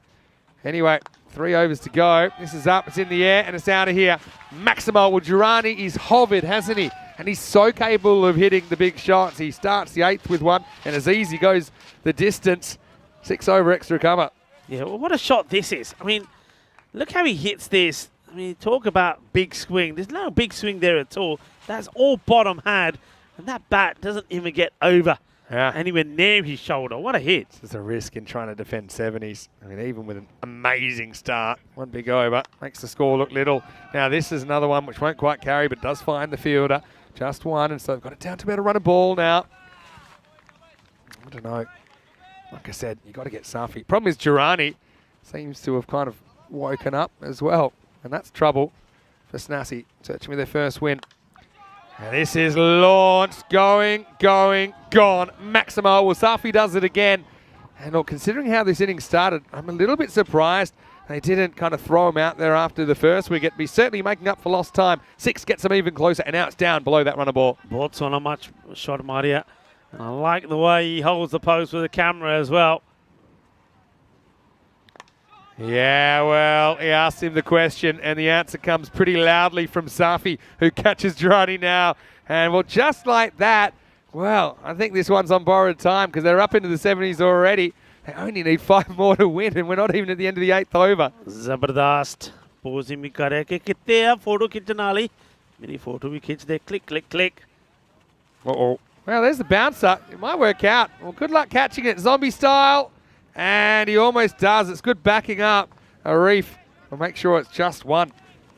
Anyway, 3 overs to go. This is up. It's in the air, and it's out of here. Maximo Durrani is hovered, hasn't he? And he's so capable of hitting the big shots. He starts the 8th with one, and as easy goes the distance. 6 over extra comer. Yeah, well, what a shot this is. I mean, look how he hits this. I mean, talk about big swing. There's no big swing there at all. That's all bottom had, and that bat doesn't even get over anywhere near his shoulder. What a hit. There's a risk in trying to defend 70s. I mean, even with an amazing start, one big over makes the score look little. Now, this is another one which won't quite carry, but does find the fielder. Just one, and so they've got it down to about a run a ball now. I don't know. Like I said, you've got to get Safi. Problem is Durrani seems to have kind of woken up as well, and that's trouble for Snassi, searching for their first win. And this is launched, going, gone. Maximo, well, Safi does it again. And look, considering how this inning started, I'm a little bit surprised they didn't kind of throw him out there after the first wicket. Be certainly making up for lost time. 6 gets them even closer, and now it's down below that run of ball. Bolt's on a much shot, Maria. And I like the way he holds the post with the camera as well. Yeah, well, he asked him the question, and the answer comes pretty loudly from Safi, who catches Durrani now. And, well, just like that, well, I think this one's on borrowed time because they're up into the 70s already. They only need 5 more to win, and we're not even at the end of the 8th over. Zabardast. Posing me kare ke kitte hai photo khichan wali. Meri photo bhi khich de. Click, click, click. Uh-oh. Well, there's the bouncer. It might work out. Well, good luck catching it zombie style. And he almost does. It's good backing up. Arif will make sure it's just one.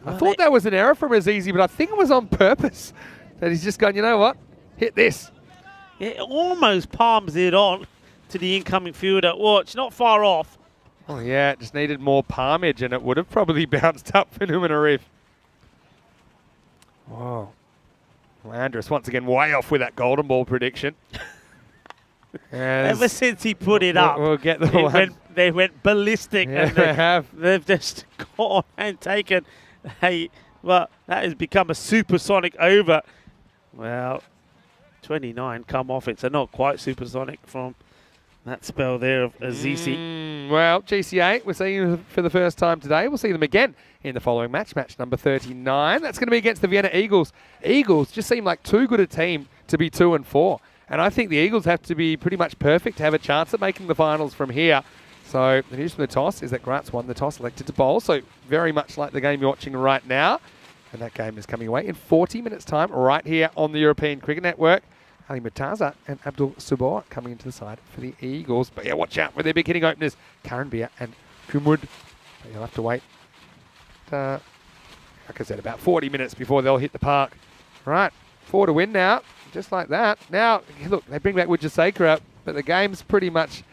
I thought that was an error from Azizi, but I think it was on purpose. That he's just going, you know what? Hit this. Yeah, it almost palms it on to the incoming fielder. Watch, not far off. Oh, yeah, it just needed more palmage, and it would have probably bounced up for Newman Arif. Whoa. Well, Andrus once again way off with that golden ball prediction. Ever since he put it up, we'll get the one. They went ballistic. Yeah, and they have. They've just gone and taken well, that has become a supersonic over. Well, 29 come off it, so not quite supersonic from that spell there of Azizi. Well, GCA, we're seeing them for the first time today. We'll see them again in the following match, match number 39. That's going to be against the Vienna Eagles. Eagles just seem like too good a team to be 2-4. And I think the Eagles have to be pretty much perfect to have a chance at making the finals from here. So the news from the toss is that Gratz won the toss, elected to bowl. So very much like the game you're watching right now. And that game is coming away in 40 minutes' time right here on the European Cricket Network. Ali Murtaza and Abdul Subor coming into the side for the Eagles. But yeah, watch out for their big hitting openers, Karen Beer and Kumud. But you'll have to wait, like I said, about 40 minutes before they'll hit the park. Right, 4 to win now, just like that. Now, look, they bring back Wijasekara, but the game's pretty much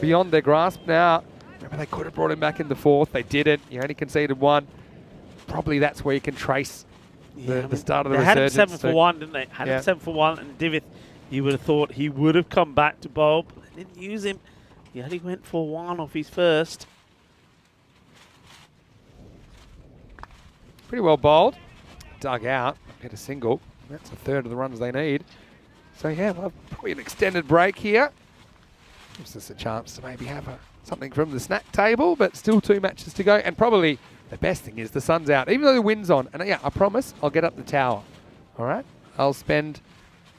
beyond their grasp now. Remember, they could have brought him back in the 4th. They didn't. You only conceded 1. Probably that's where you can trace the start of the resurgence. They had him 7 for 1, didn't they? Had him 7 for 1, and Divith, you would have thought he would have come back to bowl, but they didn't use him. He only went for 1 off his first. Pretty well bowled. Dug out. Get a single. That's a third of the runs they need. So yeah, we'll have probably an extended break here. Gives us a chance to maybe have something from the snack table, but still 2 matches to go. And probably the best thing is the sun's out, even though the wind's on. And yeah, I promise I'll get up the tower. All right? I'll spend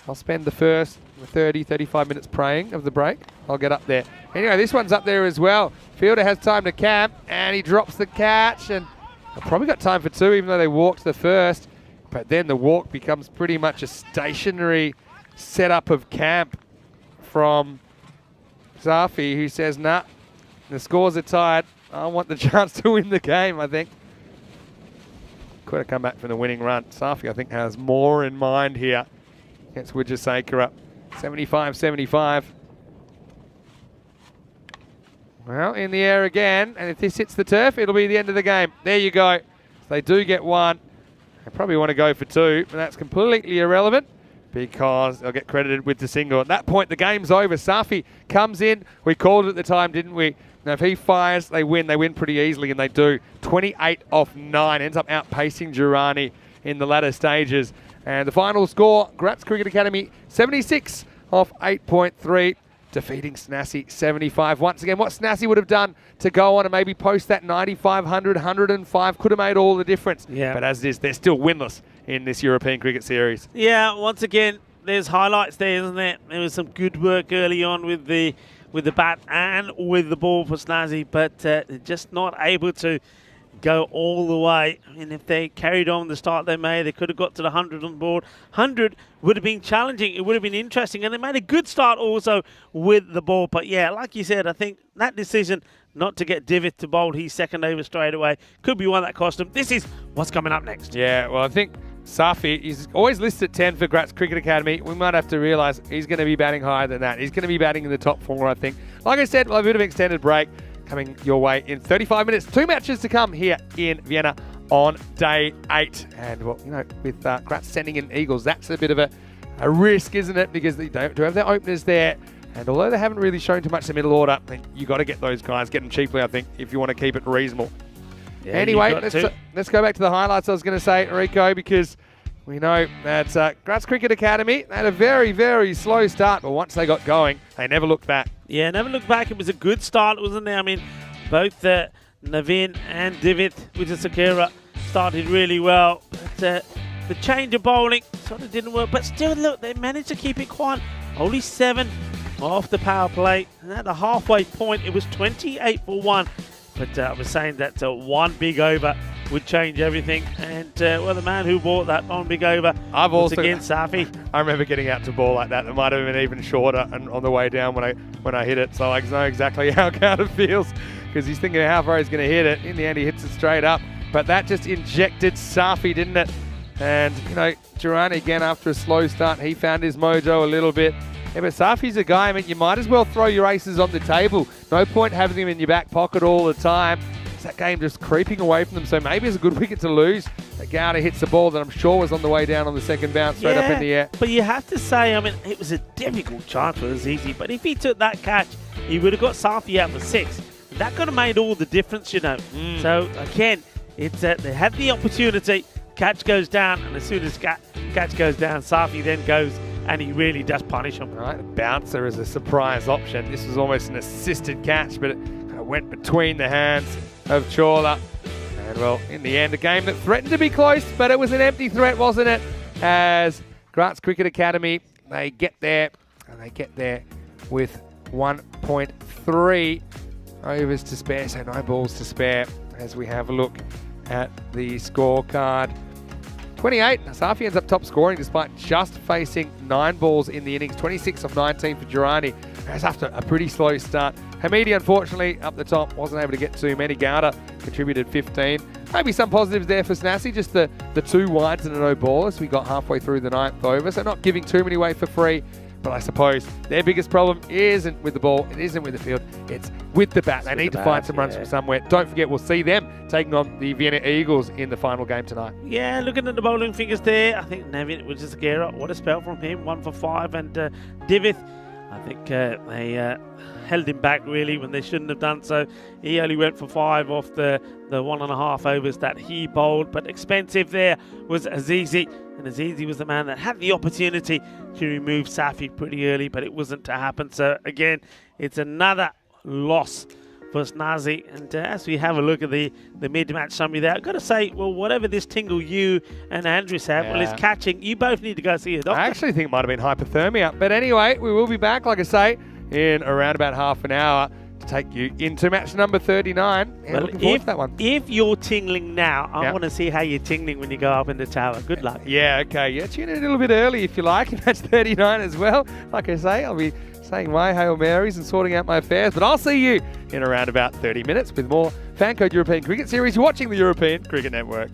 the first 30, 35 minutes praying of the break. I'll get up there. Anyway, this one's up there as well. Fielder has time to camp, and he drops the catch. And I've probably got time for 2, even though they walked the first. But then the walk becomes pretty much a stationary setup of camp from Safi, who says, nah, the scores are tied. I want the chance to win the game, I think. Could have come back from the winning run. Safi, I think, has more in mind here against Wijesakera. 75-75. Well, in the air again, and if this hits the turf, it'll be the end of the game. There you go. So they do get one. They probably want to go for two, but that's completely irrelevant because they'll get credited with the single. At that point, the game's over. Safi comes in. We called it at the time, didn't we? Now, if he fires, they win. They win pretty easily, and they do. 28 off 9. Ends up outpacing Durrani in the latter stages. And the final score, Graz Cricket Academy, 76 off 8.3. Defeating Snassi 75. Once again, what Snassi would have done to go on and maybe post that 9500, 105 could have made all the difference. Yeah. But as it is, they're still winless in this European Cricket Series. Yeah, once again, there's highlights there, isn't there? There was some good work early on with the bat and with the ball for Snassi, but just not able to go all the way. I mean, if they carried on the start they made, they could have got to the 100 on board. 100 would have been challenging. It would have been interesting. And they made a good start also with the ball. But, yeah, like you said, I think that decision not to get Divith to bowl his second over straight away could be one that cost him. This is what's coming up next. Yeah, well, I think Safi is always listed at 10 for Graz Cricket Academy. We might have to realise he's going to be batting higher than that. He's going to be batting in the top 4, I think. Like I said, we'll have a bit of an extended break coming your way in 35 minutes. 2 matches to come here in Vienna on day 8. And, well, you know, with Graz sending in Eagles, that's a bit of a risk, isn't it? Because they do have their openers there. And although they haven't really shown too much in the middle order, you got to get those guys, get them cheaply, I think, if you want to keep it reasonable. Yeah, anyway, let's go back to the highlights I was going to say, Rico, because we know that Graz Cricket Academy had a very, very slow start, but once they got going, they never looked back. Yeah, never looked back. It was a good start, wasn't it? I mean, both Navin and Divith, Wijesakera, started really well. But the change of bowling sort of didn't work. But still, look, they managed to keep it quiet. Only 7 off the power play. And at the halfway point, it was 28 for 1. But I was saying that one big over would change everything. And, well, the man who bought that one big over was again Safi. I remember getting out to ball like that. It might have been even shorter and on the way down when I hit it. So I know exactly how Carter feels because he's thinking how far he's going to hit it. In the end, he hits it straight up. But that just injected Safi, didn't it? And, you know, Durrani, again, after a slow start, he found his mojo a little bit. Yeah, but Safi's a guy, I mean, you might as well throw your aces on the table. No point having him in your back pocket all the time. That game just creeping away from them, so maybe it's a good wicket to lose. Gowda hits the ball that I'm sure was on the way down on the second bounce, straight up in the air. But you have to say, I mean, it was a difficult chance for Azizi, but if he took that catch, he would have got Safi out for 6. That could have made all the difference, you know. So, again, it's they had the opportunity, catch goes down, and as soon as catch goes down, Safi then goes and he really does punish him. Right, bouncer is a surprise option. This was almost an assisted catch, but it kind of went between the hands of Chawla. And, well, in the end, a game that threatened to be close, but it was an empty threat, wasn't it? As Graz Cricket Academy, they get there, and they get there with 1.3 overs to spare, so no balls to spare, as we have a look at the scorecard. 28, Safi ends up top scoring despite just facing 9 balls in the innings. 26 of 19 for Durrani. That's after a pretty slow start. Hamidi, unfortunately, up the top, wasn't able to get too many. Gowda contributed 15. Maybe some positives there for Snassi, just the 2 wides and a no ball as we got halfway through the 9th over. So not giving too many away for free. But I suppose their biggest problem isn't with the ball, it isn't with the field, it's with the bat. They need to find some runs from somewhere. Don't forget, we'll see them taking on the Vienna Eagles in the final game tonight. Yeah, looking at the bowling figures there, I think Navin Wijesakera, what a spell from him, 1 for 5. And Divith, I think they held him back really when they shouldn't have done so. He only went for 5 off the 1.5 overs that he bowled. But expensive there was Azizi. And Azizi was the man that had the opportunity to remove Safi pretty early, but it wasn't to happen. So, again, it's another loss for Snazzy. And as we have a look at the mid-match summary there, I've got to say, well, whatever this tingle you and Andrews have, well, it's catching. You both need to go see a doctor. I actually think it might have been hypothermia. But anyway, we will be back, like I say, in around about half an hour take you into match number 39. And looking forward to that one. If you're tingling now, I Yep. want to see how you're tingling when you go up in the tower. Good luck. Yeah, okay. Yeah, tune in a little bit early if you like in match 39 as well. Like I say, I'll be saying my Hail Marys and sorting out my affairs. But I'll see you in around about 30 minutes with more Fan Code European Cricket Series. You're watching the European Cricket Network.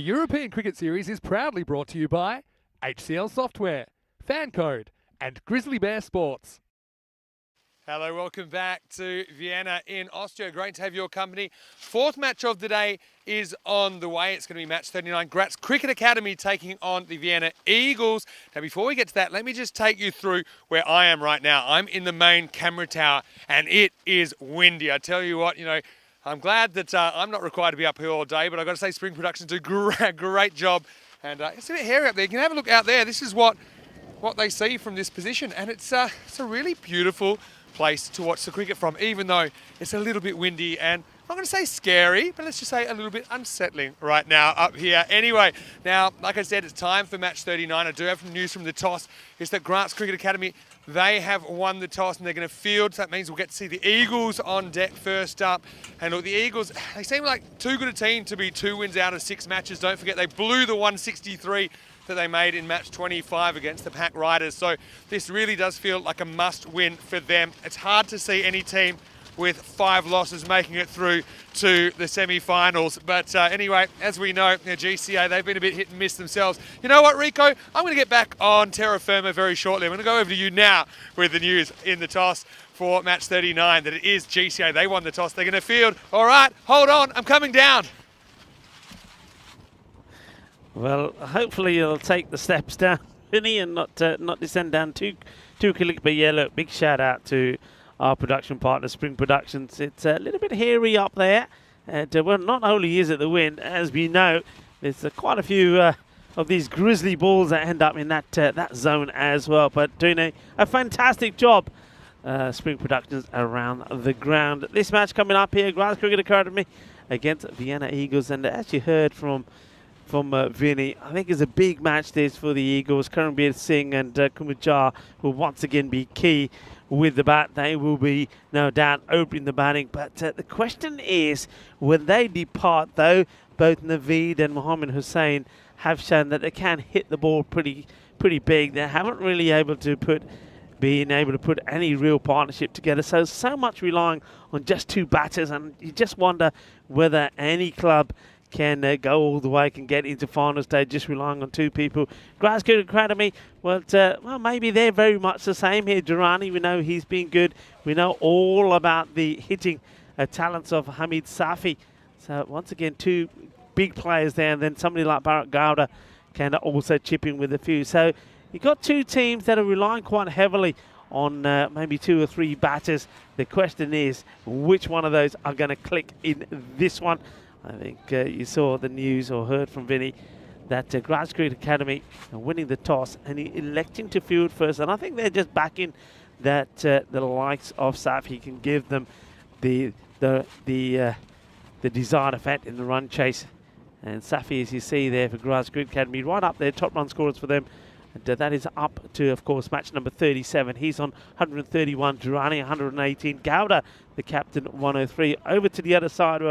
European Cricket Series is proudly brought to you by HCL Software, Fan Code, and Grizzly Bear Sports. Hello, welcome back to Vienna in Austria. Great to have your company. Fourth match of the day is on the way. It's going to be match 39. Graz Cricket Academy taking on the Vienna Eagles. Now, before we get to that, let me just take you through where I am right now. I'm in the main camera tower, and it is windy. I tell you what, I'm glad that I'm not required to be up here all day, but I've got to say Spring Productions do a great job. And it's a bit hairy up there. You can have a look out there. This is what they see from this position, and it's a really beautiful place to watch the cricket from, even though it's a little bit windy and I'm going to say scary, but let's just say a little bit unsettling right now up here. Anyway, now, like I said, it's time for match 39. I do have some news from the toss. It's that Graz Cricket Academy, they have won the toss and they're going to field. So that means we'll get to see the Eagles on deck first up. And look, the Eagles, they seem like too good a team to be 2 wins out of 6 matches. Don't forget, they blew the 163 that they made in match 25 against the Pack Riders. So this really does feel like a must win for them. It's hard to see any team with 5 losses making it through to the semi-finals. But anyway, as we know, GCA, they've been a bit hit and miss themselves. You know what, Rico? I'm going to get back on terra firma very shortly. I'm going to go over to you now with the news in the toss for match 39, that it is GCA. They won the toss. They're going to field. All right, hold on. I'm coming down. Well, hopefully you'll take the steps down, Vinny, and not descend down too quickly. But yeah, look, big shout out to our production partner, Spring Productions. It's a little bit hairy up there. Well, not only is it the wind, as we know, there's quite a few of these grizzly balls that end up in that zone as well. But doing a fantastic job, Spring Productions, around the ground. This match coming up here, Graz Cricket Academy against Vienna Eagles. And as you heard from Vinny, I think it's a big match this for the Eagles. Karanbir Singh and Kumar will once again be key with the bat. They will be, no doubt, opening the batting. But the question is, when they depart, though, both Naveed and Mohammed Hussain have shown that they can hit the ball pretty big. They haven't really been able to put any real partnership together. So much relying on just 2 batters, and you just wonder whether any club can go all the way, can get into final stage just relying on 2 people. Graz Cricket Academy, well, maybe they're very much the same here. Durrani, we know he's been good. We know all about the hitting talents of Hamid Safi. So once again, 2 big players there, and then somebody like Bharat Gowda can also chip in with a few. So you've got 2 teams that are relying quite heavily on maybe 2 or 3 batters. The question is, which one of those are going to click in this one? I think you saw the news or heard from Vinny that Graz Cricket Academy are winning the toss and electing to field first. And I think they're just backing that the likes of Safi can give them the desired effect in the run chase. And Safi, as you see there for Graz Cricket Academy, right up there, top run scorers for them. And that is up to, of course, match number 37. He's on 131. Durrani, 118. Gowda, the captain, 103. Over to the other side,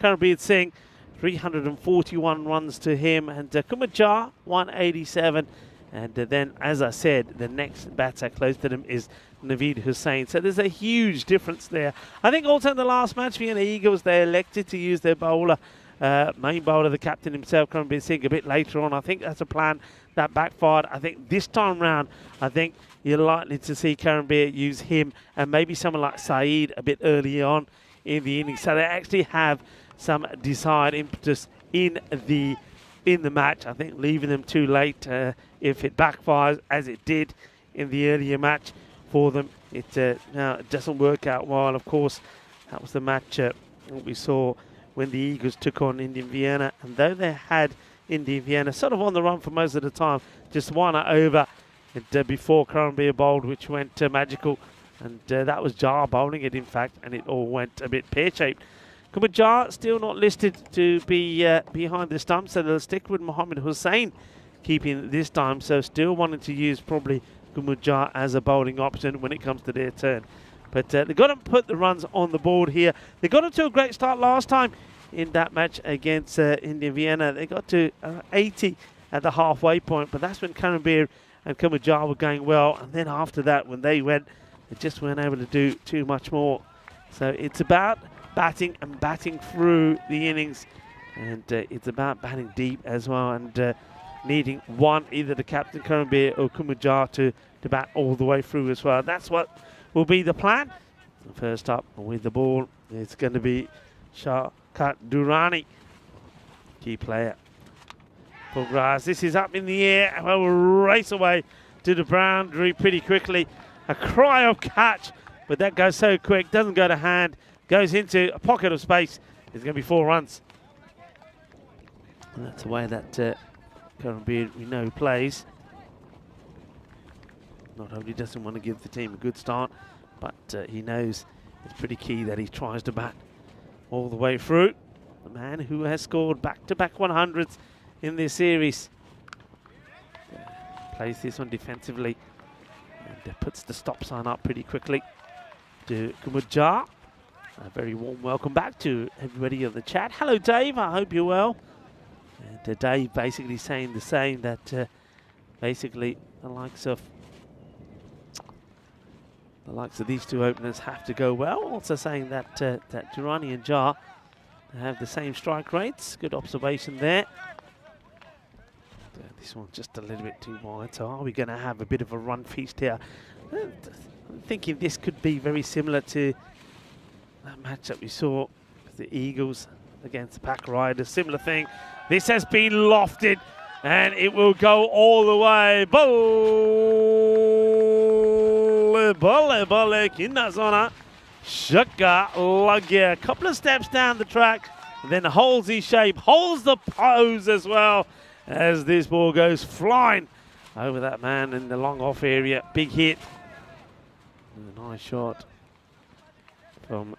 Karanbir Singh, 341 runs to him. And Kumar, 187. And then, as I said, the next batter close to them is Naveed Hussain. So there's a huge difference there. I think also in the last match, Vienna Eagles, they elected to use their bowler, main bowler, the captain himself, Karanbir Singh, a bit later on. I think that's a plan that backfired. I think this time round, I think you're likely to see Karanbir use him and maybe someone like Saeed a bit early on in the innings. So they actually have some desired impetus in the match. I think leaving them too late, if it backfires as it did in the earlier match for them, it doesn't work out well. Of course, that was the match we saw when the Eagles took on Indian Vienna, and though they had Indian Vienna sort of on the run for most of the time, just 1 over before Karanbir bowled, which went magical, and that was Jar bowling it, in fact, and it all went a bit pear-shaped. Kumar still not listed to be behind the stump, so they'll stick with Mohammed Hussain keeping this time, so still wanting to use probably Kumar as a bowling option when it comes to their turn. But they've got to put the runs on the board here. They got it to a great start last time in that match against Indian Vienna. They got to 80 at the halfway point, but that's when Karanbir and Kumar were going well. And then after that, when they went, they just weren't able to do too much more. So it's about batting and batting through the innings. And it's about batting deep as well, and needing one, either the captain Karambir or Kumujar to bat all the way through as well. That's what will be the plan. First up with the ball, it's going to be Shaukat Durrani, key player for Graz. This is up in the air, and will race away to the boundary pretty quickly. A cry of catch, but that goes so quick, doesn't go to hand, goes into a pocket of space. There's going to be 4 runs. And that's the way that Karambir, we know, plays. Not only doesn't want to give the team a good start, but he knows it's pretty key that he tries to bat all the way through. The man who has scored back-to-back 100s in this series. Plays this one defensively and puts the stop sign up pretty quickly to Kumujar. A very warm welcome back to everybody on the chat. Hello, Dave. I hope you're well. And Dave basically saying the same, that basically the likes of these two openers have to go well. Also saying that that Durrani and Jar have the same strike rates. Good observation there. This one's just a little bit too wide, so are we going to have a bit of a run feast here? I'm thinking this could be very similar to that match that we saw with the Eagles against the Pack Riders. Similar thing. This has been lofted, and it will go all the way. Bolle, kinda zona. Shaka Lagia. A couple of steps down the track, then holds his shape, holds the pose as well, as this ball goes flying over that man in the long off area. Big hit. And a nice shot from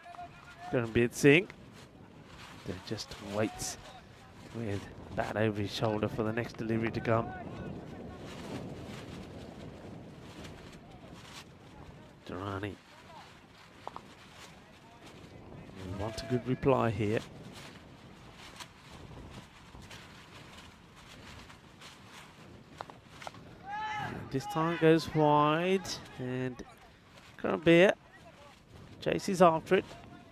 Karambir Singh. Just waits with bat over his shoulder for the next delivery to come. Durrani. We want a good reply here. And this time goes wide, and Karambir chases after it.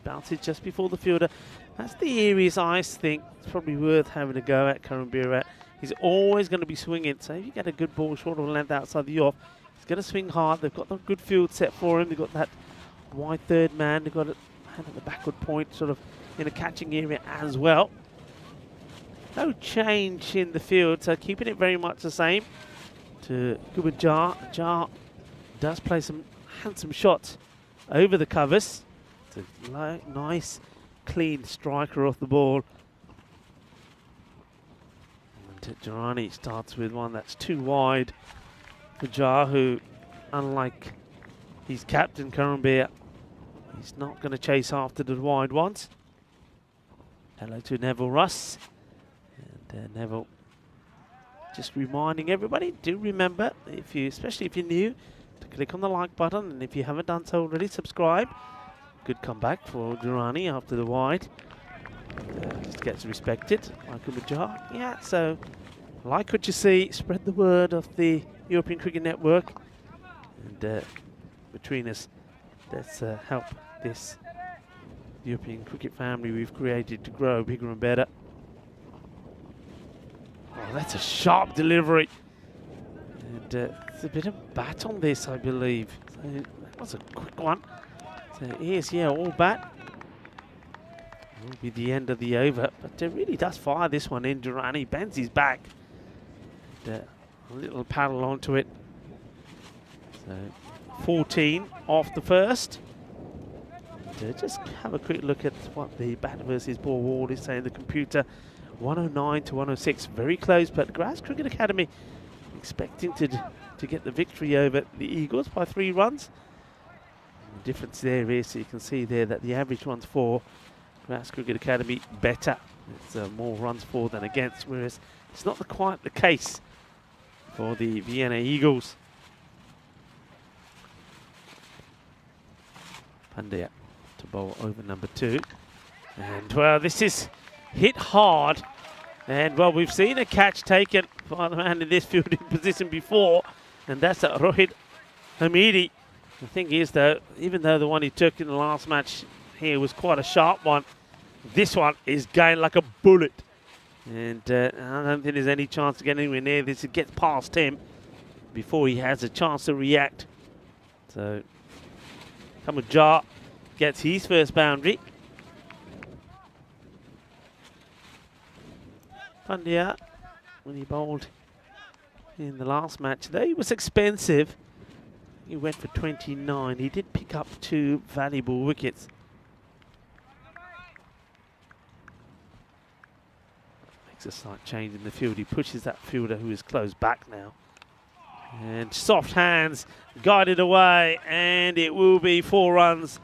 Bounces just before the fielder. That's the areas I think it's probably worth having a go at Karambir at. He's always going to be swinging, so if you get a good ball short of length outside the off, he's going to swing hard. They've got a good field set for him. They've got that wide third man. They've got a hand at the backward point, sort of in a catching area as well. No change in the field, so keeping it very much the same to Jar. Jar does play some handsome shots over the covers. It's a nice, clean striker off the ball. And Durrani starts with one that's too wide for Jar, who, unlike his captain Karambir, he's not going to chase after the wide ones. Hello to Neville Russ. And Neville just reminding everybody, do remember, especially if you're new, to click on the like button, and if you haven't done so already, subscribe. Good comeback for Durrani after the wide. Just gets respected, like Jar. Yeah, so like what you see, spread the word of the European Cricket Network. And between us, let's help this European cricket family we've created to grow bigger and better. Oh, that's a sharp delivery. And there's a bit of bat on this, I believe. So that was a quick one. So here's, yeah, all bat. Will be the end of the over, but really does fire this one in. Durrani bends his back. And, a little paddle onto it. So 14 off the first. And, just have a quick look at what the bat versus ball ward is saying. The computer 109 to 106, very close, but Graz Cricket Academy expecting to get the victory over the Eagles by 3 runs. The difference there is, so you can see there that the average runs for Graz Cricket Academy better. It's more runs for than against, whereas it's not quite the case for the Vienna Eagles. Pandya to bowl over number 2. And well, this is hit hard. And well, we've seen a catch taken by the man in this fielding position before, and that's Rohit Hamidi. The thing is, though, even though the one he took in the last match here was quite a sharp one, this one is going like a bullet And I don't think there's any chance to get anywhere near this. It gets past him before he has a chance to react. So, Kamajar gets his first boundary. Pandya, when he bowled in the last match, though he was expensive, he went for 29. He did pick up 2 valuable wickets. Makes a slight change in the field. He pushes that fielder who is closed back now. And soft hands, guided away, and it will be 4 runs.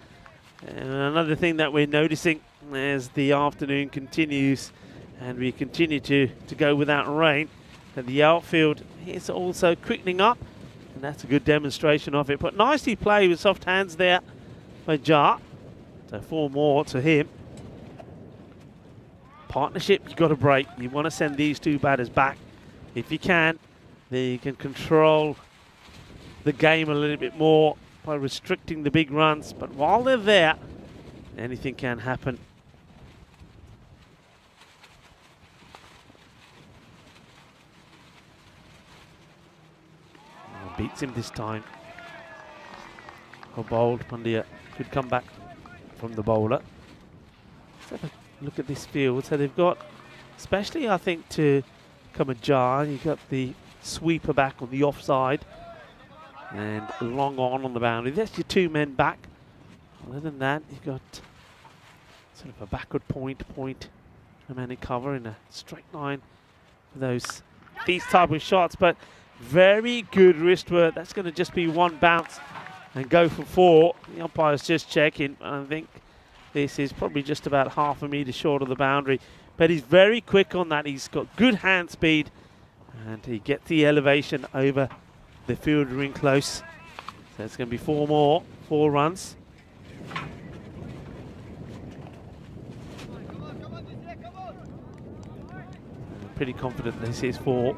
And another thing that we're noticing as the afternoon continues and we continue to go without rain, that the outfield is also quickening up, and that's a good demonstration of it. But nicely played with soft hands there by Jar. So 4 more to him. Partnership, you've got to break. You want to send these 2 batters back. If you can, then you can control the game a little bit more by restricting the big runs. But while they're there, anything can happen. Beats him this time. Bowled, Pandya could come back from the bowler. Let's have a look at this field. So they've got, especially I think to Kamajar, you've got the sweeper back on the offside and long on the boundary. That's your 2 men back. Other than that, you've got sort of a backward point, a man in cover in a straight line for these type of shots. But very good wrist work. That's going to just be 1 bounce and go for 4. The umpire's just checking. I think this is probably just about half a metre short of the boundary. But he's very quick on that. He's got good hand speed. And he gets the elevation over the fielder in close. So it's going to be 4 more, 4 runs. I'm pretty confident this is 4.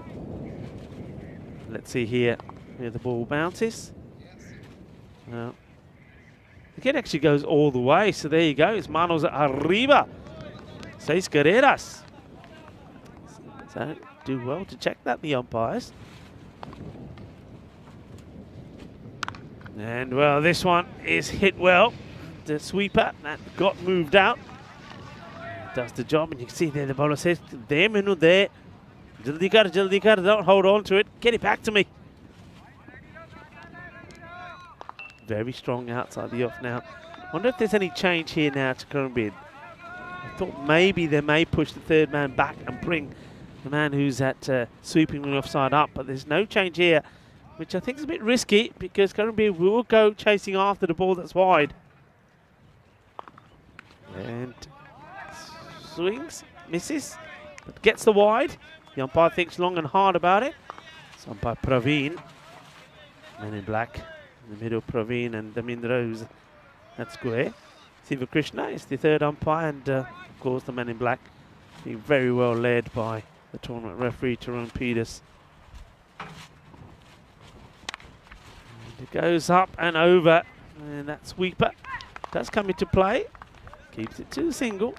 Let's see here where the ball bounces. The kid actually goes all the way, so there you go. It's manos arriba. 6 carreras. So do well to check that, the umpires. And well, this one is hit well. The sweeper that got moved out does the job, and you can see there the bowler says, "De menu de. Jaldi kar, don't hold on to it. Get it back to me." Very strong outside the off now. Wonder if there's any change here now to Korombid. I thought maybe they may push the 3rd man back and bring the man who's at sweeping the offside up, but there's no change here, which I think is a bit risky because Korombid will go chasing after the ball that's wide. And swings, misses, but gets the wide. The umpire thinks long and hard about it. It's umpire Praveen, man in black. In the middle, Praveen and Damindra, who's at square. Siva Krishna is the 3rd umpire, and of course the man in black being very well led by the tournament referee, Tyrone Peters. And it goes up and over, and that sweeper does come into play. Keeps it to a single.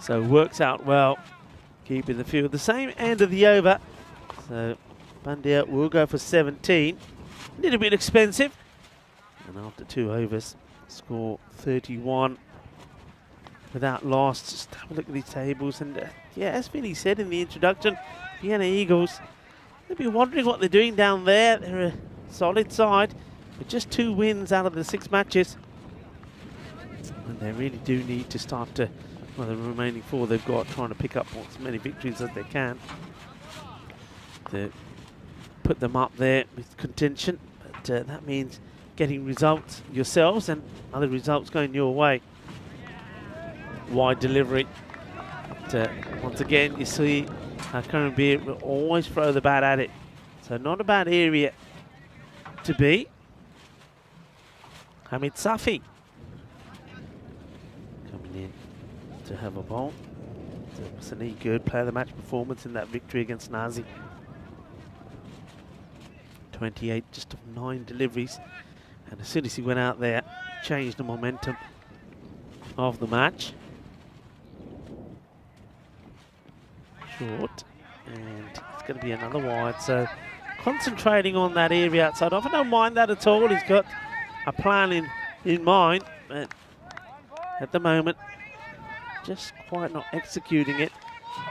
So works out well, keeping the field the same end of the over. So Pandya will go for 17. A little bit expensive. And after 2 overs, score 31 without loss. Just have a look at these tables. And yeah, as Vinny said in the introduction, Vienna Eagles, they'll be wondering what they're doing down there. They're a solid side with just 2 wins out of the 6 matches. And they really do need to start to, well, the remaining 4 they've got, trying to pick up as many victories as they can to put them up there with contention. But that means getting results yourselves and other results going your way. Wide delivery. But once again, you see Korombid will always throw the bat at it. So not a bad area to be. Hamid Safi coming in to have a bowl. So Sani good player of the match performance in that victory against Nazi. 28 just of 9 deliveries, and as soon as he went out there, changed the momentum of the match. Short. And it's going to be another wide. So concentrating on that area outside off. I don't mind that at all. He's got a plan in mind. But at the moment, just quite not executing it.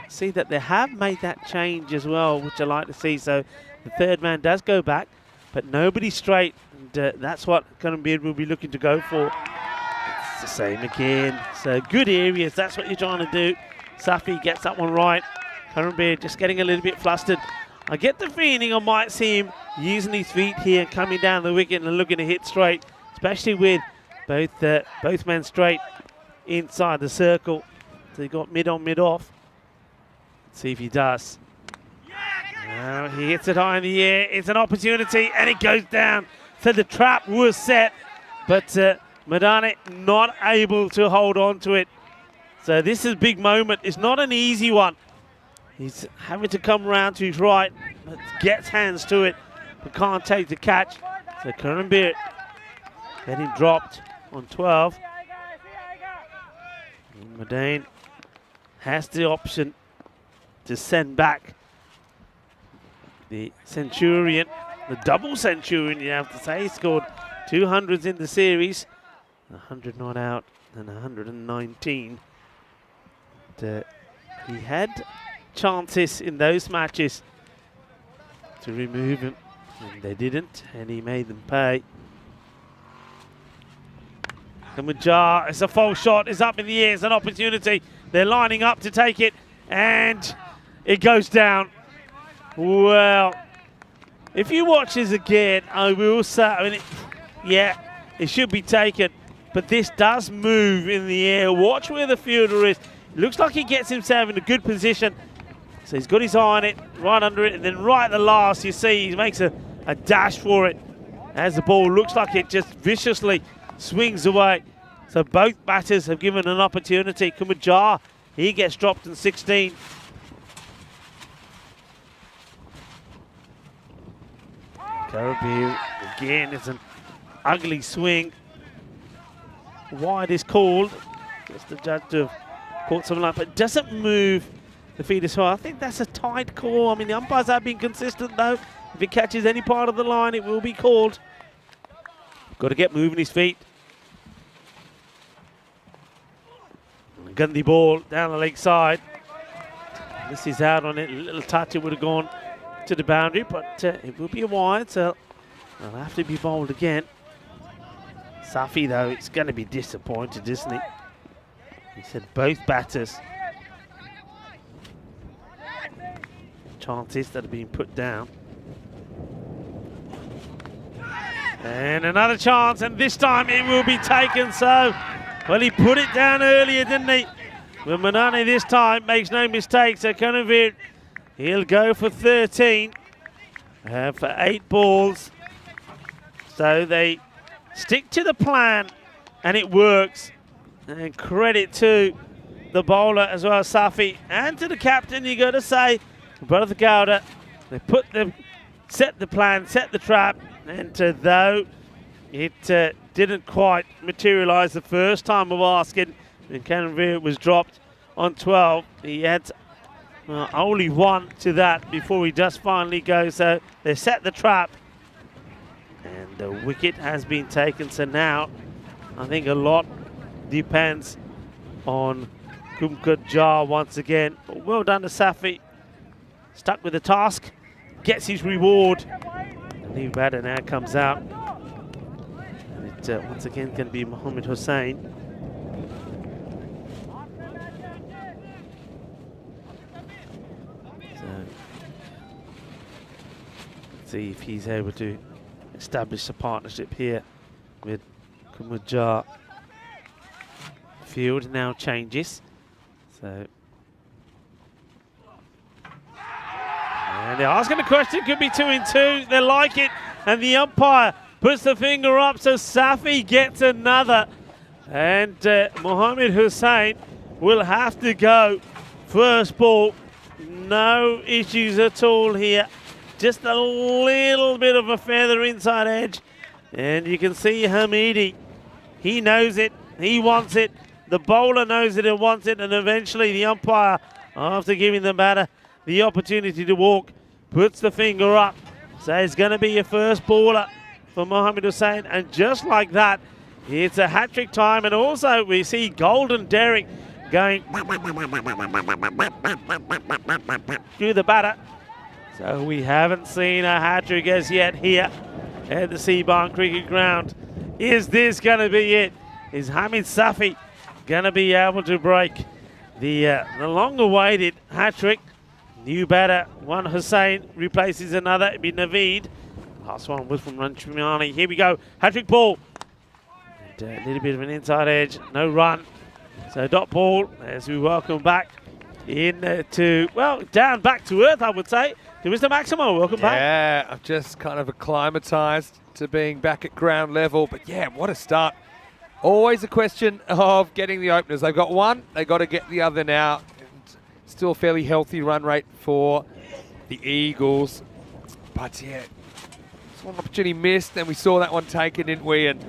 See that they have made that change as well, which I like to see. So the third man does go back, but nobody straight. And that's what Curran will be looking to go for. It's the same again. So good areas. That's what you're trying to do. Safi gets that one right. Curran just getting a little bit flustered. I get the feeling I might see him using his feet here, coming down the wicket and looking to hit straight, especially with both men straight inside the circle. So he got mid on, mid off. Let's see if he does. Now he hits it high in the air. It's an opportunity and it goes down. So the trap was set, but Madane not able to hold on to it. So this is a big moment. It's not an easy one. He's having to come around to his right, but gets hands to it, but can't take the catch. So Curran getting dropped on 12. And Madane has the option to send back the Centurion, the double Centurion, you have to say. He scored 200s in the series, 100 not out, and 119. He had chances in those matches to remove him, and they didn't, and he made them pay. Kamajar, it's a false shot, it's up in the air, it's an opportunity. They're lining up to take it, and it goes down. Well, if you watch this again, I will say, I mean, it should be taken, but this does move in the air. Watch where the fielder is. It looks like he gets himself in a good position. So he's got his eye on it, right under it, and then right at the last, you see he makes a dash for it as the ball looks like it just viciously swings away. So both batters have given an opportunity. Kamajar, he gets dropped in 16. Caribbean, again, it's an ugly swing. Wide is called. Just the judge to have caught something like, but it doesn't move the feet as well. I think that's a tight call. I mean, the umpires have been consistent though. If it catches any part of the line, it will be called. Got to get moving his feet. Gandhi ball down the leg side. This is out on it. A little touch, it would have gone to the boundary, but it will be a wide, so they'll have to be bowled again. Safi, though, it's going to be disappointed, isn't he? He said both batters. Chances that are being put down. And another chance, and this time it will be taken. So, well, he put it down earlier, didn't he? But Manane this time makes no mistake. So Kanavir, he'll go for 13 for 8 balls. So they stick to the plan, and it works. And credit to the bowler as well, Safi, and to the captain. You got to say, Brother Gowda, they set the plan, set the trap, and though it didn't quite materialise the first time of asking, and Kanavir was dropped on 12. He had only one to that before he just finally goes. So they set the trap, and the wicket has been taken. So now I think a lot depends on Kumkut Jar once again. But well done to Safi. Stuck with the task, gets his reward. The new batter now comes out. And it once again going to be Mohammed Hussain. So let's see if he's able to establish a partnership here with Kumkut Jar. Field now changes. So, and they're asking the question, could be 2 in 2. They like it, and the umpire puts the finger up, so Safi gets another. And Mohammed Hussain will have to go first ball. No issues at all here. Just a little bit of a feather inside edge. And you can see Hamidi. He knows it. He wants it. The bowler knows it and wants it, and eventually the umpire after giving the batter the opportunity to walk, puts the finger up. So it's going to be your first baller for Mohamed Hussain. And just like that, it's a hat-trick time. And also we see Golden Derrick going through the batter. So we haven't seen a hat-trick as yet here at the Seabarn Cricket Ground. Is this going to be it? Is Hamid Safi going to be able to break the long-awaited hat-trick? New batter, one Hussain replaces another. It'll be Naveed. Last one was from Ranchmani. Here we go. Hat-trick ball. And a little bit of an inside edge. No run. So dot ball as we welcome back in to, well, down back to earth, I would say, to Mr. Maximo. Welcome back. Yeah, I've just kind of acclimatised to being back at ground level. But yeah, what a start. Always a question of getting the openers. They've got one. They've got to get the other now. Still a fairly healthy run rate for the Eagles. But yeah, it's one opportunity missed. Then we saw that one taken, didn't we? And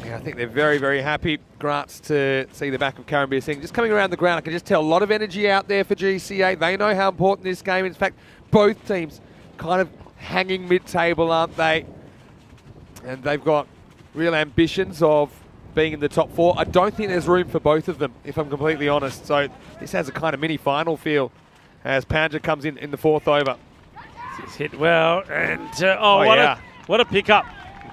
yeah, I think they're very, very happy, Grants, to see the back of Karambir Singh. Just coming around the ground, I can just tell a lot of energy out there for GCA. They know how important this game is. In fact, both teams kind of hanging mid-table, aren't they? And they've got real ambitions of being in the top four. I don't think there's room for both of them, if I'm completely honest. So this has a kind of mini-final feel as Panja comes in the fourth over. It's hit well, and what a pickup.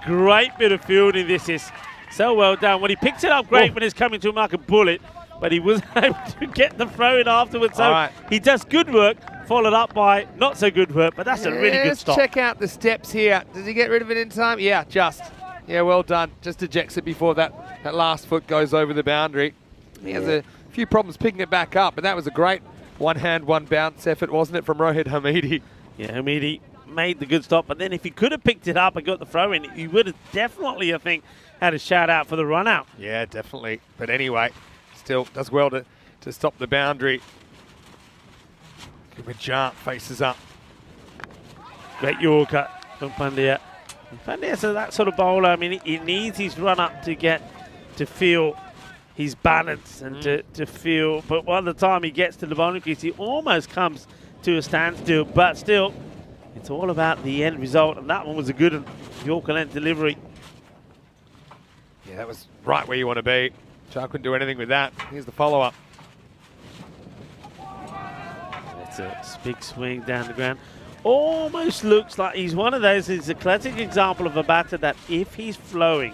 Great bit of fielding this is. So well done. When he picks it up great when he's coming to mark a bullet, but he was able to get the throw in afterwards. So he does good work, followed up by not so good work, but that's a really good stop. Let's check out the steps here. Does he get rid of it in time? Yeah, just. Yeah, well done. Just ejects it before that last foot goes over the boundary. He has a few problems picking it back up, but that was a great one-hand, one-bounce effort, wasn't it, from Rohit Hamidi? Yeah, Hamidi made the good stop, but then if he could have picked it up and got the throw in, he would have definitely, I think, had a shout out for the run out. Yeah, definitely. But anyway, still does well to stop the boundary. Kumar faces up. Great Yorker from Pandya. Pandya's that sort of bowler. I mean, he needs his run up to get to feel his balance and to feel. But by the time he gets to the bowling crease, he almost comes to a standstill. But still, it's all about the end result. And that one was a good one. Yorker length delivery. Yeah, that was right where you want to be. Shah couldn't do anything with that. Here's the follow-up. It's a big swing down the ground. Almost looks like he's one of those. It's a classic example of a batter that if he's flowing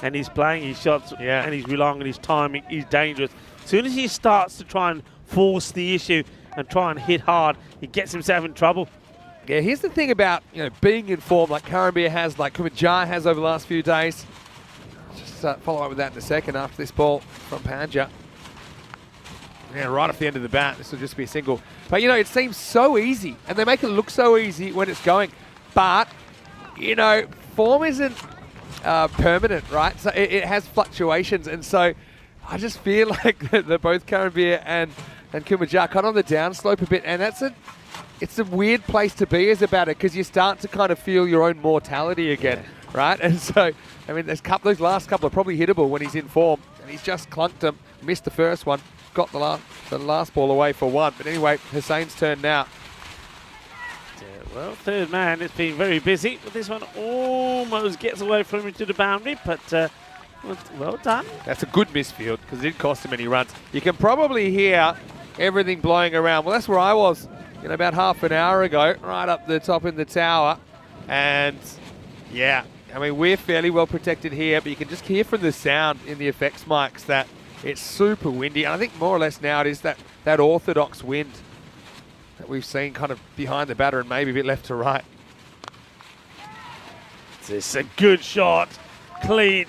and he's playing his shots and he's relying on his timing, he's dangerous. As soon as he starts to try and force the issue and try and hit hard, he gets himself in trouble. Yeah, here's the thing about being in form like Karambir has, like Kumar has over the last few days. Just follow up with that in a second after this ball from Panja. Yeah, right off the end of the bat, this will just be a single. But, it seems so easy, and they make it look so easy when it's going. But, form isn't permanent, right? So it has fluctuations, and so I just feel like that both Karambir and Kumar kind of on the downslope a bit, and it's a weird place to be as a batter because you start to kind of feel your own mortality again, right? And so, I mean, those last couple are probably hittable when he's in form, and he's just clunked them, missed the first one. Got the last ball away for one. But anyway, Hussein's turn now. Well, third man, it's been very busy. But this one almost gets away from him to the boundary. But well done. That's a good misfield because it didn't cost him any runs. You can probably hear everything blowing around. Well, that's where I was about half an hour ago, right up the top in the tower. And yeah, I mean, we're fairly well protected here, but you can just hear from the sound in the effects mics that it's super windy, and I think more or less now it is that orthodox wind that we've seen kind of behind the batter and maybe a bit left to right. It's a good shot, clean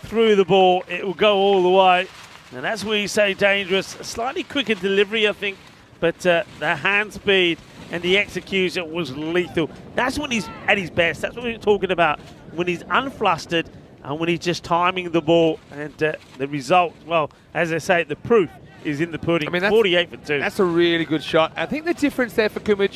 through the ball. It will go all the way, and that's where you say dangerous. A slightly quicker delivery, I think, but the hand speed and the execution was lethal. That's when he's at his best. That's what we're talking about, when he's unflustered and when he's just timing the ball, and the result, well, as I say, the proof is in the pudding. I mean, 48 for 2. That's a really good shot. I think the difference there for Kumar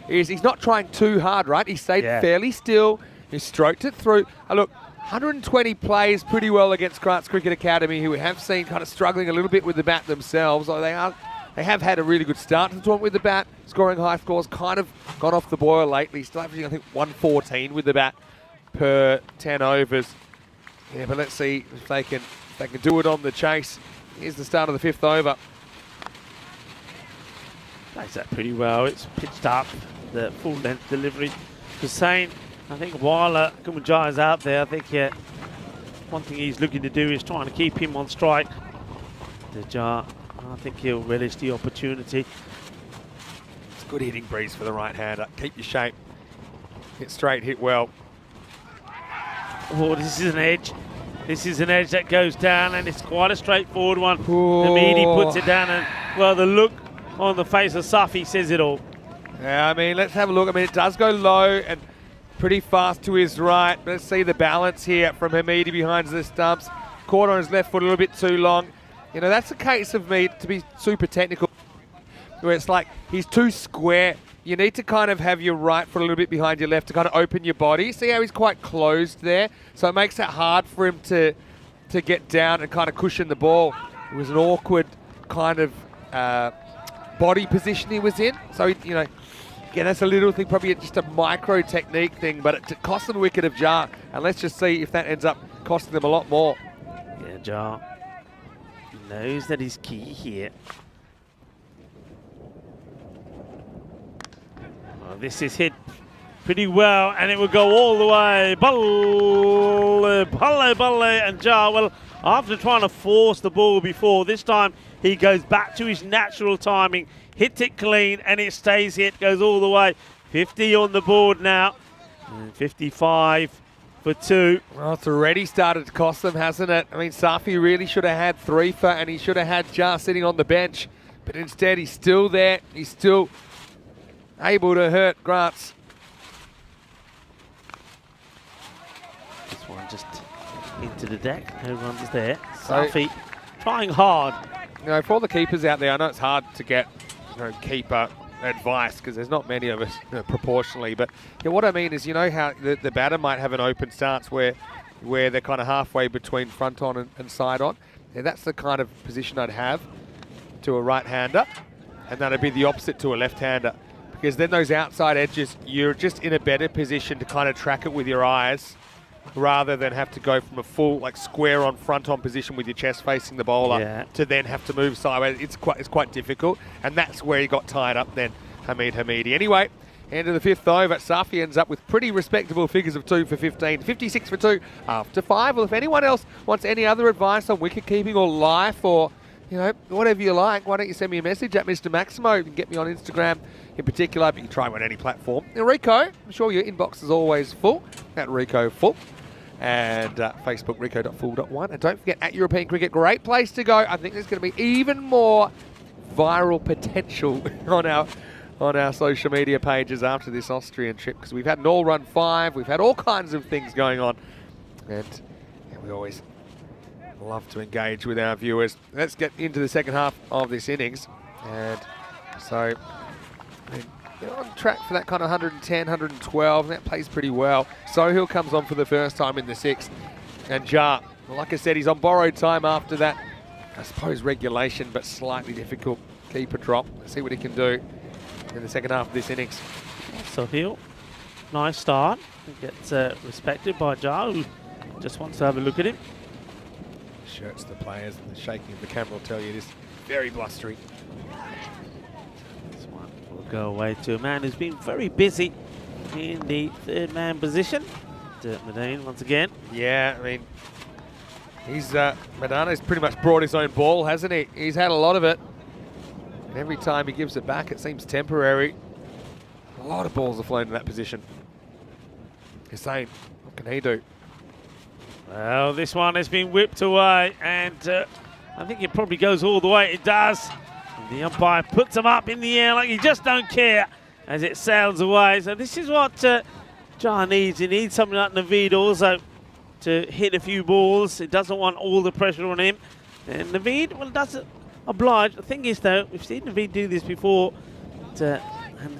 is he's not trying too hard, right? He stayed fairly still. He stroked it through. Look, 120 plays pretty well against Grants Cricket Academy, who we have seen kind of struggling a little bit with the bat themselves. They They have had a really good start to the tournament with the bat, scoring high scores, kind of gone off the boil lately. Still averaging, I think, 114 with the bat per 10 overs. Yeah, but let's see if they can do it on the chase. Here's the start of the 5th over. Plays that pretty well. It's pitched up, the full length delivery. Hussain, I think while Kumajai is out there, I think one thing he's looking to do is trying to keep him on strike. Jar, I think he'll relish the opportunity. It's good hitting breeze for the right-hander. Keep your shape. Hit straight, hit well. Oh, this is an edge. This is an edge that goes down, and it's quite a straightforward one. Oh. Hamidi puts it down, and, well, the look on the face of Safi says it all. Yeah, I mean, let's have a look. I mean, it does go low and pretty fast to his right. Let's see the balance here from Hamidi behind the stumps. Caught on his left foot a little bit too long. You know, that's a case of me to be super technical, where it's like he's too square. You need to kind of have your right foot a little bit behind your left to kind of open your body. See how he's quite closed there? So it makes it hard for him to get down and kind of cushion the ball. It was an awkward kind of body position he was in. So, you know, again, that's a little thing, probably just a micro technique thing, but it cost them the wicket of Jar. And let's just see if that ends up costing them a lot more. Yeah, Jar knows that he's key here. This is hit pretty well, and it will go all the way. Balle, and Jar, well, after trying to force the ball before, this time he goes back to his natural timing, hits it clean, and it stays hit, goes all the way. 50 on the board now, and 55 for 2. Well, it's already started to cost them, hasn't it? I mean, Safi really should have had 3 for, and he should have had Jar sitting on the bench, but instead he's still there. He's still able to hurt Grants. This one just into the deck. No runs there. Safi trying hard. You know, for all the keepers out there, I know it's hard to get, you know, keeper advice because there's not many of us, you know, proportionally. But yeah, what I mean is, you know how the batter might have an open stance where they're kind of halfway between front on and side on. Yeah, that's the kind of position I'd have to a right-hander, and that'd be the opposite to a left-hander. Because then those outside edges, you're just in a better position to kind of track it with your eyes rather than have to go from a full, like, square on front on position with your chest facing the bowler to then have to move sideways. It's quite difficult, and that's where he got tied up then, Hamidi. Anyway, end of the 5th over, Safi ends up with pretty respectable figures of 2 for 15, 56 for 2 after 5. Well, if anyone else wants any other advice on wicket keeping or life or, you know, whatever you like, why don't you send me a message at Mr. Maximo? You can get me on Instagram in particular, but you can try me on any platform. And Rico, I'm sure your inbox is always full, at Rico Full. And Facebook, rico.full.1. And don't forget, at European Cricket, great place to go. I think there's going to be even more viral potential on our social media pages after this Austrian trip, because we've had an all-run 5, we've had all kinds of things going on. And we always love to engage with our viewers. Let's get into the second half of this innings. And so, you're on track for that kind of 110, 112, and that plays pretty well. Sohail comes on for the first time in the 6th. And Jar, well, like I said, he's on borrowed time after that, I suppose, regulation, but slightly difficult keeper drop. Let's see what he can do in the second half of this innings. Sohail, nice start. Gets respected by Jar, who just wants to have a look at him. Shirts the players, and the shaking of the camera will tell you it is very blustery. This one will go away to a man who's been very busy in the 3rd man position. Madane once again. Yeah, I mean, Madana's pretty much brought his own ball, hasn't he? He's had a lot of it. And every time he gives it back, it seems temporary. A lot of balls are flown in that position. Hussain, what can he do? Well, this one has been whipped away, and I think it probably goes all the way. It does. And the umpire puts him up in the air like he just don't care as it sails away. So this is what Jar needs. He needs something like Naveed also to hit a few balls. He doesn't want all the pressure on him. And Naveed, well, doesn't oblige. The thing is, though, we've seen Naveed do this before. And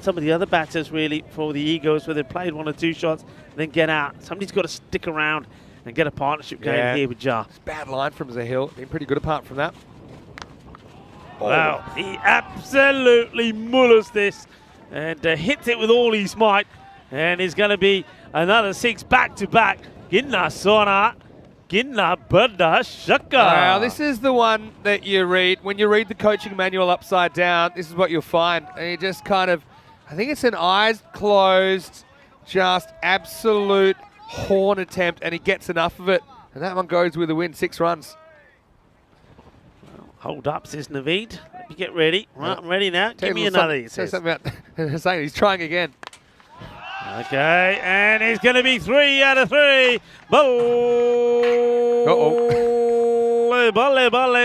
some of the other batters, really, for the Eagles, where they've played 1 or 2 shots and then get out. Somebody's got to stick around and get a partnership going here with Jar. It's a bad line from Sohail. Been pretty good apart from that. Wow, he absolutely mullers this and hits it with all his might. And it's going to be another 6 back-to-back. Ginna Sona, Ginna Bada Shaka. Wow, this is the one that you read. When you read the coaching manual upside down, this is what you'll find. And you just kind of, I think it's an eyes closed, just absolute horn attempt, and he gets enough of it. And that one goes with a win, 6 runs. Hold up, says Naveed. Let me get ready. Right, I'm ready now. Give me another, he says. Something about Hussain. He's trying again. Okay, and it's going to be 3 out of 3. Bolle.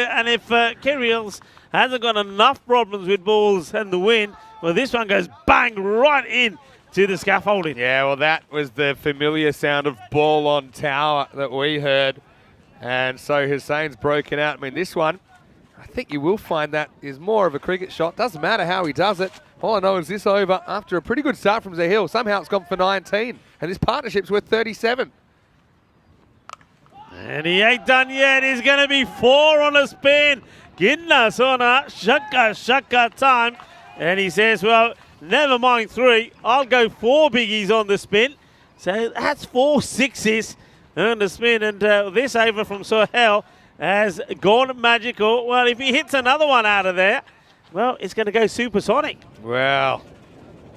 And if Kiriels hasn't got enough problems with balls and the wind, well, this one goes bang right in to the scaffolding. Yeah, well, that was the familiar sound of ball on tower that we heard. And so Hussain's broken out. I mean, this one, I think you will find that is more of a cricket shot. Doesn't matter how he does it. All I know is this over after a pretty good start from Zahil. Somehow it's gone for 19, and his partnership's worth 37. And he ain't done yet. He's going to be 4 on a spin. Ginna Sona, shaka time. And he says, well, never mind 3. I'll go 4 biggies on the spin. So that's 4 sixes on the spin. And this over from Sohail has gone magical. Well, if he hits another one out of there, well, it's going to go supersonic. Well,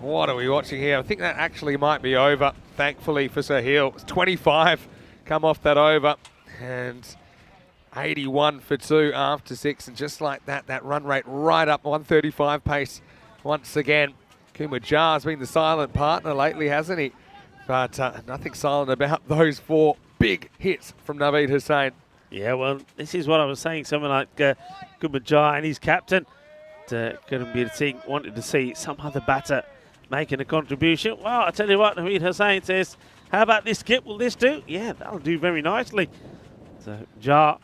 what are we watching here? I think that actually might be over, thankfully, for Sahil. It's 25 come off that over, and 81 for 2 after 6. And just like that, that run rate right up 135 pace once again. Kumar Jar's been the silent partner lately, hasn't he? But nothing silent about those 4 big hits from Naveed Hussain. Yeah, well, this is what I was saying. Someone like Kumar Jar and his captain wanted to see some other batter making a contribution. Well, I tell you what, Naveed Hussain says, how about this skip? Will this do? Yeah, that'll do very nicely. So, Jar.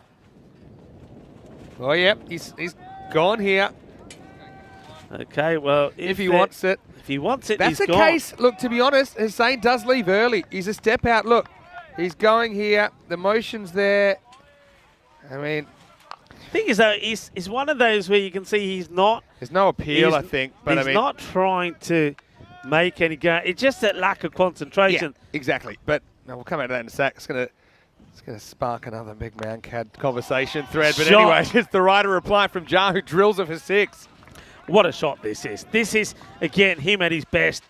Oh, yeah, he's gone here. Okay, well, if he wants it. If he wants it, that's he's the gone. case. Look, to be honest, Hussain does leave early. He's a step out. Look, he's going here. The motion's there. I mean, thing is, though, he's one of those where you can see he's not. There's no appeal, I think. But he's not trying to make any go. It's just that lack of concentration. Yeah, exactly. But no, we'll come out of that in a sec. It's gonna spark another big man CAD conversation thread. But anyway, it's the right reply from Jar, who drills it for 6. What a shot this is. This is, again, him at his best.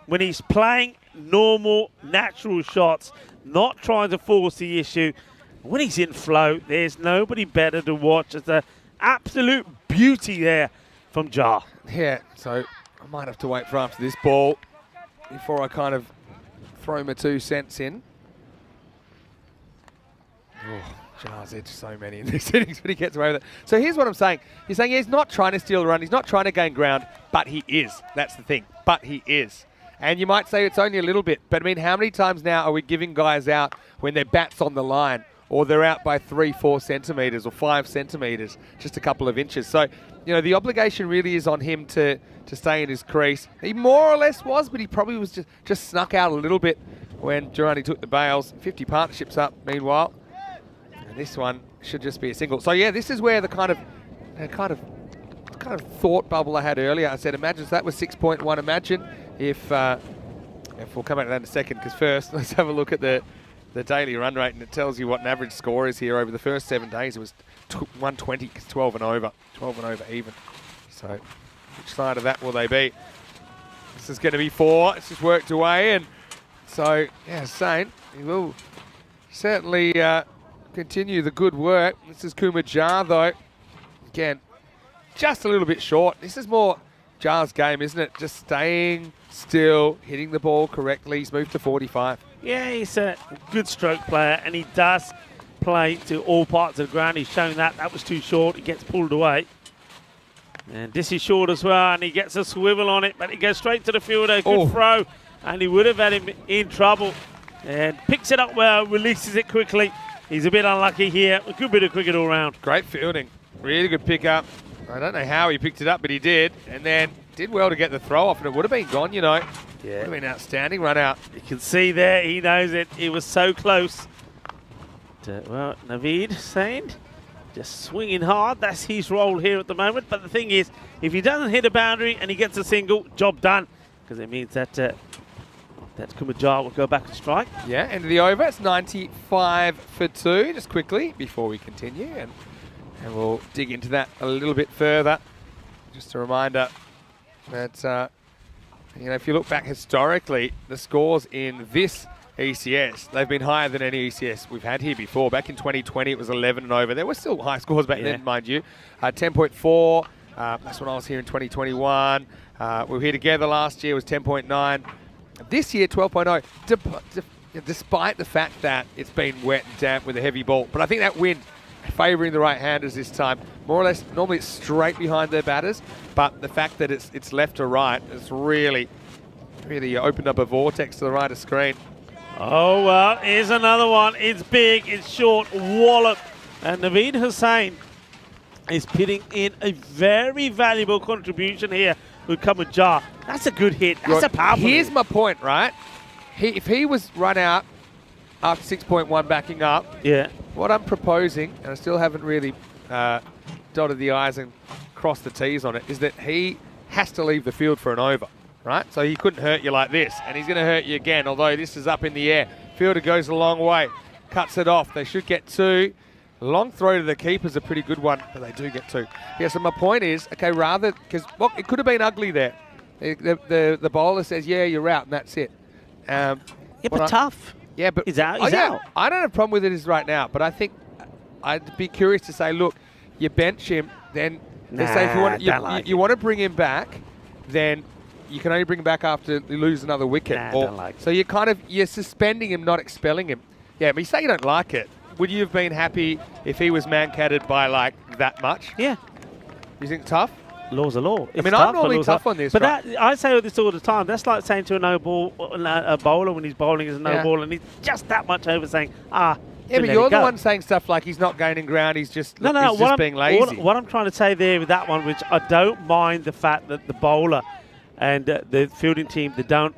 When he's playing normal, natural shots, not trying to force the issue. When he's in flow, there's nobody better to watch. It's an absolute beauty there from Jar. Yeah, so I might have to wait for after this ball before I kind of throw my 2 cents in. Oh, Jar's edged so many in this innings, but he gets away with it. So here's what I'm saying. You're saying he's not trying to steal a run. He's not trying to gain ground, but he is. That's the thing. But he is. And you might say it's only a little bit, but I mean, how many times now are we giving guys out when their bat's on the line? Or they're out by 3-4 centimetres or 5 centimetres, just a couple of inches. So, you know, the obligation really is on him to stay in his crease. He more or less was, but he probably was just snuck out a little bit when Durrani took the bails. 50 partnerships up, meanwhile. And this one should just be a single. So, yeah, this is where the kind of thought bubble I had earlier. I said, imagine, so that was 6.1. Imagine if we'll come back to that in a second, because first, let's have a look at the daily run rate, and it tells you what an average score is here over the first 7 days. It was 120, 12 and over even. So which side of that will they be? This is going to be 4. It's just worked away, and so, yeah, Hussain, he will certainly continue the good work. This is Kumar Jar, though. Again, just a little bit short. This is more Jar's game, isn't it? Just staying still, hitting the ball correctly. He's moved to 45. Yeah, he's a good stroke player, and he does play to all parts of the ground. He's shown that. That was too short. He gets pulled away. And this is short as well, and he gets a swivel on it, but he goes straight to the fielder. Good throw, and he would have had him in trouble. And picks it up well, releases it quickly. He's a bit unlucky here. A good bit of cricket all round. Great fielding. Really good pick up. I don't know how he picked it up, but he did. And then did well to get the throw off, and it would have been gone, you know. Yeah. Would have been outstanding run out. You can see there, he knows it. He was so close. Well, Naveed saying Just swinging hard. That's his role here at the moment. But the thing is, if he doesn't hit a boundary and he gets a single, job done. Because it means that that Kumajar will go back and strike. Yeah, end of the over. It's 95 for 2. Just quickly before we continue, and we'll dig into that a little bit further. Just a reminder that if you look back historically, the scores in this ECS, they've been higher than any ECS we've had here before. Back in 2020, it was 11 and over. There were still high scores back then, mind you. 10.4. That's when I was here in 2021. We were here together last year. It was 10.9. This year, 12.0, despite the fact that it's been wet and damp with a heavy ball. But I think that wind favouring the right-handers this time. More or less, normally it's straight behind their batters, but the fact that it's left to right has really opened up a vortex to the right of screen. Oh, well, here's another one. It's big, it's short, wallop. And Naveed Hussain is putting in a very valuable contribution here with Kumajar. That's a good hit. That's a powerful Here's hit. my point, right? If he was run out after 6.1 backing up, what I'm proposing, and I still haven't really dotted the I's and crossed the T's on it, is that he has to leave the field for an over, right? So he couldn't hurt you like this, and he's going to hurt you again, although this is up in the air. Fielder goes a long way, cuts it off. They should get 2. Long throw to the keeper's a pretty good one, but they do get 2. Yeah, so my point is, okay, because it could have been ugly there. The bowler says, yeah, you're out, and that's it. But tough. Yeah, but he's out. He's out. I don't have a problem with it as right now, but I think I'd be curious to say, look, you bench him, then they say if you want to bring him back, then you can only bring him back after you lose another wicket. So you're suspending him, not expelling him. Yeah, but you say you don't like it. Would you have been happy if he was man-catted by like that much? Yeah. You think tough? Law's a law. I'm normally tough on this. But I say this all the time. That's like saying to a bowler when he's bowling as a no ball, and he's just that much over saying, yeah, but you're the one saying stuff like he's not gaining ground, he's just being lazy. What I'm trying to say there with that one, which I don't mind the fact that the bowler and the fielding team, they don't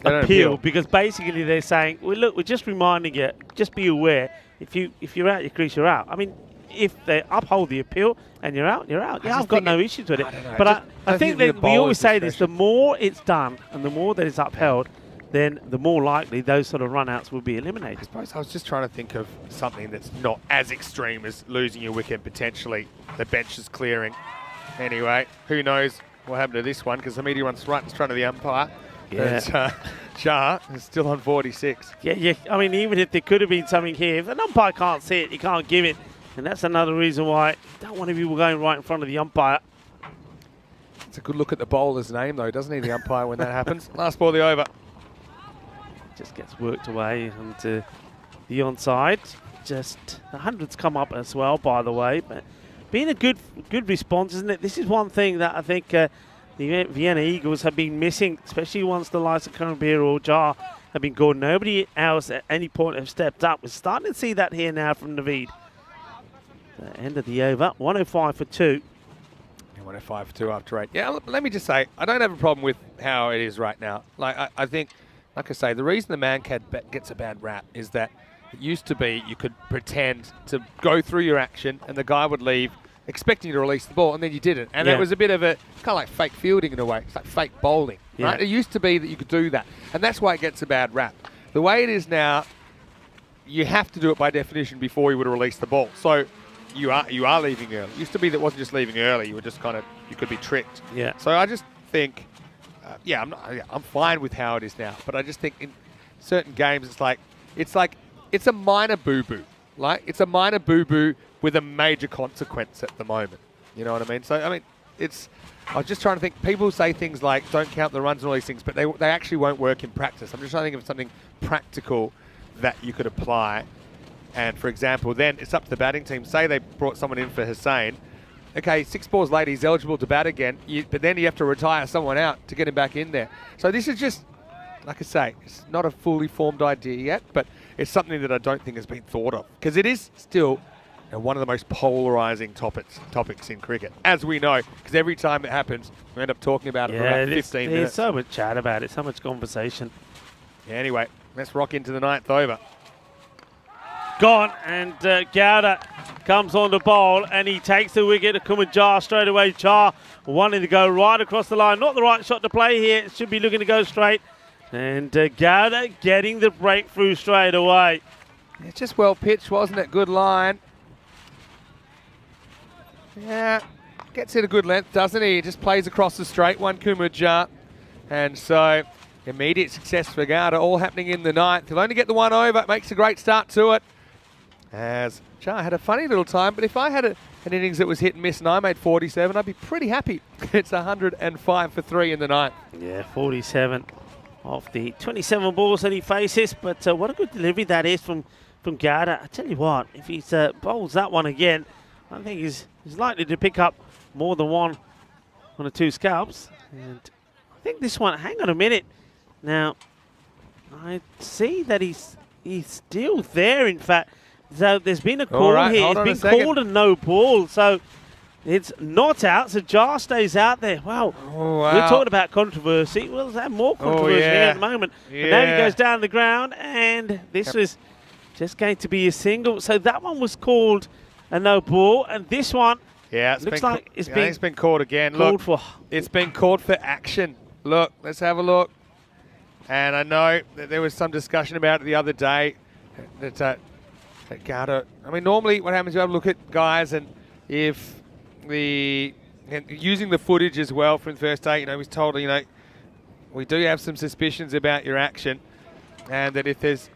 appeal, because basically they're saying, well, look, we're just reminding you, just be aware, if you're out your crease, you're out. I mean, if they uphold the appeal and you're out, you're out. Yeah, I've got no issues with it. But I think that we always say this, the more it's done and the more that it's upheld, then the more likely those sort of run-outs will be eliminated. I suppose I was just trying to think of something that's not as extreme as losing your wicket, potentially. The bench is clearing. Anyway, who knows what happened to this one, because the media runs right in front of the umpire. Yeah. But, Shah is still on 46. Yeah. I mean, even if there could have been something here, if an umpire can't see it, you can't give it. And that's another reason why you don't want people going right in front of the umpire. It's a good look at the bowler's name, though, doesn't he, the umpire, when that happens? Last ball of the over. Just gets worked away onto the onside. Just the 100's come up as well, by the way. But being a good response, isn't it? This is one thing that I think the Vienna Eagles have been missing, especially once the likes of Karambir or Jar have been gone. Nobody else at any point have stepped up. We're starting to see that here now from Naveed. End of the over, 105 for 2. Yeah, 105 for 2 after 8. Yeah, let me just say, I don't have a problem with how it is right now. Like I think, like I say, the reason the man-cat gets a bad rap is that it used to be you could pretend to go through your action and the guy would leave expecting you to release the ball, and then you didn't. And that was a bit of a, kind of like fake fielding in a way. It's like fake bowling, right? It used to be that you could do that. And that's why it gets a bad rap. The way it is now, you have to do it by definition before you would release the ball. So you are leaving early. It used to be that it wasn't just leaving early. You were just you could be tricked. Yeah. So I just think, I'm fine with how it is now. But I just think in certain games, it's a minor boo-boo. Like, it's a minor boo-boo with a major consequence at the moment. You know what I mean? So, I mean, I was just trying to think, people say things like, don't count the runs and all these things, but they actually won't work in practice. I'm just trying to think of something practical that you could apply. And, for example, then it's up to the batting team. Say they brought someone in for Hussain. Okay, 6 balls later, he's eligible to bat again, but then you have to retire someone out to get him back in there. So this is just, like I say, it's not a fully formed idea yet, but it's something that I don't think has been thought of. Because it is still one of the most polarising topics in cricket, as we know, because every time it happens, we end up talking about it for about 15 minutes. There's so much chat about it, so much conversation. Yeah, anyway, let's rock into the 9th over. Gone, and Gowda comes on the bowl, and he takes the wicket to Kumajar straight away. Jar wanting to go right across the line. Not the right shot to play here. It should be looking to go straight. And Gowda getting the breakthrough straight away. It's just well pitched, wasn't it? Good line. Yeah, gets it a good length, doesn't he? He just plays across the straight one, Kumajar. And so immediate success for Gowda, all happening in the ninth. He'll only get the one over. Makes a great start to it. As Jar had a funny little time, but if I had an innings that was hit and miss and I made 47, I'd be pretty happy. It's 105 for 3 in the ninth. Yeah, 47 off the 27 balls that he faces. But what a good delivery that is from Gowda. I tell you what, if he bowls that one again, I think he's likely to pick up more than one or two scalps. And I think this one, hang on a minute. Now, I see that he's still there, in fact. So there's been a call here. It's been called a no ball. So it's not out. So Jar stays out there. Wow. Oh, wow. We're talking about controversy. Well, there's more controversy here at the moment. Yeah. But now he goes down the ground, and this was just going to be a single. So that one was called a no ball, and this one looks like it's been called again. Called for. It's been called for action. Look, let's have a look. And I know that there was some discussion about it the other day. That Gowda, I mean, normally what happens, you have a look at guys, and if using the footage as well from the first day, he's told, we do have some suspicions about your action, and that if there's,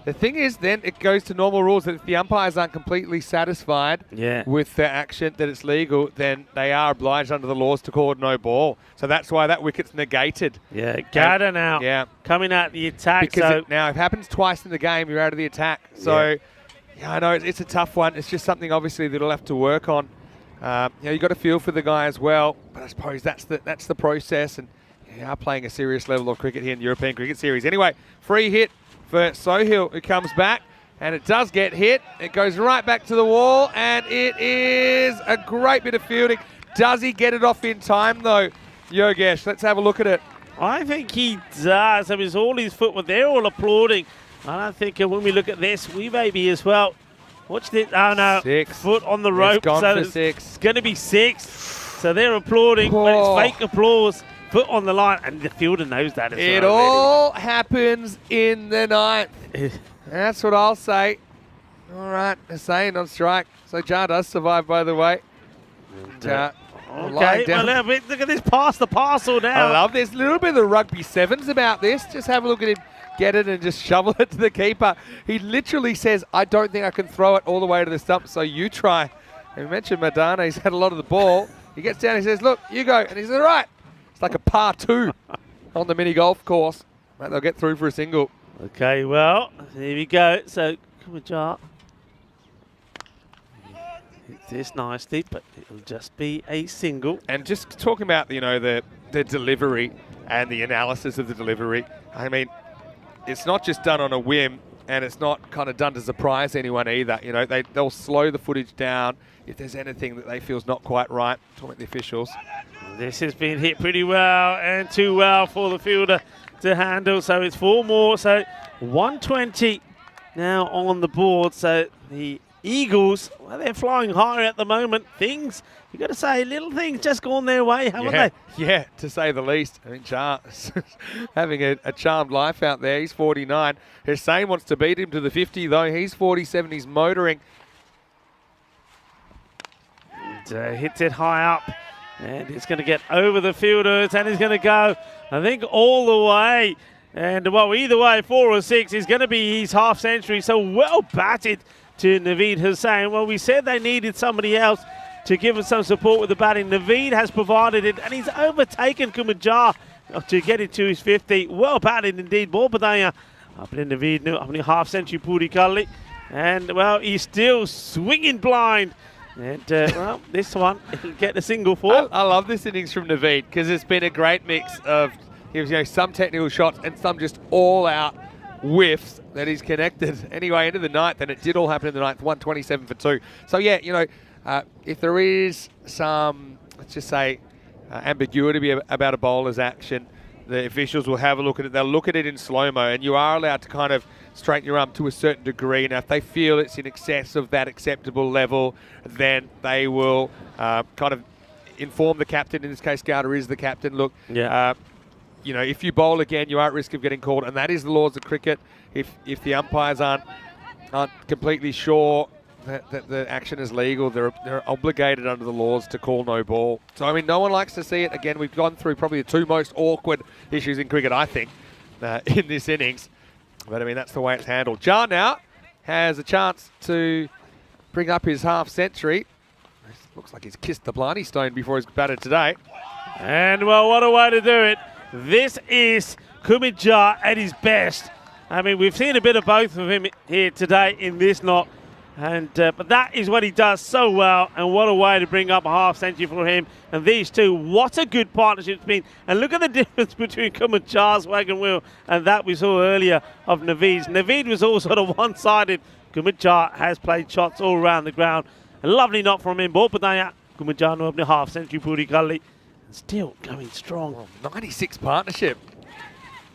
the thing is, then it goes to normal rules that if the umpires aren't completely satisfied with the action that it's legal, then they are obliged under the laws to call it no ball. So that's why that wicket's negated. Yeah, Gowda now coming out the attack. Because now if it happens twice in the game, you're out of the attack. So. Yeah, I know it's a tough one. It's just something obviously that he'll have to work on. You've got to feel for the guy as well. But I suppose that's the process. And you are playing a serious level of cricket here in the European Cricket Series. Anyway, free hit for Sohail, who comes back. And it does get hit. It goes right back to the wall. And it is a great bit of fielding. Does he get it off in time, though, Yogesh? Let's have a look at it. I think he does. I mean, it's all his footwork. They're all applauding. I think when we look at this, we may be as well. Watch this. Oh, no. 6. Foot on the rope. It's gone so for 6. It's going to be 6. So they're applauding, but it's fake applause. Foot on the line. And the fielder knows that as well. It all happens in the ninth. That's what I'll say. All right. Hussain on strike. So Jar does survive, by the way. Okay. Well, look at this. Pass the parcel now. I love this. A little bit of the rugby sevens about this. Just have a look at him. Get it and just shovel it to the keeper. He literally says, I don't think I can throw it all the way to the stump, so you try. And we mentioned Madana, he's had a lot of the ball. He gets down, he says, look, you go. And he says, all right. It's like a par 2 on the mini golf course. Right, they'll get through for a single. Okay, well, here we go. So, Kumajar hit this nicely, but it'll just be a single. And just talking about, the delivery and the analysis of the delivery, I mean, it's not just done on a whim, and it's not kind of done to surprise anyone either. They'll slow the footage down if there's anything that they feel is not quite right. Talking about the officials. This has been hit pretty well and too well for the fielder to handle. So it's 4 more. So 120 now on the board. So the Eagles, well, they're flying higher at the moment. Things, you've got to say, little things just gone their way, haven't they? Yeah, to say the least. I mean, Char's having a charmed life out there. He's 49. Hussain wants to beat him to the 50, though. He's 47. He's motoring. And, hits it high up. And it's going to get over the fielders, and he's going to go, I think, all the way. And, well, either way, 4 or 6 is going to be his half century. So well batted to Naveed Hussain. Well, we said they needed somebody else to give us some support with the batting. Naveed has provided it, and he's overtaken Kumajar to get it to his 50. Well batted indeed. Ball padaya. Apne Naveed nu apni half century puri kar li. And, well, he's still swinging blind. And, well, this one, he'll get a single for. I love this innings from Naveed because it's been a great mix of some technical shots and some just all-out whiffs that he's connected anyway into the ninth, and it did all happen in the ninth. 127 for 2. So yeah, if there is some, let's just say, ambiguity about a bowler's action, the officials will have a look at it. They'll look at it in slow-mo, and you are allowed to kind of straighten your arm to a certain degree. Now, if they feel it's in excess of that acceptable level, then they will kind of inform the captain. In this case, Gowder is the captain. Look, you know, if you bowl again, you are at risk of getting called, and that is the laws of cricket. If the umpires aren't completely sure that the action is legal, they're obligated under the laws to call no ball. So, I mean, no one likes to see it. Again, we've gone through probably the two most awkward issues in cricket, I think, in this innings. But, I mean, that's the way it's handled. Jar now has a chance to bring up his half-century. Looks like he's kissed the blindy stone before he's batted today. And, well, what a way to do it. This is Kumar Jar at his best. I mean, we've seen a bit of both of him here today in this knock. And but that is what he does so well, and what a way to bring up a half-century for him. And these two, what a good partnership it's been. And look at the difference between Kumar Jar's wagon wheel and that we saw earlier of Naveed's. Naveed was all sort of one-sided. Kumar Jar has played shots all around the ground. A lovely knock from him. Ball Padaya. Kumar Jar no apne half-century puri gully. And still going strong. Oh, 96 partnership.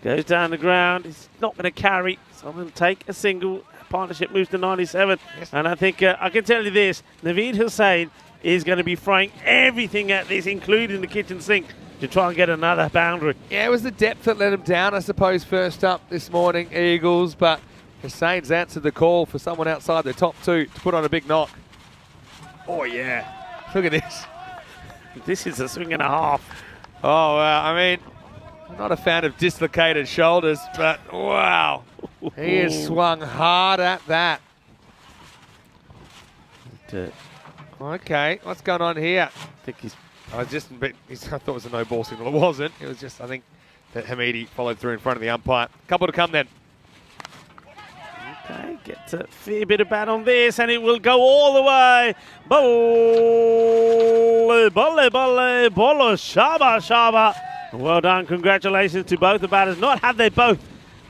Goes down the ground. It's not going to carry. So I'm going to take a single. Partnership moves to 97. Yes. And I think I can tell you this, Naveed Hussain is going to be throwing everything at this, including the kitchen sink, to try and get another boundary. Yeah, it was the depth that let him down, I suppose, first up this morning, Eagles. But Hussain's answered the call for someone outside the top two to put on a big knock. Oh, yeah. Look at this. This is a swing and a half. Oh, wow. I mean, I'm not a fan of dislocated shoulders, but wow. He has swung hard at that. Okay, what's going on here? I think I thought it was a no ball signal. It wasn't. It was just, I think, that Hamidi followed through in front of the umpire. Couple to come then. Okay, gets a fair bit of bat on this, and it will go all the way. Bolo, shaba. Well done, congratulations to both the batters. Not had they both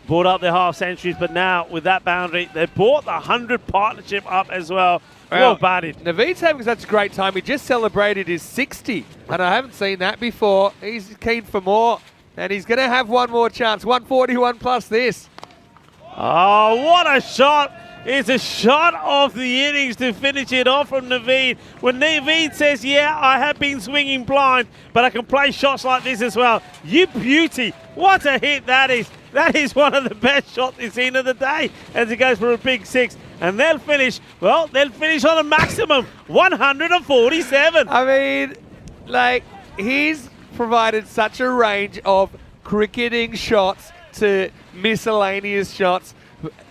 brought up their half-centuries, but now with that boundary, they brought the 100 partnership up as well. Well batted. Naveed's having such a great time. He just celebrated his 60, and I haven't seen that before. He's keen for more, and he's going to have one more chance. 141 plus this. Oh, what a shot. It's a shot of the innings to finish it off from Naveed. When Naveed says, yeah, I have been swinging blind, but I can play shots like this as well. You beauty. What a hit that is. That is one of the best shots we've seen of the day as he goes for a big six. And they'll finish on a maximum 147. I mean, like, he's provided such a range of cricketing shots to miscellaneous shots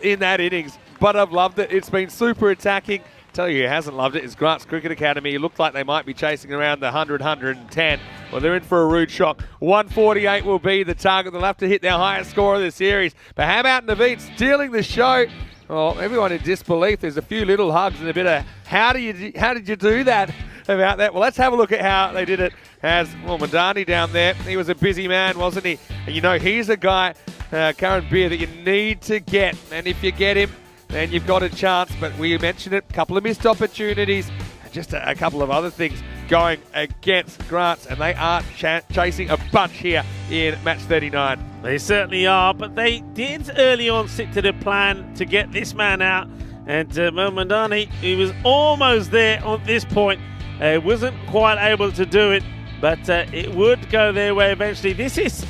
in that innings. But I've loved it. It's been super attacking. Tell you who hasn't loved it is Grant's Cricket Academy. It looked like they might be chasing around the 100, 110. Well, they're in for a rude shock. 148 will be the target. They'll have to hit their highest score of the series. But how about Naveed stealing the show? Well, everyone in disbelief. There's a few little hugs and a bit of how did you do that about that? Well, let's have a look at how they did it. As Madani down there, he was a busy man, wasn't he? And you know, he's a guy, Karen Beer, that you need to get. And if you get him, then you've got a chance. But we mentioned it, a couple of missed opportunities, just a couple of other things going against Grants, and they are chasing a bunch here in match 39. They certainly are, but they did early on stick to the plan to get this man out. And Momandani, he was almost there on this point. Wasn't quite able to do it, but it would go their way eventually. This is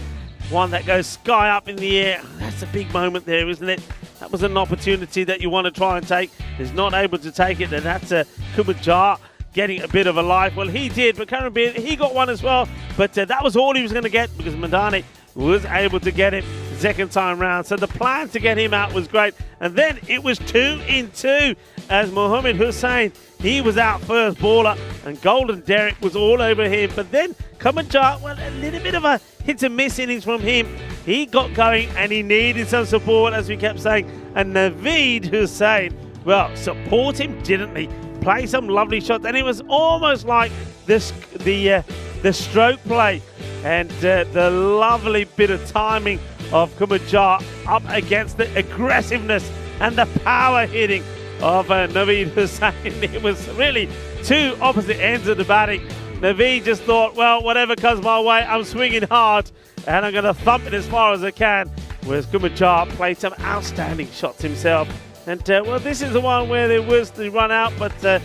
one that goes sky up in the air. That's a big moment there, isn't it? That was an opportunity that you want to try and take. He's not able to take it, and that's Kumar Jar getting a bit of a life. Well, he did, but Karen Beard, he got one as well. But that was all he was going to get because Madani was able to get him the second time round. So the plan to get him out was great. And then it was 2 in 2 as Mohammed Hussain, he was out first bowler, and Golden Derek was all over him. But then Kumar Jar, well, a little bit of a hit and miss innings from him. He got going and he needed some support, as we kept saying. And Naveed Hussain, well, support him, didn't he? Play some lovely shots, and it was almost like this the stroke play and the lovely bit of timing of Kumar Jar up against the aggressiveness and the power hitting of Naveed Hussain. It was really two opposite ends of the batting. Naveed just thought, well, whatever comes my way, I'm swinging hard. and I'm going to thump it as far as I can. Whereas Kumachar played some outstanding shots himself. And, well, this is the one where there was the run out, but the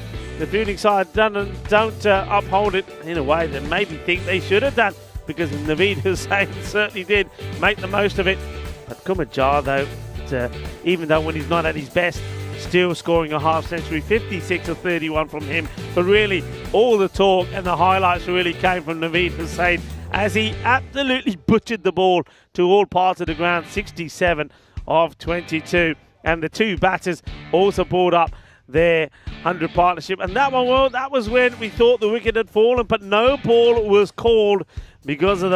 fielding side don't uphold it in a way that maybe think they should have done, because Naveed Hussain certainly did make the most of it. But Kumachar, though, even though when he's not at his best, still scoring a half century, 56 of 31 from him. But really, all the talk and the highlights really came from Naveed Hussain, as he absolutely butchered the ball to all parts of the ground, 67 of 22. And the two batters also pulled up their 100 partnership. And that one, well, that was when we thought the wicket had fallen, but no ball was called because of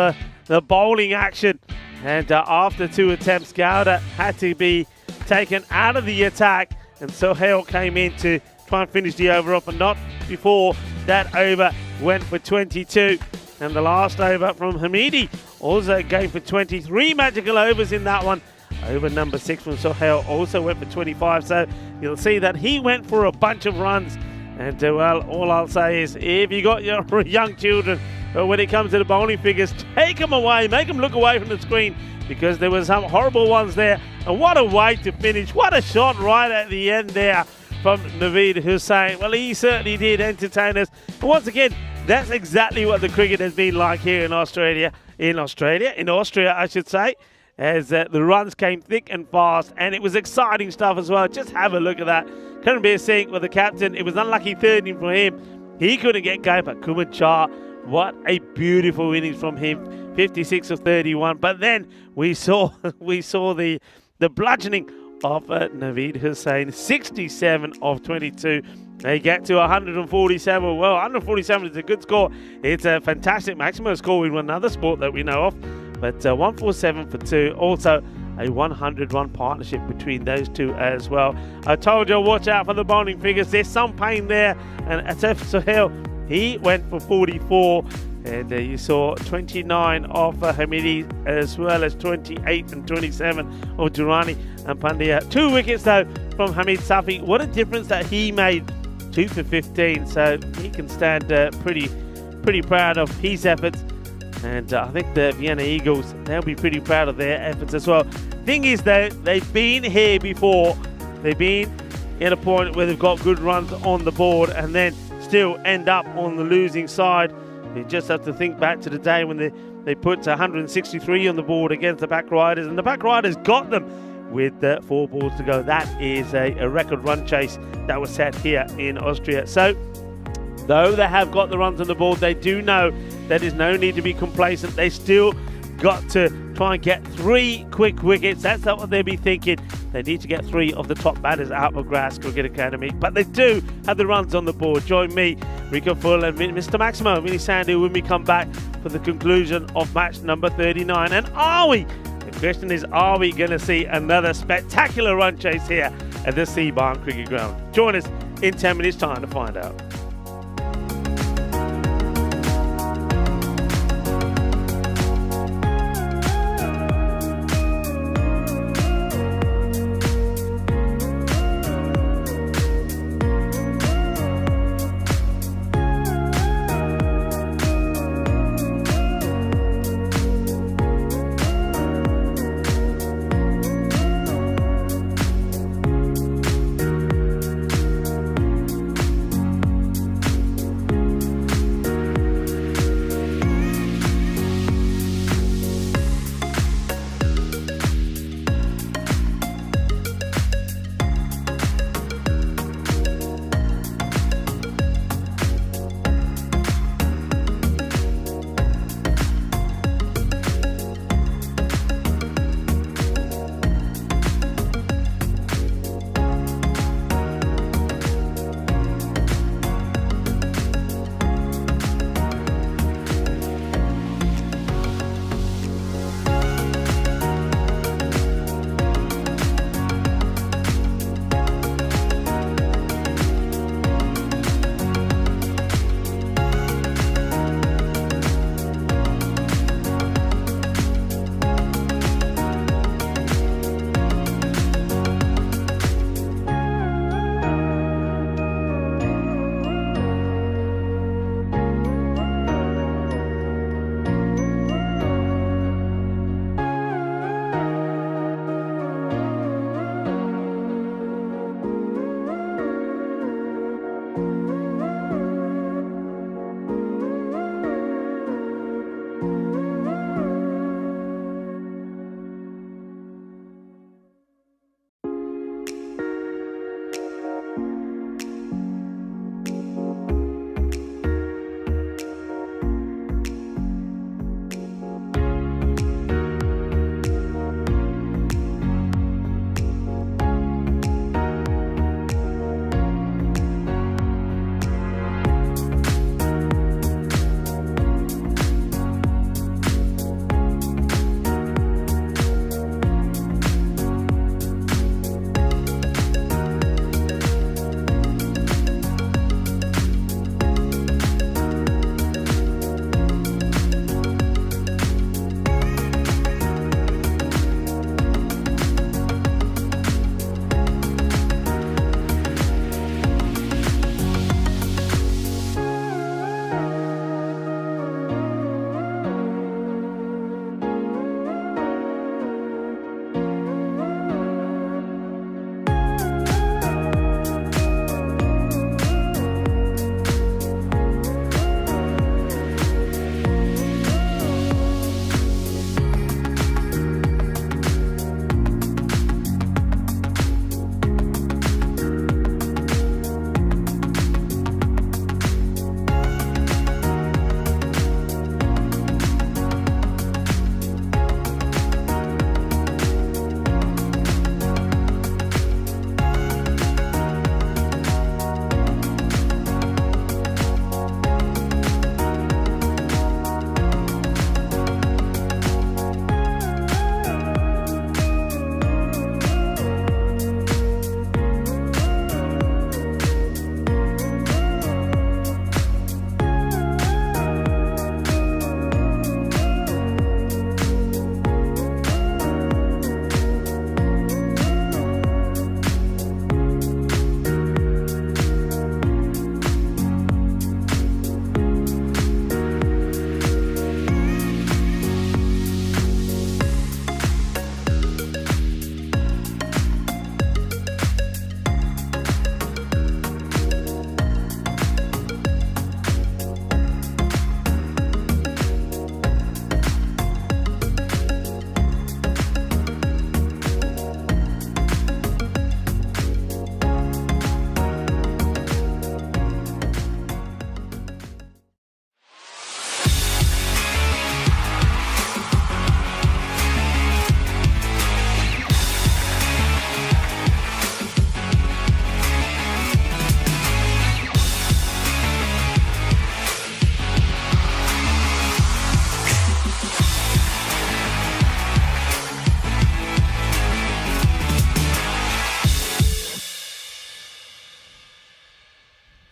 the bowling action. And after 2 attempts, Gowda had to be taken out of the attack, and Sohail came in to try and finish the over off, and not before that over went for 22. And the last over from Hamidi also going for 23 magical overs in that one. Over number 6 from Sohail also went for 25. So you'll see that he went for a bunch of runs. And well, all I'll say is, if you got your young children, when it comes to the bowling figures, take them away, make them look away from the screen, because there were some horrible ones there. And what a way to finish. What a shot right at the end there from Naveed Hussain. Well, he certainly did entertain us. And once again, that's exactly what the cricket has been like here in Austria, I should say, as the runs came thick and fast, and it was exciting stuff as well. Just have a look at that. Karanbir Singh with the captain. It was unlucky third inning for him. He couldn't get going, but Kumachar, what a beautiful innings from him, 56 of 31. But then we saw the bludgeoning of Naveed Hussain, 67 of 22. They get to 147. Well, 147 is a good score. It's a fantastic maximum score in another sport that we know of. But 147 for 2. Also a 100-run partnership between those two as well. I told you, watch out for the bowling figures. There's some pain there. And Asif Sohail, he went for 44. And you saw 29 of Hamidi, as well as 28 and 27 of Durrani and Pandya. 2 wickets, though, from Hamid Safi. What a difference that he made. 2 for 15. So he can stand pretty proud of his efforts. And I think the Vienna Eagles, they'll be pretty proud of their efforts as well. Thing is, though, they've been here before. They've been at a point where they've got good runs on the board and then still end up on the losing side. You just have to think back to the day when they put 163 on the board against the back riders, and the back riders got them with 4 balls to go. That is a record run chase that was set here in Austria. So, though they have got the runs on the board, they do know that there's no need to be complacent. They still got to try and get 3 quick wickets. That's what they'll be thinking. They need to get 3 of the top batters out of Grass Cricket Academy. But they do have the runs on the board. Join me, Rico Full, and Mr. Maximo, Vinny Sandy, when we come back for the conclusion of match number 39. And the question is, are we going to see another spectacular run chase here at the Seabarn Cricket Ground? Join us in 10 minutes' time to find out.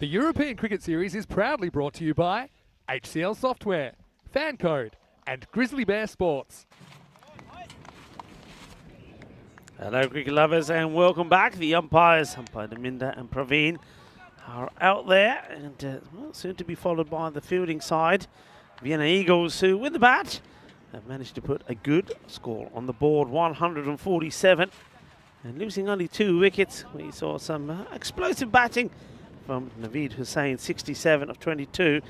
The European Cricket Series is proudly brought to you by HCL Software, Fan Code, and Grizzly Bear Sports. Hello, cricket lovers, and welcome back. The umpires, Umpire Daminda and Praveen, are out there, and well, soon to be followed by the fielding side, Vienna Eagles, who, with the bat, have managed to put a good score on the board, 147, and losing only 2 wickets. We saw some explosive batting from Naveed Hussain, 67 of 22,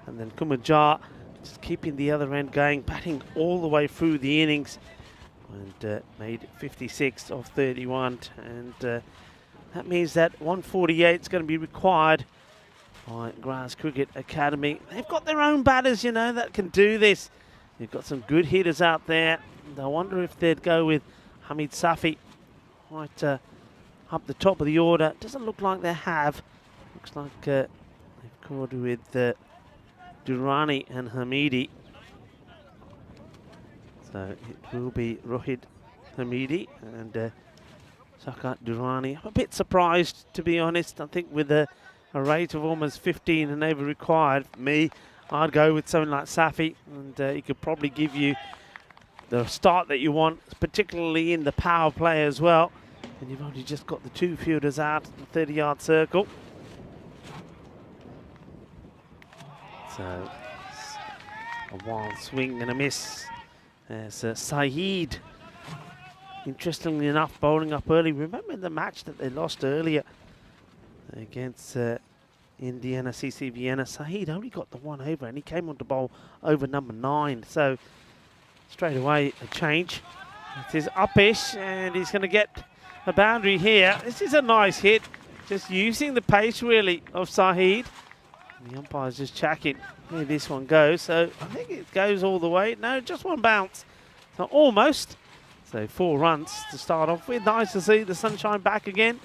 and then Kumajar just keeping the other end going, batting all the way through the innings, and made 56 of 31, and that means that 148 is going to be required by Grass Cricket Academy. They've got their own batters, you know, that can do this. They've got some good hitters out there. And I wonder if they'd go with Hamid Safi right up the top of the order. Doesn't look like they have. Looks like they've called with Durrani and Hamidi. So it will be Rohit Hamidi and Sakat Durrani. I'm a bit surprised, to be honest. I think with a rate of almost 15 and over required, for me, I'd go with someone like Safi, and he could probably give you the start that you want, particularly in the power play as well. And you've only just got the 2 fielders out in the 30-yard circle. So a wild swing and a miss as Saeed, interestingly enough, bowling up early. Remember the match that they lost earlier against Indiana CC Vienna? Saeed only got the 1 over, and he came on to bowl over number 9. So straight away a change. It is uppish, and he's going to get a boundary here. This is a nice hit, just using the pace really of Saeed. The umpire's just checking where this one goes. So I think it goes all the way. No, just 1 bounce. So almost. So 4 runs to start off with. Nice to see the sunshine back again.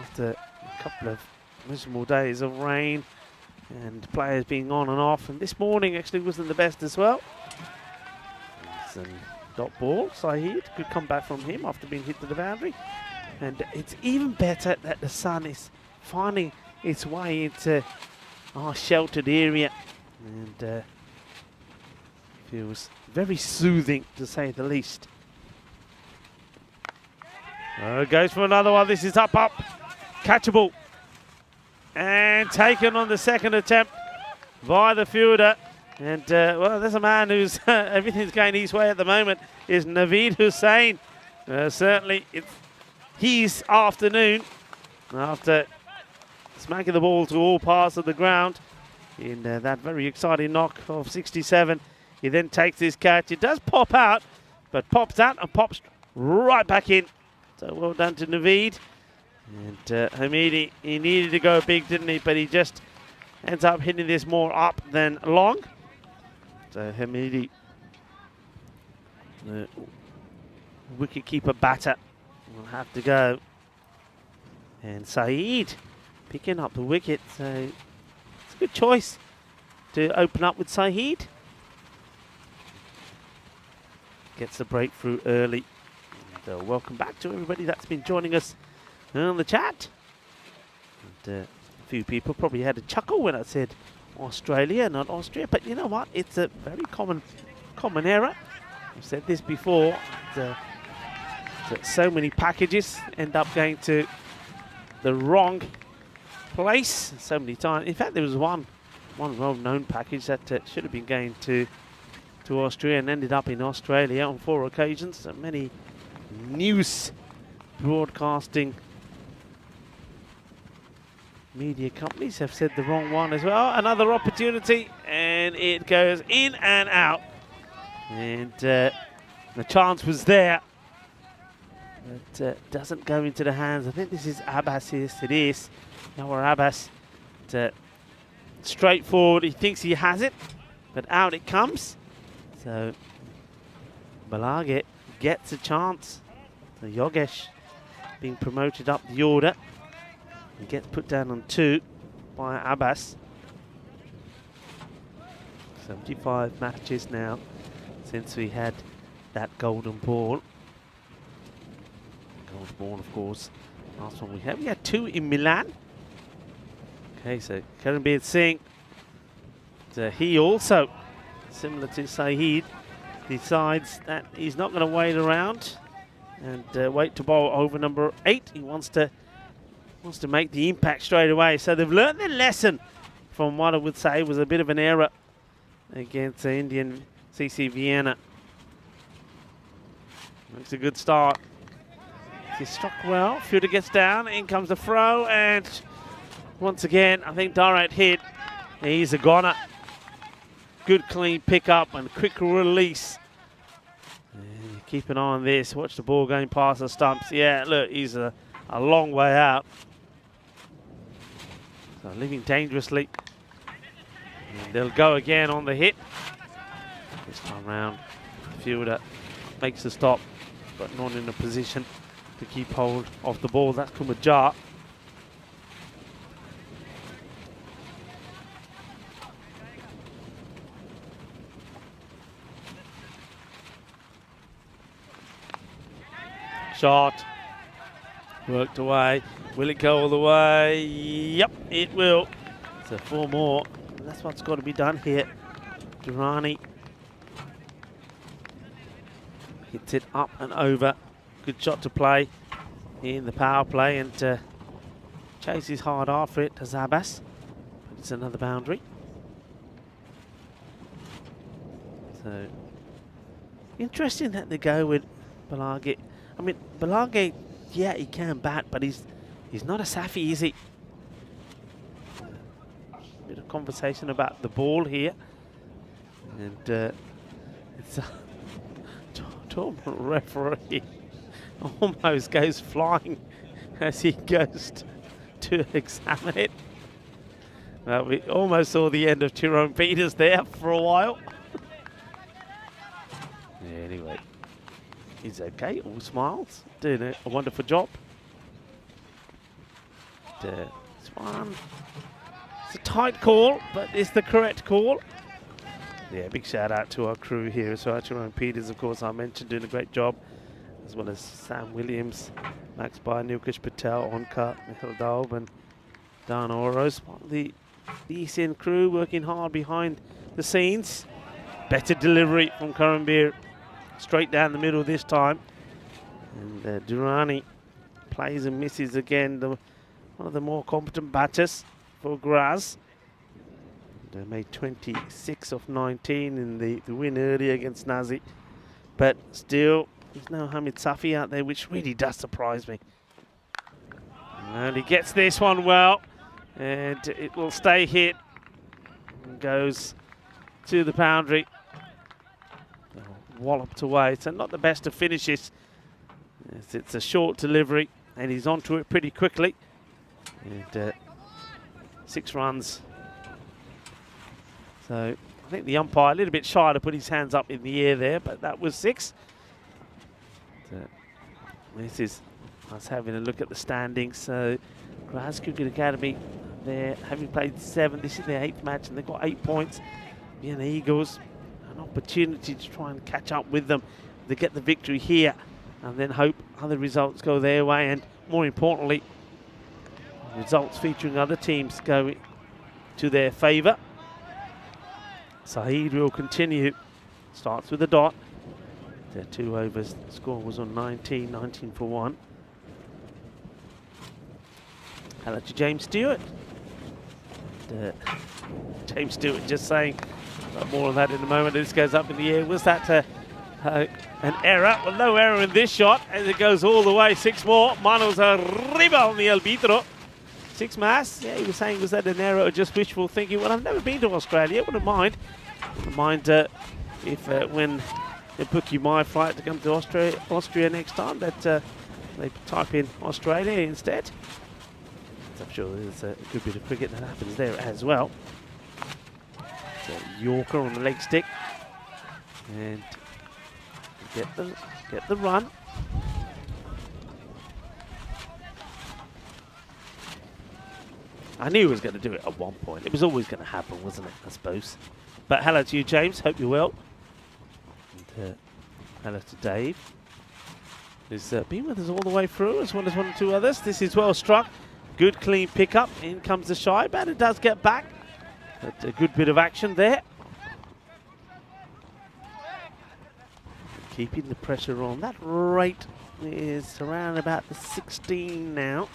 After a couple of miserable days of rain and players being on and off. And this morning actually wasn't the best as well. It's a dot ball. Saeed, good comeback from him after being hit to the boundary. And it's even better that the sun is finding its way into our sheltered area, and feels very soothing, to say the least. Goes for another one. This is up, catchable, and taken on the second attempt by the fielder. And well, there's a man who's everything's going his way at the moment, is Naveed Hussain. Certainly it's his afternoon after smacking the ball to all parts of the ground in that very exciting knock of 67. He then takes this catch. It does pop out, but pops out and pops right back in. So well done to Naveed. And Hamidi, he needed to go big, didn't he? But he just ends up hitting this more up than long. So Hamidi, the wicketkeeper batter, will have to go. And Saeed picking up the wicket, so it's a good choice to open up with Saeed. Gets the breakthrough early. And, welcome back to everybody that's been joining us on the chat. And, a few people probably had a chuckle when I said Australia, not Austria, but you know what? It's a very common error. I've said this before. That so many packages end up going to the wrong place so many times. In fact, there was one well-known package that should have been going to Austria and ended up in Australia on 4 occasions. So many news broadcasting media companies have said the wrong one as well. Another opportunity, and it goes in and out. And the chance was there, but doesn't go into the hands. I think this is Abbas. Yes, it is. Nawar Abbas. Straightforward. He thinks he has it, but out it comes. So Balage gets a chance. So Yogesh being promoted up the order. He gets put down on 2 by Abbas. 75 matches now since we had that golden ball. Golden ball, of course, Last one we had 2 in Milan. Okay, so Karanbir Singh, he also, similar to Saeed, decides that he's not going to wait around and wait to bowl over number 8. He wants to make the impact straight away. So they've learned their lesson from what I would say was a bit of an error against the Indian CC Vienna. Makes a good start. He's struck well. Fielder gets down. In comes the throw, and once again, I think direct hit. He's a goner. Good clean pickup and quick release. And keep an eye on this. Watch the ball going past the stumps. Yeah, look, he's a long way out. So leaving dangerously. And they'll go again on the hit. This time round, the fielder makes the stop, but not in a position to keep hold of the ball. That's Kumajar. Shot. Worked away. Will it go all the way? Yep, it will. So 4 more. That's what's got to be done here. Durrani hits it up and over. Good shot to play in the power play, and chases hard after it to Zabas. But it's another boundary. So interesting that they go with Balaghi. I mean, Balaghi, yeah, he can bat, but he's not a Safi, is he? Bit of conversation about the ball here, and it's a tournament referee almost goes flying as he goes to examine it. Well, we almost saw the end of Tyrone Peters there for a while. Yeah, anyway, he's okay, all smiles, doing a wonderful job. This one, it's a tight call, but it's the correct call. Yeah, big shout out to our crew here as well. Tyrone Peters, of course, I mentioned, doing a great job, as well as Sam Williams, Max Bayer, Nilkesh Patel, Onka, Michael Daub, and Dan Oros. The ECN crew working hard behind the scenes. Better delivery from Karanbir, straight down the middle this time. And Durrani plays and misses again. One of the more competent batters for Graz. They made 26 of 19 in the win earlier against Nazi. But still, there's no Hamid Safi out there, which really does surprise me. And he gets this one well, and it will stay hit. And goes to the boundary. Walloped away, so not the best of finishes. It's a short delivery, and he's onto it pretty quickly. And 6 runs. So I think the umpire a little bit shy to put his hands up in the air there, but that was 6. So this is us having a look at the standings. So Graz Cricket Academy, they're having played 7. This is their 8th match, and they've got 8 points. Vienna Eagles, an opportunity to try and catch up with them, to get the victory here, and then hope other results go their way, and more importantly, results featuring other teams go to their favour. Saeed will continue. Starts with a dot. Their 2 overs. The score was on 19 for 1. Hello to James Stewart. James Stewart just saying, more on that in a moment. This goes up in the air. Was that an error? Well, no error in this shot as it goes all the way. 6 more. Manos arriba on the arbitro. 6 más. Yeah, he was saying, was that an error or just wishful thinking? Well, I've never been to Australia. Wouldn't mind. If when they book you my flight to come to Austria next time, that they type in Australia instead. So I'm sure there's a good bit of cricket that happens there as well. So Yorker on the leg stick, and get the run. I knew he was going to do it at one point. It was always going to happen, wasn't it, I suppose. But hello to you, James. Hope you're well. And hello to Dave. who's been with us all the way through, as well as 1 or 2 others. This is well struck. Good clean pickup. In comes the shy, but it does get back. But a good bit of action there. Keeping the pressure on. That rate is around about the 16 now.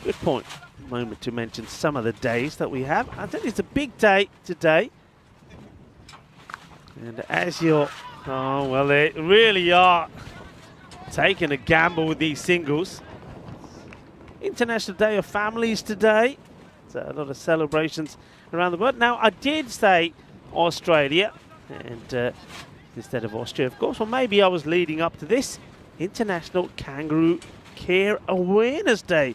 Good point. Moment to mention some of the days that we have. I think it's a big day today. And as you're, oh, well, they really are taking a gamble with these singles. International Day of Families today. So a lot of celebrations around the world. Now, I did say Australia, and instead of Austria, of course. Well, maybe I was leading up to this. International Kangaroo Care Awareness Day.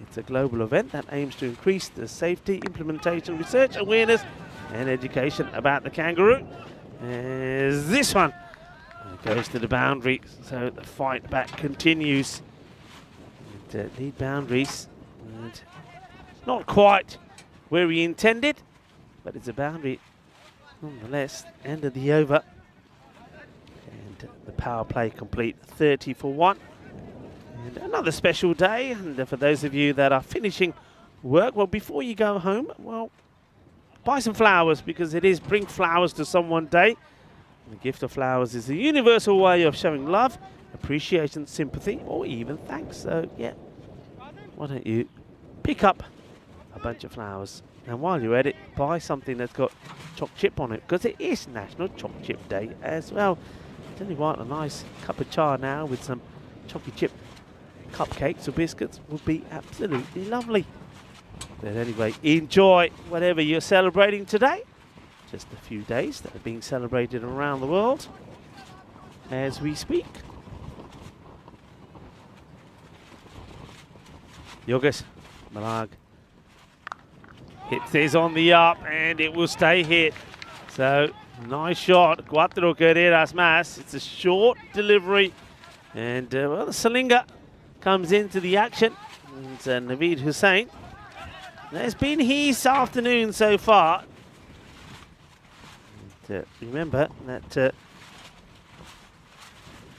It's a global event that aims to increase the safety, implementation, research, awareness, and education about the kangaroo. As this one goes to the boundary, so the fight back continues. And, lead boundaries, and not quite where we intended, but it's a boundary nonetheless. End of the over, and the power play complete, 30 for 1. And another special day, and for those of you that are finishing work, well, before you go home, well, buy some flowers, because it is Bring Flowers to Someone Day. The gift of flowers is a universal way of showing love, appreciation, sympathy, or even thanks. So, yeah, why don't you pick up a bunch of flowers, and while you're at it, buy something that's got choc chip on it, because it is National Choc Chip Day as well. Tell you what, a nice cup of chai now with some chocky chip cupcakes or biscuits would be absolutely lovely. But anyway, enjoy whatever you're celebrating today. Just a few days that are being celebrated around the world as we speak. Yorgis Malag hits this on the up, and it will stay hit. So, nice shot. Cuatro carreras más. It's a short delivery. And, well, the Salinga comes into the action. And Naveed Hussain has been his afternoon so far. And, remember that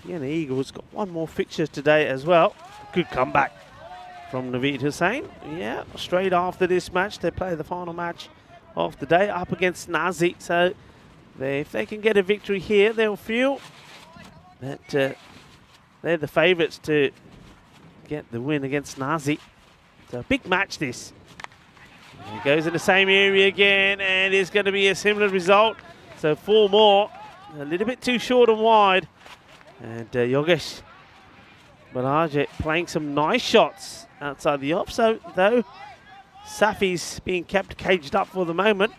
Vienna Eagles got one more fixture today as well. Good comeback from Naveed Hussain. Yeah, straight after this match, they play the final match of the day up against Nazi. So if they can get a victory here, they'll feel that they're the favourites to get the win against Nazi. So a big match this. And he goes in the same area again, and it's going to be a similar result. So 4 more, a little bit too short and wide. And Yogesh Balaje playing some nice shots outside the off. So though Safi's being kept caged up for the moment,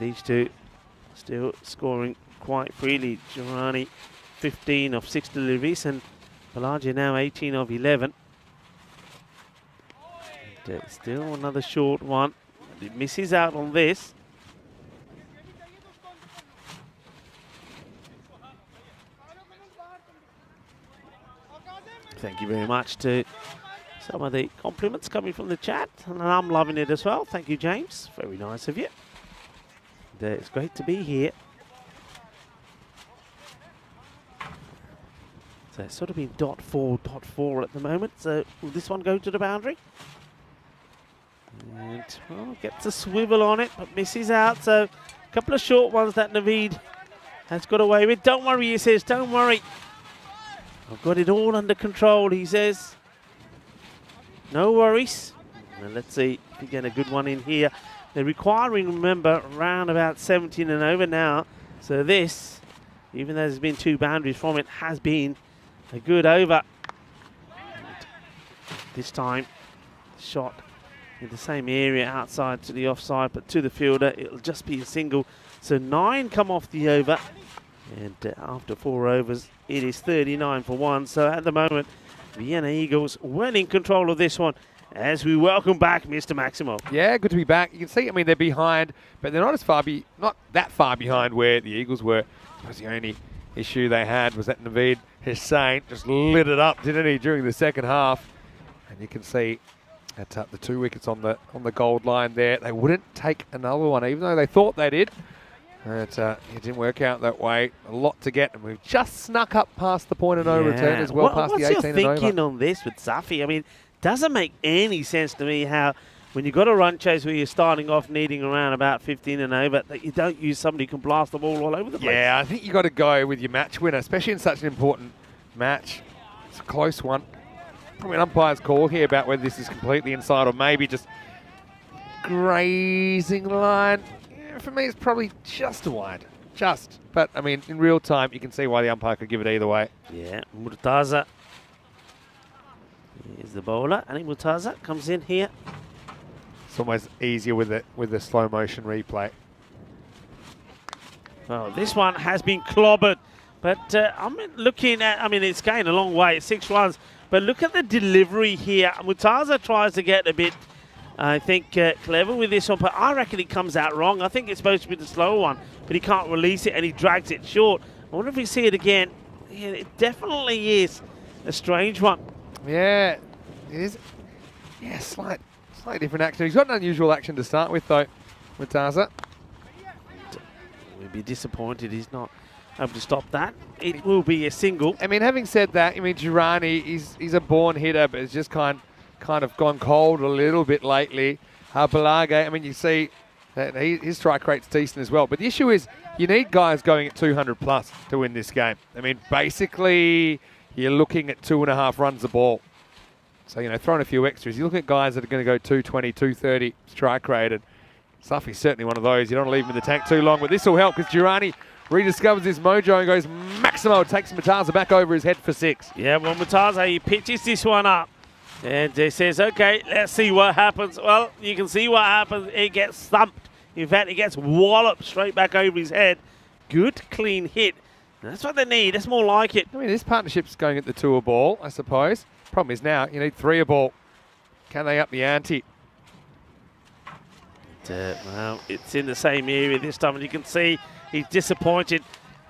these two still scoring quite freely. Girani 15 of 6 deliveries, and Balaje now 18 of 11. And, still another short one. He misses out on this. Thank you very much to some of the compliments coming from the chat, and I'm loving it as well. Thank you, James. Very nice of you. And, it's great to be here. So it's sort of been dot four at the moment. So will this one go to the boundary? And, well, gets a swivel on it, but misses out. So a couple of short ones that Naveed has got away with. Don't worry, he says, don't worry. I've got it all under control, he says. No worries. And let's see if we get a good one in here. They're requiring, remember, around about 17 and over now. So this, even though there's been 2 boundaries from it, has been a good over. And this time, shot in the same area outside to the offside, but to the fielder, it'll just be a single. So 9 come off the over. And after 4 overs, it is 39 for 1. So at the moment, Vienna Eagles well in control of this one as we welcome back Mr. Maximo. Yeah, good to be back. You can see, I mean, they're behind, but they're not that far behind where the Eagles were. I suppose the only issue they had was that Naveed Hussain just lit it up, didn't he, during the second half. And you can see that the 2 wickets on the gold line there. They wouldn't take another one, even though they thought they did. It didn't work out that way. A lot to get, and we've just snuck up past the point of no return as well, past the 18 and over. What's your thinking on this with Safi? I mean, doesn't make any sense to me how when you've got a run chase where you're starting off needing around about 15 and over, that you don't use somebody who can blast the ball all over the place. Yeah, I think you got to go with your match winner, especially in such an important match. It's a close one. Probably an umpire's call here about whether this is completely inside or maybe just grazing the line. Yeah, for me, it's probably just wide. Just. But, I mean, in real time, you can see why the umpire could give it either way. Yeah, Murtaza. Here's the bowler. I think Murtaza comes in here. It's almost easier with the slow motion replay. Well, this one has been clobbered. But I'm looking at, I mean, it's going a long way. It's 6 runs. But look at the delivery here. Murtaza tries to get a bit, I think, clever with this one. But I reckon it comes out wrong. I think it's supposed to be the slower one. But he can't release it and he drags it short. I wonder if we see it again. Yeah, it definitely is a strange one. Yeah, it is. Yeah, slightly different action. He's got an unusual action to start with, though, Murtaza. We'd be disappointed he's not able to stop that. It will be a single. I mean, having said that, I mean, Girani, he's a born hitter, but has just kind of gone cold a little bit lately. Balage, I mean, you see that his strike rate's decent as well. But the issue is you need guys going at 200 plus to win this game. I mean, basically, you're looking at 2.5 runs a ball. So, you know, throwing a few extras. You're looking at guys that are going to go 220, 230 strike rate. And Safi's certainly one of those. You don't want to leave him in the tank too long. But this will help because Girani rediscovers his mojo and goes Maximo, takes Murtaza back over his head for 6. Yeah, well, Murtaza, he pitches this one up. And he says, okay, let's see what happens. Well, you can see what happens. It gets thumped. In fact, it gets walloped straight back over his head. Good, clean hit. That's what they need. That's more like it. I mean, this partnership's going at the 2 a ball, I suppose. Problem is now you need 3 a ball. Can they up the ante? Well, it's in the same area this time, and you can see he's disappointed.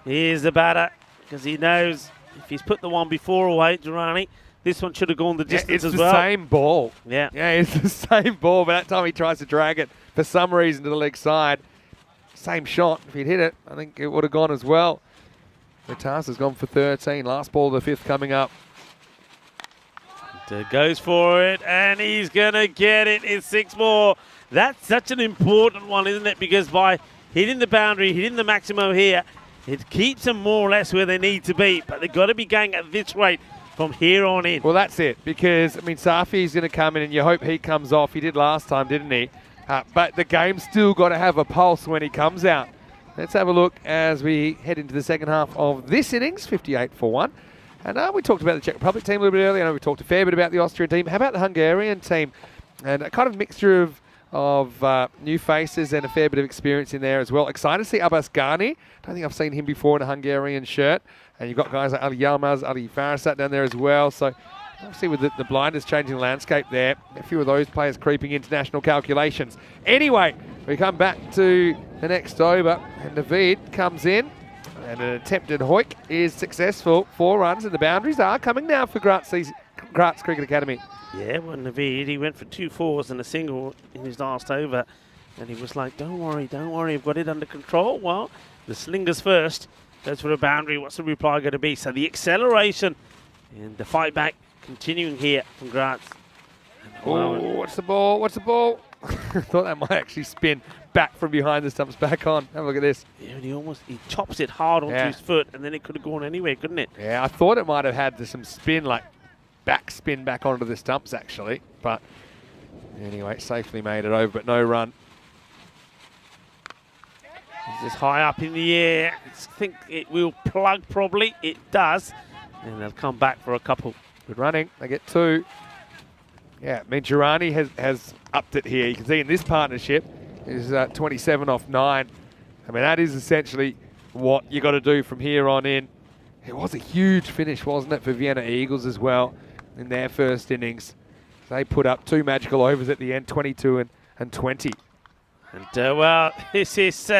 Here's the batter, because he knows if he's put the one before away, Girani, this one should have gone the distance as well. It's the same ball. Yeah, it's the same ball, but that time he tries to drag it for some reason to the leg side. Same shot. If he'd hit it, I think it would have gone as well. Murtaza's gone for 13. Last ball of the 5th coming up. Goes for it, and he's going to get it. It's 6 more. That's such an important one, isn't it? Because by hitting the boundary, hitting the maximum here, it keeps them more or less where they need to be. But they've got to be going at this rate from here on in. Well, that's it. Because, I mean, Safi's going to come in, and you hope he comes off. He did last time, didn't he? But the game's still got to have a pulse when he comes out. Let's have a look as we head into the second half of this innings, 58 for 1. And we talked about the Czech Republic team a little bit earlier. I know we talked a fair bit about the Austrian team. How about the Hungarian team? And a kind of mixture of new faces and a fair bit of experience in there as well. Excited to see Abbas Ghani. Don't think I've seen him before in a Hungarian shirt. And you've got guys like Ali Yilmaz, Ali Farasat down there as well. So obviously with the blinders changing the landscape there, a few of those players creeping into national calculations. Anyway, we come back to the next over, and Naveed comes in. And an attempted hoik is successful. 4 runs, and the boundaries are coming now for Graz Cricket Academy. Yeah, well, Naveed, he went for 2 fours and a single in his last over. And he was like, don't worry, I've got it under control. Well, the slingers first. Goes for a boundary. What's the reply going to be? So the acceleration and the fight back continuing here from Graz. Oh, what's the ball? I thought that might actually spin back from behind the stumps back on. Have a look at this. Yeah, and he chops it hard onto his foot, and then it could have gone anywhere, couldn't it? Yeah, I thought it might have had some spin, like back spin back onto the stumps actually. But anyway, safely made it over, but no run. It's just high up in the air. I think it will plug probably. It does. And they'll come back for a couple. Good running. They get 2. Yeah, I mean, Girani has upped it here. You can see in this partnership is 27 off 9. I mean, that is essentially what you got to do from here on in. It was a huge finish, wasn't it, for Vienna Eagles as well in their first innings. They put up 2 magical overs at the end, 22 and 20. And, well, this is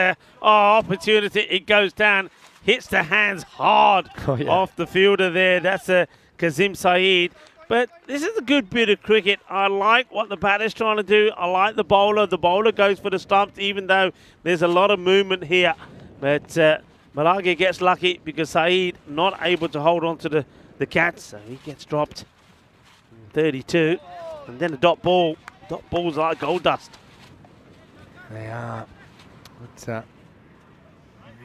opportunity. It goes down, hits the hands hard off the fielder there. That's Kazim Saeed. But this is a good bit of cricket. I like what the batter's trying to do. I like the bowler. The bowler goes for the stumps, even though there's a lot of movement here. But Malagi gets lucky because Saeed not able to hold on to the catch, so he gets dropped. 32, and then a dot ball. Dot balls like gold dust. They are. But,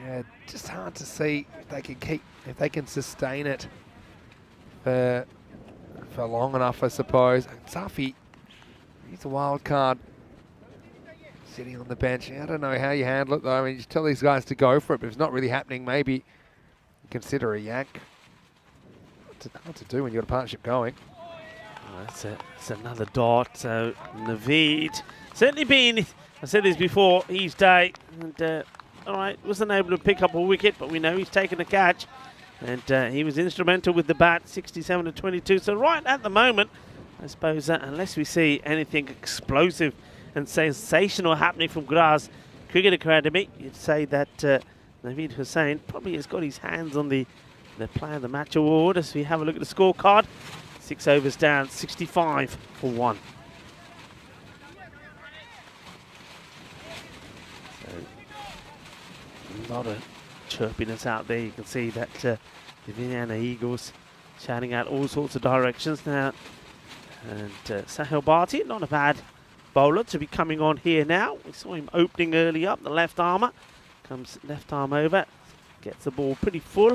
yeah, just hard to see if they can sustain it for long enough, I suppose. And Safi, he's a wild card. Sitting on the bench. I don't know how you handle it, though. I mean, you just tell these guys to go for it, but if it's not really happening, maybe consider a yank. It's hard to do when you've got a partnership going. That's another dot. So Naveed certainly been, I said this before, his day. And all right, wasn't able to pick up a wicket, but we know he's taken a catch. And he was instrumental with the bat, 67 to 22. So right at the moment, I suppose, unless we see anything explosive and sensational happening from Graz Cricket Academy, you'd say that Naveed Hussain probably has got his hands on the Player of the Match award as we have a look at the scorecard. 6 overs down, 65 for 1. So, a lot of chirpiness out there. You can see that the Vienna Eagles shouting out all sorts of directions now. And Sahil Bharti, not a bad bowler to be coming on here now. We saw him opening early up, the left armour. Comes left arm over, gets the ball pretty full.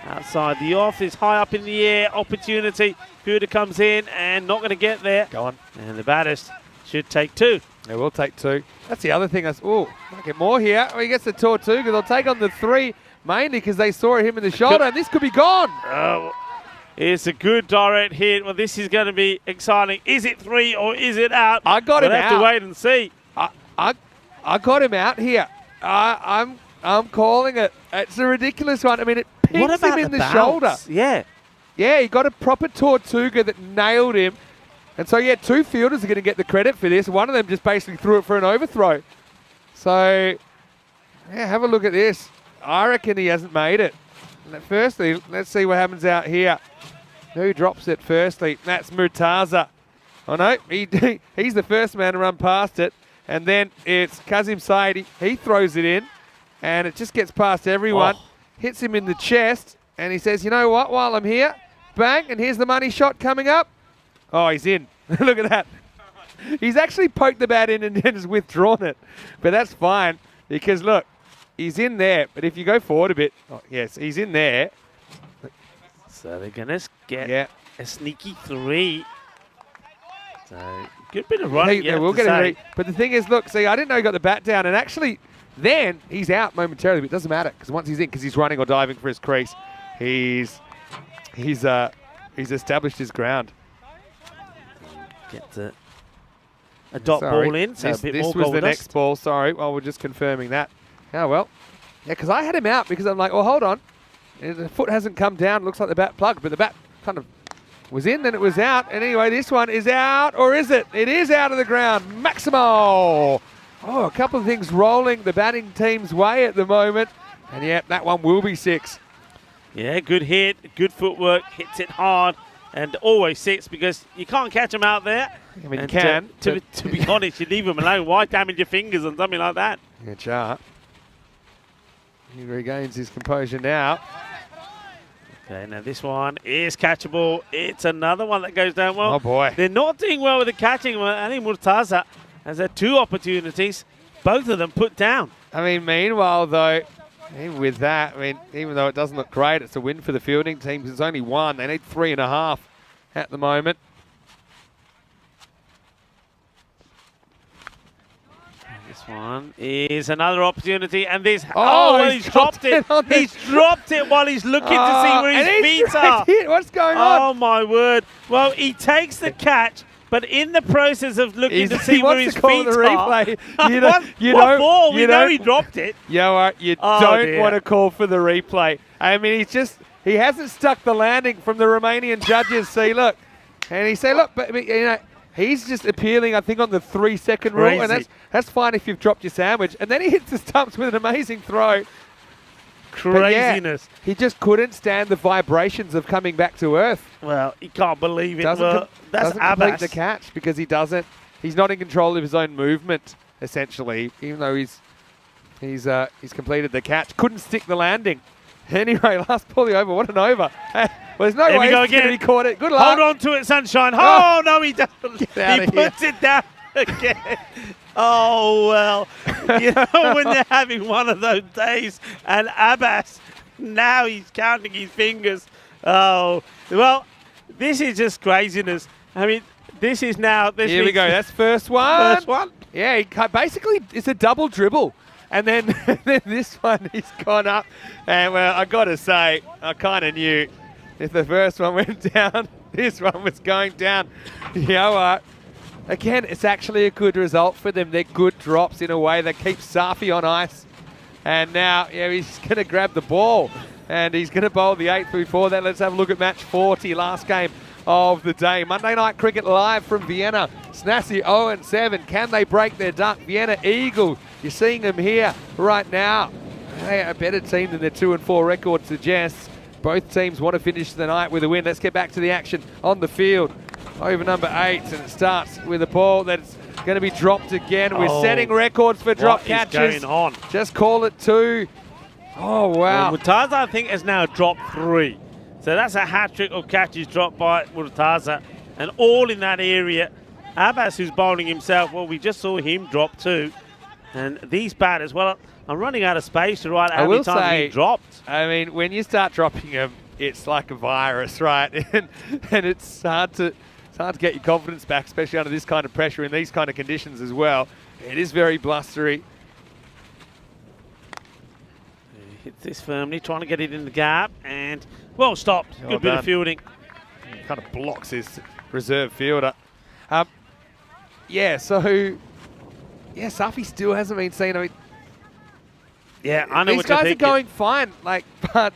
Outside the off, is high up in the air, opportunity. Fuda comes in and not going to get there. Go on. And the batters should take 2. They will take 2. That's the other thing. Oh, might get more here. Oh, he gets the Tortuga. They'll take on the 3, mainly because they saw him in the shoulder, and this could be gone. Oh, it's a good direct hit. Well, this is going to be exciting. Is it 3 or is it out? I got him out. We'll have to wait and see. I got him out here. I'm calling it. It's a ridiculous one. I mean, it pings him in the shoulder. Yeah. Yeah, he got a proper Tortuga that nailed him. And so, yeah, 2 fielders are going to get the credit for this. One of them just basically threw it for an overthrow. So, yeah, have a look at this. I reckon he hasn't made it. Firstly, let's see what happens out here. Who drops it firstly? That's Murtaza. Oh, no, he's the first man to run past it. And then it's Kazim Said. He throws it in, and it just gets past everyone. Oh. Hits him in the chest, and he says, you know what, while I'm here, bang, and here's the money shot coming up. Oh, he's in. Look at that. He's actually poked the bat in and then has withdrawn it. But that's fine, because look, he's in there. But if you go forward a bit, oh, yes, he's in there. So they're going to get a sneaky 3. So good bit of running. They will get a 3. But the thing is, look, see, I didn't know he got the bat down, and actually then he's out momentarily, but it doesn't matter because once he's in, because he's running or diving for his crease, he's established his ground. Gets a dot ball in, so this, a bit this more was gold the dust. next ball, sorry. Well, we're just confirming that. Oh, well. Yeah, because I had him out because I'm like, well, hold on. The foot hasn't come down. Looks like the bat plugged, but the bat kind of was in, then it was out. And anyway, this one is out, or is it? It is out of the ground. Maximo. Oh, a couple of things rolling the batting team's way at the moment. And yeah, that one will be 6. Yeah, good hit, good footwork, hits it hard, and always sits because you can't catch them out there. I mean, and you can. To be honest, you leave them alone. Why damage your fingers on something like that? Yeah, Char. He regains his composure now. Okay, now this one is catchable. It's another one that goes down well. Oh, boy. They're not doing well with the catching. Ali Murtaza has had 2 opportunities, both of them put down. I mean, meanwhile, though, even with that, I mean, even though it doesn't look great, it's a win for the fielding team because it's only 1. They need 3.5 at the moment. This one is another opportunity, and this. Oh, he's dropped it. He's dropped it while he's looking to see where his feet are. What's going on? Oh, my word. Well, he takes the catch, but in the process of looking to see where his feet are. You know he dropped it. You know what? You don't want to call for the replay. I mean, he hasn't stuck the landing from the Romanian judges. See, look. And he say, look, but you know, he's just appealing, I think, on the 3-second rule, and that's fine if you've dropped your sandwich. And then he hits the stumps with an amazing throw. Craziness. Yeah, he just couldn't stand the vibrations of coming back to earth. Well, he can't believe it. Doesn't complete Abbas. the catch because he's not in control of his own movement, essentially, even though he's He's completed the catch. Couldn't stick the landing. Anyway, last pulley over. What an over. Well, there's no way he's going to be caught it. Good luck. Hold on to it, Sunshine. Oh, no, he doesn't. He puts here. it down again. Oh, well. You know, when they're having one of those days, and Abbas, now he's counting his fingers. Oh, well, this is just craziness. I mean, this is now... Here we go. That's first one. First one. Yeah, basically it's a double dribble. And then, then this one, he's gone up. And, well, I got to say, I kind of knew if the first one went down, this one was going down. You know what? Again, it's actually a good result for them. They're good drops in a way. They keep Safi on ice. And now, yeah, he's going to grab the ball. And he's going to bowl the 8th. Before that, let's have a look at match 40, last game of the day. Monday Night Cricket live from Vienna. Snassi 0-7. Can they break their duck? Vienna Eagles. You're seeing them here right now. They are a better team than their 2-4 record suggests. Both teams want to finish the night with a win. Let's get back to the action on the field. Over number 8, and it starts with a ball that's going to be dropped again. We're setting records for drop catches. What is going on? Just call it 2. Oh, wow. Murtaza, I think, has now dropped 3. So that's a hat-trick of catches dropped by Murtaza, and all in that area. Abbas, who's bowling himself, well, we just saw him drop 2. And these batters, well, I'm running out of space to write how many times he dropped. I mean, when you start dropping them, it's like a virus, right? and it's hard to get your confidence back, especially under this kind of pressure in these kind of conditions as well. It is very blustery. Hits this firmly, trying to get it in the gap, and well stopped. Good bit of fielding. Kind of blocks his reserve fielder. Yeah, so Safi still hasn't been seen. I mean, yeah, I know these guys are going fine, like, but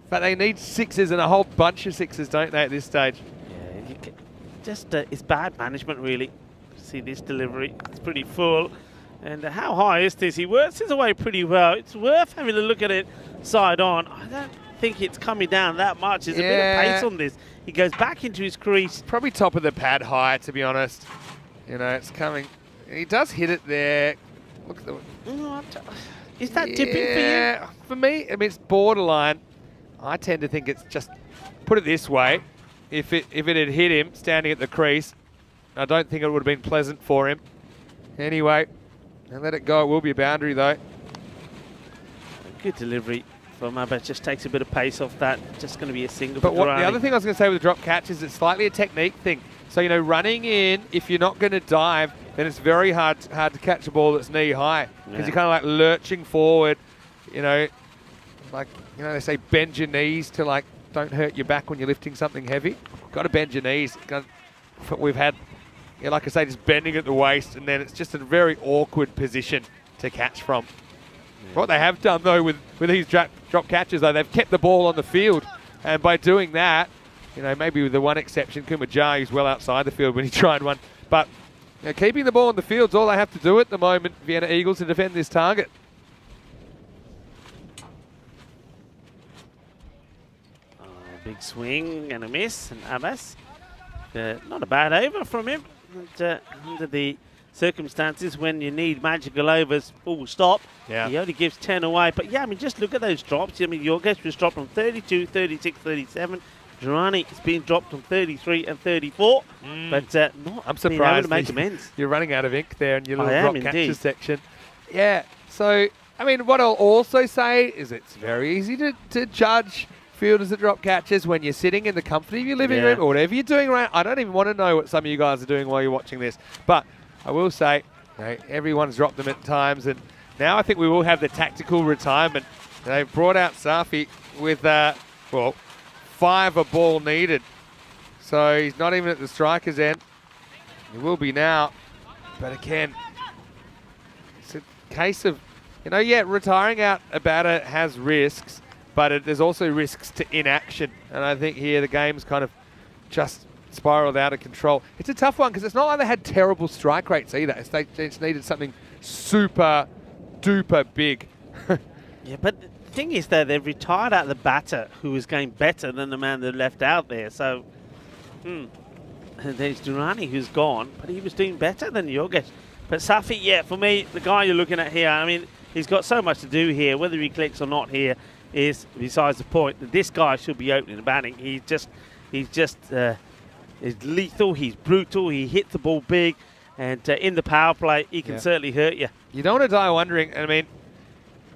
they need sixes and a whole bunch of sixes, don't they, at this stage? Yeah, just it's bad management, really. See this delivery, it's pretty full. And how high is this? He works his way pretty well. It's worth having a look at it side on. I don't think it's coming down that much. There's a bit of pace on this. He goes back into his crease. Probably top of the pad high, to be honest. You know, it's coming. He does hit it there. Look at the... Is that tipping for you? Yeah, for me, I mean, it's borderline. I tend to think it's just, put it this way, if it had hit him standing at the crease, I don't think it would have been pleasant for him. Anyway, and let it go. It will be a boundary, though. Good delivery from Abbas. Just takes a bit of pace off that. Just going to be a single. But the other thing I was going to say with the drop catch is it's slightly a technique thing. So, you know, running in, if you're not going to dive, then it's very hard to catch a ball that's knee high. Because you're kind of like lurching forward, you know, like, you know, they say bend your knees to, like, don't hurt your back when you're lifting something heavy. Got to bend your knees. We've had, yeah, like I say, just bending at the waist, and then it's just a very awkward position to catch from. Yeah. What they have done, though, with these drop catches, though, they've kept the ball on the field. And by doing that, you know, maybe with the one exception, Kumajar, who's well outside the field when he tried one. But you know, keeping the ball on the field is all they have to do at the moment, Vienna Eagles, to defend this target. Big swing and a miss, and Abbas. Not a bad over from him. And, under the circumstances when you need magical overs, full stop. Yeah. He only gives 10 away. But yeah, I mean, just look at those drops. I mean, Yorgesh was dropped from 32, 36, 37. Durrani has been dropped from 33 and 34. But not I'm surprised being able to make amends. You're running out of ink there in your little drop catches section. Yeah, so, I mean, what I'll also say is it's very easy to judge fielders that drop catches when you're sitting in the comfort of your living room or whatever you're doing around. I don't even want to know what some of you guys are doing while you're watching this. But I will say, you know, everyone's dropped them at times. And now I think we will have the tactical retirement. They've brought out Safi with, 5 a ball needed. So he's not even at the striker's end. He will be now. But again, it's a case of, you know, retiring out a batter has risks, but there's also risks to inaction. And I think here the game's kind of just spiraled out of control. It's a tough one because it's not like they had terrible strike rates either. They just needed something super duper big. Yeah, but the thing is that they've retired out the batter who was going better than the man that left out there. So, there's Durrani who's gone, but he was doing better than Yorgesh. But Safi, yeah, for me, the guy you're looking at here, I mean, He's got so much to do here. Whether he clicks or not here is besides the point. This guy should be opening and batting. He's lethal. He's brutal. He hits the ball big, and in the power play, he can certainly hurt you. You don't want to die wondering. I mean,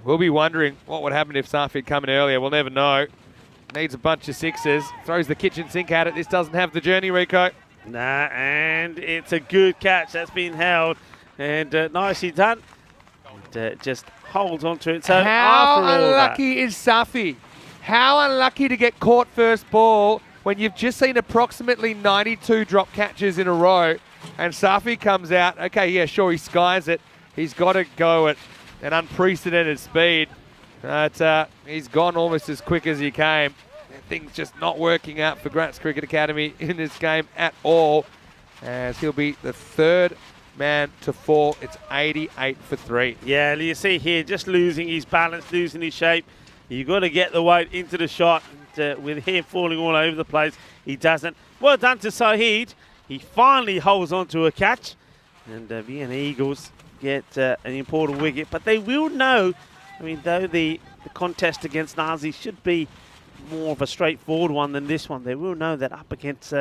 we'll be wondering what would happen if Safi had come in earlier. We'll never know. Needs a bunch of sixes. Throws the kitchen sink at it. This doesn't have the journey, Rico. Nah, and it's a good catch. That's been held, and nicely done. And, just holds onto it. So how unlucky is Safi? How unlucky to get caught first ball when you've just seen approximately 92 drop catches in a row, and Safi comes out. Okay, yeah, sure, he skies it. He's got to go at an unprecedented speed. But he's gone almost as quick as he came. Things just not working out for Gratz Cricket Academy in this game at all, as he'll be the third man to fall. It's 88 for 3. Yeah, you see here, just losing his balance, losing his shape. You've got to get the weight into the shot. And, with him falling all over the place, he doesn't. Well done to Saeed. He finally holds on to a catch. And Vienna Eagles get an important wicket. But they will know, I mean, though the contest against Nazi should be more of a straightforward one than this one, they will know that up against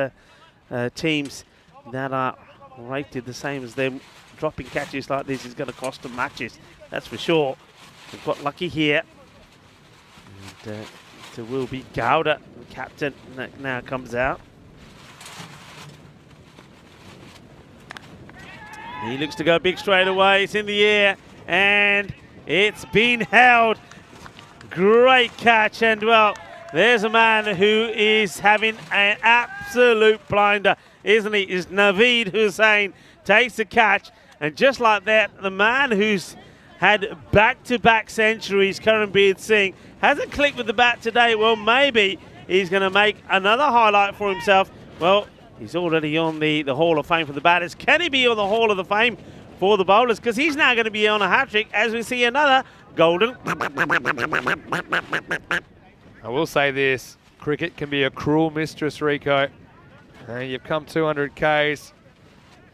teams that are rated the same as them, dropping catches like this is going to cost them matches. That's for sure. They've got lucky here. And it will be Gowda, the captain, that now comes out. He looks to go big straight away. It's in the air, and it's been held. Great catch, and well, there's a man who is having an absolute blinder, isn't he? Is Naveed Hussain takes the catch, and just like that, the man who's had back-to-back centuries, Karanbir Singh, hasn't clicked with the bat today. Well, maybe he's going to make another highlight for himself. Well, he's already on the Hall of Fame for the batters. Can he be on the Hall of the Fame for the bowlers? Because he's now going to be on a hat-trick as we see another golden. I will say this, cricket can be a cruel mistress, Rico. You've come 200 Ks,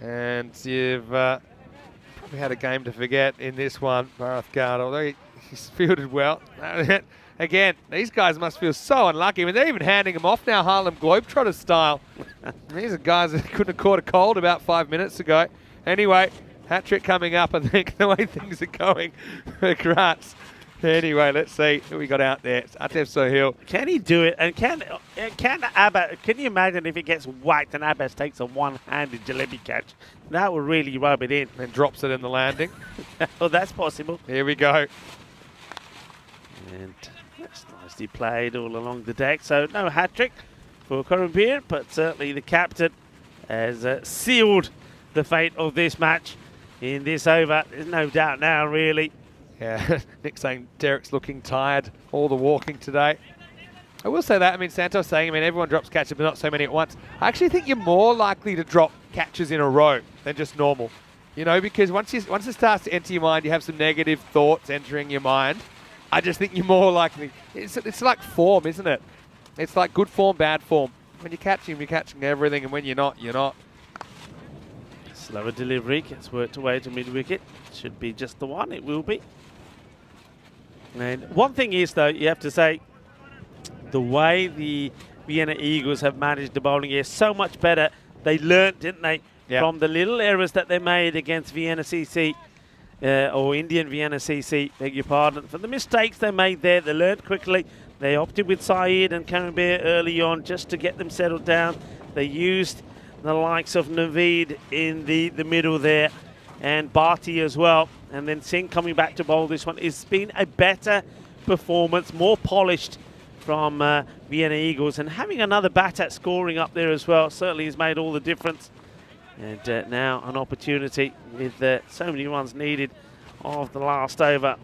and you've probably had a game to forget in this one, Bharat Gard, although he's fielded well. Again, these guys must feel so unlucky. I mean, they're even handing him off now, Harlem Globetrotter style. These are guys that couldn't have caught a cold about 5 minutes ago. Anyway, hat-trick coming up, I think, the way things are going for Gratz. Anyway, let's see who we got out there. It's Atef Sohail. Can he do it? And can Abbas, can you imagine if it gets whacked and Abbas takes a one-handed jalebi catch? That would really rub it in. And drops it in the landing. Well, that's possible. Here we go. And that's nicely played all along the deck. So no hat-trick for Karanbir, but certainly the captain has sealed the fate of this match in this over. There's no doubt now, really. Yeah, Nick saying Derek's looking tired, all the walking today. I will say that, I mean, Santos saying, I mean, everyone drops catches, but not so many at once. I actually think you're more likely to drop catches in a row than just normal. You know, because once it starts to enter your mind, you have some negative thoughts entering your mind. I just think you're more likely. It's like form, isn't it? It's like good form, bad form. When you're catching everything, and when you're not, you're not. Slower delivery, gets worked away to mid-wicket. Should be just the one, it will be. And one thing is, though, you have to say, the way the Vienna Eagles have managed the bowling here, so much better. They learnt, didn't they, from the little errors that they made against Vienna CC, or Indian Vienna CC, beg your pardon. For the mistakes they made there, they learnt quickly. They opted with Saeed and Karanbir early on just to get them settled down. They used the likes of Naveed in the middle there, and Bharti as well. And then Singh coming back to bowl this one. It's been a better performance, more polished from Vienna Eagles. And having another batter scoring up there as well certainly has made all the difference. And now an opportunity with so many runs needed of the last over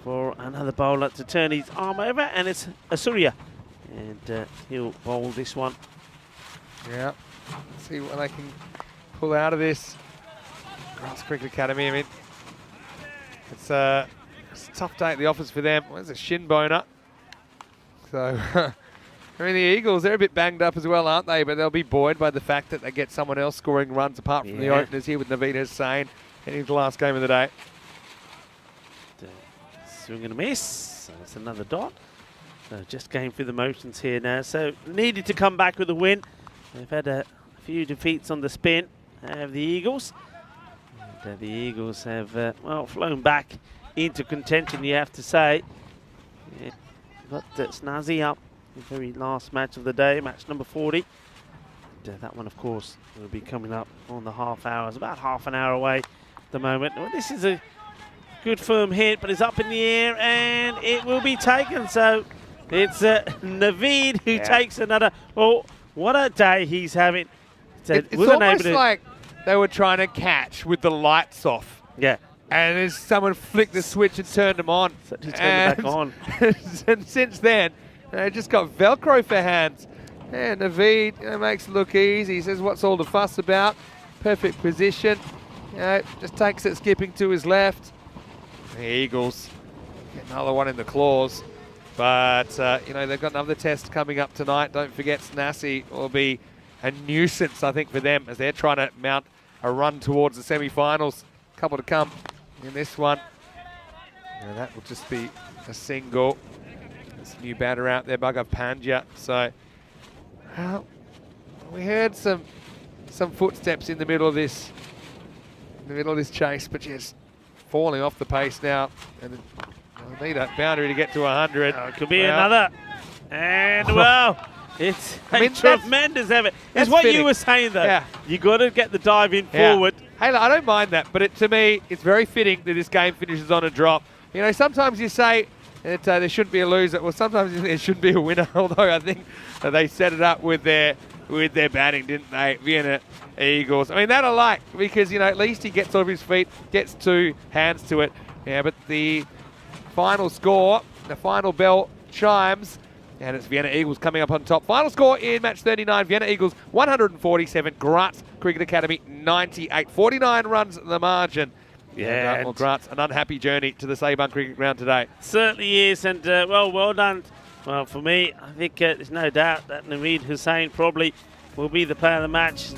for another bowler to turn his arm over. And it's Asurya. And he'll bowl this one. Yeah. Let's see what they can pull out of this. Gratz Cricket Academy, I mean, it's a tough day at the office for them. There's a shin boner. So, I mean, the Eagles, they're a bit banged up as well, aren't they? But they'll be buoyed by the fact that they get someone else scoring runs apart from the openers here with Naveed Hussain heading to the last game of the day. swing and a miss. So that's another dot. So just going through the motions here now. So needed to come back with a win. They've had a few defeats on the spin. Have the Eagles. And, the Eagles have, well, flown back into contention, you have to say. Yeah. Got Snazzy up the very last match of the day, match number 40. And, that one, of course, will be coming up on the half hour. It's about half an hour away at the moment. Well, this is a good firm hit, but it's up in the air, and it will be taken. So it's Naveed who takes another. Well, what a day he's having. It's almost like they were trying to catch with the lights off. Yeah. And there's someone flicked the switch and turned them on. So just turned them back on. And since then, they just got Velcro for hands. And Naveed makes it look easy. He says, what's all the fuss about? Perfect position. Just takes it skipping to his left. The Eagles get another one in the claws. But, they've got another test coming up tonight. Don't forget, Snazzy will be a nuisance, I think, for them as they're trying to mount a run towards the semi-finals. A couple to come in this one. That will just be a single. There's a new batter out there, Bugger Pandya. So, we heard some footsteps in the middle of this chase, but just falling off the pace now. And I need a boundary to get to 100. It could be another. And, well, it's tremendous effort. It's what you were saying, though. Yeah. You got to get the dive in forward. Hey, I don't mind that, but to me, it's very fitting that this game finishes on a drop. Sometimes you say that there shouldn't be a loser. Well, sometimes there shouldn't be a winner, although I think they set it up with their batting, didn't they? Vienna Eagles. I mean, that I like because, at least he gets off his feet, gets two hands to it. Yeah, but the final score, the final bell chimes, and it's Vienna Eagles coming up on top. Final score in match 39, Vienna Eagles 147, Graz Cricket Academy 98. 49 runs the margin. Yeah. And Graz, an unhappy journey to the Sabun Cricket Ground today. Certainly is, and well done. Well, for me, I think there's no doubt that Naveed Hussain probably will be the player of the match.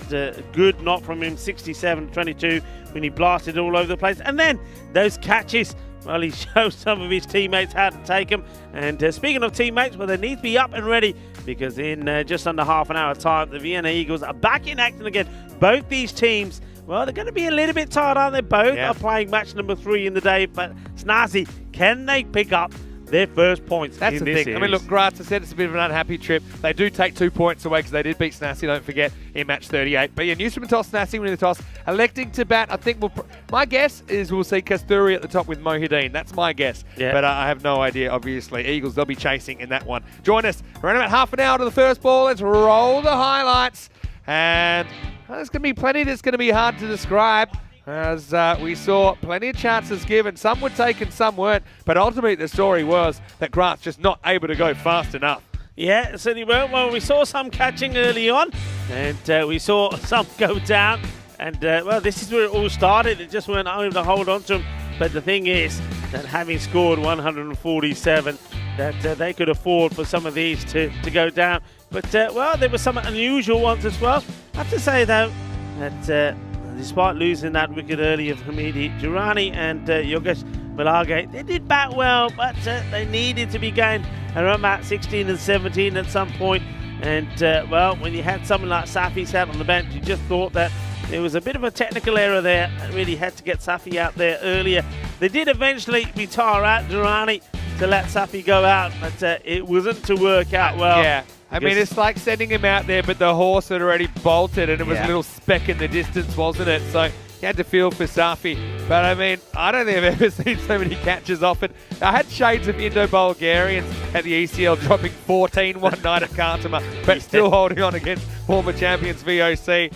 Good knock from him, 67-22, when he blasted all over the place. And then those catches. Well, he showed some of his teammates how to take them. And speaking of teammates, well, they need to be up and ready because in just under half an hour time, the Vienna Eagles are back in action again. Both these teams, well, they're going to be a little bit tired, aren't they? Both are playing match number 3 in the day. But Snazzy, can they pick up their first points That's in the this thing. series? I mean, look, Graz, I said it's a bit of an unhappy trip. They do take 2 points away because they did beat Snazzy, don't forget, in match 38. But yeah, Newsome and toss, Snazzy winning the toss, electing to bat. I think my guess is we'll see Kasturi at the top with Mohideen. That's my guess. Yeah. But I have no idea, obviously. Eagles, they'll be chasing in that one. Join us around about half an hour to the first ball. Let's roll the highlights. And there's going to be plenty that's going to be hard to describe. As we saw plenty of chances given. Some were taken, some weren't. But ultimately the story was that Grant's just not able to go fast enough. Yeah, certainly weren't. Well, we saw some catching early on. And we saw some go down. And, well, this is where it all started. It just weren't able to hold on to them. But the thing is that having scored 147, that they could afford for some of these to go down. But, well, there were some unusual ones as well. I have to say, though, that despite losing that wicket early of Hamidi Durrani and Yogesh Balage, they did bat well, but they needed to be going around about 16 and 17 at some point. And, well, when you had someone like Safi sat on the bench, you just thought that there was a bit of a technical error there. They really had to get Safi out there earlier. They did eventually retire out Durrani to let Safi go out, but it wasn't to work out well. Yeah. I mean, it's like sending him out there, but the horse had already bolted, and it was a little speck in the distance, wasn't it? So he had to feel for Safi. But, I mean, I don't think I've ever seen so many catches off it. I had shades of Indo-Bulgarians at the ECL dropping 14 one night at Khartoum, but still holding on against former champions VOC.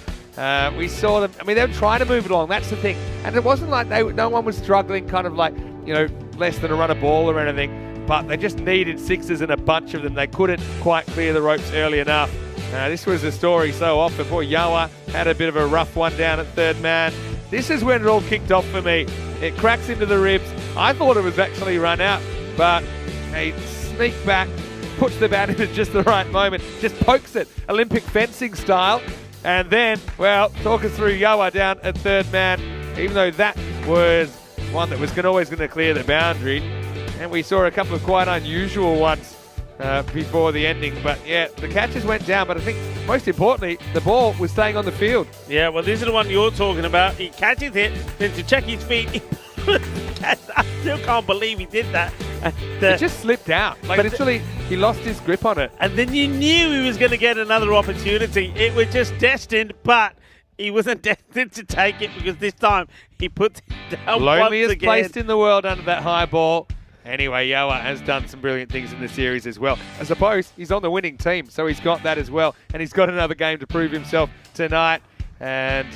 We saw them. I mean, they were trying to move it along. That's the thing. And it wasn't like no one was struggling kind of like, less than a run a ball or anything. But they just needed sixes and a bunch of them. They couldn't quite clear the ropes early enough. This was the story so often. Poor Yawa had a bit of a rough one down at third man. This is when it all kicked off for me. It cracks into the ribs. I thought it was actually run out, but he sneaked back, puts the bat in at just the right moment, just pokes it, Olympic fencing style. And then, well, talk us through Yawa down at third man, even though that was one that was always going to clear the boundary. and we saw a couple of quite unusual ones before the ending. But yeah, the catches went down, but I think most importantly, the ball was staying on the field. Yeah, well, this is the one you're talking about. He catches it, then to check his feet, he I still can't believe he did that. It just slipped out. Like literally, he lost his grip on it. And then you knew he was going to get another opportunity. It was just destined, but he wasn't destined to take it because this time he put it down Loneliest once again. placed in the world under that high ball. Anyway, Yoa has done some brilliant things in the series as well. I suppose he's on the winning team, so he's got that as well. And he's got another game to prove himself tonight. And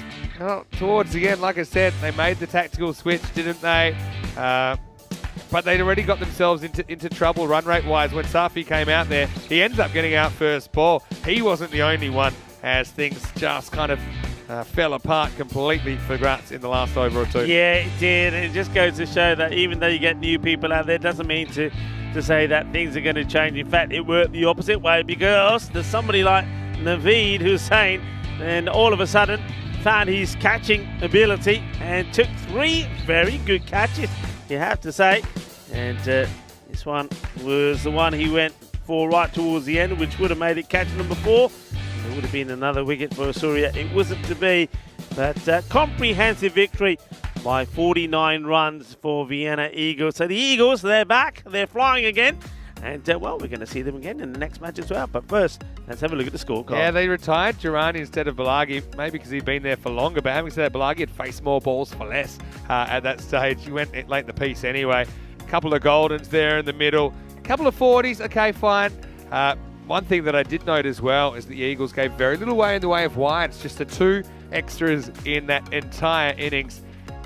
towards the end, like I said, they made the tactical switch, didn't they? But they'd already got themselves into trouble run rate-wise. When Safi came out there, he ends up getting out first ball. He wasn't the only one, as things just kind of fell apart completely for Graz in the last over or two. Yeah, it did. It just goes to show that even though you get new people out there, doesn't mean to say that things are going to change. In fact, it worked the opposite way because there's somebody like Naveed Hussein, and all of a sudden found his catching ability and took 3 very good catches, you have to say. And this one was the one he went for right towards the end, which would have made it catch number 4. There would have been another wicket for Asuria. It wasn't to be, but comprehensive victory by 49 runs for Vienna Eagles. So the Eagles, they're back, they're flying again. And, well, we're going to see them again in the next match as well. But first, let's have a look at the scorecard. Yeah, they retired Durrani instead of Balagi, maybe because he'd been there for longer. But having said that, Balagi had faced more balls for less at that stage. He went late in the piece anyway. A couple of Goldens there in the middle. A couple of 40s, okay, fine. One thing that I did note as well is the Eagles gave very little way in the way of wides. Just the 2 extras in that entire innings.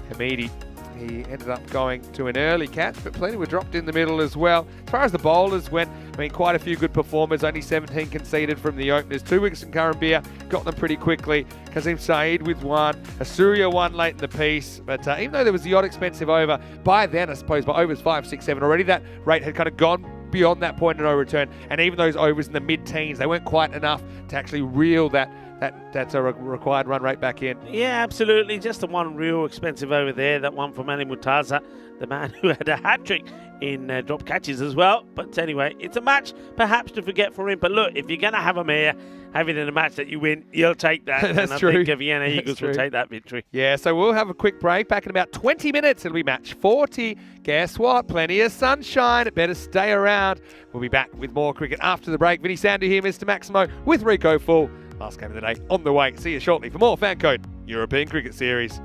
Hamidi, he ended up going to an early catch, but plenty were dropped in the middle as well. As far as the bowlers went, I mean, quite a few good performers. Only 17 conceded from the openers. 2 wickets from Karambir, got them pretty quickly. Kazim Saeed with 1. Asuria 1 late in the piece. But even though there was the odd expensive over, by then, I suppose, by overs 5, 6, 7, already that rate had kind of gone beyond that point of no return. And even those overs in the mid-teens, they weren't quite enough to actually reel that's a required run rate back in. Yeah, absolutely. Just the one real expensive over there, that one from Ali Murtaza, the man who had a hat-trick in drop catches as well. But anyway, it's a match perhaps to forget for him. But look, if you're going to have a mare, have it in a match that you win, you'll take that. That's and true. I think Vienna Eagles will take that victory. Yeah, so we'll have a quick break. Back in about 20 minutes, it'll be match 40. Guess what? Plenty of sunshine. Better stay around. We'll be back with more cricket after the break. Vinny Sandu here, Mr. Maximo, with Rico Full. Last game of the day on the way. See you shortly for more Fan Code European Cricket Series.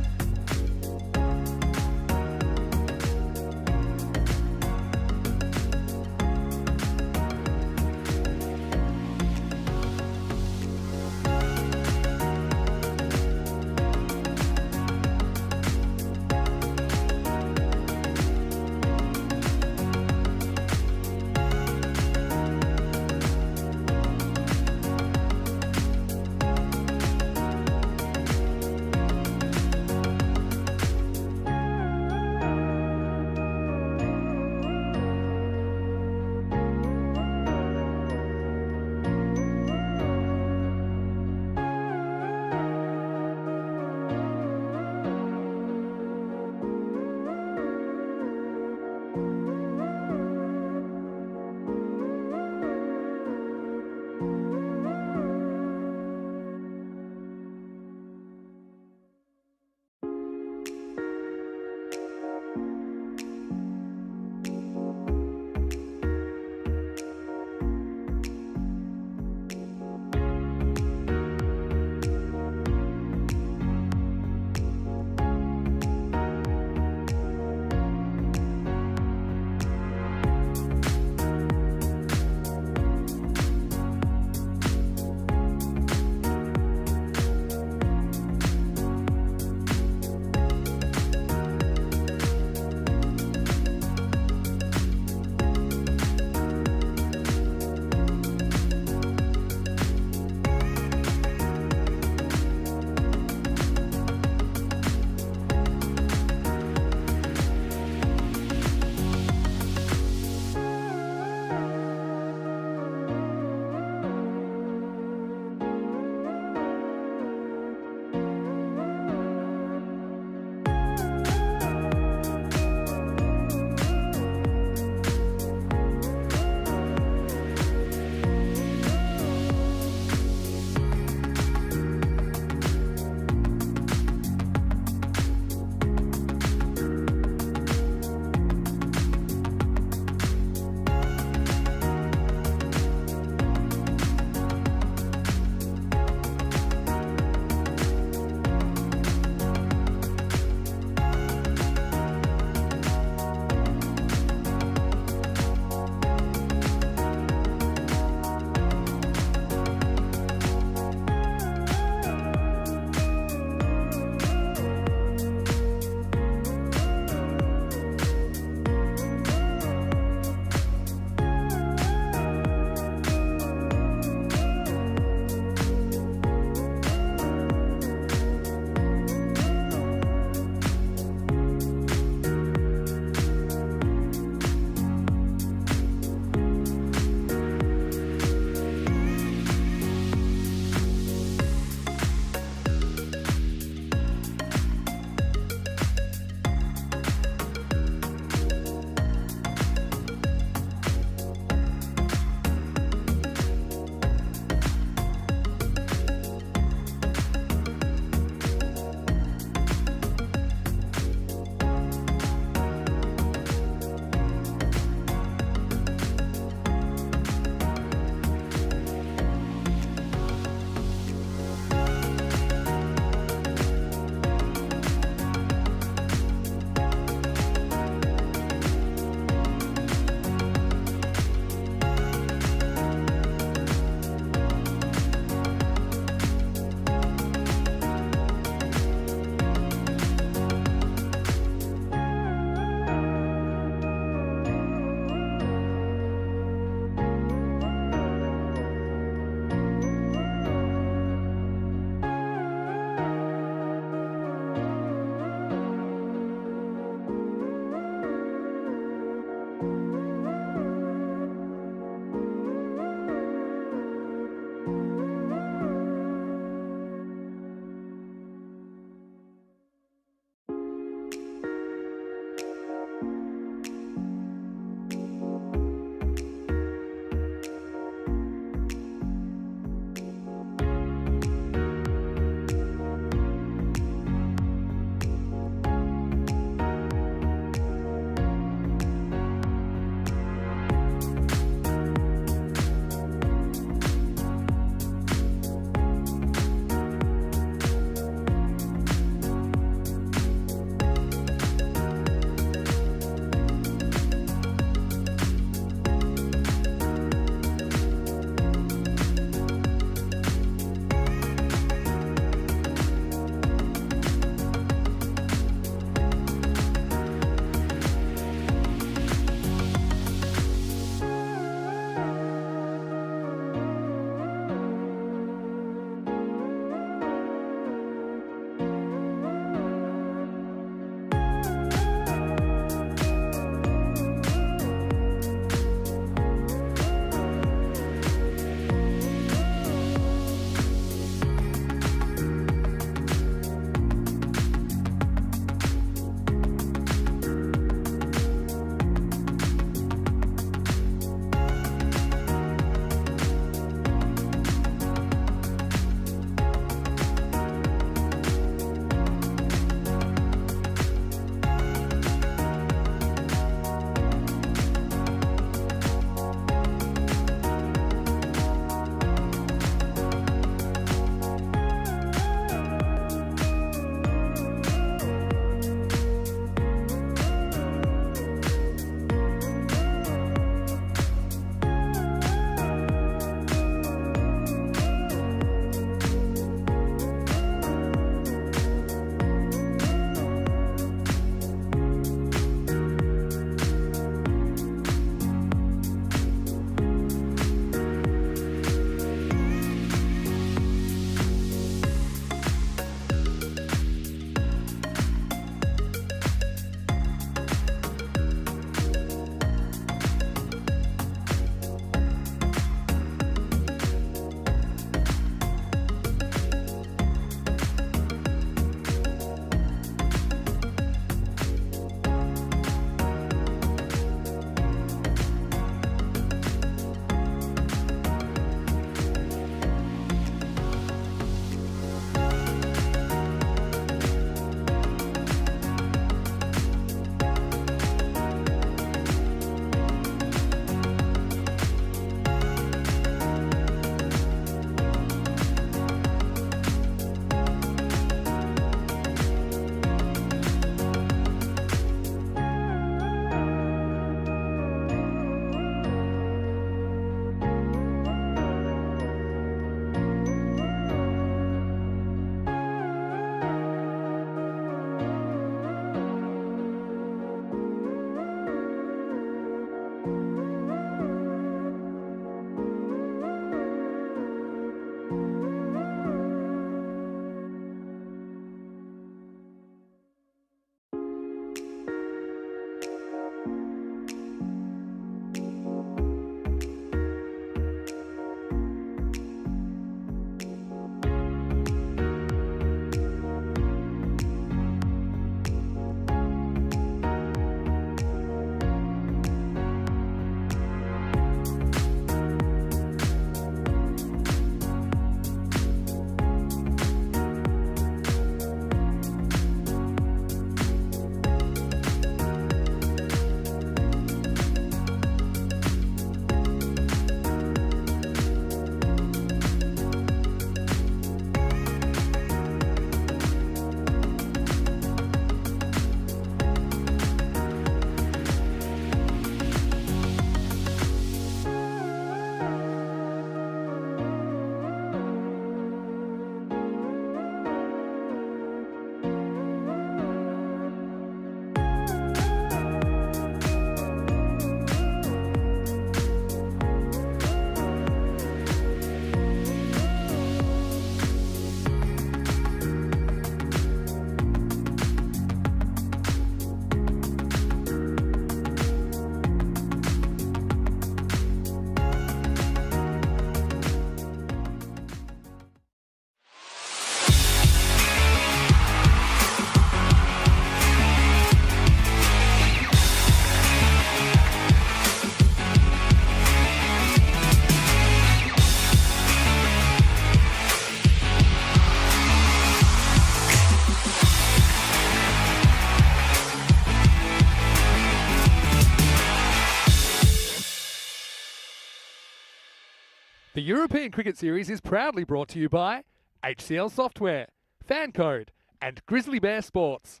European Cricket Series is proudly brought to you by HCL Software, Fan Code, and Grizzly Bear Sports.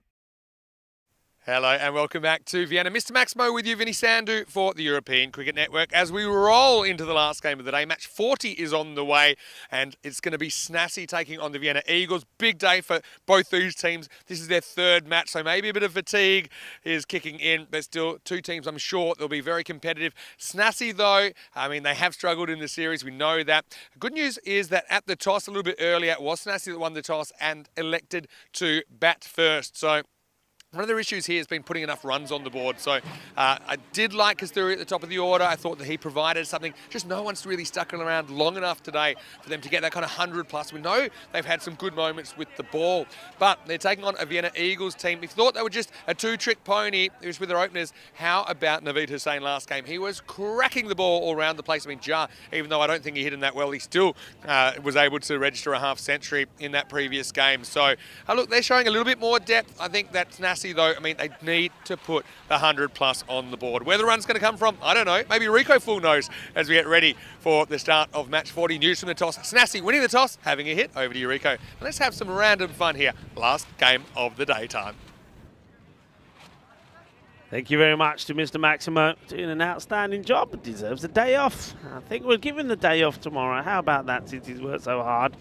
Hello and welcome back to Vienna. Mr. Maximo with you, Vinny Sandhu for the European Cricket Network. As we roll into the last game of the day, match 40 is on the way and it's going to be Snassi taking on the Vienna Eagles. Big day for both these teams. This is their third match, so maybe a bit of fatigue is kicking in. There's still two teams, I'm sure, they'll be very competitive. Snassi, though, I mean, they have struggled in the series. We know that. Good news is that at the toss a little bit earlier, it was Snassi that won the toss and elected to bat first. So one of their issues here has been putting enough runs on the board. So I did like Kasturi at the top of the order. I thought that he provided something. Just no one's really stuck around long enough today for them to get that kind of 100 plus. We know they've had some good moments with the ball, but they're taking on a Vienna Eagles team. If you thought they were just a two-trick pony, it was with their openers. How about Naveed Hussain last game? He was cracking the ball all around the place. I mean, Jar, even though I don't think he hit him that well, he still was able to register a half century in that previous game. So look, they're showing a little bit more depth. I think that Snassi, though, I mean, they need to put the 100 plus on the board. Where the run's going to come from, I don't know. Maybe Rico Full knows as we get ready for the start of match 40. News from the toss. Snassi winning the toss, having a hit. Over to you, Rico. And let's have some random fun here. Last game of the daytime. Thank you very much to Mr. Maximo. Doing an outstanding job. Deserves a day off. I think we'll give him the day off tomorrow. How about that, since he's worked so hard?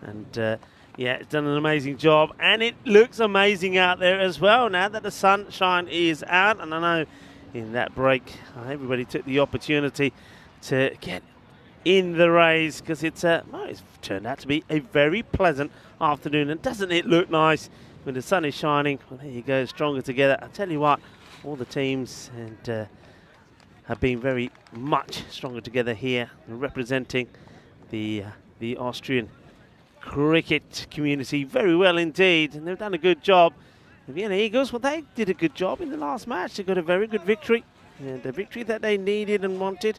And yeah, it's done an amazing job, and it looks amazing out there as well now that the sunshine is out. And I know in that break, everybody took the opportunity to get in the rays because it's turned out to be a very pleasant afternoon. And doesn't it look nice when the sun is shining? Well, there you go, stronger together. I tell you what, all the teams and have been very much stronger together here, representing the Austrian cricket community very well indeed, and they've done a good job. The Vienna Eagles, well, they did a good job in the last match. They got a very good victory, and a victory that they needed and wanted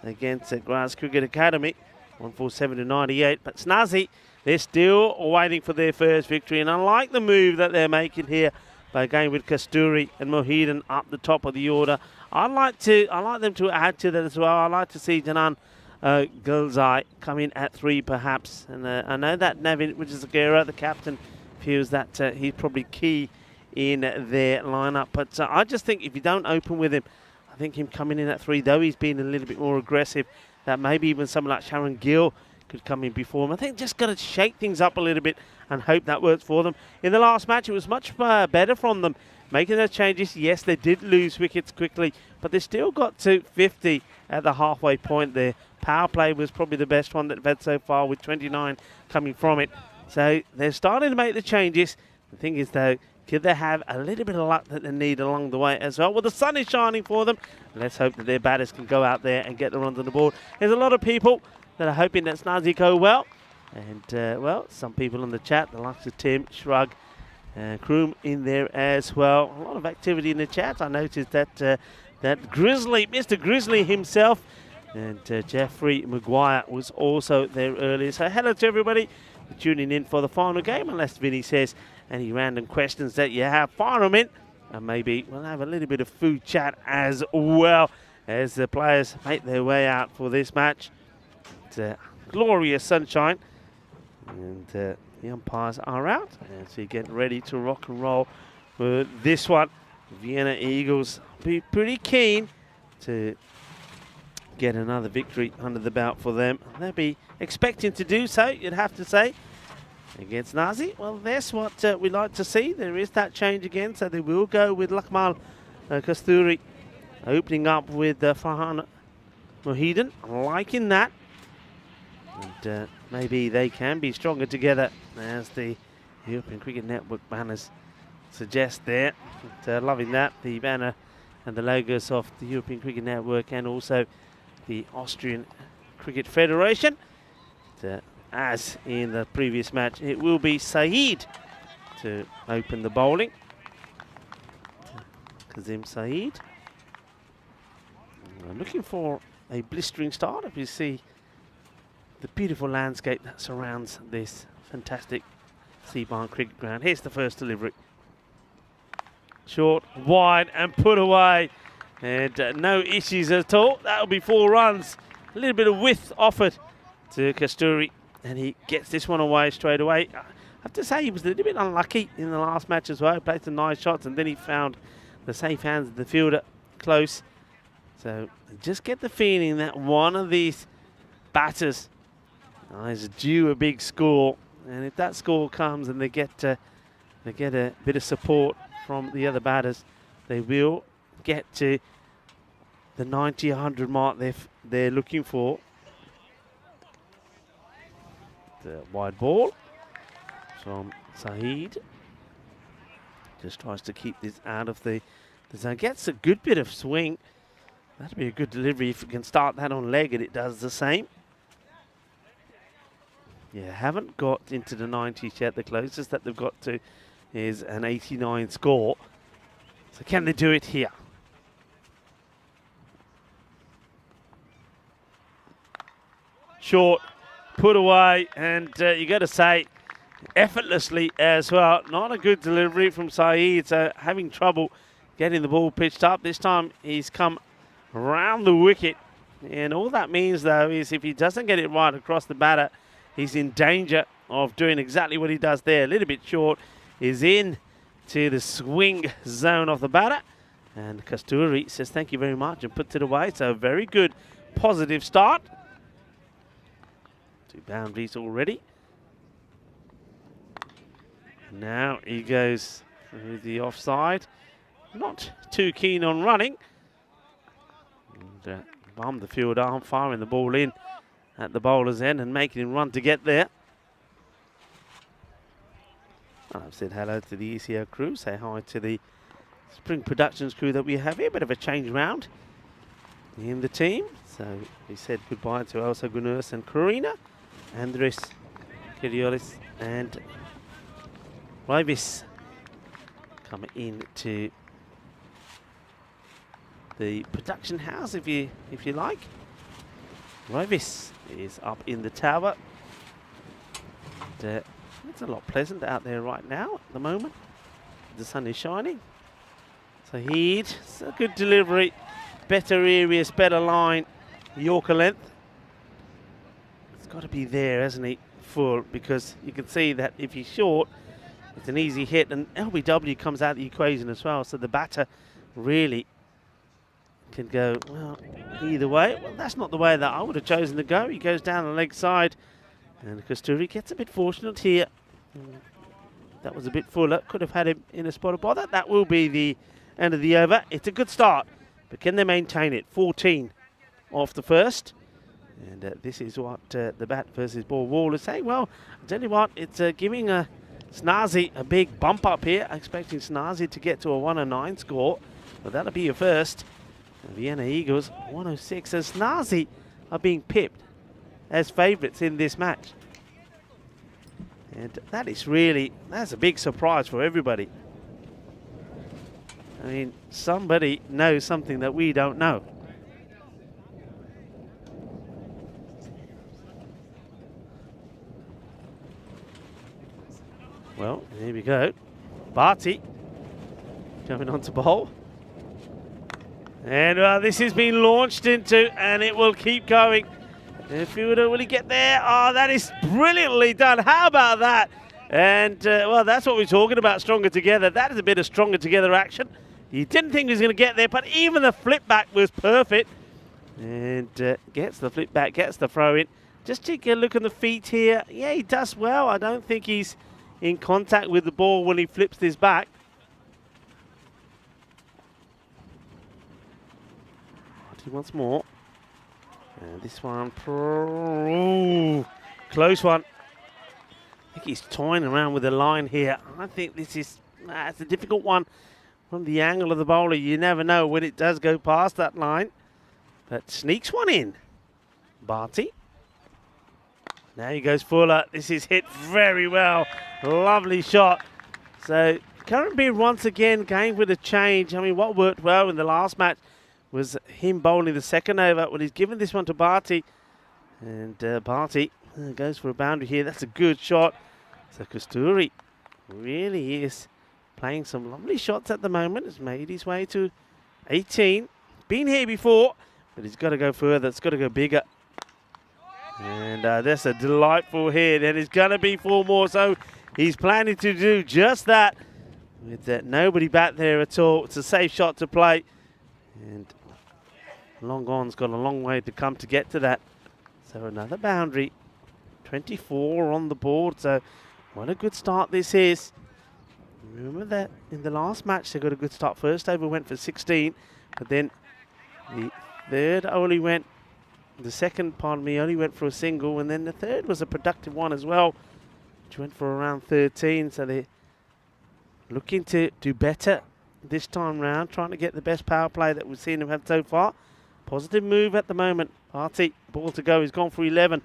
against Graz Cricket Academy, 147-98. But Snassi, they're still waiting for their first victory, and I like the move that they're making here by going with Kasturi and Mohidan up the top of the order. I like them to add to that as well. I like to see Janan Gulzai come in at 3 perhaps, and I know that Navin Wijasagira, the captain, feels that he's probably key in their lineup, but I just think if you don't open with him, I think him coming in at 3, though he's been a little bit more aggressive, that maybe even someone like Sharon Gill could come in before him. I think just got to shake things up a little bit and hope that works for them. In the last match, it was much better from them making those changes. Yes, they did lose wickets quickly, but they still got to 50 at the halfway point there. Power play was probably the best one that they've had so far, with 29 coming from it. So they're starting to make the changes. The thing is, though, could they have a little bit of luck that they need along the way as well? Well, the sun is shining for them. Let's hope that their batters can go out there and get the runs on the board. There's a lot of people that are hoping that Snazzy go well. And, well, some people in the chat, the likes of Tim, Shrug, Kroom in there as well. A lot of activity in the chat. I noticed that that Grizzly, Mr. Grizzly himself, and Jeffrey Maguire was also there earlier. So hello to everybody for tuning in for the final game. Unless Vinny says any random questions that you have, fire them in. And maybe we'll have a little bit of food chat as well as the players make their way out for this match. It's glorious sunshine. And the umpires are out. And so you're getting ready to rock and roll for this one. Vienna Eagles be pretty keen to get another victory under the belt for them. They'll be expecting to do so, you'd have to say, against Nazi. Well, that's what we like to see. There is that change again, so they will go with Lakmal Kasturi opening up with Farhan Mohidan. Liking that. And maybe they can be stronger together, as the European Cricket Network banners suggest there. But, loving that, the banner and the logos of the European Cricket Network and also the Austrian Cricket Federation. As in the previous match, it will be Saeed to open the bowling. Kazim Saeed. I'm looking for a blistering start. If you see the beautiful landscape that surrounds this fantastic Seabarn cricket ground. Here's the first delivery. Short, wide, and put away. And no issues at all. That'll be 4 runs. A little bit of width offered to Kasturi, and he gets this one away straight away. I have to say he was a little bit unlucky in the last match as well. He played some nice shots, and then he found the safe hands of the fielder close. So just get the feeling that one of these batters is due a big score, and if that score comes and they get a bit of support from the other batters, they will get to the 90-100 mark they're looking for. The wide ball from Saeed. Just tries to keep this out of the zone. Gets a good bit of swing. That'd be a good delivery if you can start that on leg, and it does the same. Yeah, haven't got into the 90s yet. The closest that they've got to is an 89 score. So can they do it here? Short, put away, and you got to say, effortlessly as well. Not a good delivery from Saeed, so having trouble getting the ball pitched up. This time he's come around the wicket, and all that means, though, is if he doesn't get it right across the batter, he's in danger of doing exactly what he does there. A little bit short, is in to the swing zone of the batter, and Kasturi says thank you very much and puts it away. So a very good positive start. 2 boundaries already. Now he goes through the offside. Not too keen on running. And bummed the field arm, firing the ball in at the bowler's end and making him run to get there. I've said hello to the ECN crew, say hi to the Spring Productions crew that we have here. Bit of a change round in the team. So we said goodbye to Elsa Gunurs and Karina, Andres Kiriolis and Rivis coming into the production house, if you like. Rivis is up in the tower. And, it's a lot pleasant out there right now at the moment. The sun is shining. Saeed, it's a good delivery. Better areas, better line. Yorker length. It's got to be there, hasn't he? Full, because you can see that if he's short, it's an easy hit. And LBW comes out of the equation as well. So the batter really can go, well, either way. Well, that's not the way that I would have chosen to go. He goes down the leg side. And Kasturi gets a bit fortunate here. That was a bit fuller. Could have had him in a spot of bother. That will be the end of the over. It's a good start, but can they maintain it? 14 off the first. And this is what the bat versus ball wall is saying. Well, I'll tell you what, it's giving Snazzy a big bump up here. Expecting Snazzy to get to a 109 score. But that'll be your first. And Vienna Eagles 106 as Snazzy are being pipped as favourites in this match. And that is really, that's a big surprise for everybody. I mean, somebody knows something that we don't know. Well, here we go. Barty coming on to bowl. And this has been launched into, and it will keep going. The fielder, will he get there? Oh, that is brilliantly done. How about that? And, well, that's what we're talking about, stronger together. That is a bit of stronger together action. He didn't think he was going to get there, but even the flip back was perfect. And gets the flip back, gets the throw in. Just take a look at the feet here. Yeah, he does well. I don't think he's in contact with the ball when he flips this back. Once more. And this one, close one. I think he's toying around with the line here. I think this is, it's a difficult one from the angle of the bowler. You never know when it does go past that line. But sneaks one in. Barty. Now he goes fuller. This is hit very well. Lovely shot. So Curran once again going with a change. I mean, what worked well in the last match was him bowling the second over. Well, he's given this one to Barty. And Barty goes for a boundary here. That's a good shot. So Kasturi really is playing some lovely shots at the moment. Has made his way to 18. Been here before, but he's got to go further. It's got to go bigger. And that's a delightful hit, and it's going to be 4 more, so he's planning to do just that with nobody back there at all. It's a safe shot to play, and Long On's got a long way to come to get to that. So another boundary, 24 on the board, so what a good start this is. Remember that in the last match they got a good start. First over went for 16, but then the third only went, the second, pardon me, only went for a single, and then the third was a productive one as well, which went for around 13, so they're looking to do better this time round, trying to get the best power play that we've seen them have so far. Positive move at the moment. Artie, ball to go, he's gone for 11.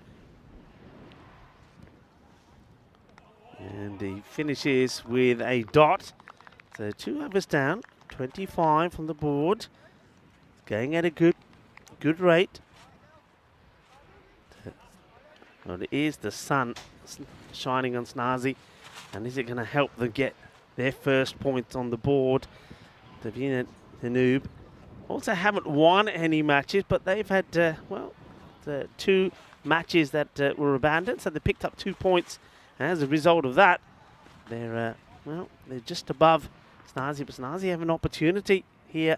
And he finishes with a dot. So 2 overs down, 25 on the board. Going at a good rate. Well, it is the sun shining on Snazzy. And is it going to help them get their first points on the board? Davina Danube also haven't won any matches, but they've had, well, 2 matches that were abandoned. So they picked up 2 points. As a result of that, they're, well, they're just above Snazzy. But Snazzy have an opportunity here,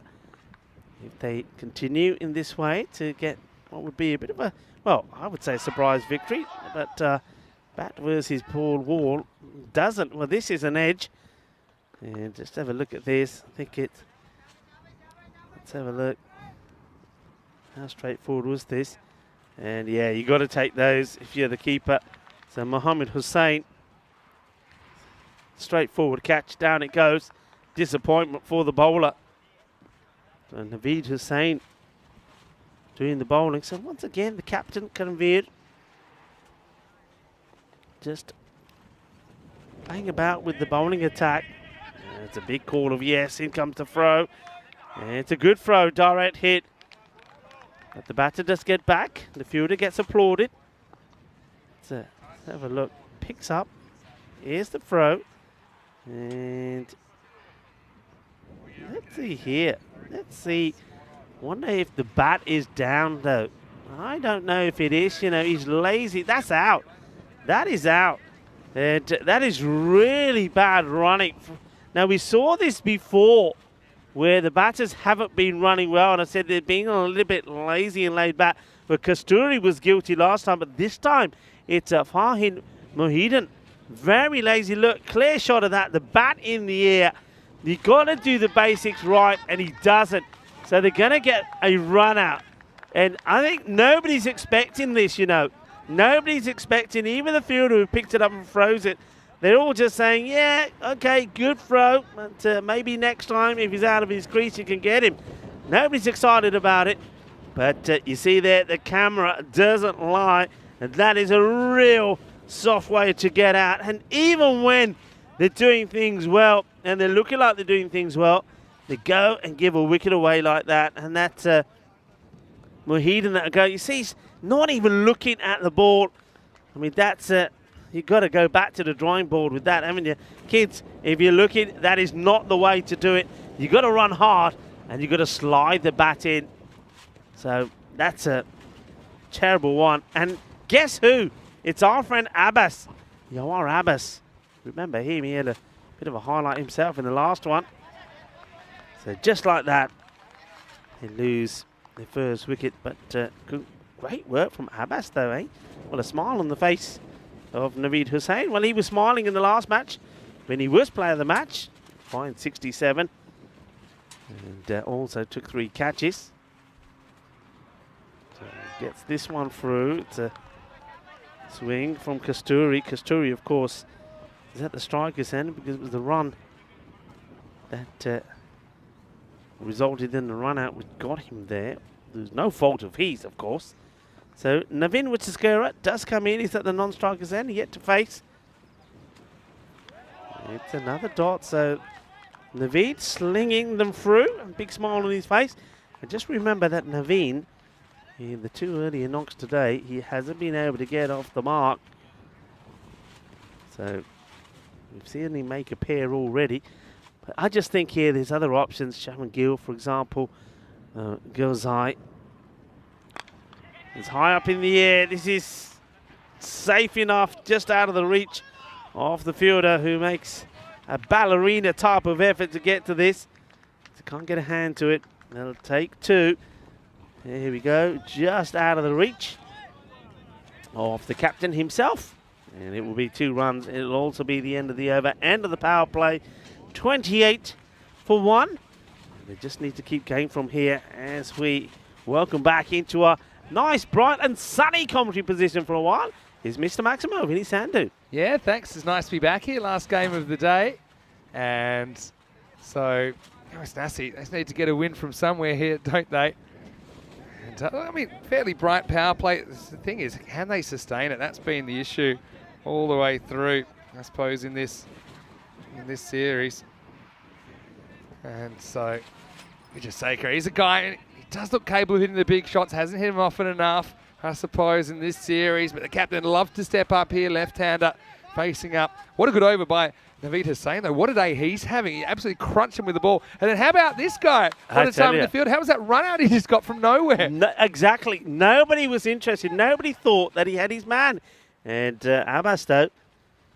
if they continue in this way, to get what would be a bit of a, well, I would say a surprise victory. But bat versus Paul Wall doesn't. Well, this is an edge. And just have a look at this. I think it, let's have a look. How straightforward was this? And yeah, you got to take those if you're the keeper. So Mohammed Hussain, straightforward catch, down it goes. Disappointment for the bowler. So Naveed Hussain doing the bowling. So once again, the captain, Karanveer, just playing about with the bowling attack. And it's a big call of yes, in comes the throw. And it's a good throw, direct hit. But the batter does get back. The fielder gets applauded. Let's have a look. Picks up. Here's the throw. And let's see here. Let's see. Wonder if the bat is down though. I don't know if it is. You know, he's lazy. That's out. That is out. And that is really bad running. Now, we saw this before where the batters haven't been running well. And I said they're being a little bit lazy and laid back. But Kasturi was guilty last time. But this time, it's Farhin Mohidan. Very lazy look. Clear shot of that. The bat in the air. You got to do the basics right, and he doesn't. So they're going to get a run out. And I think nobody's expecting this, you know. Nobody's expecting, even the fielder who picked it up and throws it. They're all just saying, yeah, okay, good throw. But maybe next time, if he's out of his crease, you can get him. Nobody's excited about it. But you see there, the camera doesn't lie. And that is a real soft way to get out. And even when they're doing things well, and they're looking like they're doing things well, they go and give a wicket away like that. And that's Mohidan that go. You see, he's not even looking at the ball. I mean, that's you've got to go back to the drawing board with that, haven't you? Kids, if you're looking, that is not the way to do it. You've got to run hard, and you've got to slide the bat in. So that's a terrible one. And guess who? It's our friend Abbas. Yawar Abbas. Remember him, he had a bit of a highlight himself in the last one. So just like that, they lose their first wicket. But great work from Abbas though, eh? Well, a smile on the face of Naveed Hussain. Well, he was smiling in the last match when he was player of the match. Fine 67. And also took 3 catches. So gets this one through. It's a swing from Kasturi. Kasturi, of course, is at the striker's end because it was the run that resulted in the run out which got him there. There's no fault of his, of course. So Navin Wicheskera does come in. He's at the non-striker's end, yet to face. It's another dot. So Naveen slinging them through. A big smile on his face. And just remember that Naveen, in the 2 earlier knocks today, he hasn't been able to get off the mark. So we've seen him make a pair already. But I just think here there's other options. Shaman Gill, for example, Gilzai. It's high up in the air. This is safe enough, just out of the reach of the fielder, who makes a ballerina type of effort to get to this. So can't get a hand to it. They'll take two. Here we go, just out of the reach of the captain himself. And it will be 2 runs. It'll also be the end of the over, end of the power play. 28 for 1. They just need to keep going from here as we welcome back into a nice, bright and sunny commentary position for a while. Is Mr. Maximo, Vinny Sandu. Yeah, thanks. It's nice to be back here. Last game of the day. And so, West Nassie, they just need to get a win from somewhere here, don't they? And, I mean, fairly bright power play. The thing is, can they sustain it? That's been the issue all the way through, I suppose, in this series. And so, Vijayasekara, he's a guy, he does look capable of hitting the big shots, hasn't hit them often enough, I suppose, in this series. But the captain loves to step up here, left-hander facing up. What a good over by Naveed Hussain, though. What a day he's having. He absolutely crunched him with the ball. And then how about this guy? What a time in the field. How was that run out he just got from nowhere? No, exactly. Nobody was interested. Nobody thought that he had his man. And Abbas, though,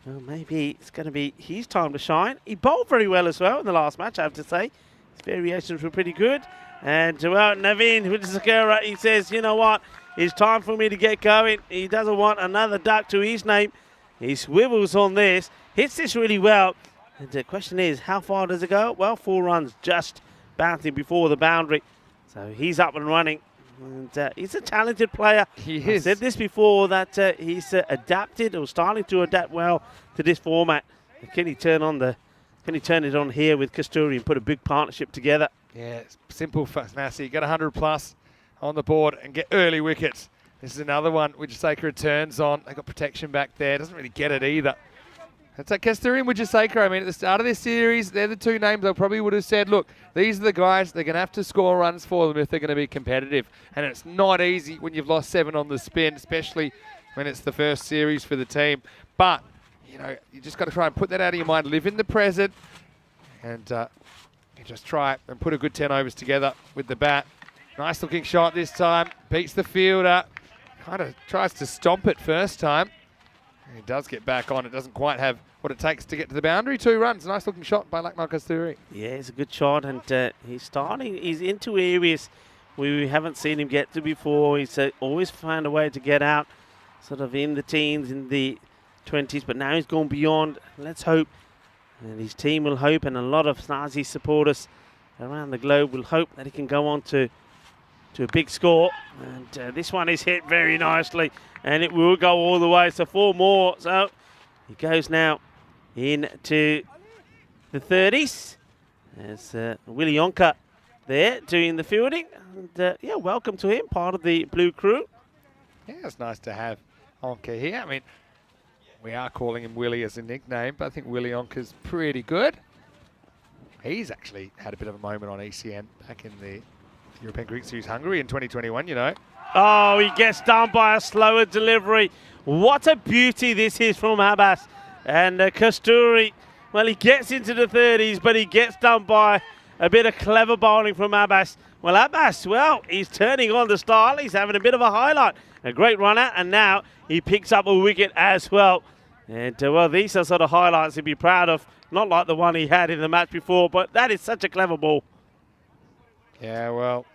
well, maybe it's going to be his time to shine. He bowled very well as well in the last match, I have to say. His variations were pretty good. And, well, Naveen Vijayasekara, he says, you know what? It's time for me to get going. He doesn't want another duck to his name. He swivels on this, hits this really well. And the question is, how far does it go? Well, 4 runs, just bouncing before the boundary. So he's up and running. And he's a talented player. He is. I said this before, that he's adapted, or starting to adapt well to this format. Can he turn it on here with Kasturi and put a big partnership together? Yeah, it's simple for Massey. Get 100 plus on the board and get early wickets. This is another one which Vijayasekara turns on. They got protection back there. Doesn't really get it either. That's like Kasturi and Vijayasekara. I mean, at the start of this series, they're the 2 names I probably would have said, look, these are the guys, they're going to have to score runs for them if they're going to be competitive. And it's not easy when you've lost 7 on the spin, especially when it's the first series for the team. But, you know, you just got to try and put that out of your mind, live in the present, and you just try and put a good 10 overs together with the bat. Nice looking shot this time, beats the fielder, kind of tries to stomp it first time. He does get back on. It doesn't quite have what it takes to get to the boundary. 2 runs. Nice looking shot by Lakmal Kasturi. Yeah, it's a good shot, and he's into areas we haven't seen him get to before. He's always found a way to get out, sort of in the teens, in the 20s, but now he's gone beyond. Let's hope, and his team will hope, and a lot of Snazzy supporters around the globe will hope that he can go on to a big score. And this one is hit very nicely, and it will go all the way. So 4 more. So he goes now into the 30s. There's Willie Onka there doing the fielding. And yeah, welcome to him, part of the Blue Crew. Yeah, it's nice to have Onka here. I mean, we are calling him Willie as a nickname, but I think Willie Onka's pretty good. He's actually had a bit of a moment on ECN back in the European Cricket Series Hungary in 2021, you know. Oh, he gets done by a slower delivery. What a beauty this is from Abbas. And Kasturi, well, he gets into the 30s, but he gets done by a bit of clever bowling from Abbas. Well, Abbas, well, he's turning on the style. He's having a bit of a highlight. A great run out, and now he picks up a wicket as well. And, well, these are sort of highlights he'd be proud of. Not like the one he had in the match before, but that is such a clever ball. Yeah, well,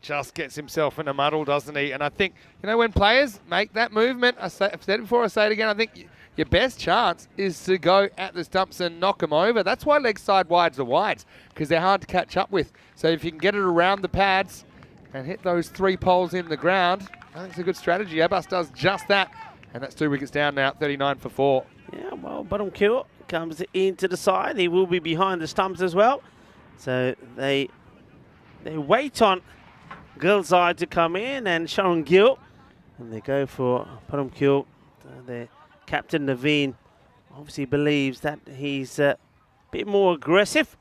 just gets himself in a muddle, doesn't he? And I think, you know, when players make that movement, I've said it before, I say it again, I think your best chance is to go at the stumps and knock them over. That's why leg side wides are wides, because they're hard to catch up with. So if you can get it around the pads and hit those 3 poles in the ground, I think it's a good strategy. Abbas does just that. And that's 2 wickets down now, 39 for 4. Yeah, well, bottom kill comes into the side. He will be behind the stumps as well. So they wait on Gilside to come in, and Sharon Gill, and they go for bottom kill. Their captain Naveen obviously believes that he's a bit more aggressive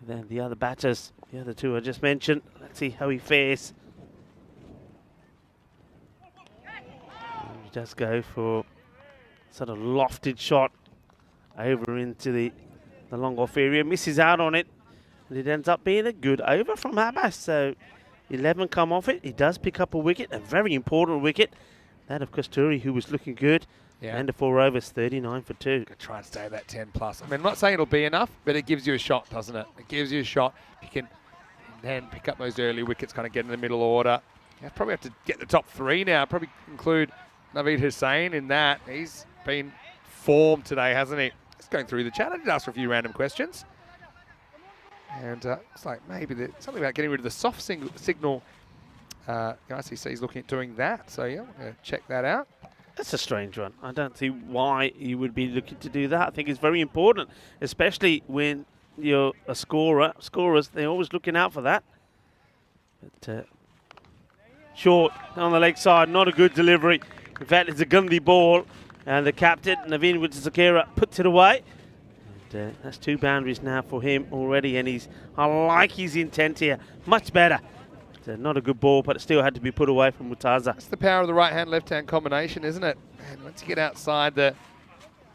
than the other batters, the other 2 I just mentioned. Let's see how he fares. He does go for sort of lofted shot over into the long off area, misses out on it, and it ends up being a good over from Abbas. So 11 come off it. He does pick up a wicket, a very important wicket. That of Kasturi, who was looking good. Yeah. And a 4 overs, 39 for 2. Gonna try and stay that 10 plus. I mean, I'm not saying it'll be enough, but it gives you a shot, doesn't it? It gives you a shot. You can then pick up those early wickets, kind of get in the middle order. You probably have to get the top 3 now. Probably include Naveed Hussain in that. He's been formed today, hasn't he? Just going through the chat. I did ask for a few random questions. And looks like maybe there's something about getting rid of the soft signal. ICC's looking at doing that. So, yeah, we're going to check that out. That's a strange one. I don't see why you would be looking to do that. I think it's very important, especially when you're a scorer. Scorers, they're always looking out for that. But short on the leg side, not a good delivery. In fact, it's a Gandhi ball, and the captain, Naveen Wijesakera, puts it away. And that's 2 boundaries now for him already, and I like his intent here. Much better. Not a good ball, but it still had to be put away from Murtaza. That's the power of the right-hand, left-hand combination, isn't it? And once you get outside the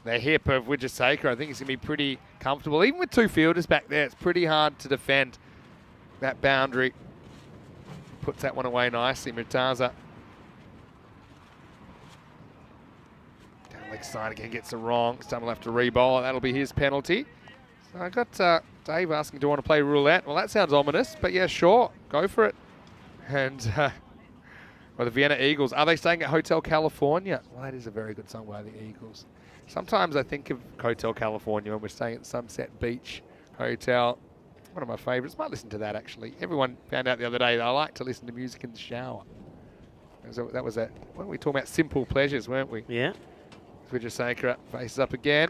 hip of Wijesakera, I think it's going to be pretty comfortable. Even with 2 fielders back there, it's pretty hard to defend that boundary. Puts that one away nicely, Murtaza. Down leg side again, gets it wrong. Stum will have to re-bowl. That'll be his penalty. So I got Dave asking, do I want to play roulette? Well, that sounds ominous, but yeah, sure, go for it. And well, the Vienna Eagles, are they staying at Hotel California? Well, that is a very good song by the Eagles. Sometimes I think of Hotel California when we're staying at Sunset Beach Hotel. One of my favourites. Might listen to that, actually. Everyone found out the other day that I like to listen to music in the shower. That was it. Weren't we talking about simple pleasures, weren't we? Yeah. Wijesakera faces up again.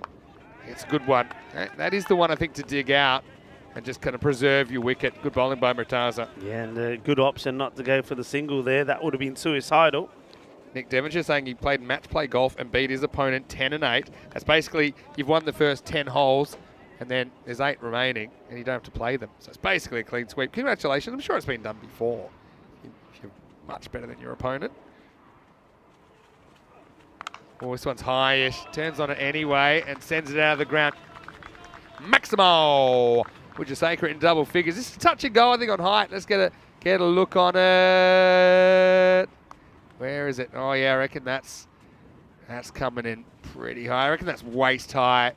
It's a good one. That is the one, I think, to dig out and just kind of preserve your wicket. Good bowling by Murtaza. Yeah, and a good option not to go for the single there. That would have been suicidal. Nick Devonshire saying he played match play golf and beat his opponent 10 and 8. That's basically, you've won the first 10 holes and then there's 8 remaining and you don't have to play them. So it's basically a clean sweep. Congratulations. I'm sure it's been done before. If you're much better than your opponent. Oh, this one's high-ish. Turns on it anyway and sends it out of the ground. Maximo! Wijesakera in double figures. This is touch and go, I think, on height. Let's get a look on it. Where is it? Oh, yeah, I reckon that's coming in pretty high. I reckon that's waist high. I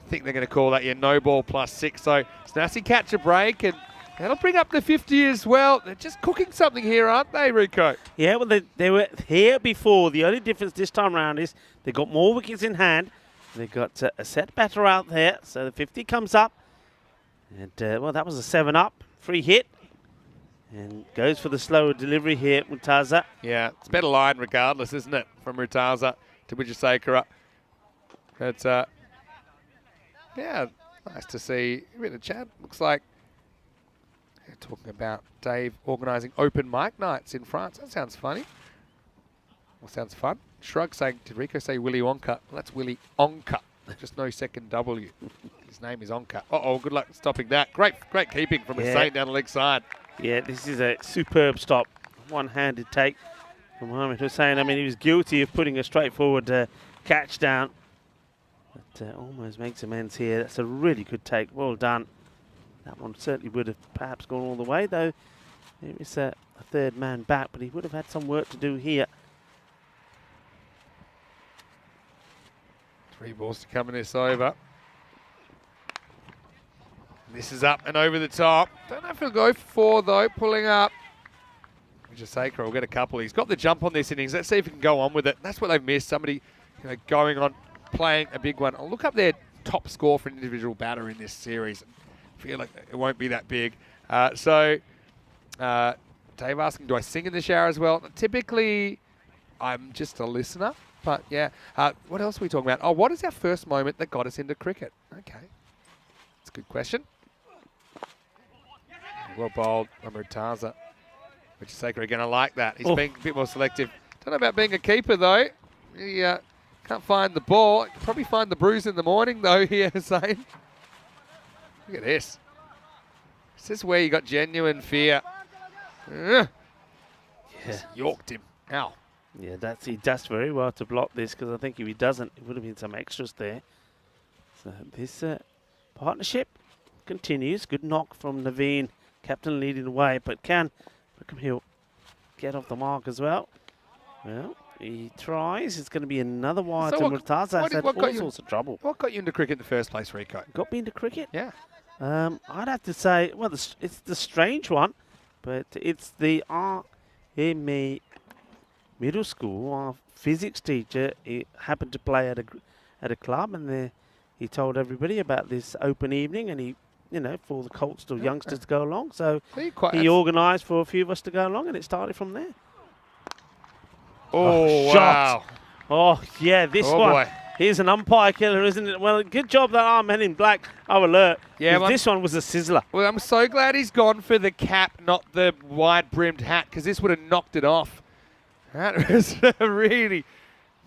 think they're going to call that your no ball +6. So Snassi catch a break, and that'll bring up the 50 as well. They're just cooking something here, aren't they, Rico? Yeah, well, they were here before. The only difference this time around is they got more wickets in hand. They got a set batter out there, so the 50 comes up. And, well, that was a 7 up, free hit. And goes for the slower delivery here, Murtaza. Yeah, it's better line regardless, isn't it? From Murtaza to Wijesakera. It's, yeah, nice to see. A bit of chat. Looks like they're talking about Dave organising open mic nights in France. That sounds funny. Well, sounds fun. Shrug saying, did Rico say Willy Wonka? Well, that's Willy Onka. Just no second W. His name is Onka. Uh-oh, good luck stopping that. Great keeping from Hussain down the leg side. Yeah, this is a superb stop. One-handed take from Mohamed Hussain. I mean, he was guilty of putting a straightforward catch down. But almost makes amends here. That's a really good take. Well done. That one certainly would have perhaps gone all the way, though. There is a third man back, but he would have had some work to do here. 3 balls to come in this over. This is up and over the top. Don't know if he'll go for 4, though, pulling up. Wijesakera will get a couple. He's got the jump on this innings. Let's see if he can go on with it. That's what they've missed. Somebody going on, playing a big one. I'll look up their top score for an individual batter in this series. I feel like it won't be that big. Dave asking, do I sing in the shower as well? Typically, I'm just a listener. But, yeah. What else are we talking about? Oh, what is our first moment that got us into cricket? Okay. That's a good question. Well bowled by Murtaza. Wijesakera again, I like that. He's being a bit more selective. Don't know about being a keeper, though. He can't find the ball. Can probably find the bruise in the morning, though, here, Hussain. Look at this. This is where you got genuine fear. Yeah. Yorked him. Ow. Yeah, he does very well to block this, because I think if he doesn't, it would have been some extras there. So this partnership continues. Good knock from Naveen, captain leading the way, but can Wickham he'll get off the mark as well. Well, he tries. It's going to be another wide to Murtaza. Had all sorts of trouble. What got you into cricket in the first place, Rico? Got me into cricket? Yeah. I'd have to say, well, it's the strange one, but it's the in me middle school. Our physics teacher, he happened to play at a club, and he told everybody about this open evening, and he, for the Coltsville youngsters to go along. So he organised for a few of us to go along, and it started from there. Oh, shot. wow. Oh, yeah, this one. Boy. Here's an umpire killer, isn't it? Well, good job that our men in black are alert. Yeah, this one was a sizzler. Well, I'm so glad he's gone for the cap, not the wide-brimmed hat, because this would have knocked it off. That was a really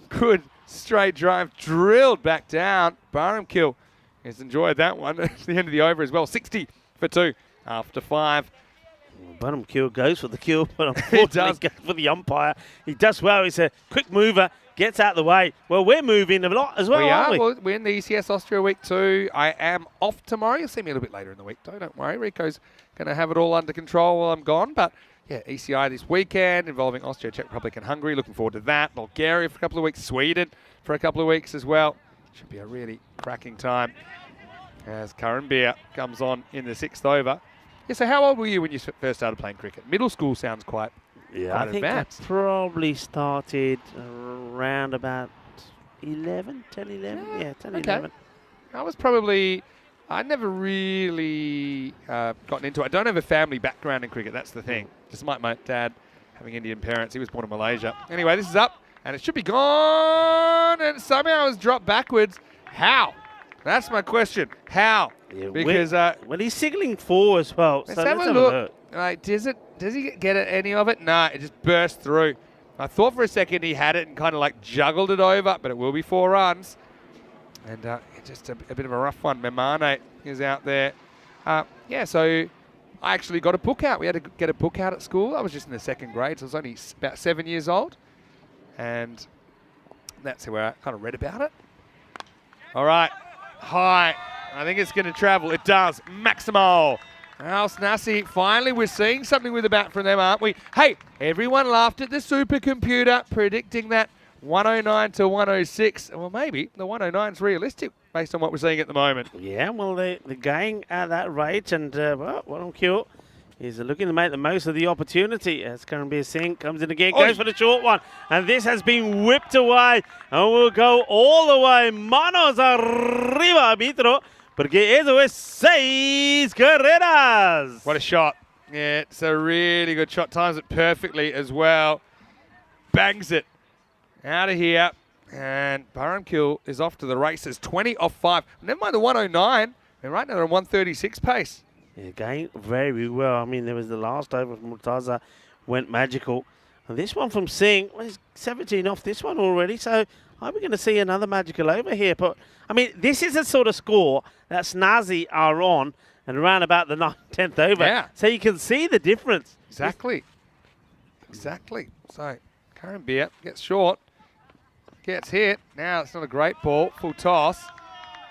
good straight drive, drilled back down. Barhamkill has enjoyed that one at the end of the over as well. 60 for 2 after 5. Barhamkill goes for the kill, but unfortunately goes for the umpire. He does well. He's a quick mover, gets out of the way. Well, we're moving a lot as well, aren't we? Well, we're in the ECS Austria week 2. I am off tomorrow. You'll see me a little bit later in the week, though. Don't worry. Rico's going to have it all under control while I'm gone. But, yeah, ECI this weekend involving Austria, Czech Republic and Hungary. Looking forward to that. Bulgaria for a couple of weeks. Sweden for a couple of weeks as well. Should be a really cracking time as Curran Beer comes on in the 6th over. Yeah, so how old were you when you first started playing cricket? Middle school sounds quite I think advanced. I probably started around about 11, 10, 11. Yeah, 10, okay. 11. I never really gotten into it. I don't have a family background in cricket, that's the thing. Just like my dad having Indian parents. He was born in Malaysia. Anyway, this is up, and it should be gone, and somehow it's dropped backwards. How? That's my question. How? Yeah, because well, he's signaling 4 as well. Let's have a look. Like, does he get any of it? No, it just burst through. I thought for a second he had it and kind of like juggled it over, but it will be 4 runs. And just a bit of a rough one. Memane is out there. Yeah, so I actually got a book out. We had to get a book out at school. I was just in the 2nd grade, so I was only about 7 years old. And that's where I kind of read about it. All right, high. I think it's going to travel. It does. Maximal. Al Snassi, finally we're seeing something with the bat from them, aren't we? Hey, everyone laughed at the supercomputer predicting that 109 to 106. Well, maybe the 109 is realistic based on what we're seeing at the moment. Yeah, well, they're going at that rate, and Barhamkill is looking to make the most of the opportunity. It's going to be a sink, comes in again, goes for the short one, and this has been whipped away, and will go all the way. Manos arriba, arbitro. Porque eso es 6 carreras. What a shot. Yeah, it's a really good shot. Times it perfectly as well. Bangs it out of here. And Barhamkill is off to the races. 20 off 5. Never mind the 109. And right now they're on 136 pace. Yeah, going very well. I mean, there was the last over from Murtaza. Went magical. And this one from Singh, well, he's 17 off this one already. So are we going to see another magical over here? But, I mean, this is a sort of score that Snazzy are on and around about the 9th, 10th over. Yeah. So you can see the difference. Exactly. Exactly. So, Curran Beer gets short. Gets hit. Now it's not a great ball. Full toss.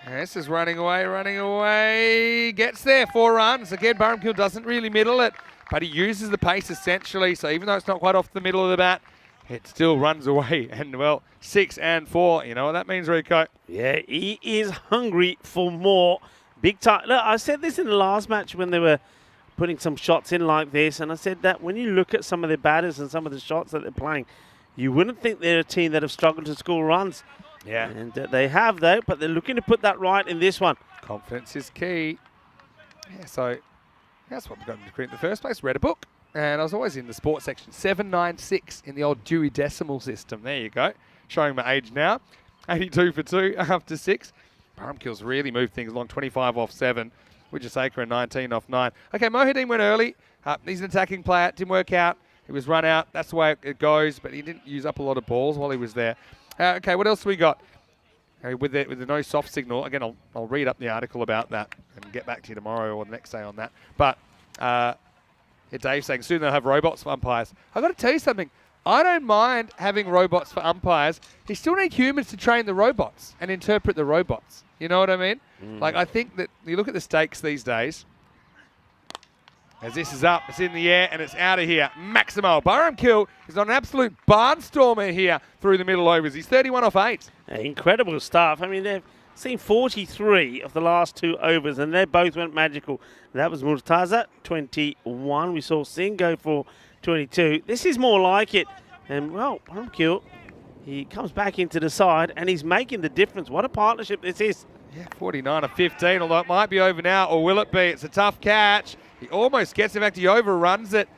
And this is running away. Gets there. 4 runs. Again, Barhamkill doesn't really middle it, but he uses the pace essentially. So even though it's not quite off the middle of the bat, it still runs away. And, well, 6 and 4. You know what that means, Rico? Yeah, he is hungry for more. Big time. Look, I said this in the last match when they were putting some shots in like this, and I said that when you look at some of the batters and some of the shots that they're playing, you wouldn't think they're a team that have struggled to score runs. Yeah. And they have, though, but they're looking to put that right in this one. Confidence is key. Yeah, so that's what we got into in the first place. Read a book. And I was always in the sports section. 796 in the old Dewey Decimal System. There you go. Showing my age now. 82 for 2 after 6. Barhamkill's really moved things along. 25 off 7. Wijasaker 19 off 9. Okay, Mohideen went early. He's an attacking player. Didn't work out. He was run out. That's the way it goes. But he didn't use up a lot of balls while he was there. Okay, what else have we got? With the no soft signal. Again, I'll read up the article about that and get back to you tomorrow or the next day on that. But Dave's saying soon they'll have robots for umpires. I've got to tell you something. I don't mind having robots for umpires. You still need humans to train the robots and interpret the robots. You know what I mean? Like, I think that you look at the stakes these days, As this is up, it's in the air, and it's out of here. Maximo Burhamkill is on an absolute barnstormer here through the middle overs. He's 31 off 8. Incredible stuff. I mean, they've seen 43 of the last 2 overs, and they both went magical. That was Murtaza, 21. We saw Singh go for 22. This is more like it. And, well, Burhamkill, he comes back into the side, and he's making the difference. What a partnership this is. Yeah, 49 of 15, although it might be over now, or will it be? It's a tough catch. He almost gets it back. He overruns it,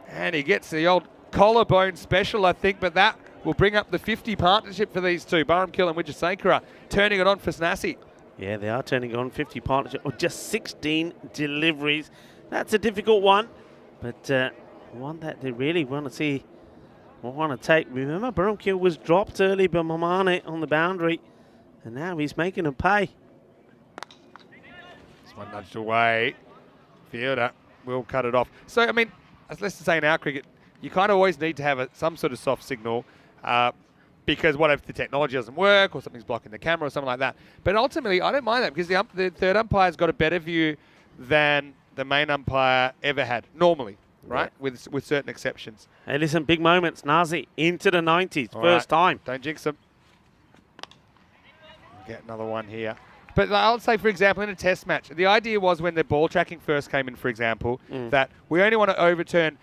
and he gets the old collarbone special, I think, but that will bring up the 50 partnership for these two. Burhamkill and Wijesakara turning it on for Snassi. Yeah, they are turning on 50 partnership, or just 16 deliveries. That's a difficult one, but one that they really want to see or want to take. Remember, Burhamkill was dropped early by Mamane on the boundary, and now he's making them pay. This one nudged away. Fielder will cut it off. So, I mean, let's just say in our cricket, you kind of always need to have some sort of soft signal because what if the technology doesn't work or something's blocking the camera or something like that. But ultimately, I don't mind that because the third umpire's got a better view than the main umpire ever had, normally, right? Yeah. With certain exceptions. Hey, listen, big moments. Nazi into the 90s, All first right. time. Don't jinx them. Get another one here. But I'll say, for example, in a test match, the idea was when the ball tracking first came in, for example, that we only want to overturn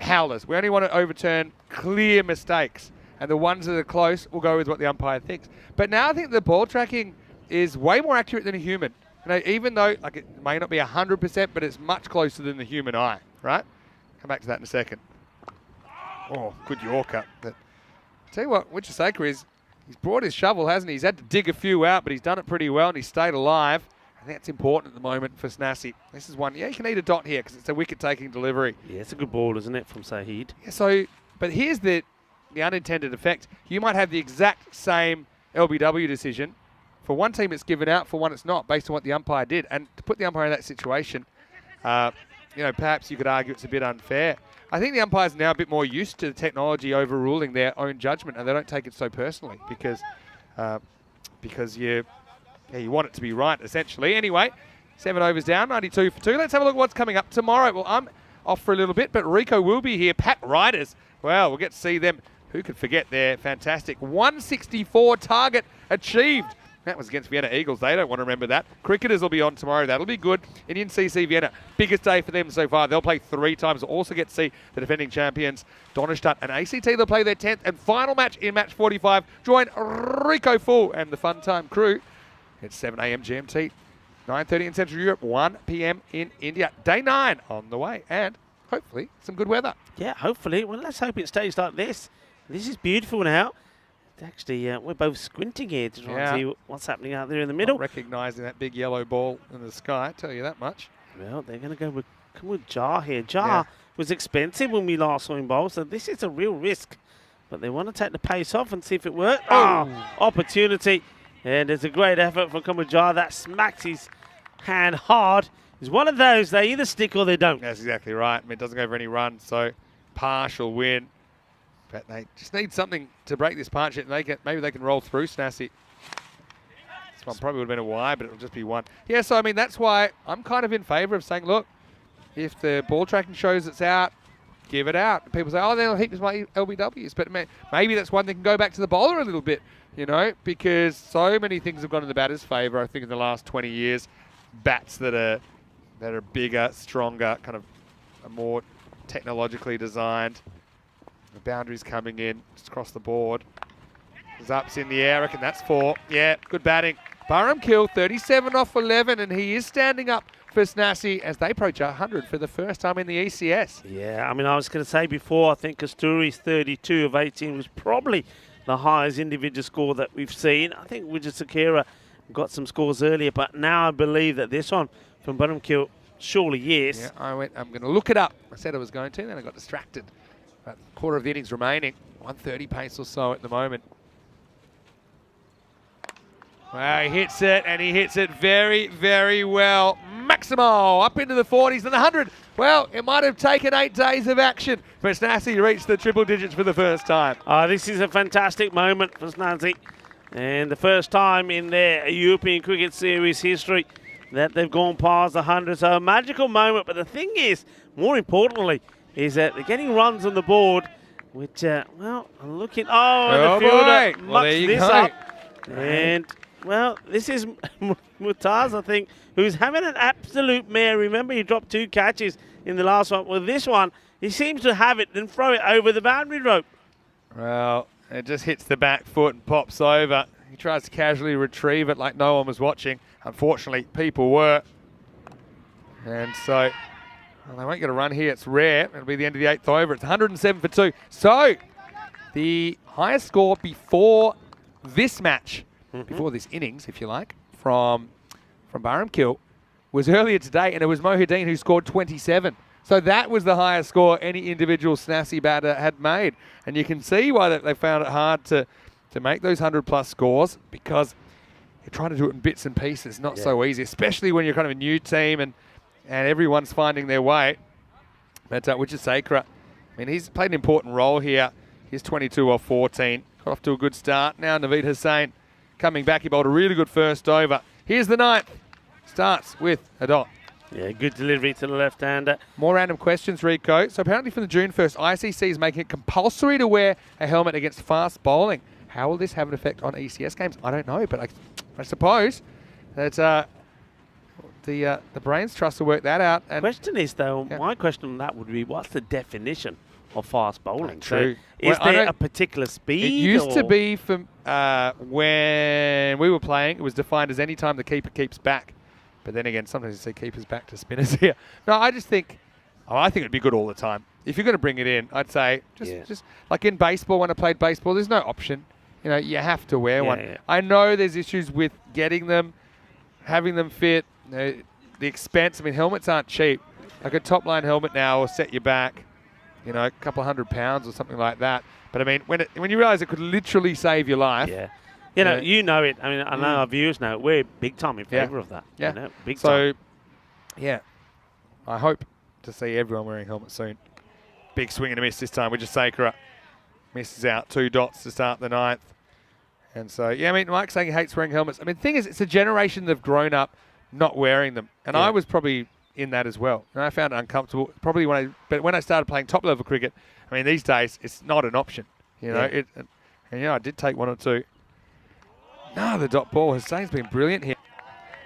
howlers. We only want to overturn clear mistakes. And the ones that are close will go with what the umpire thinks. But now I think the ball tracking is way more accurate than a human. You know, even though like it may not be 100%, but it's much closer than the human eye, right? Come back to that in a second. Oh, good Yorker. But tell you what, Wijesakara is, he's brought his shovel, hasn't he? He's had to dig a few out, but he's done it pretty well, and he's stayed alive. I think that's important at the moment for Snassi. This is one, yeah, you can eat a dot here because it's a wicket-taking delivery. Yeah, it's a good ball, isn't it, from Saeed? Yeah, so, but here's the unintended effect. You might have the exact same LBW decision. For one team it's given out, for one it's not, based on what the umpire did. And to put the umpire in that situation, you know, perhaps you could argue it's a bit unfair. I think the umpires are now a bit more used to the technology overruling their own judgment, and they don't take it so personally because you want it to be right, essentially. Anyway, 7 overs down, 92 for 2. Let's have a look at what's coming up tomorrow. Well, I'm off for a little bit, but Rico will be here. Pat Riders, well, we'll get to see them. Who could forget their fantastic 164 target achieved? That was against Vienna Eagles. They don't want to remember that. Cricketers will be on tomorrow. That'll be good. Indian CC Vienna, biggest day for them so far. They'll play 3 times. They'll also get to see the defending champions, Donnerstadt and ACT. They'll play their 10th and final match in match 45. Join Rico Full and the Fun Time crew. It's 7 a.m. GMT, 9:30 in Central Europe, 1 p.m. in India. Day 9 on the way, and hopefully some good weather. Yeah, hopefully. Well, let's hope it stays like this. This is beautiful now. Actually, we're both squinting here to try and see what's happening out there in the middle. Not recognising that big yellow ball in the sky, I tell you that much. Well, they're going to go with Jar here. Jar was expensive when we last saw him bowl, so this is a real risk. But they want to take the pace off and see if it works. Oh, opportunity. And there's a great effort from Jar. That smacks his hand hard. It's one of those, they either stick or they don't. That's exactly right. I mean, it doesn't go for any runs, so partial win. But they just need something to break this partnership. And maybe they can roll through Snassi. This one probably would have been a wide, but it'll just be one. Yeah, so I mean, that's why I'm kind of in favour of saying, look, if the ball tracking shows it's out, give it out. And people say, oh, they'll hit my LBWs. But maybe that's one that can go back to the bowler a little bit, you know, because so many things have gone in the batter's favour, I think, in the last 20 years. Bats that are bigger, stronger, kind of more technologically designed. The boundaries coming in, just across the board. His up's in the air, I reckon that's 4. Yeah, good batting. Burhamkill, 37 off 11, and he is standing up for Snassi as they approach 100 for the first time in the ECS. Yeah, I mean, I was going to say before, I think Kasturi's 32 of 18 was probably the highest individual score that we've seen. I think Wijesakara got some scores earlier, but now I believe that this one from Burhamkill surely is. Yeah, I'm going to look it up. I said I was going to, then I got distracted. About a quarter of the innings remaining. 130 pace or so at the moment. Well, he hits it, and he hits it very, very well. Maximo up into the 40s and 100. Well, it might have taken 8 days of action, but Snassi reached the triple digits for the first time. This is a fantastic moment for Snassi. And the first time in their European Cricket Series history that they've gone past 100. So a magical moment. But the thing is, more importantly, is that they're getting runs on the board, which, well, I'm looking. Oh, and the fielder mucks this up. And, well, this is Mutaz, I think, who's having an absolute mare. Remember, he dropped 2 catches in the last one. Well, this one, he seems to have it and throw it over the boundary rope. Well, it just hits the back foot and pops over. He tries to casually retrieve it like no one was watching. Unfortunately, people were. And so, well, they won't get a run here. It's rare. It'll be the end of the 8th over. It's 107 for 2. So, the highest score before this match, before this innings, if you like, from Barhamkill was earlier today, and it was Mohideen who scored 27. So that was the highest score any individual Snazzy batter had made. And you can see why they found it hard to make those 100-plus scores, because you're trying to do it in bits and pieces. Not so easy, especially when you're kind of a new team and everyone's finding their way. But Wichita, I mean, he's played an important role here. He's 22 off 14. Got off to a good start. Now Naveed Hussain coming back. He bowled a really good first over. Here's the 9th. Starts with a dot. Yeah, good delivery to the left-hander. More random questions, Rico. So apparently from the June 1st, ICC is making it compulsory to wear a helmet against fast bowling. How will this have an effect on ECS games? I don't know, but I suppose that the Brains Trust will work that out. And question is, though, my question on that would be, what's the definition of fast bowling? True. So is there a particular speed? It used to be from when we were playing, it was defined as any time the keeper keeps back. But then again, sometimes you see keepers back to spinners here. No, I just think, I think it'd be good all the time. If you're going to bring it in, I'd say just like in baseball, when I played baseball, there's no option. You know, you have to wear one. Yeah. I know there's issues with getting them, having them fit, the expense. I mean, helmets aren't cheap. Like a top-line helmet now will set you back, you know, a couple of £100 or something like that. But I mean, when you realise it could literally save your life. Yeah. You know it. I mean, I know our viewers know it. We're big time in favour of that. Yeah. You know, big so, time. yeah, I hope to see everyone wearing helmets soon. Big swing and a miss this time. Wichita misses out 2 dots to start the 9th. And so, yeah, I mean, Mike's saying he hates wearing helmets. I mean, the thing is, it's a generation that have grown up not wearing them. And I was probably in that as well. And I found it uncomfortable. Probably when I started playing top-level cricket, I mean, these days, it's not an option. You know, I did take 1 or 2. No, the dot ball. Hussein's been brilliant here.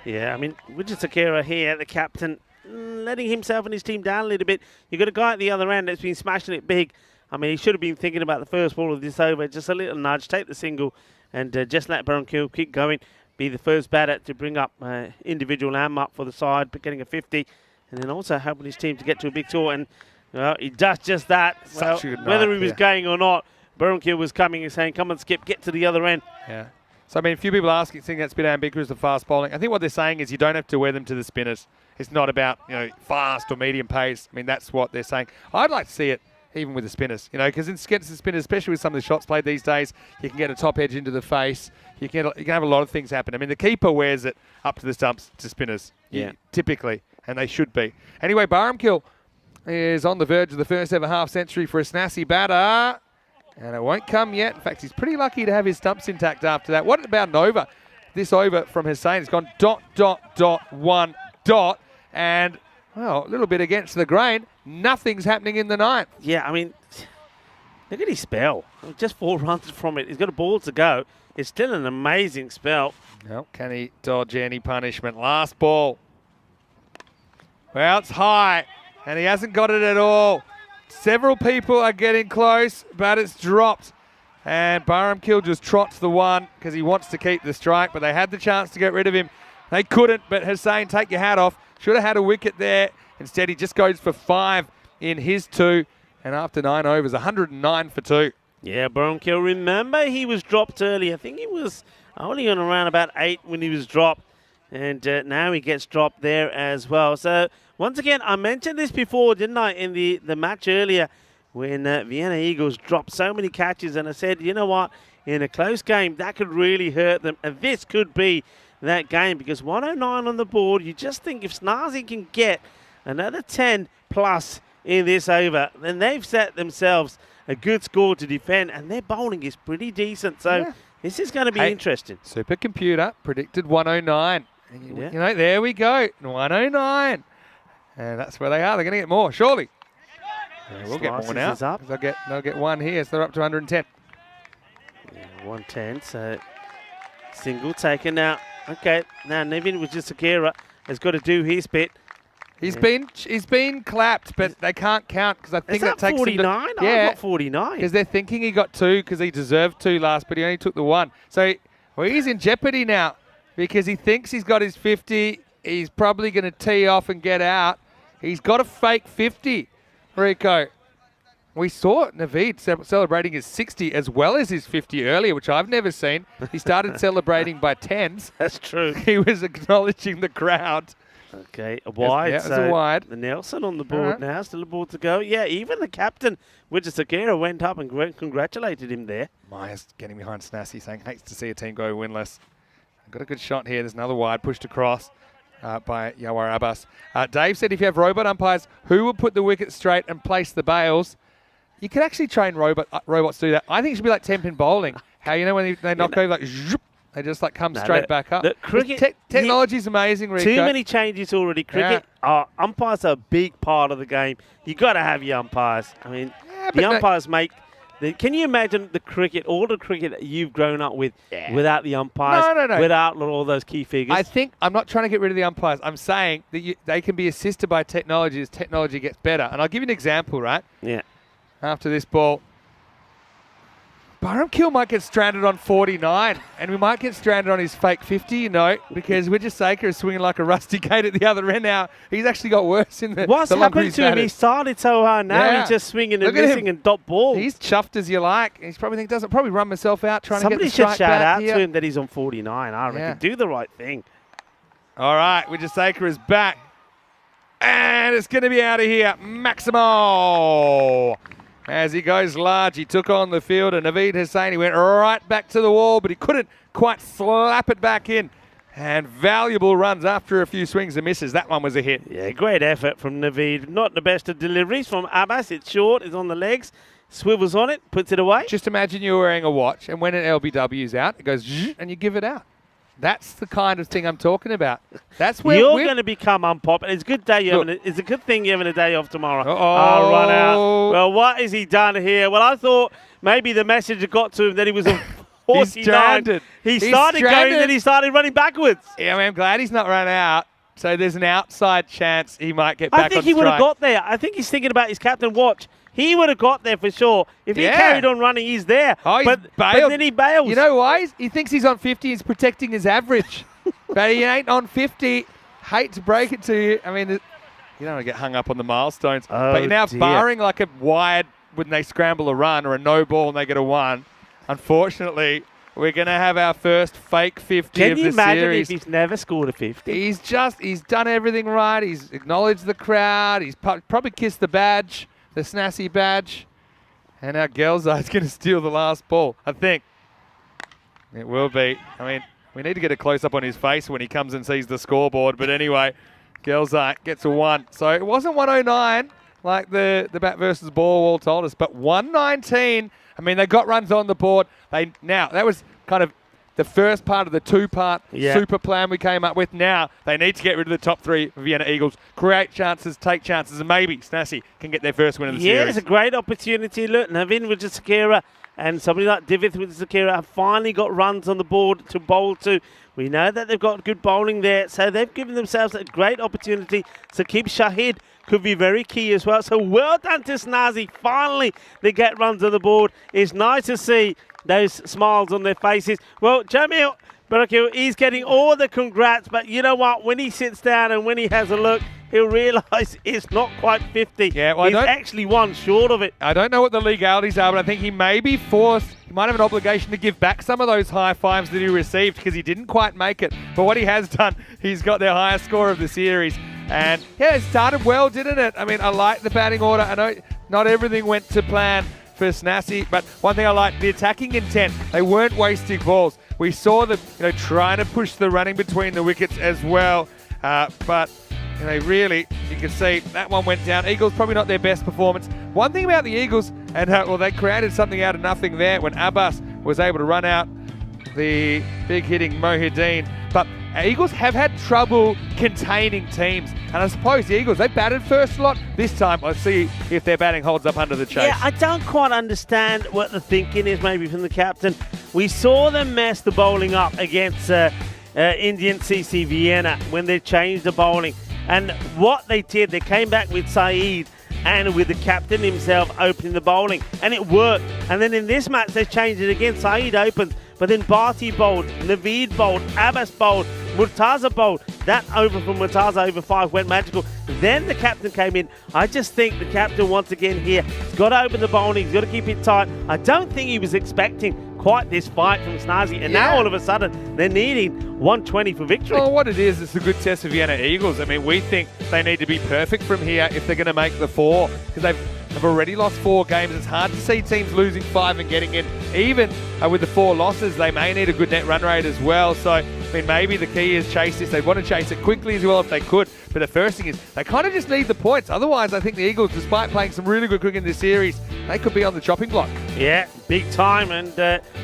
Yeah, I mean, Wichita here, the captain, letting himself and his team down a little bit. You've got a guy at the other end that's been smashing it big. I mean, he should have been thinking about the first ball of this over. Just a little nudge, take the single, and just let Barhamkill keep going. Be the first batter to bring up individual landmark for the side, but getting a 50, and then also helping his team to get to a big score. And well, he does just that. Such a good whether night, he was going or not, Barhamkill was coming and saying, "Come on, Skip, get to the other end." Yeah. So, I mean, a few people asking, think that's a bit ambiguous of fast bowling. I think what they're saying is you don't have to wear them to the spinners. It's not about, you know, fast or medium pace. I mean, that's what they're saying. I'd like to see it even with the spinners, you know, because against the spinners, especially with some of the shots played these days, you can get a top edge into the face. You can have a lot of things happen. I mean, the keeper wears it up to the stumps to spinners, typically, and they should be. Anyway, Barhamkill is on the verge of the first ever half century for a Snazzy batter. And it won't come yet. In fact, he's pretty lucky to have his stumps intact after that. What about an over? This over from Hussain has gone ... 1 ... And, well, a little bit against the grain. Nothing's happening in the 9th. Yeah, I mean, look at his spell. Just 4 runs from it. He's got a ball to go. It's still an amazing spell. Well, can he dodge any punishment? Last ball. Well, it's high, and he hasn't got it at all. Several people are getting close, but it's dropped. And Barhamkill just trots the 1 because he wants to keep the strike, but they had the chance to get rid of him. They couldn't, but Hussain, take your hat off. Should have had a wicket there. Instead, he just goes for 5 in his 2. And after 9 overs, 109 for 2. Yeah, Barhamkill, remember he was dropped early. I think he was only on around about 8 when he was dropped. And now he gets dropped there as well. So, once again, I mentioned this before, didn't I, in the match earlier when Vienna Eagles dropped so many catches. And I said, you know what, in a close game, that could really hurt them. And this could be that game because 109 on the board, you just think if Snazzy can get another 10 plus in this over, then they've set themselves a good score to defend. And their bowling is pretty decent. So, this is going to be interesting. Supercomputer predicted 109. You know, there we go. 109. And that's where they are. They're going to get more, surely. Yeah, we'll get more now. They'll get one here, so they're up to 110. Yeah, 110, so single taken now. Okay, now Nevin Wujisakira has got to do his bit. He's been clapped, but they can't count because I think that takes 49. him to, yeah, I got 49. Because they're thinking he got 2 because he deserved 2 last, but he only took the 1. So he's in jeopardy now because he thinks he's got his 50. He's probably going to tee off and get out. He's got a fake 50, Rico. We saw Naveed celebrating his 60 as well as his 50 earlier, which I've never seen. He started celebrating by 10s. That's true. He was acknowledging the crowd. Okay, a wide. Yeah, so a wide. The Nelson on the board now, still a board to go. Yeah, even the captain, Wujisakira, went up and congratulated him there. Maya's getting behind Snassi, saying, hates to see a team go winless. Got a good shot here. There's another wide pushed across by Yawar Abbas. Dave said if you have robot umpires, who will put the wicket straight and place the bails? You could actually train robots to do that. I think it should be like 10-pin bowling. How, you know, when they knock over, like, zoop, they just like come straight back up. Cricket technology is amazing, Rico. Too many changes already. Cricket, umpires are a big part of the game. You got to have your umpires. I mean, the umpires make. Can you imagine the cricket, all the cricket that you've grown up with, without the umpires? No. Without all those key figures. I think I'm not trying to get rid of the umpires. I'm saying that they can be assisted by technology as technology gets better. And I'll give you an example, right? Yeah. After this ball, Barhamkill might get stranded on 49, and we might get stranded on his fake 50, you know, because Wujisakira is swinging like a rusty gate at the other end now. He's actually got worse in the What's happened to him? He started so hard. Now he's just swinging and missing and dot balls. He's chuffed as you like. He's probably thinking, doesn't probably run myself out trying to get the strike back. Somebody should shout out to him that he's on 49. I reckon. Do the right thing. All right, Wujisakira is back. And it's going to be out of here. Maximo. As he goes large, he took on the field, and Naveed Hussain, he went right back to the wall, but he couldn't quite slap it back in. And valuable runs after a few swings and misses. That one was a hit. Yeah, great effort from Naveed. Not the best of deliveries from Abbas. It's short, it's on the legs, swivels on it, puts it away. Just imagine you're wearing a watch, and when an LBW's out, it goes zzz, and you give it out. That's the kind of thing I'm talking about. That's where you're going to become unpopular. It's a good day. It's a good thing you're having a day off tomorrow. Oh, run out. Well, what has he done here? Well, I thought maybe the message had got to him that he was on 49. He's stranded. He started going, then he started running backwards. Yeah, I'm glad he's not run out. So there's an outside chance he might get back on strike. I think he would have got there. I think he's thinking about his captain watch. He would have got there for sure. If he carried on running, he's there. Oh, but then he bails. You know why? He thinks he's on 50. He's protecting his average. But he ain't on 50. Hate to break it to you. I mean, you don't want to get hung up on the milestones. But you're now barring like a wide when they scramble a run or a no ball and they get a 1. Unfortunately, we're going to have our first fake 50 of the series. Can you imagine if he's never scored a 50? He's done everything right. He's acknowledged the crowd. He's probably kissed the badge, the Snassi badge. And our Gelzai's going to steal the last ball, I think. It will be. I mean, we need to get a close-up on his face when he comes and sees the scoreboard. But anyway, Gelzai gets a 1. So it wasn't 109 like the bat versus ball all told us, but 119. I mean, they got runs on the board. Now, that was kind of the first part of the 2-part super plan we came up with. Now, they need to get rid of the top 3 Vienna Eagles, create chances, take chances, and maybe Snassi can get their first win of the series. Yeah, it's a great opportunity. Look, Navin Wujisakira and somebody like Divith Wujisakira have finally got runs on the board to bowl to. We know that they've got good bowling there, so they've given themselves a great opportunity to keep Shahid. Could be very key as well. So well done to Snazzy. Finally, they get runs on the board. It's nice to see those smiles on their faces. Well, Jamil Barakil, he's getting all the congrats, but you know what? When he sits down and when he has a look, he'll realise it's not quite 50. Yeah, well, he's actually 1 short of it. I don't know what the legalities are, but I think he may be forced. He might have an obligation to give back some of those high fives that he received because he didn't quite make it. But what he has done, he's got their highest score of the series. And yeah, it started well, didn't it? I mean, I like the batting order. I know not everything went to plan for Snassi, but one thing I like, the attacking intent. They weren't wasting balls. We saw them, trying to push the running between the wickets as well. But really, you can see that one went down. Eagles probably not their best performance. One thing about the Eagles, and they created something out of nothing there when Abbas was able to run out the big hitting Mohideen. But Eagles have had trouble containing teams. And I suppose the Eagles, they batted first a lot. This time, let's see if their batting holds up under the chase. Yeah, I don't quite understand what the thinking is maybe from the captain. We saw them mess the bowling up against Indian CC Vienna when they changed the bowling. And what they did, they came back with Saeed and with the captain himself opening the bowling. And it worked. And then in this match, they changed it again. Saeed opened, but then Bharti bowled, Naveed bowled, Abbas bowled, Murtaza bowled. That over from Murtaza over 5 went magical. Then the captain came in. I just think the captain once again here, he's got to open the bowling, he's got to keep it tight. I don't think he was expecting quite this fight from Snazzy. And now all of a sudden, they're needing 120 for victory. Well, what it is, it's a good test for Vienna Eagles. I mean, we think they need to be perfect from here if they're going to make the 4, because they've already lost 4 games. It's hard to see teams losing 5 and getting in. Even with the 4 losses, they may need a good net run rate as well. So, I mean, maybe the key is chase this. They want to chase it quickly as well if they could. But the first thing is they kind of just need the points. Otherwise, I think the Eagles, despite playing some really good cricket in this series, they could be on the chopping block. Yeah, big time. And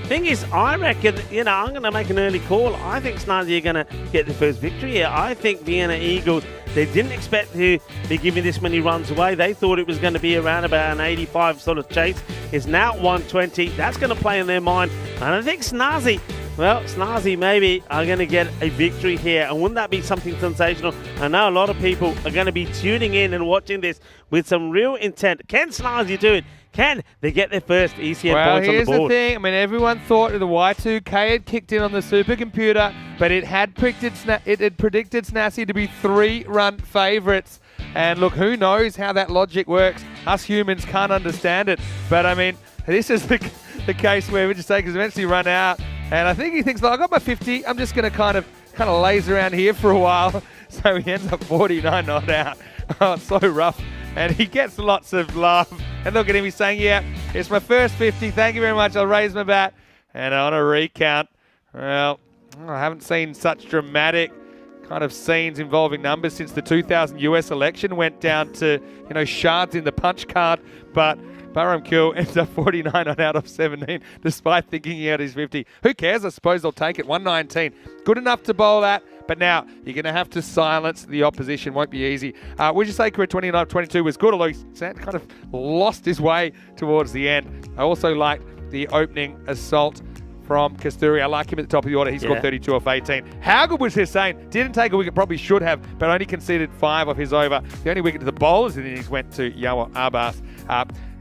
thing is, I reckon, I'm going to make an early call. I think Snazzy are going to get the first victory here. I think Vienna Eagles, they didn't expect to be giving this many runs away. They thought it was going to be around about an 85 sort of chase. It's now 120. That's going to play in their mind. And I think Snazzy maybe are going to get a victory here. And wouldn't that be something sensational? I know a lot of people are going to be tuning in and watching this with some real intent. Can Snazzy do it? Can they get their first ECN points on the board? Well, here's the thing. I mean, everyone thought the Y2K had kicked in on the supercomputer, but it had predicted Snazzy to be 3-run favourites. And look, who knows how that logic works? Us humans can't understand it. But, I mean, this is the case where Vijayasekhar's eventually run out. And I think he thinks, I got my 50. I'm just going to kind of laze around here for a while. So he ends up 49 not out. Oh, it's so rough. And he gets lots of love. And look at him, he's saying, yeah, it's my first 50. Thank you very much. I'll raise my bat. And on a recount, well, I haven't seen such dramatic kind of scenes involving numbers since the 2000 US election went down to, shards in the punch card. But Barham Kill ends up 49 on out of 17, despite thinking he had his 50. Who cares? I suppose they'll take it. 119. Good enough to bowl at, but now you're going to have to silence the opposition. Won't be easy. Wijayasekar at 29-22 was good, although he kind of lost his way towards the end. I also liked the opening assault from Kasturi. I like him at the top of the order. He scored 32 off 18. How good was Hussain? Didn't take a wicket, probably should have, but only conceded 5 of his over. The only wicket to the bowlers in the innings went to Yawa Abbas.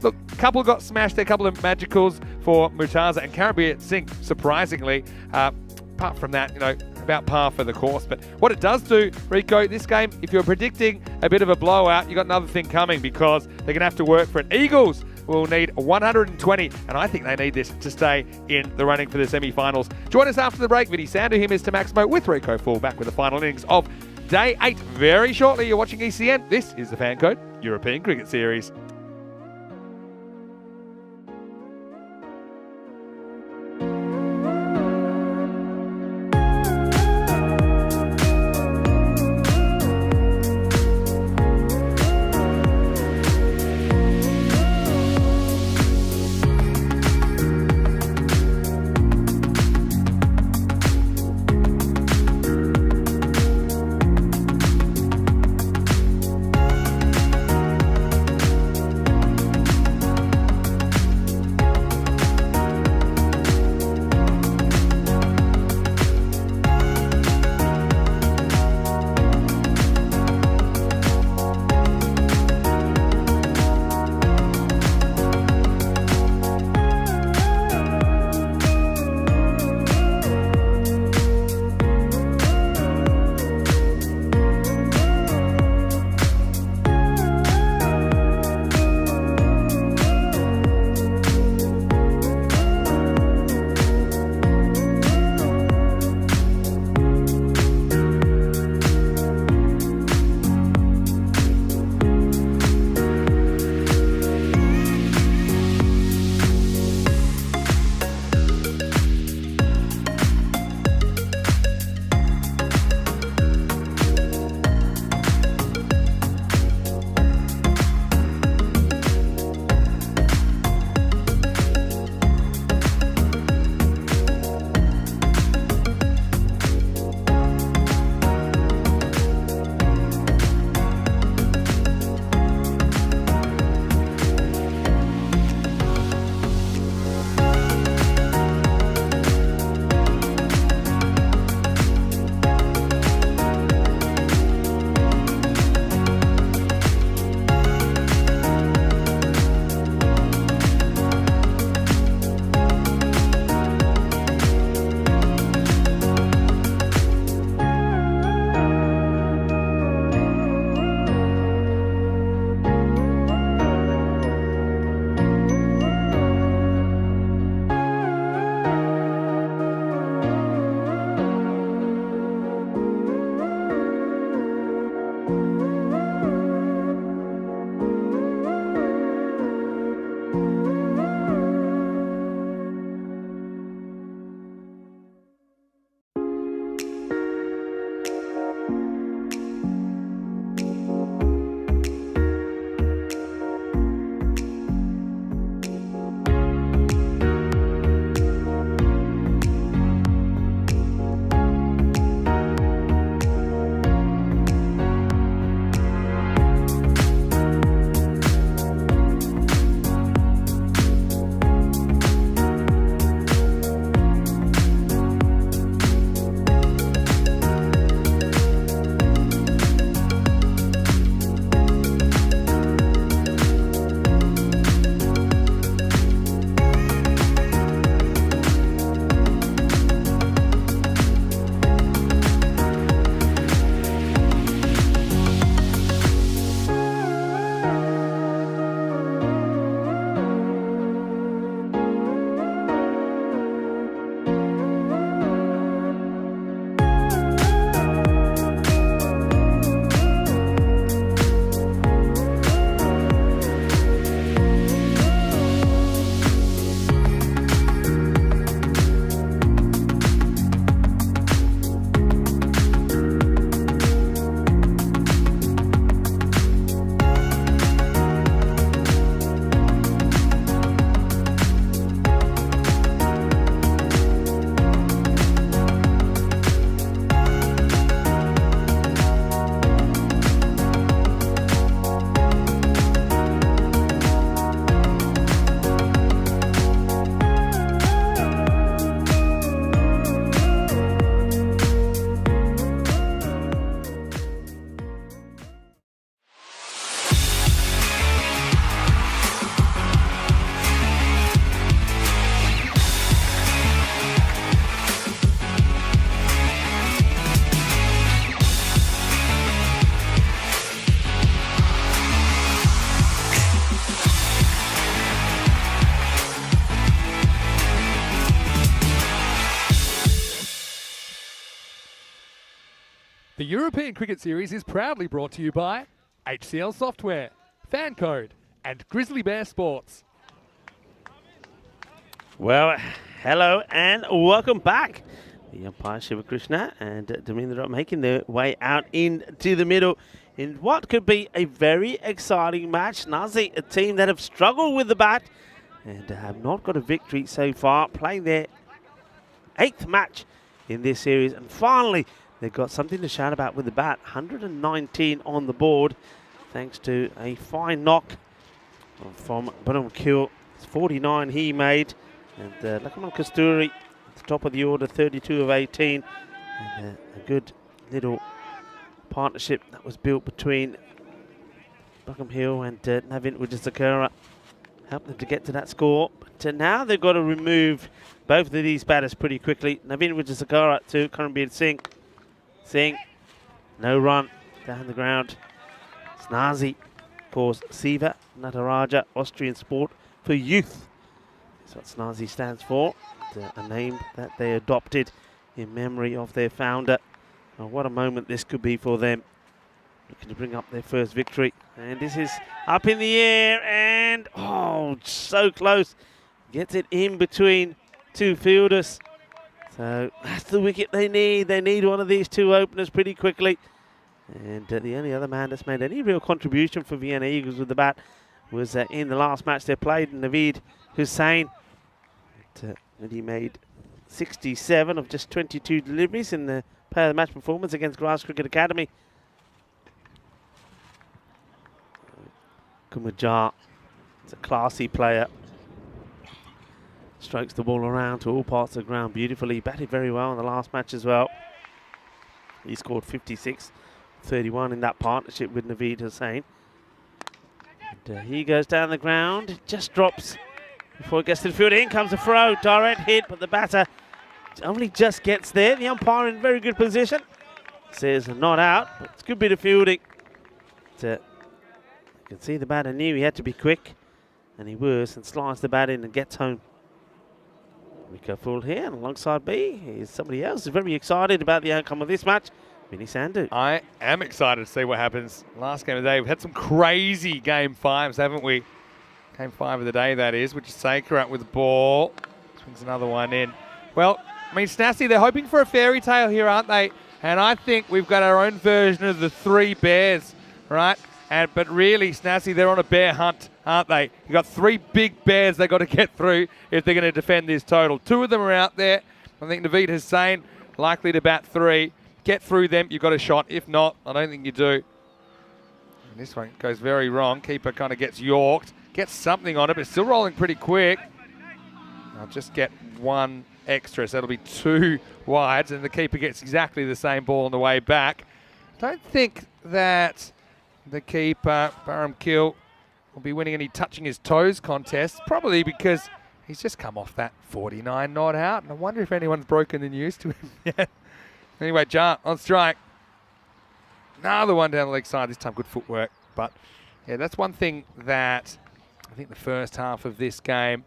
Look, a couple got smashed there, a couple of magicals for Murtaza and Karambir Singh, surprisingly. Apart from that, about par for the course. But what it does do, Rico, this game, if you're predicting a bit of a blowout, you got another thing coming because they're going to have to work for it. Eagles will need 120, and I think they need this to stay in the running for the semi-finals. Join us after the break. Vinny Sandu, him is to Maximo with Rico Full back with the final innings of Day 8. Very shortly, you're watching ECN. This is the Fan Code European Cricket Series. The European Cricket Series is proudly brought to you by HCL Software, Fancode, and Grizzly Bear Sports. Well, hello and welcome back. The umpire Shiva Krishna and Dhamindra making their way out into the middle in what could be a very exciting match. Nazi, a team that have struggled with the bat and have not got a victory so far, playing their 8th match in this series, and finally they've got something to shout about with the bat. 119 on the board thanks to a fine knock from Kill. It's 49 he made, and Lakaman Kasturi at the top of the order, 32 of 18, and a good little partnership that was built between Buckham Hill and Navin Wijasakura helped them to get to that score. But now they've got to remove both of these batters pretty quickly. Navin Wijasakura to Karanbir Singh. Singh, no run, down the ground. Snazi, of course, Siva Nataraja, Austrian Sport for Youth. That's what Snazi stands for. A name that they adopted in memory of their founder. Oh, what a moment this could be for them. Looking to bring up their first victory. And this is up in the air and, oh, so close. Gets it in between two fielders. So that's the wicket they need. They need one of these two openers pretty quickly. And the only other man that's made any real contribution for Vienna Eagles with the bat was in the last match they played, Naveed Hussain. And he made 67 of just 22 deliveries in the player of the match performance against Grass Cricket Academy. Kumajar is a classy player. Strokes the ball around to all parts of the ground beautifully. Batted very well in the last match as well. He scored 56-31 in that partnership with Naveed Hussain. And he goes down the ground. It just drops before it gets to the field. In comes the throw. Direct hit, but the batter only just gets there. The umpire in very good position. Says not out, but it's a good bit of fielding. You can see the batter knew he had to be quick, and he was, and slides the bat in and gets home. Rico Full here, and alongside B is somebody else who's very excited about the outcome of this match, Vinny Sandhu. I am excited to see what happens. Last game of the day, we've had some crazy game fives, haven't we? Game 5 of the day, that is, which is Saker up with the ball. Swings another one in. Well, I mean, Snassi, they're hoping for a fairy tale here, aren't they? And I think we've got our own version of the 3 bears, right? But really, Snassi, they're on a bear hunt, aren't they? You've got 3 big bears they've got to get through if they're going to defend this total. 2 of them are out there. I think Naveed Hussain likely to bat 3. Get through them, you've got a shot. If not, I don't think you do. And this one goes very wrong. Keeper kind of gets yorked. Gets something on it, but still rolling pretty quick. I'll just get 1 extra, so it'll be 2 wides, and the keeper gets exactly the same ball on the way back. Don't think that the keeper, Baram Kill, will be winning any touching his toes contest, probably because he's just come off that 49 not out, and I wonder if anyone's broken the news to him yet. Anyway, Jar on strike. Another one down the leg side, this time good footwork. But yeah, that's one thing that I think the first half of this game,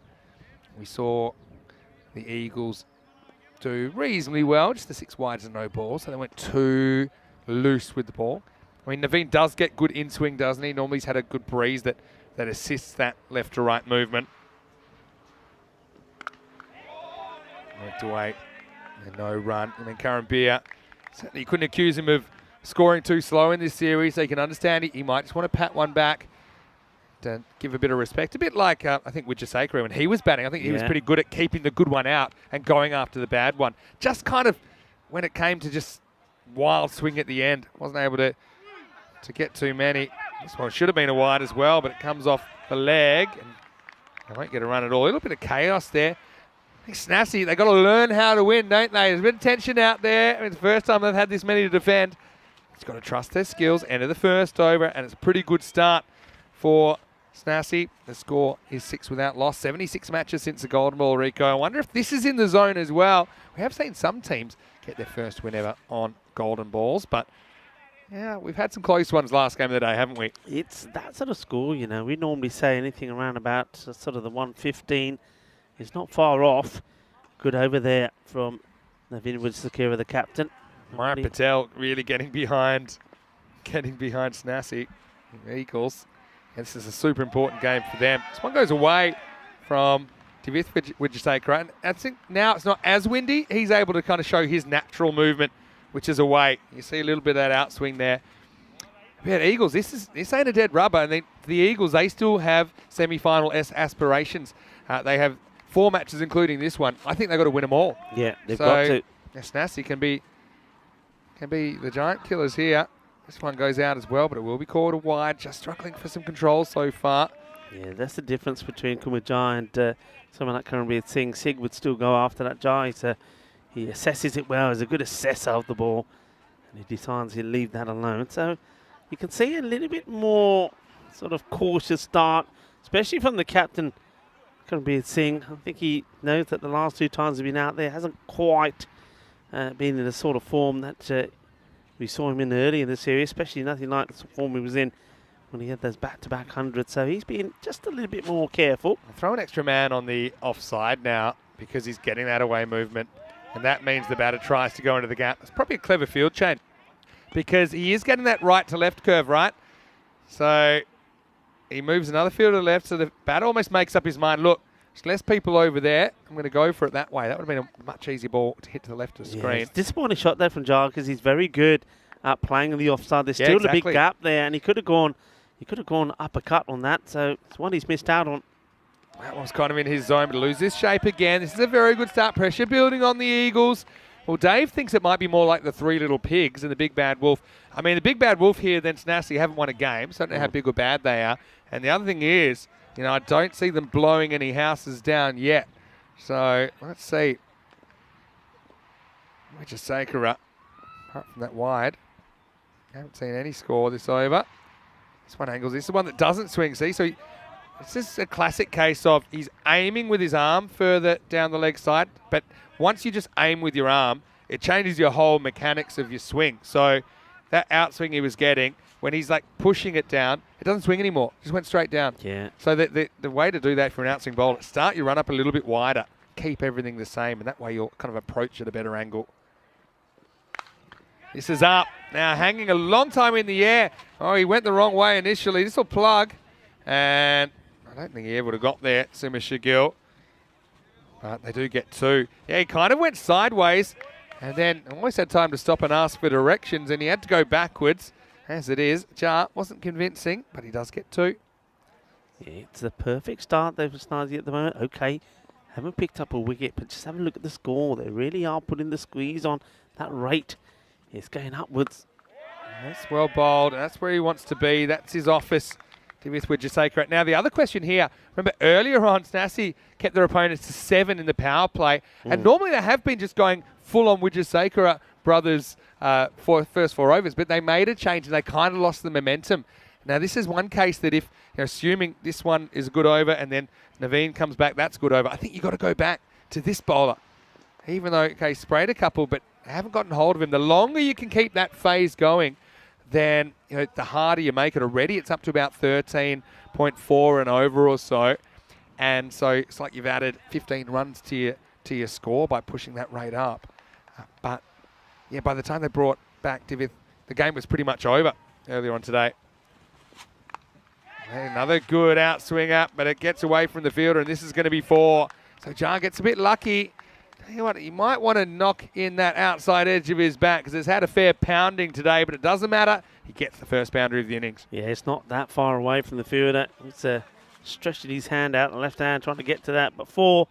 we saw the Eagles do reasonably well, just the 6 wides and no ball, so they went too loose with the ball. I mean, Naveen does get good in-swing, doesn't he? Normally he's had a good breeze that assists that left to right movement. Worked away, and no run. I mean, Karanbir, certainly you couldn't accuse him of scoring too slow in this series, so you can understand he might just want to pat one back to give a bit of respect. A bit like, I think, Wijasakura when he was batting. I think he was pretty good at keeping the good one out and going after the bad one. Just kind of, when it came to just wild swing at the end, wasn't able to get too many. This one should have been a wide as well, but it comes off the leg, and they won't get a run at all. A little bit of chaos there. I think Snassi, they've got to learn how to win, don't they? There's a bit of tension out there. I mean, it's the first time they've had this many to defend. It's got to trust their skills. End of the first over, and it's a pretty good start for Snassi. The score is 6 without loss. 76 matches since the Golden Ball, Rico. I wonder if this is in the zone as well. We have seen some teams get their first win ever on Golden Balls, but yeah, we've had some close ones last game of the day, haven't we? It's that sort of score, you know. We normally say anything around about sort of the 115. It's not far off. Good over there from Navin Wijasakura, the captain. Maya Patel really getting behind Snassi. Eagles. And this is a super important game for them. This one goes away from Divith Wijesakera. And I think now it's not as windy. He's able to kind of show his natural movement, which is away. You see a little bit of that outswing there. But Eagles, this ain't a dead rubber. And the Eagles, they still have semi-final aspirations. They have 4 matches, including this one. I think they've got to win them all. Yeah, they've got to. Snassi can be the giant killers here. This one goes out as well, but it will be called wide. Just struggling for some control so far. Yeah, that's the difference between Kumajai and someone like Karanbir Singh. Sig would still go after that Jai. He assesses it well. He's a good assessor of the ball. And he decides he'll leave that alone. So you can see a little bit more sort of cautious start, especially from the captain, Karanbir Singh. I think he knows that the last 2 times he's been out there hasn't quite been in the sort of form that we saw him in early in the series, especially nothing like the form he was in when he had those back-to-back hundreds. So he's been just a little bit more careful. I'll throw an extra man on the offside now because he's getting that away movement. And that means the batter tries to go into the gap. It's probably a clever field change because he is getting that right to left curve, right? So he moves another field to the left, so the batter almost makes up his mind, look, there's less people over there. I'm going to go for it that way. That would have been a much easier ball to hit to the left of the screen. It's a disappointing shot there from Jar because he's very good at playing on the offside. There's still a big gap there, and he could have gone uppercut on that. So it's one he's missed out on. That was kind of in his zone, but to lose this shape again. This is a very good start. Pressure building on the Eagles. Well, Dave thinks it might be more like the 3 little pigs and the big bad wolf. I mean, the big bad wolf here, then Snassi haven't won a game, so I don't know how big or bad they are. And the other thing is, I don't see them blowing any houses down yet. So let's see. Wijesakera, apart from that wide, haven't seen any score this over. This one angles. This is the one that doesn't swing. See, so it's just a classic case of he's aiming with his arm further down the leg side, but once you just aim with your arm, it changes your whole mechanics of your swing. So that outswing he was getting, when he's like pushing it down, it doesn't swing anymore. It just went straight down. Yeah. So the way to do that for an outswing bowler, start your run up a little bit wider, keep everything the same, and that way you'll kind of approach at a better angle. This is up. Now hanging a long time in the air. Oh, he went the wrong way initially. This will plug. And I don't think he ever would have got there, Sima Shagil. But they do get 2. Yeah, he kind of went sideways and then almost had time to stop and ask for directions, and he had to go backwards. As it is, Jar wasn't convincing, but he does get 2. Yeah, it's the perfect start there for Snazzy at the moment. Okay, haven't picked up a wicket, but just have a look at the score. They really are putting the squeeze on. That rate is going upwards. That's well bowled, and that's where he wants to be. That's his office. With Wijesakera. Now, the other question here, remember earlier on, Snassi kept their opponents to 7 in the power play, and normally they have been just going full on Wijesakera brothers for first 4 overs, but they made a change and they kind of lost the momentum. Now, this is one case that if, assuming this one is a good over and then Naveen comes back, that's good over. I think you've got to go back to this bowler, even though, okay, sprayed a couple, but haven't gotten hold of him. The longer you can keep that phase going, then the harder you make it. Already it's up to about 13.4 and over or so, and so it's like you've added 15 runs to your score by pushing that rate up. But yeah, by the time they brought back Divith, the game was pretty much over earlier on today. And another good outswing up, but it gets away from the fielder, and this is going to be 4. So Jar gets a bit lucky. Tell you what, he might want to knock in that outside edge of his bat because it's had a fair pounding today, but it doesn't matter. He gets the first boundary of the innings. Yeah, it's not that far away from the fielder. He's stretching his hand out, the left hand, trying to get to that. But 4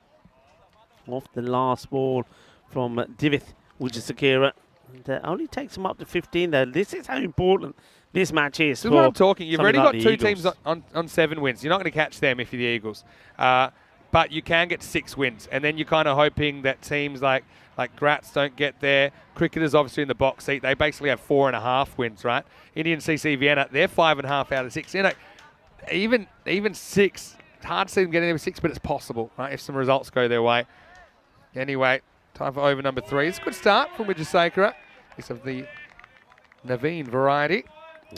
off the last ball from Divith Wijesakera. And only takes him up to 15, though. This is how important this match is. This is what I'm talking. You've already got 2 Eagles. teams on 7 wins. You're not going to catch them if you're the Eagles. But you can get 6 wins. And then you're kind of hoping that teams like Gratz don't get there. Cricketers obviously in the box seat. They basically have 4.5 wins, right? Indian CC Vienna, they're 5.5 out of 6. Even 6, it's hard to see them getting there with 6, but it's possible, right, if some results go their way. Anyway, time for over number 3. It's a good start from Wijesakera. It's of the Naveen variety.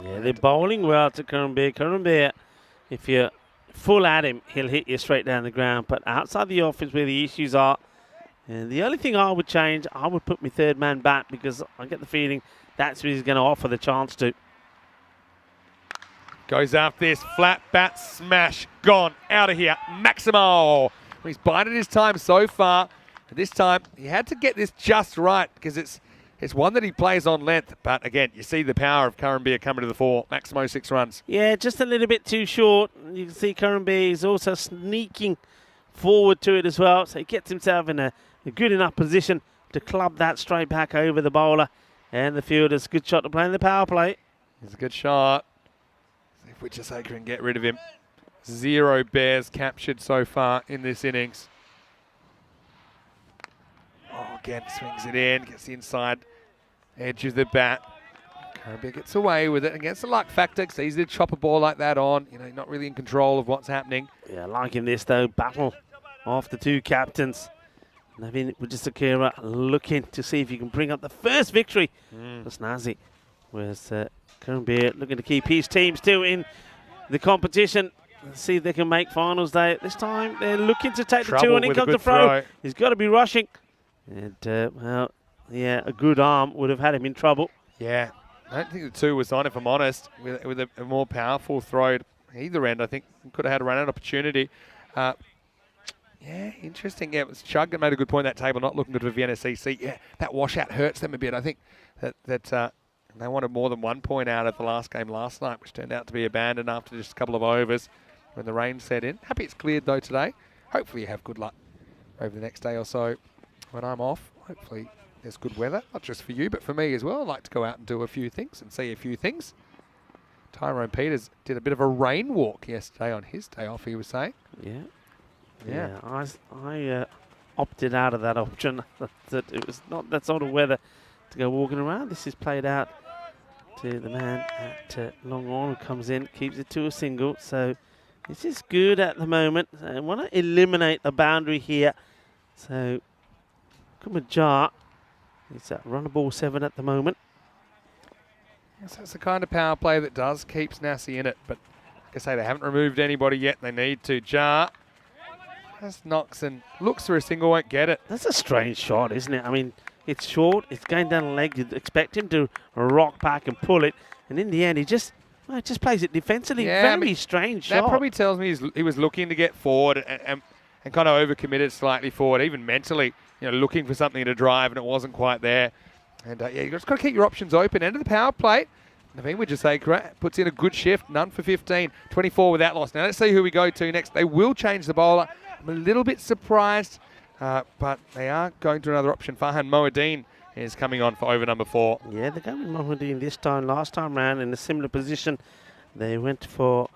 Yeah, they're bowling well to Karanbir. Karanbir, if you're full at him, he'll hit you straight down the ground. But outside the off is where the issues are. And the only thing I would change, I would put my third man back because I get the feeling that's where he's going to offer the chance to. Goes after this, flat bat smash, gone, out of here, Maximo. He's bided his time so far. And this time, he had to get this just right because it's one that he plays on length. But again, you see the power of Curran-Beer coming to the fore. Maximo 6 runs. Yeah, just a little bit too short. You can see Curran-Beer is also sneaking forward to it as well. So he gets himself in a good enough position to club that straight back over the bowler. And the fielder's good shot to play in the power play. It's a good shot. See if Wichita can get rid of him. 0 bears captured so far in this innings. Oh, again, swings it in, gets the inside edge of the bat. Curran-Beer gets away with it against the luck factor. It's easy to chop a ball like that on. You know, not really in control of what's happening. Yeah, liking this though. Battle off the two captains. Navin Wijesakira looking to see if he can bring up the first victory for Snazzy. Whereas Curran-Beer looking to keep his team still in the competition. Let's see if they can make finals day. This time they're looking to take the two, and in comes the throw. He's got to be rushing. And, well, yeah, a good arm would have had him in trouble. Yeah, I don't think the 2 was on, if I'm honest. With a more powerful throw at either end, I think could have had a run-out opportunity. Yeah, interesting. Yeah, it was Chug that made a good point at that table, not looking good for Vienna CC. Yeah, that washout hurts them a bit. I think that they wanted more than 1 point out of the last game last night, which turned out to be abandoned after just a couple of overs when the rain set in. Happy it's cleared, though, today. Hopefully you have good luck over the next day or so when I'm off. Hopefully there's good weather, not just for you, but for me as well. I like to go out and do a few things and see a few things. Tyrone Peters did a bit of a rain walk yesterday on his day off, he was saying. Yeah, I opted out of that option. That it was not that sort of weather to go walking around. This is played out to the man at long on, who comes in, keeps it to a single. So this is good at the moment. I want to eliminate the boundary here. So Kumajar is at run ball 7 at the moment. Yes, that's the kind of power play that does keep Snassi in it. But like I say, they haven't removed anybody yet. They need to. Jar just knocks and looks for a single, won't get it. That's a strange shot, isn't it? I mean, it's short, it's going down the leg. You'd expect him to rock back and pull it. And in the end, he just plays it defensively. Yeah, Very strange shot. That probably tells me he was looking to get forward and kind of overcommitted slightly forward, even mentally, you know, looking for something to drive, and it wasn't quite there. And yeah, you've just got to keep your options open. End of the power play. Naveen Wijesakera puts in a good shift, none for 15, 24 without loss. Now let's see who we go to next. They will change the bowler. I'm a little bit surprised, but they are going to another option. Farhan Moeddin is coming on for over number 4. Yeah, they're going with Moeddin this time. Last time round in a similar position, they went for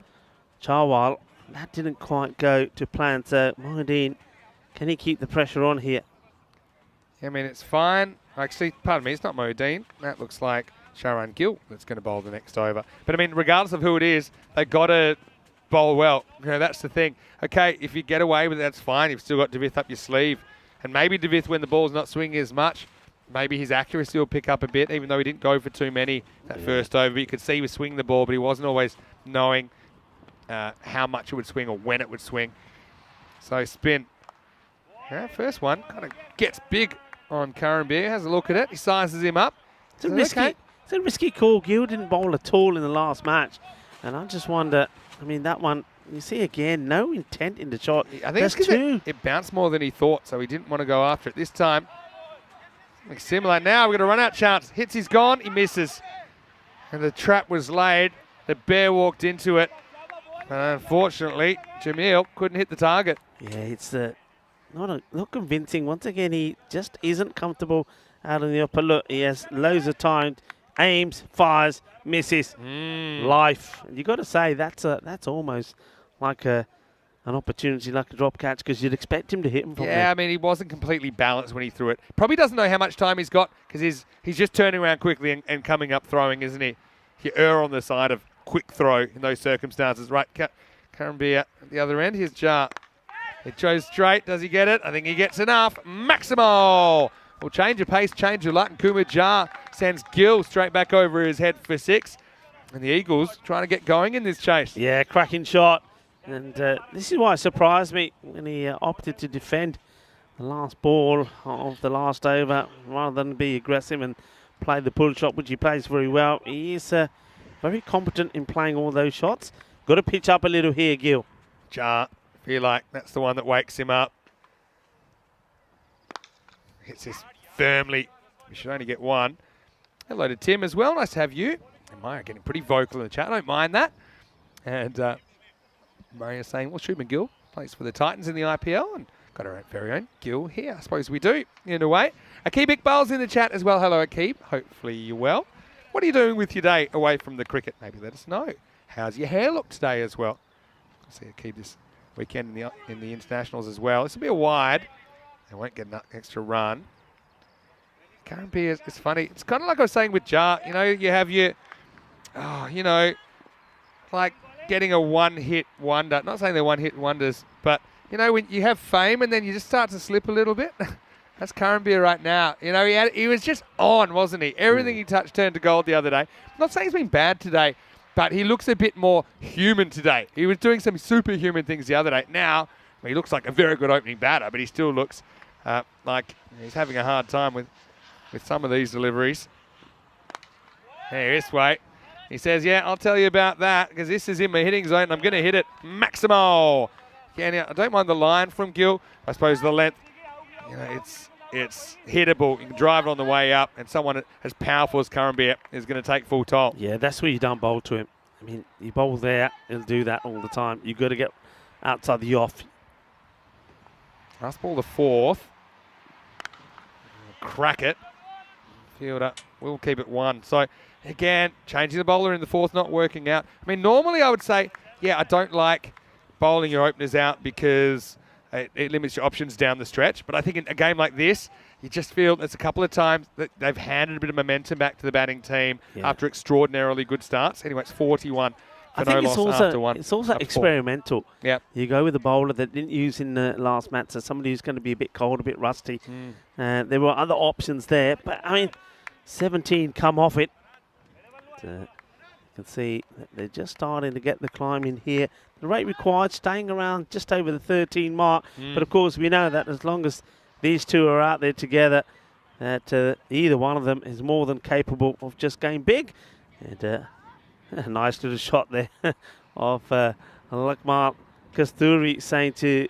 Charwal. That didn't quite go to plan. So Moeddin, can he keep the pressure on here? Yeah, I mean, it's fine. Actually, pardon me, it's not Moeddin. That looks like Sharan Gill that's going to bowl the next over. But I mean, regardless of who it is, they've got to bowl well. You know, that's the thing. Okay, if you get away with it, that's fine. You've still got Devith up your sleeve. And maybe Devith, when the ball's not swinging as much, maybe his accuracy will pick up a bit, even though he didn't go for too many that first over. But you could see he was swinging the ball, but he wasn't always knowing how much it would swing or when it would swing. So spin. Yeah, first one kind of gets big on Curran-Beer. Has a look at it. He sizes him up. It's a risky call. Gill didn't bowl at all in the last match. And I just wonder, I mean, that one, you see again, no intent in the shot. I think it's because it bounced more than he thought, so he didn't want to go after it. This time, something similar. Now we're going to run out chance. Hits, he's gone, he misses. And the trap was laid. The bear walked into it. And unfortunately, Jamil couldn't hit the target. Yeah, it's not convincing. Once again, he just isn't comfortable out on the upper. Look, he has loads of time. Aims, fires, misses. Life. And you've got to say that's almost like an opportunity, like a drop catch, because you'd expect him to hit him from there. I mean, he wasn't completely balanced when he threw it. Probably doesn't know how much time he's got, because he's just turning around quickly and coming up throwing, isn't he? You err on the side of quick throw in those circumstances. Right, Curran-Beer at the other end. Here's Jar. It goes straight. Does he get it? I think he gets enough. Maximo! Well, change of pace, change of luck. And Kumar Jar sends Gill straight back over his head for 6. And the Eagles trying to get going in this chase. Yeah, cracking shot. And this is why it surprised me when he opted to defend the last ball of the last over, rather than be aggressive and play the pull shot, which he plays very well. He is very competent in playing all those shots. Got to pitch up a little here, Gil. Jar, feel like that's the one that wakes him up. Hits this firmly. We should only get one. Hello to Tim as well. Nice to have you. And Maya getting pretty vocal in the chat. I don't mind that. And Maria saying, well, Shoot McGill plays for the Titans in the IPL and got our very own Gill here. I suppose we do, in a way. Akib Iqbal's in the chat as well. Hello, Akib. Hopefully you're well. What are you doing with your day away from the cricket? Maybe let us know. How's your hair look today as well? I'll see Akib this weekend in the internationals as well. This will be a wide. They won't get an extra run. Can't be as funny. It's kind of like I was saying with Jar. You know, you have your, you know, like getting a one-hit wonder. Not saying they're one-hit wonders, but, you know, when you have fame and then you just start to slip a little bit. That's Karambir right now. You know, he was just on, wasn't he? Everything he touched turned to gold the other day. I'm not saying he's been bad today, but he looks a bit more human today. He was doing some superhuman things the other day. Now, he looks like a very good opening batter, but he still looks like he's having a hard time with some of these deliveries. Hey, this way. He says, yeah, I'll tell you about that because this is in my hitting zone. I'm going to hit it Maximo. Yeah, now, I don't mind the line from Gill. I suppose the length, you know, it's hittable. You can drive it on the way up, and someone as powerful as Karambir is going to take full toll. Yeah, that's where you don't bowl to him. I mean, you bowl there, he'll do that all the time. You've got to get outside the off. Last ball, the fourth. Crack it. Fielder will keep it one. So, again, changing the bowler in the fourth, not working out. I mean, normally I would say, yeah, I don't like bowling your openers out because it limits your options down the stretch. But I think in a game like this, you just feel there's a couple of times that they've handed a bit of momentum back to the batting team after extraordinarily good starts. Anyway, it's 41 for no loss after one. It's also experimental. Yeah. You go with a bowler that didn't use in the last match, so somebody who's going to be a bit cold, a bit rusty. There were other options there, but I mean, 17 come off it. You can see that they're just starting to get the climb in here. The rate required staying around just over the 13 mark. But of course, we know that as long as these two are out there together, that either one of them is more than capable of just going big. And a nice little shot there of Lakmal Kasturi saying to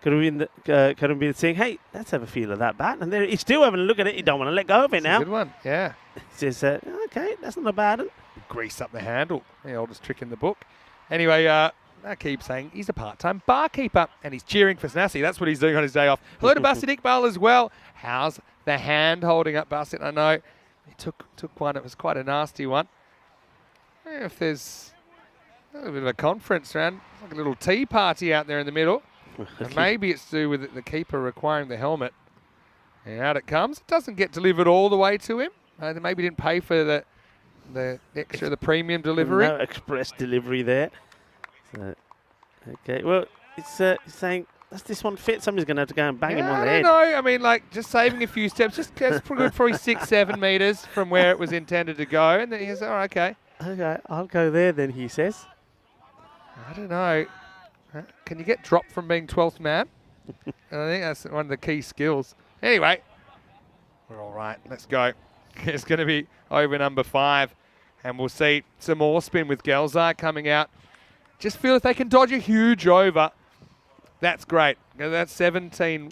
Karambir saying, hey, let's have a feel of that bat. And there he's still having a look at it. You don't want to let go of it now. Good one, yeah. He says, okay, that's not a bad one. Grease up the handle. The oldest trick in the book. Anyway, I keep saying he's a part-time barkeeper and he's cheering for Snassi. That's what he's doing on his day off. Hello to Basit Iqbal as well. How's the hand holding up, Basit? I know he took one. It was quite a nasty one. If there's a little bit of a conference round, like a little tea party out there in the middle. And maybe it's to do with the keeper requiring the helmet. And out it comes. It doesn't get delivered all the way to him. They maybe didn't pay for the extra, the premium delivery. No express delivery there. So, okay, well, it's saying, does this one fit? Somebody's going to have to go and bang him on the head. I don't know. I mean, like, just saving a few steps. Just that's probably 6-7 metres from where it was intended to go. And then he says, oh, okay. Okay, I'll go there then, he says. I don't know. Can you get dropped from being 12th man? And I think that's one of the key skills. Anyway, we're all right. Let's go. It's going to be over number 5. And we'll see some more spin with Gelzar coming out. Just feel if they can dodge a huge over, that's great. That 17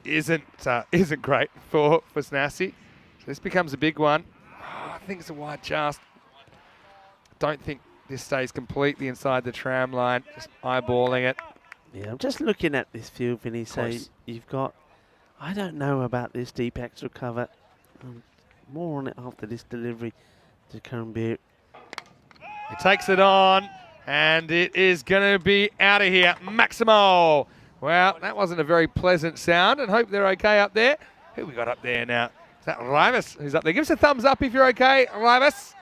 isn't great for Snassi. So this becomes a big one. I think it's a wide just. Don't think this stays completely inside the tram line. Just eyeballing it. Yeah, I'm just looking at this field, Vinny. So you've got, I don't know about this deep extra cover. More on it after this delivery to Karambir. He takes it on, and it is going to be out of here. Maximo. Well, that wasn't a very pleasant sound, and hope they're okay up there. Who we got up there now? Is that Rivas who's up there? Give us a thumbs up if you're okay, Rivas.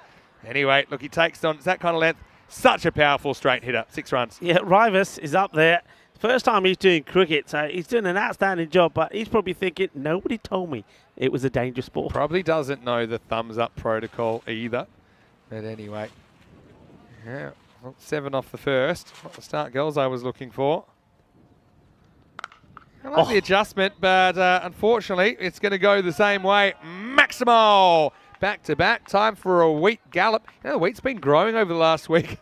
Anyway, look, he takes on, it's that kind of length. Such a powerful straight hitter, 6 runs. Yeah, Rivas is up there. First time he's doing cricket, so he's doing an outstanding job, but he's probably thinking, nobody told me it was a dangerous ball. Probably doesn't know the thumbs up protocol either. But anyway, yeah, well, 7 off the first. Not the start girls I was looking for. I like the adjustment, but unfortunately, it's going to go the same way. Maximo! Back-to-back. Time for a wheat gallop. You know, the wheat's been growing over the last week.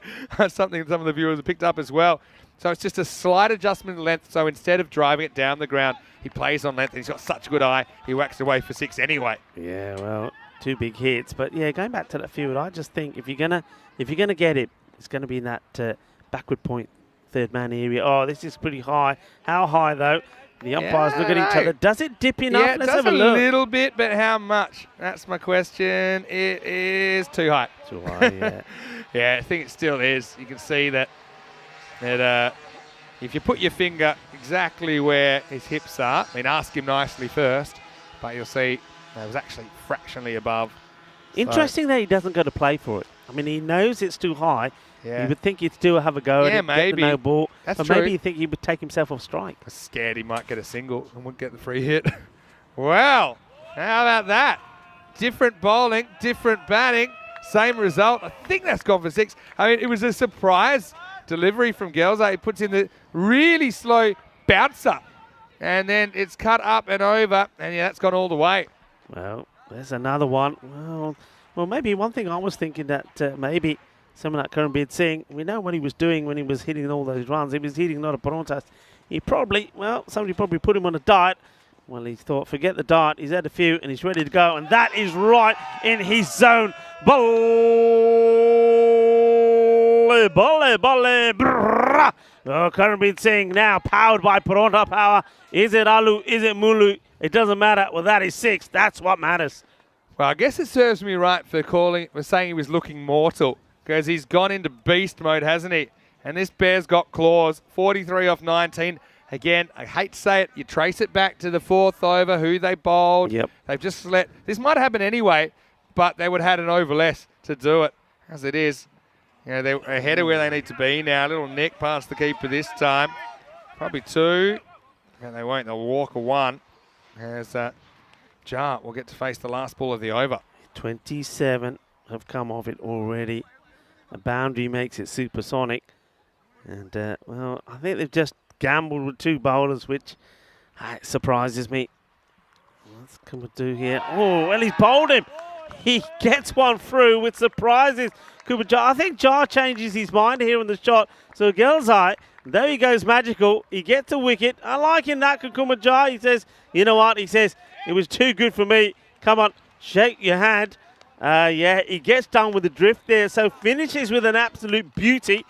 Something some of the viewers have picked up as well. So it's just a slight adjustment in length. So instead of driving it down the ground, he plays on length. And he's got such a good eye. He whacks away for 6 anyway. Yeah, well, 2 big hits. But yeah, going back to that field, I just think if you're gonna get it, it's gonna be in that backward point, third man area. Oh, this is pretty high. How high though? The umpires look at each other. Does it dip enough? Yeah, it Let's does have a look. little bit, but how much? That's my question. It is too high. Too high, yeah. Yeah, I think it still is. You can see that if you put your finger exactly where his hips are, I mean, ask him nicely first, but you'll see it was actually fractionally above. Interesting that he doesn't go to play for it. I mean, he knows it's too high. Yeah. You would think he'd still have a go at it, maybe. get the no ball. That's but true. maybe you think he would take himself off strike. I was scared he might get a single and wouldn't get the free hit. Well, how about that? Different bowling, different batting, same result. I think that's gone for 6. I mean, it was a surprise delivery from Gelza. He puts in the really slow bouncer, and then it's cut up and over, and yeah, that's gone all the way. Well, there's another one. Well, maybe one thing I was thinking that maybe someone like Karanbir Singh, we know what he was doing when he was hitting all those runs. He was hitting not a Parontas. Somebody probably put him on a diet. Well, he thought, forget the diet. He's had a few and he's ready to go. And that is right in his zone. Bolle, brrrr. Oh, Karanbir Singh now powered by Paronta power. Is it Alu? Is it Mulu? It doesn't matter. Well, that is 6. That's what matters. Well, I guess it serves me right for saying he was looking mortal, because he's gone into beast mode, hasn't he? And this bear's got claws. 43 off 19. Again, I hate to say it, you trace it back to the 4th over, who they bowled. Yep. They've just this might happen anyway, but they would have had an over less to do it. As it is, you know, they're ahead of where they need to be now. Little nick past the keeper this time. Probably 2. And they won't. They'll walk a 1. As Jar will get to face the last ball of the over. 27 have come off it already. A boundary makes it supersonic. And, well, I think they've just gambled with 2 bowlers, which surprises me. What's can we do here? Oh, well, he's bowled him. He gets one through, which surprises Cooper Jar. I think Jar changes his mind here in the shot. So Gelzai, there he goes magical. He gets a wicket. I like him that, Kukuma Jar. He says, you know what? He says, it was too good for me. Come on, shake your hand. Yeah, he gets done with the drift there. So finishes with an absolute beauty.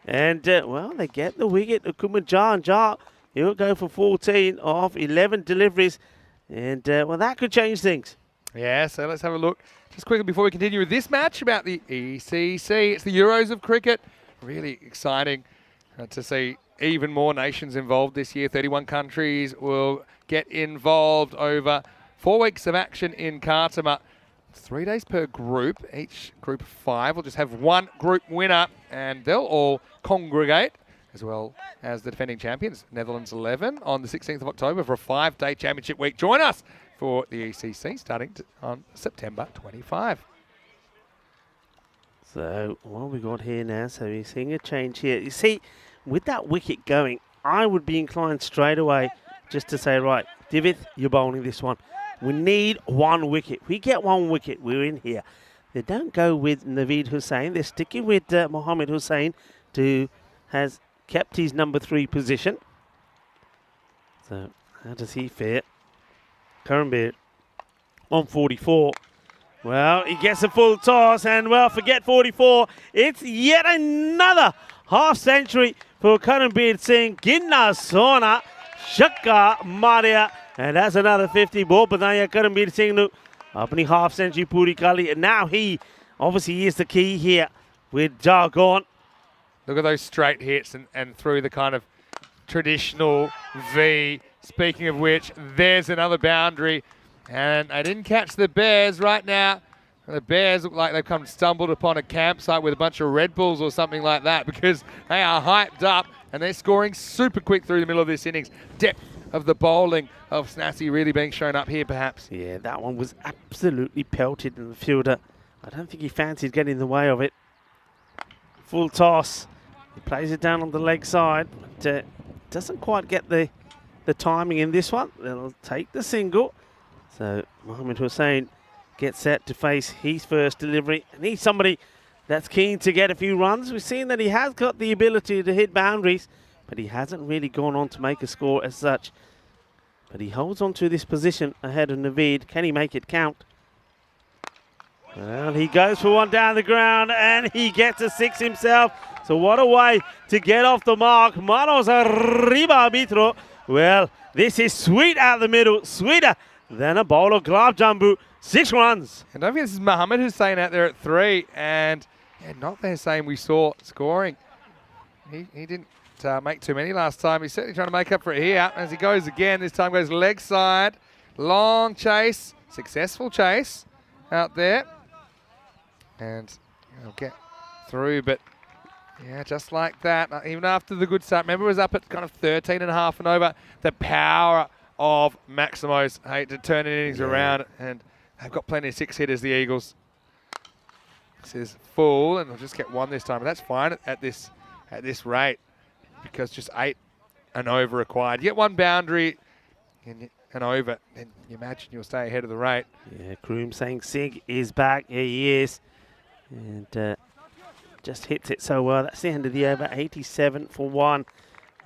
And, well, they get the wicket. Kukuma Jar and Jar, he'll go for 14 off 11 deliveries. And, well, that could change things. Yeah, so let's have a look just quickly before we continue with this match about the ECC. It's the Euros of cricket. Really exciting to see even more nations involved this year. 31 countries will get involved over 4 weeks of action in Khartoum. 3 days per group. Each group of 5 will just have 1 group winner, and they'll all congregate, as well as the defending champions, Netherlands 11, on the 16th of October for a 5-day championship week. Join us for the ECC starting on September 25. So what have we got here now? So we're seeing a change here. You see, with that wicket going, I would be inclined straight away just to say, right, Divith, you're bowling this one. We need 1 wicket. We get 1 wicket, we're in here. They don't go with Naveed Hussain. They're sticking with Mohammed Hussain, who has kept his number 3 position. So how does he fare? Karanbir on 44. Well, he gets a full toss, and, well, forget 44. It's yet another half-century for Karanbir Singh. Ginna Sona, Shakka Maria, and that's another 50. Ball Badaya Karanbir Singh nu apni half-century puri kali. And now he, obviously, is the key here with Jargon. Look at those straight hits and through the kind of traditional V. Speaking of which, there's another boundary. And I didn't catch the Bears right now. The Bears look like they've stumbled upon a campsite with a bunch of Red Bulls or something like that, because they are hyped up and they're scoring super quick through the middle of this innings. Depth of the bowling of Snassi really being shown up here, perhaps. Yeah, that one was absolutely pelted in the fielder. I don't think he fancied getting in the way of it. Full toss. He plays it down on the leg side, but doesn't quite get the the timing in this one. They'll take the single. So Mohammed Hussain gets set to face his first delivery. And he's somebody that's keen to get a few runs. We've seen that he has got the ability to hit boundaries, but he hasn't really gone on to make a score as such. But he holds on to this position ahead of Naveed. Can he make it count? Well, he goes for one down the ground, and he gets a 6 himself. So what a way to get off the mark. Manos arriba, arbitro. Well, this is sweet out the middle. Sweeter than a bowl of gulab jambu. 6 runs. And don't forget, this is Mohammed Hussain out there at 3, and not the Hussain we saw scoring. He didn't make too many last time. He's certainly trying to make up for it here as he goes again. This time goes leg side. Long chase. Successful chase out there. And he'll get through, but yeah, just like that. Even after the good start, remember it was up at kind of 13.5 and over. The power of Maximo's to turn innings around, and they've got plenty of 6 hitters, the Eagles. This is full, and they'll just get 1 this time. But that's fine at this rate, because just 8 and over required. You get 1 boundary and over, then you imagine you'll stay ahead of the rate. Yeah, Kroom saying Sig is back. Here he is. And just hits it so well. That's the end of the over. 87 for 1.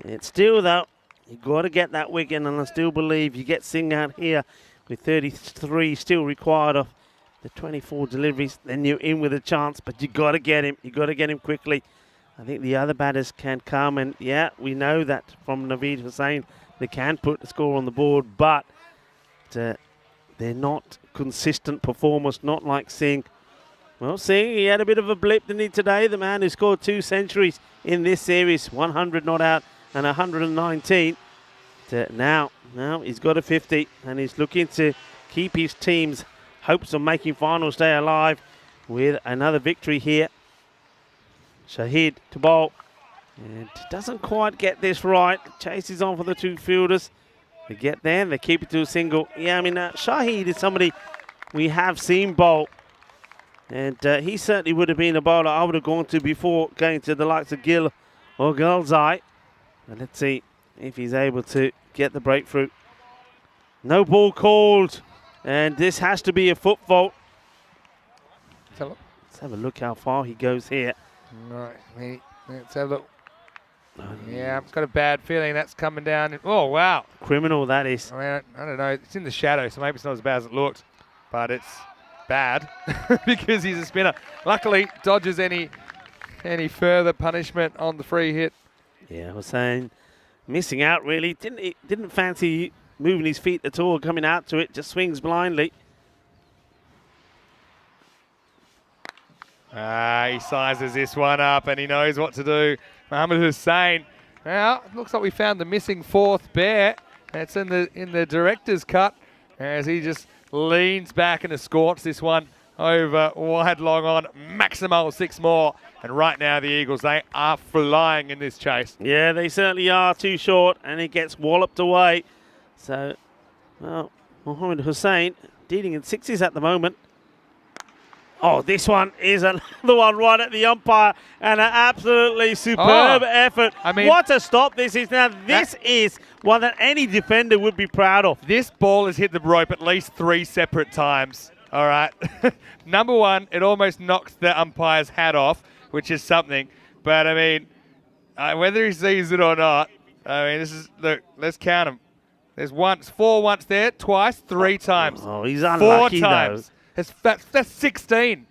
And still, though, you've got to get that wicket, and I still believe you get Singh out here with 33 still required of the 24 deliveries. Then you're in with a chance, but you got to get him. You got to get him quickly. I think the other batters can come, and yeah, we know that from Naveed Hussain, they can put the score on the board, but they're not consistent performers, not like Singh. Well, Singh, he had a bit of a blip, didn't he, today? The man who scored 2 centuries in this series, 100 not out and 119. Now he's got a 50, and he's looking to keep his team's hopes of making finals day alive with another victory here. Shahid to bowl, and doesn't quite get this right. Chases on for the 2 fielders. They get there, they keep it to a single. Yeah, I mean, Shahid is somebody we have seen bowl, and he certainly would have been a bowler I would have gone to before going to the likes of Gill or Gulzai. And let's see if he's able to get the breakthrough. No ball called, and this has to be a foot fault. Let's have a look how far he goes here. Right, let's have a look. Yeah, I've got a bad feeling that's coming down. Oh, wow. Criminal, that is. I mean, I don't know. It's in the shadow, so maybe it's not as bad as it looked. But it's bad because he's a spinner. Luckily, dodges any further punishment on the free hit. Yeah, I was saying, missing out, really. Didn't fancy moving his feet at all, coming out to it. Just swings blindly. He sizes this one up, and he knows what to do. Mohammed Hussain. Now, it looks like we found the missing 4th bear. That's in the director's cut, as he just leans back and escorts this one over wide long on. Maximal 6 more. And right now, the Eagles, they are flying in this chase. Yeah, they certainly are. Too short, and he gets walloped away. So, well, Mohammed Hussain dealing in 6s at the moment. Oh, this one is another one right at the umpire, and an absolutely superb effort. I mean, what a stop this is. Now, this is one that any defender would be proud of. This ball has hit the rope at least 3 separate times. All right. Number 1, it almost knocks the umpire's hat off, which is something. But, I mean, whether he sees it or not, I mean, this is, look, let's count them. There's 4 once there, twice, 3 times. Oh, he's unlucky, 4 times. Though. That's 16.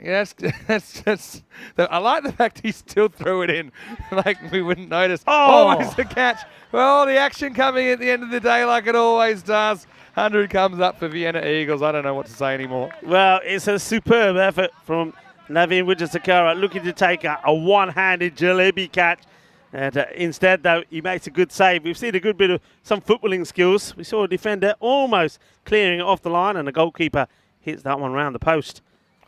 Yes, that's just. I like the fact he still threw it in, like we wouldn't notice. Oh, almost a catch. Well, the action coming at the end of the day, like it always does. 100 comes up for Vienna Eagles. I don't know what to say anymore. Well, it's a superb effort from Naveen Wijasekara, looking to take a one-handed jalebi catch. And instead, though, he makes a good save. We've seen a good bit of some footballing skills. We saw a defender almost clearing it off the line, and the goalkeeper hits that one round the post.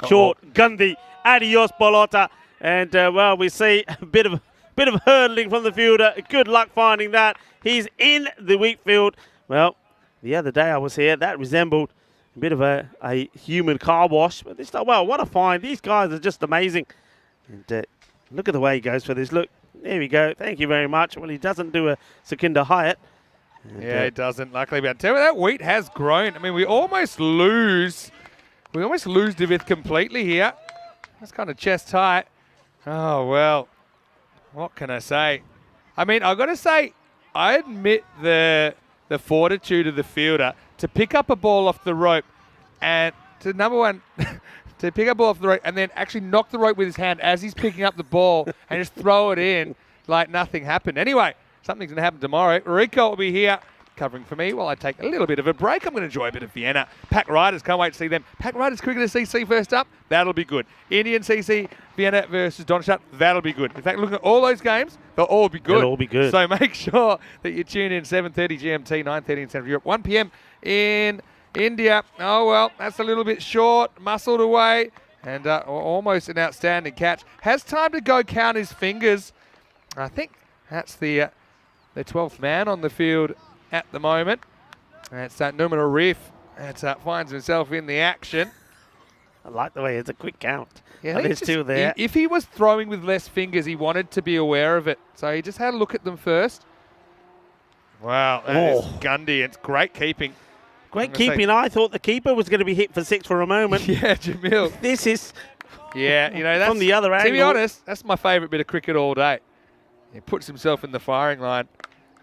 Short, Gandhi, adios, Bolota. And, well, we see a bit of hurdling from the fielder. Good luck finding that. He's in the weak field. Well, the other day I was here, that resembled a bit of a human car wash. But this time, well, what a find. These guys are just amazing. And look at the way he goes for this. Look, there we go. Thank you very much. Well, he doesn't do a Sukhinder Hyatt. Yeah, it doesn't. Luckily, but tell you that wheat has grown. I mean, we almost lose David completely here. That's kind of chest tight. Oh, well, what can I say? I mean, I've got to say, I admit the fortitude of the fielder to pick up a ball off the rope and to, number one, to pick up a ball off the rope and then actually knock the rope with his hand as he's picking up the ball and just throw it in like nothing happened. Anyway, something's going to happen tomorrow. Rico will be here covering for me while I take a little bit of a break. I'm going to enjoy a bit of Vienna. Pack Riders, can't wait to see them. Pack Riders Cricketer CC first up, that'll be good. Indian CC, Vienna versus Donnerstadt, that'll be good. In fact, looking at all those games, they'll all be good. They'll all be good. So make sure that you tune in 7:30 GMT, 9:30 in Central Europe, 1 p.m. in India. Oh, well, that's a little bit short, muscled away, and almost an outstanding catch. Has time to go count his fingers. I think that's the 12th man on the field at the moment. It's that Numina Reef that finds himself in the action. I like the way it's a quick count. Yeah, there's two there. If he was throwing with less fingers, he wanted to be aware of it. So he just had a look at them first. Wow, that is Gundy. It's great keeping. Great keeping. I thought the keeper was going to be hit for 6 for a moment. Yeah, Jamil. This is... Yeah, you know, that's... From the other angle. To be honest, that's my favourite bit of cricket all day. He puts himself in the firing line.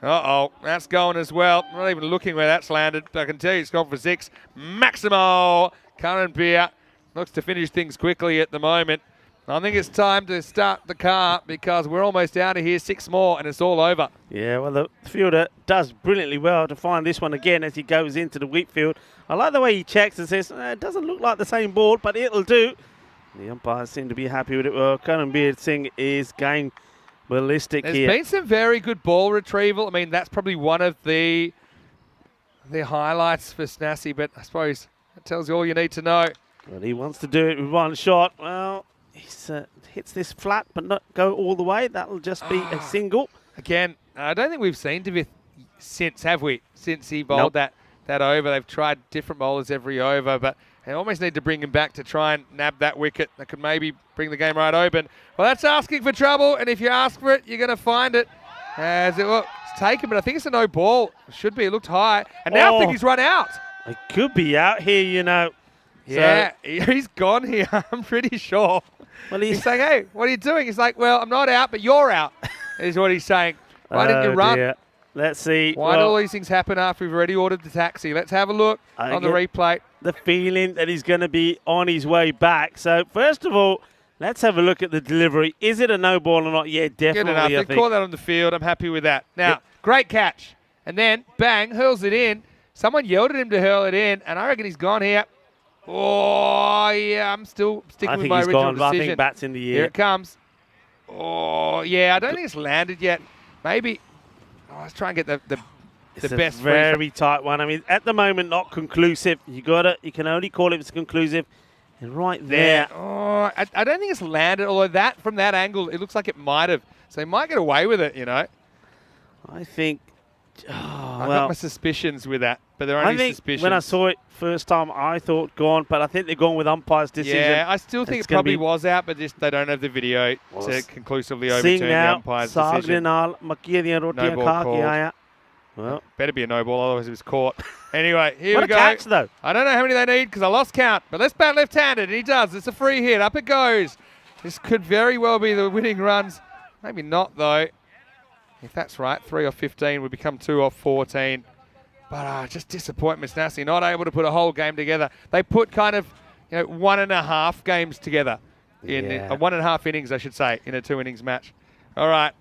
Uh-oh, that's going as well. I'm not even looking where that's landed. I can tell you it's gone for 6. Maximo Curran-Beer looks to finish things quickly at the moment. I think it's time to start the car because we're almost out of here. 6 more and it's all over. Yeah, well, the fielder does brilliantly well to find this one again as he goes into the wheat field. I like the way he checks and says, it doesn't look like the same ball, but it'll do. The umpires seem to be happy with it. Well, Curran-Beer Singh is going ballistic here. There's been some very good ball retrieval. I mean, that's probably one of the highlights for Snassi, but I suppose that tells you all you need to know. Well, he wants to do it with one shot. Well, he hits this flat, but not go all the way. That'll just be a single. Again, I don't think we've seen David since, have we? Since he bowled that over. They've tried different bowlers every over, but they almost need to bring him back to try and nab that wicket that could maybe bring the game right open. Well, that's asking for trouble, and if you ask for it, you're going to find it. It's taken, but I think it's a no ball. It should be. It looked high. And now I think he's run out. It could be out here, you know. Yeah, he's gone here, I'm pretty sure. Well, he's saying, hey, what are you doing? He's like, well, I'm not out, but you're out, is what he's saying. Why didn't you run? Dear. Let's see. Why do all these things happen after we've already ordered the taxi? Let's have a look on the replay. The feeling that he's going to be on his way back. So, first of all, let's have a look at the delivery. Is it a no ball or not? Yeah, definitely. Good enough. They caught that on the field. I'm happy with that. Now, great catch. And then, bang, hurls it in. Someone yelled at him to hurl it in, and I reckon he's gone here. Oh, yeah, I'm still sticking with my original decision. I think bat's in the air. Here it comes. Oh, yeah, I don't think it's landed yet. Maybe. Let's try and get the best. It's a very tight one. I mean, at the moment, not conclusive. You got it. You can only call it if it's conclusive. And right there. Oh, I don't think it's landed, although from that angle, it looks like it might have. So he might get away with it, you know. I think... I've got my suspicions with that, but they're only suspicions. When I saw it first time, I thought gone, but I think they're gone with umpire's decision. Yeah, I still think it probably was out, but just they don't have the video to conclusively overturn the umpire's decision. No ball called. Well, better be a no ball, otherwise it was caught. Anyway, here we go. What a catch, though. I don't know how many they need because I lost count, but let's bat left-handed, and he does. It's a free hit. Up it goes. This could very well be the winning runs. Maybe not, though. If that's right, 3 off 15 would become 2 off 14. But just disappointment, Snassi, not able to put a whole game together. They put kind of 1.5 games together in 1.5 innings, I should say, in a 2-innings match. All right.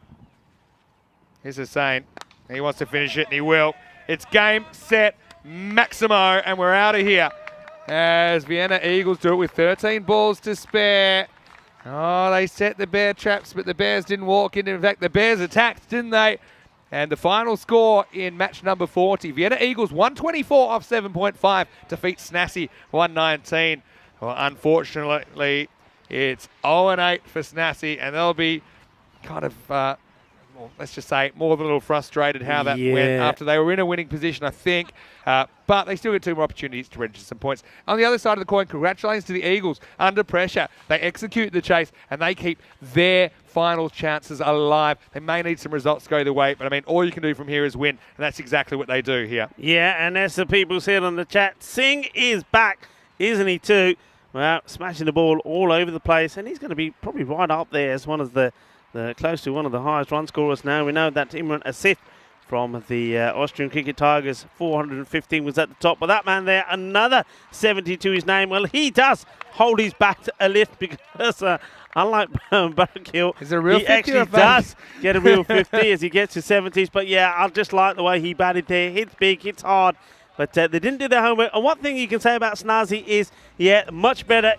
Here's Hussain. He wants to finish it, and he will. It's game, set, Maximo, and we're out of here. As Vienna Eagles do it with 13 balls to spare. Oh, they set the bear traps, but the Bears didn't walk in. In fact, the Bears attacked, didn't they? And the final score in match number 40. Vienna Eagles 124 off 7.5 defeat Snassi 119. Well, unfortunately, it's 0-8 for Snassi, and they'll be kind of well, let's just say, more than a little frustrated how that went after they were in a winning position, I think. But they still get 2 more opportunities to register some points. On the other side of the coin, congratulations to the Eagles. Under pressure, they execute the chase and they keep their final chances alive. They may need some results to go their way, but I mean, all you can do from here is win, and that's exactly what they do here. Yeah, and as the people said on the chat, Singh is back, isn't he too? Well, smashing the ball all over the place, and he's going to be probably right up there as one of the close to one of the highest run scorers now. We know that Imran Asif from the Austrian Cricket Tigers, 415 was at the top. But that man there, another 70 to his name. Well, he does hold his bat a lift because unlike Barakil, he actually does get a real 50 as he gets to 70s. But yeah, I just like the way he batted there. Hits big, hits hard. But they didn't do their homework. And one thing you can say about Snazzy is, yeah, much better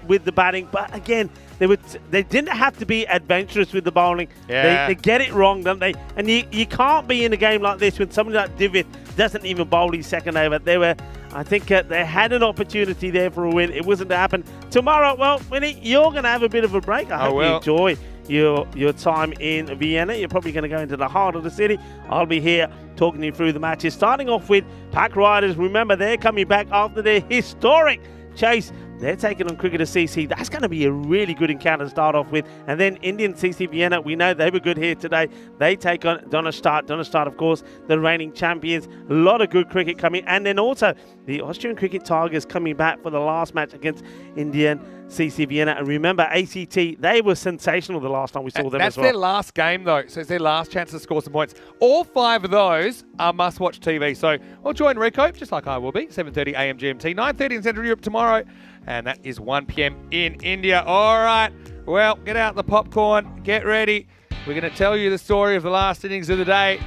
with the batting. But again, they didn't have to be adventurous with the bowling. Yeah. They get it wrong, don't they? And you can't be in a game like this when somebody like Divit doesn't even bowl his second over. I think they had an opportunity there for a win. It wasn't to happen. Tomorrow, well, Winnie, you're going to have a bit of a break. I hope you enjoy your time in Vienna. You're probably going to go into the heart of the city. I'll be here talking you through the matches. Starting off with Pack Riders. Remember, they're coming back after their historic chase. They're taking on Cricketer CC. That's going to be a really good encounter to start off with. And then Indian CC Vienna, we know they were good here today. They take on Donnerstadt. Donnerstadt, of course, the reigning champions. A lot of good cricket coming. And then also the Austrian Cricket Tigers coming back for the last match against Indian CC Vienna. And remember, ACT, they were sensational the last time we saw them as well. That's their last game, though. So it's their last chance to score some points. All 5 of those are must-watch TV. So we'll join Rico, just like I will be, 7:30 a.m. GMT, 9:30 in Central Europe tomorrow. And that is 1 p.m. in India. All right. Well, get out the popcorn. Get ready. We're going to tell you the story of the last innings of the day.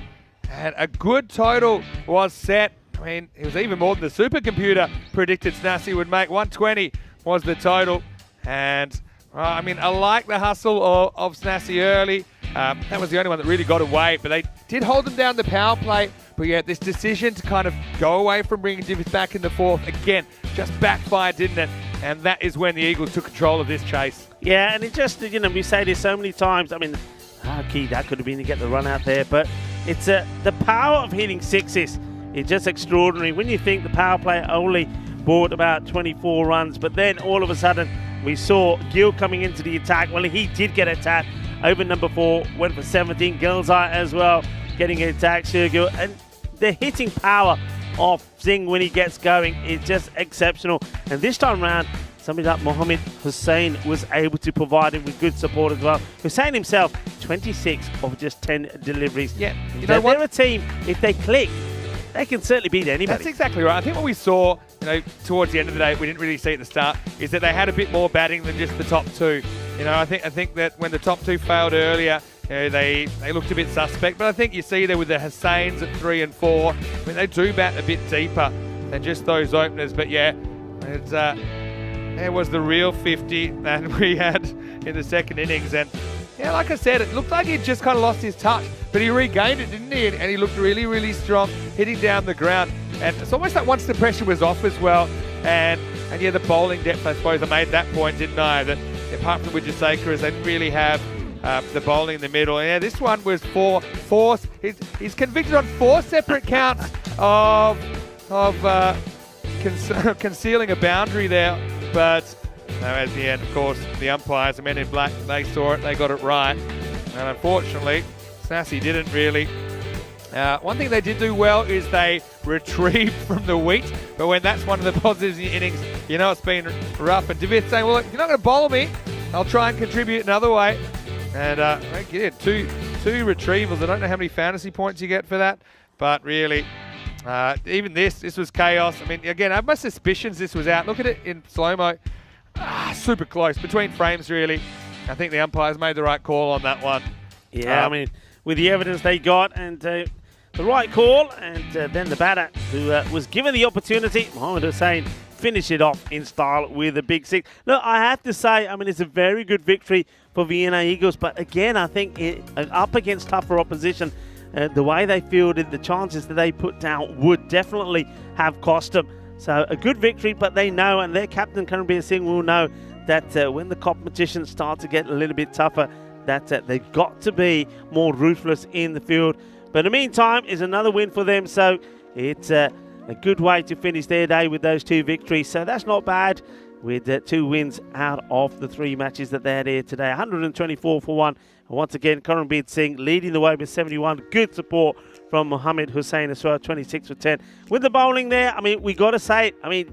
And a good total was set. I mean, it was even more than the supercomputer predicted Snazzy would make. 120 was the total. And, I mean, I like the hustle of Snazzy early. That was the only one that really got away. But they did hold them down the power play. But yeah, this decision to kind of go away from bringing Divis back in the 4th, again, just backfired, didn't it? And that is when the Eagles took control of this chase. Yeah, and it just, we say this so many times. I mean, how key that could have been to get the run out there. But it's the power of hitting sixes is just extraordinary. When you think the power play only brought about 24 runs, but then all of a sudden we saw Gill coming into the attack. Well, he did get attacked over number 4, went for 17. Gilzai as well, getting an attack. Sergio, and the hitting power of Singh when he gets going is just exceptional. And this time round, somebody like Mohammed Hussain was able to provide him with good support as well. Hussain himself, 26 of just 10 deliveries. Yeah, they're a team, if they click, they can certainly beat anybody. That's exactly right. I think what we saw, towards the end of the day, we didn't really see at the start, is that they had a bit more batting than just the top 2. I think that when the top 2 failed earlier, they looked a bit suspect. But I think you see there with the Hussains at 3 and 4. I mean, they do bat a bit deeper than just those openers. But yeah, there was the real 50 that we had in the second innings. And yeah, like I said, it looked like he'd just kind of lost his touch. But he regained it, didn't he? And he looked really, really strong, hitting down the ground. And it's almost like once the pressure was off as well. And yeah, the bowling depth, I suppose I made that point, didn't I? That apart from Wijasekar, they didn't really have the bowling in the middle. And yeah, this one was he's convicted on 4 separate counts of concealing a boundary there. But at the end, of course, the umpires, the men in black, they saw it, they got it right. And unfortunately, Snazzy didn't really. One thing they did do well is they retrieved from the wheat. But when that's one of the positives in the innings, it's been rough. And Divith saying, well, look, you're not going to bowl me. I'll try and contribute another way. And yeah, two retrievals. I don't know how many fantasy points you get for that. But really, even this was chaos. I mean, again, I have my suspicions this was out. Look at it in slow-mo. Super close. Between frames, really. I think the umpires made the right call on that one. Yeah, I mean, with the evidence they got and the right call, and then the batter who was given the opportunity, Mohammed Hussain, finish it off in style with a big 6. Look, I have to say, I mean, it's a very good victory for Vienna Eagles, but again, I think up against tougher opposition, the way they fielded, the chances that they put down would definitely have cost them. So a good victory, but they know, and their captain, Karanbir Singh, will know that when the competition starts to get a little bit tougher, That's it. They've got to be more ruthless in the field. But in the meantime, it's another win for them. So it's a good way to finish their day with those 2 victories. So that's not bad with 2 wins out of the 3 matches that they had here today. 124 for 1. And once again, Karanbir Singh leading the way with 71. Good support from Mohammed Hussain as well, 26 for 10. With the bowling there, I mean, we got to say it. I mean,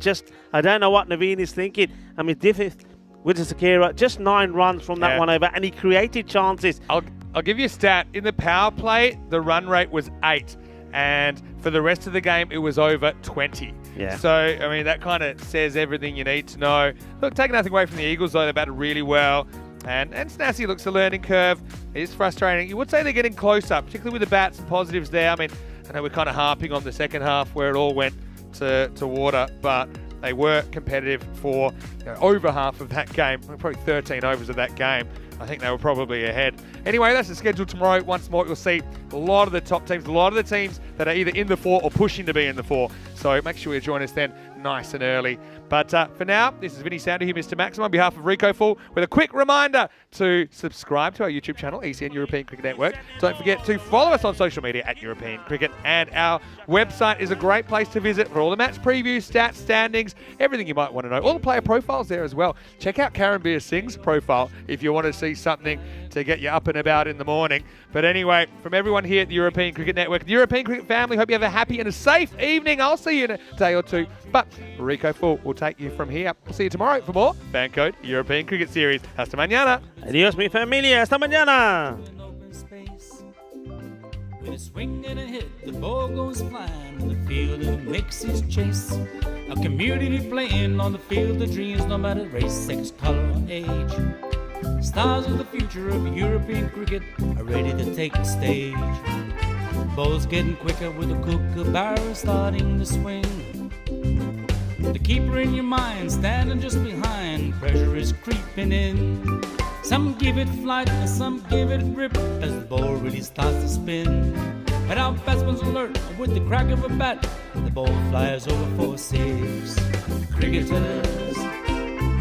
I don't know what Naveen is thinking. I mean, Griffith with Sakira, just 9 runs from that one over, and he created chances. I'll give you a stat. In the power play, the run rate was 8. And for the rest of the game, it was over 20. Yeah. So, I mean, that kind of says everything you need to know. Look, taking nothing away from the Eagles, though, they batted really well. And Snassi looks a learning curve. It is frustrating. You would say they're getting closer, particularly with the bats and positives there. I mean, I know we're kind of harping on the second half where it all went to water, but they were competitive for over half of that game, probably 13 overs of that game. I think they were probably ahead. Anyway, that's the schedule tomorrow. Once more, you'll see a lot of the top teams, a lot of the teams that are either in the 4 or pushing to be in the 4. So make sure you join us then nice and early. But for now, this is Vinny Sounder here, Mr. Maxim, on behalf of Rico Full, with a quick reminder to subscribe to our YouTube channel, ECN European Cricket Network. Don't forget to follow us on social media at European Cricket, and our website is a great place to visit for all the match previews, stats, standings, everything you might want to know. All the player profiles there as well. Check out Karanbir Singh's profile if you want to see something to get you up and about in the morning. But anyway, from everyone here at the European Cricket Network, the European Cricket family, hope you have a happy and a safe evening. I'll see you in a day or 2. But Rico Full will take you from here. We'll see you tomorrow for more Fan Code European Cricket Series. Hasta mañana. Adiós, mi familia. Hasta mañana. With a swing and a hit, the ball goes flying in the field and it makes his chase. A community playing on the field of dreams, no matter race, sex, color, or age. Stars of the future of European cricket are ready to take the stage. Ball's getting quicker with a kookaburra starting to swing. The keeper in your mind standing just behind, pressure is creeping in. Some give it flight and some give it grip as the ball really starts to spin. But our batsman's alert with the crack of a bat, the ball flies over for 6. Cricketers,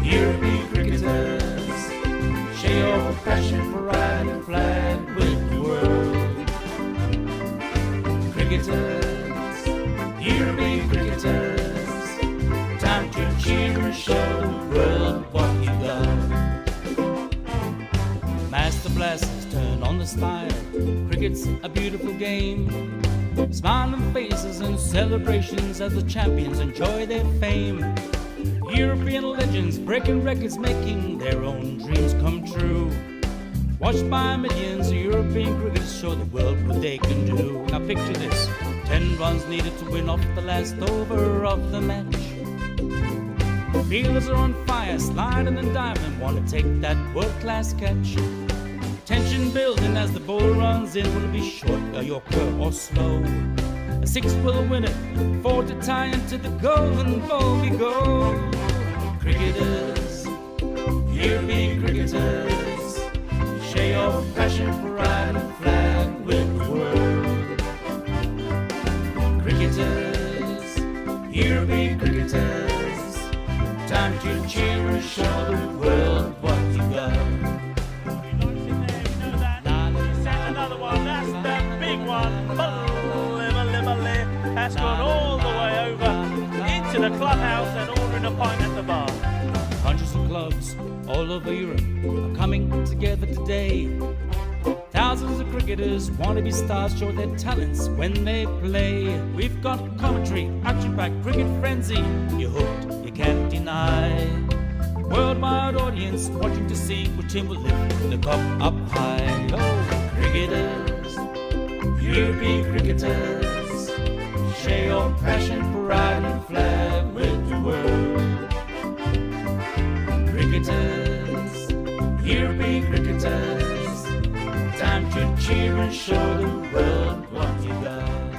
European cricketers, share your passion for riding flag with the world. Cricketers, European cricketers, time to cheer and show the world what you got. Master blasters turn on the style. Cricket's a beautiful game. Smiling faces and celebrations as the champions enjoy their fame. European legends breaking records, making their own dreams come true. Watched by millions, European cricketers show the world what they can do. Now picture this, 10 runs needed to win off the last over of the match. Fielders are on fire, sliding and diving, want to take that world-class catch. Tension building as the ball runs in. Will it be short, a yorker or slow? A 6 will win it, 4 to tie into the golden ball we go. Cricketers, European cricketers, share your passion for riding flag with the world. Cricketers, European cricketers, time to cheer and show the world what you got. That's gone all the way over into the clubhouse and ordering a pint at the bar. Hundreds of clubs all over Europe are coming together today. Thousands of cricketers want to be stars, show their talents when they play. We've got commentary, action-packed cricket frenzy. You're hooked, you can't deny. Worldwide audience watching to see which team will lift the cup up high. Oh, cricketers, European cricketers, share your passion for riding flag with the world. Cricketers, European cricketers, time to cheer and show the world what you got.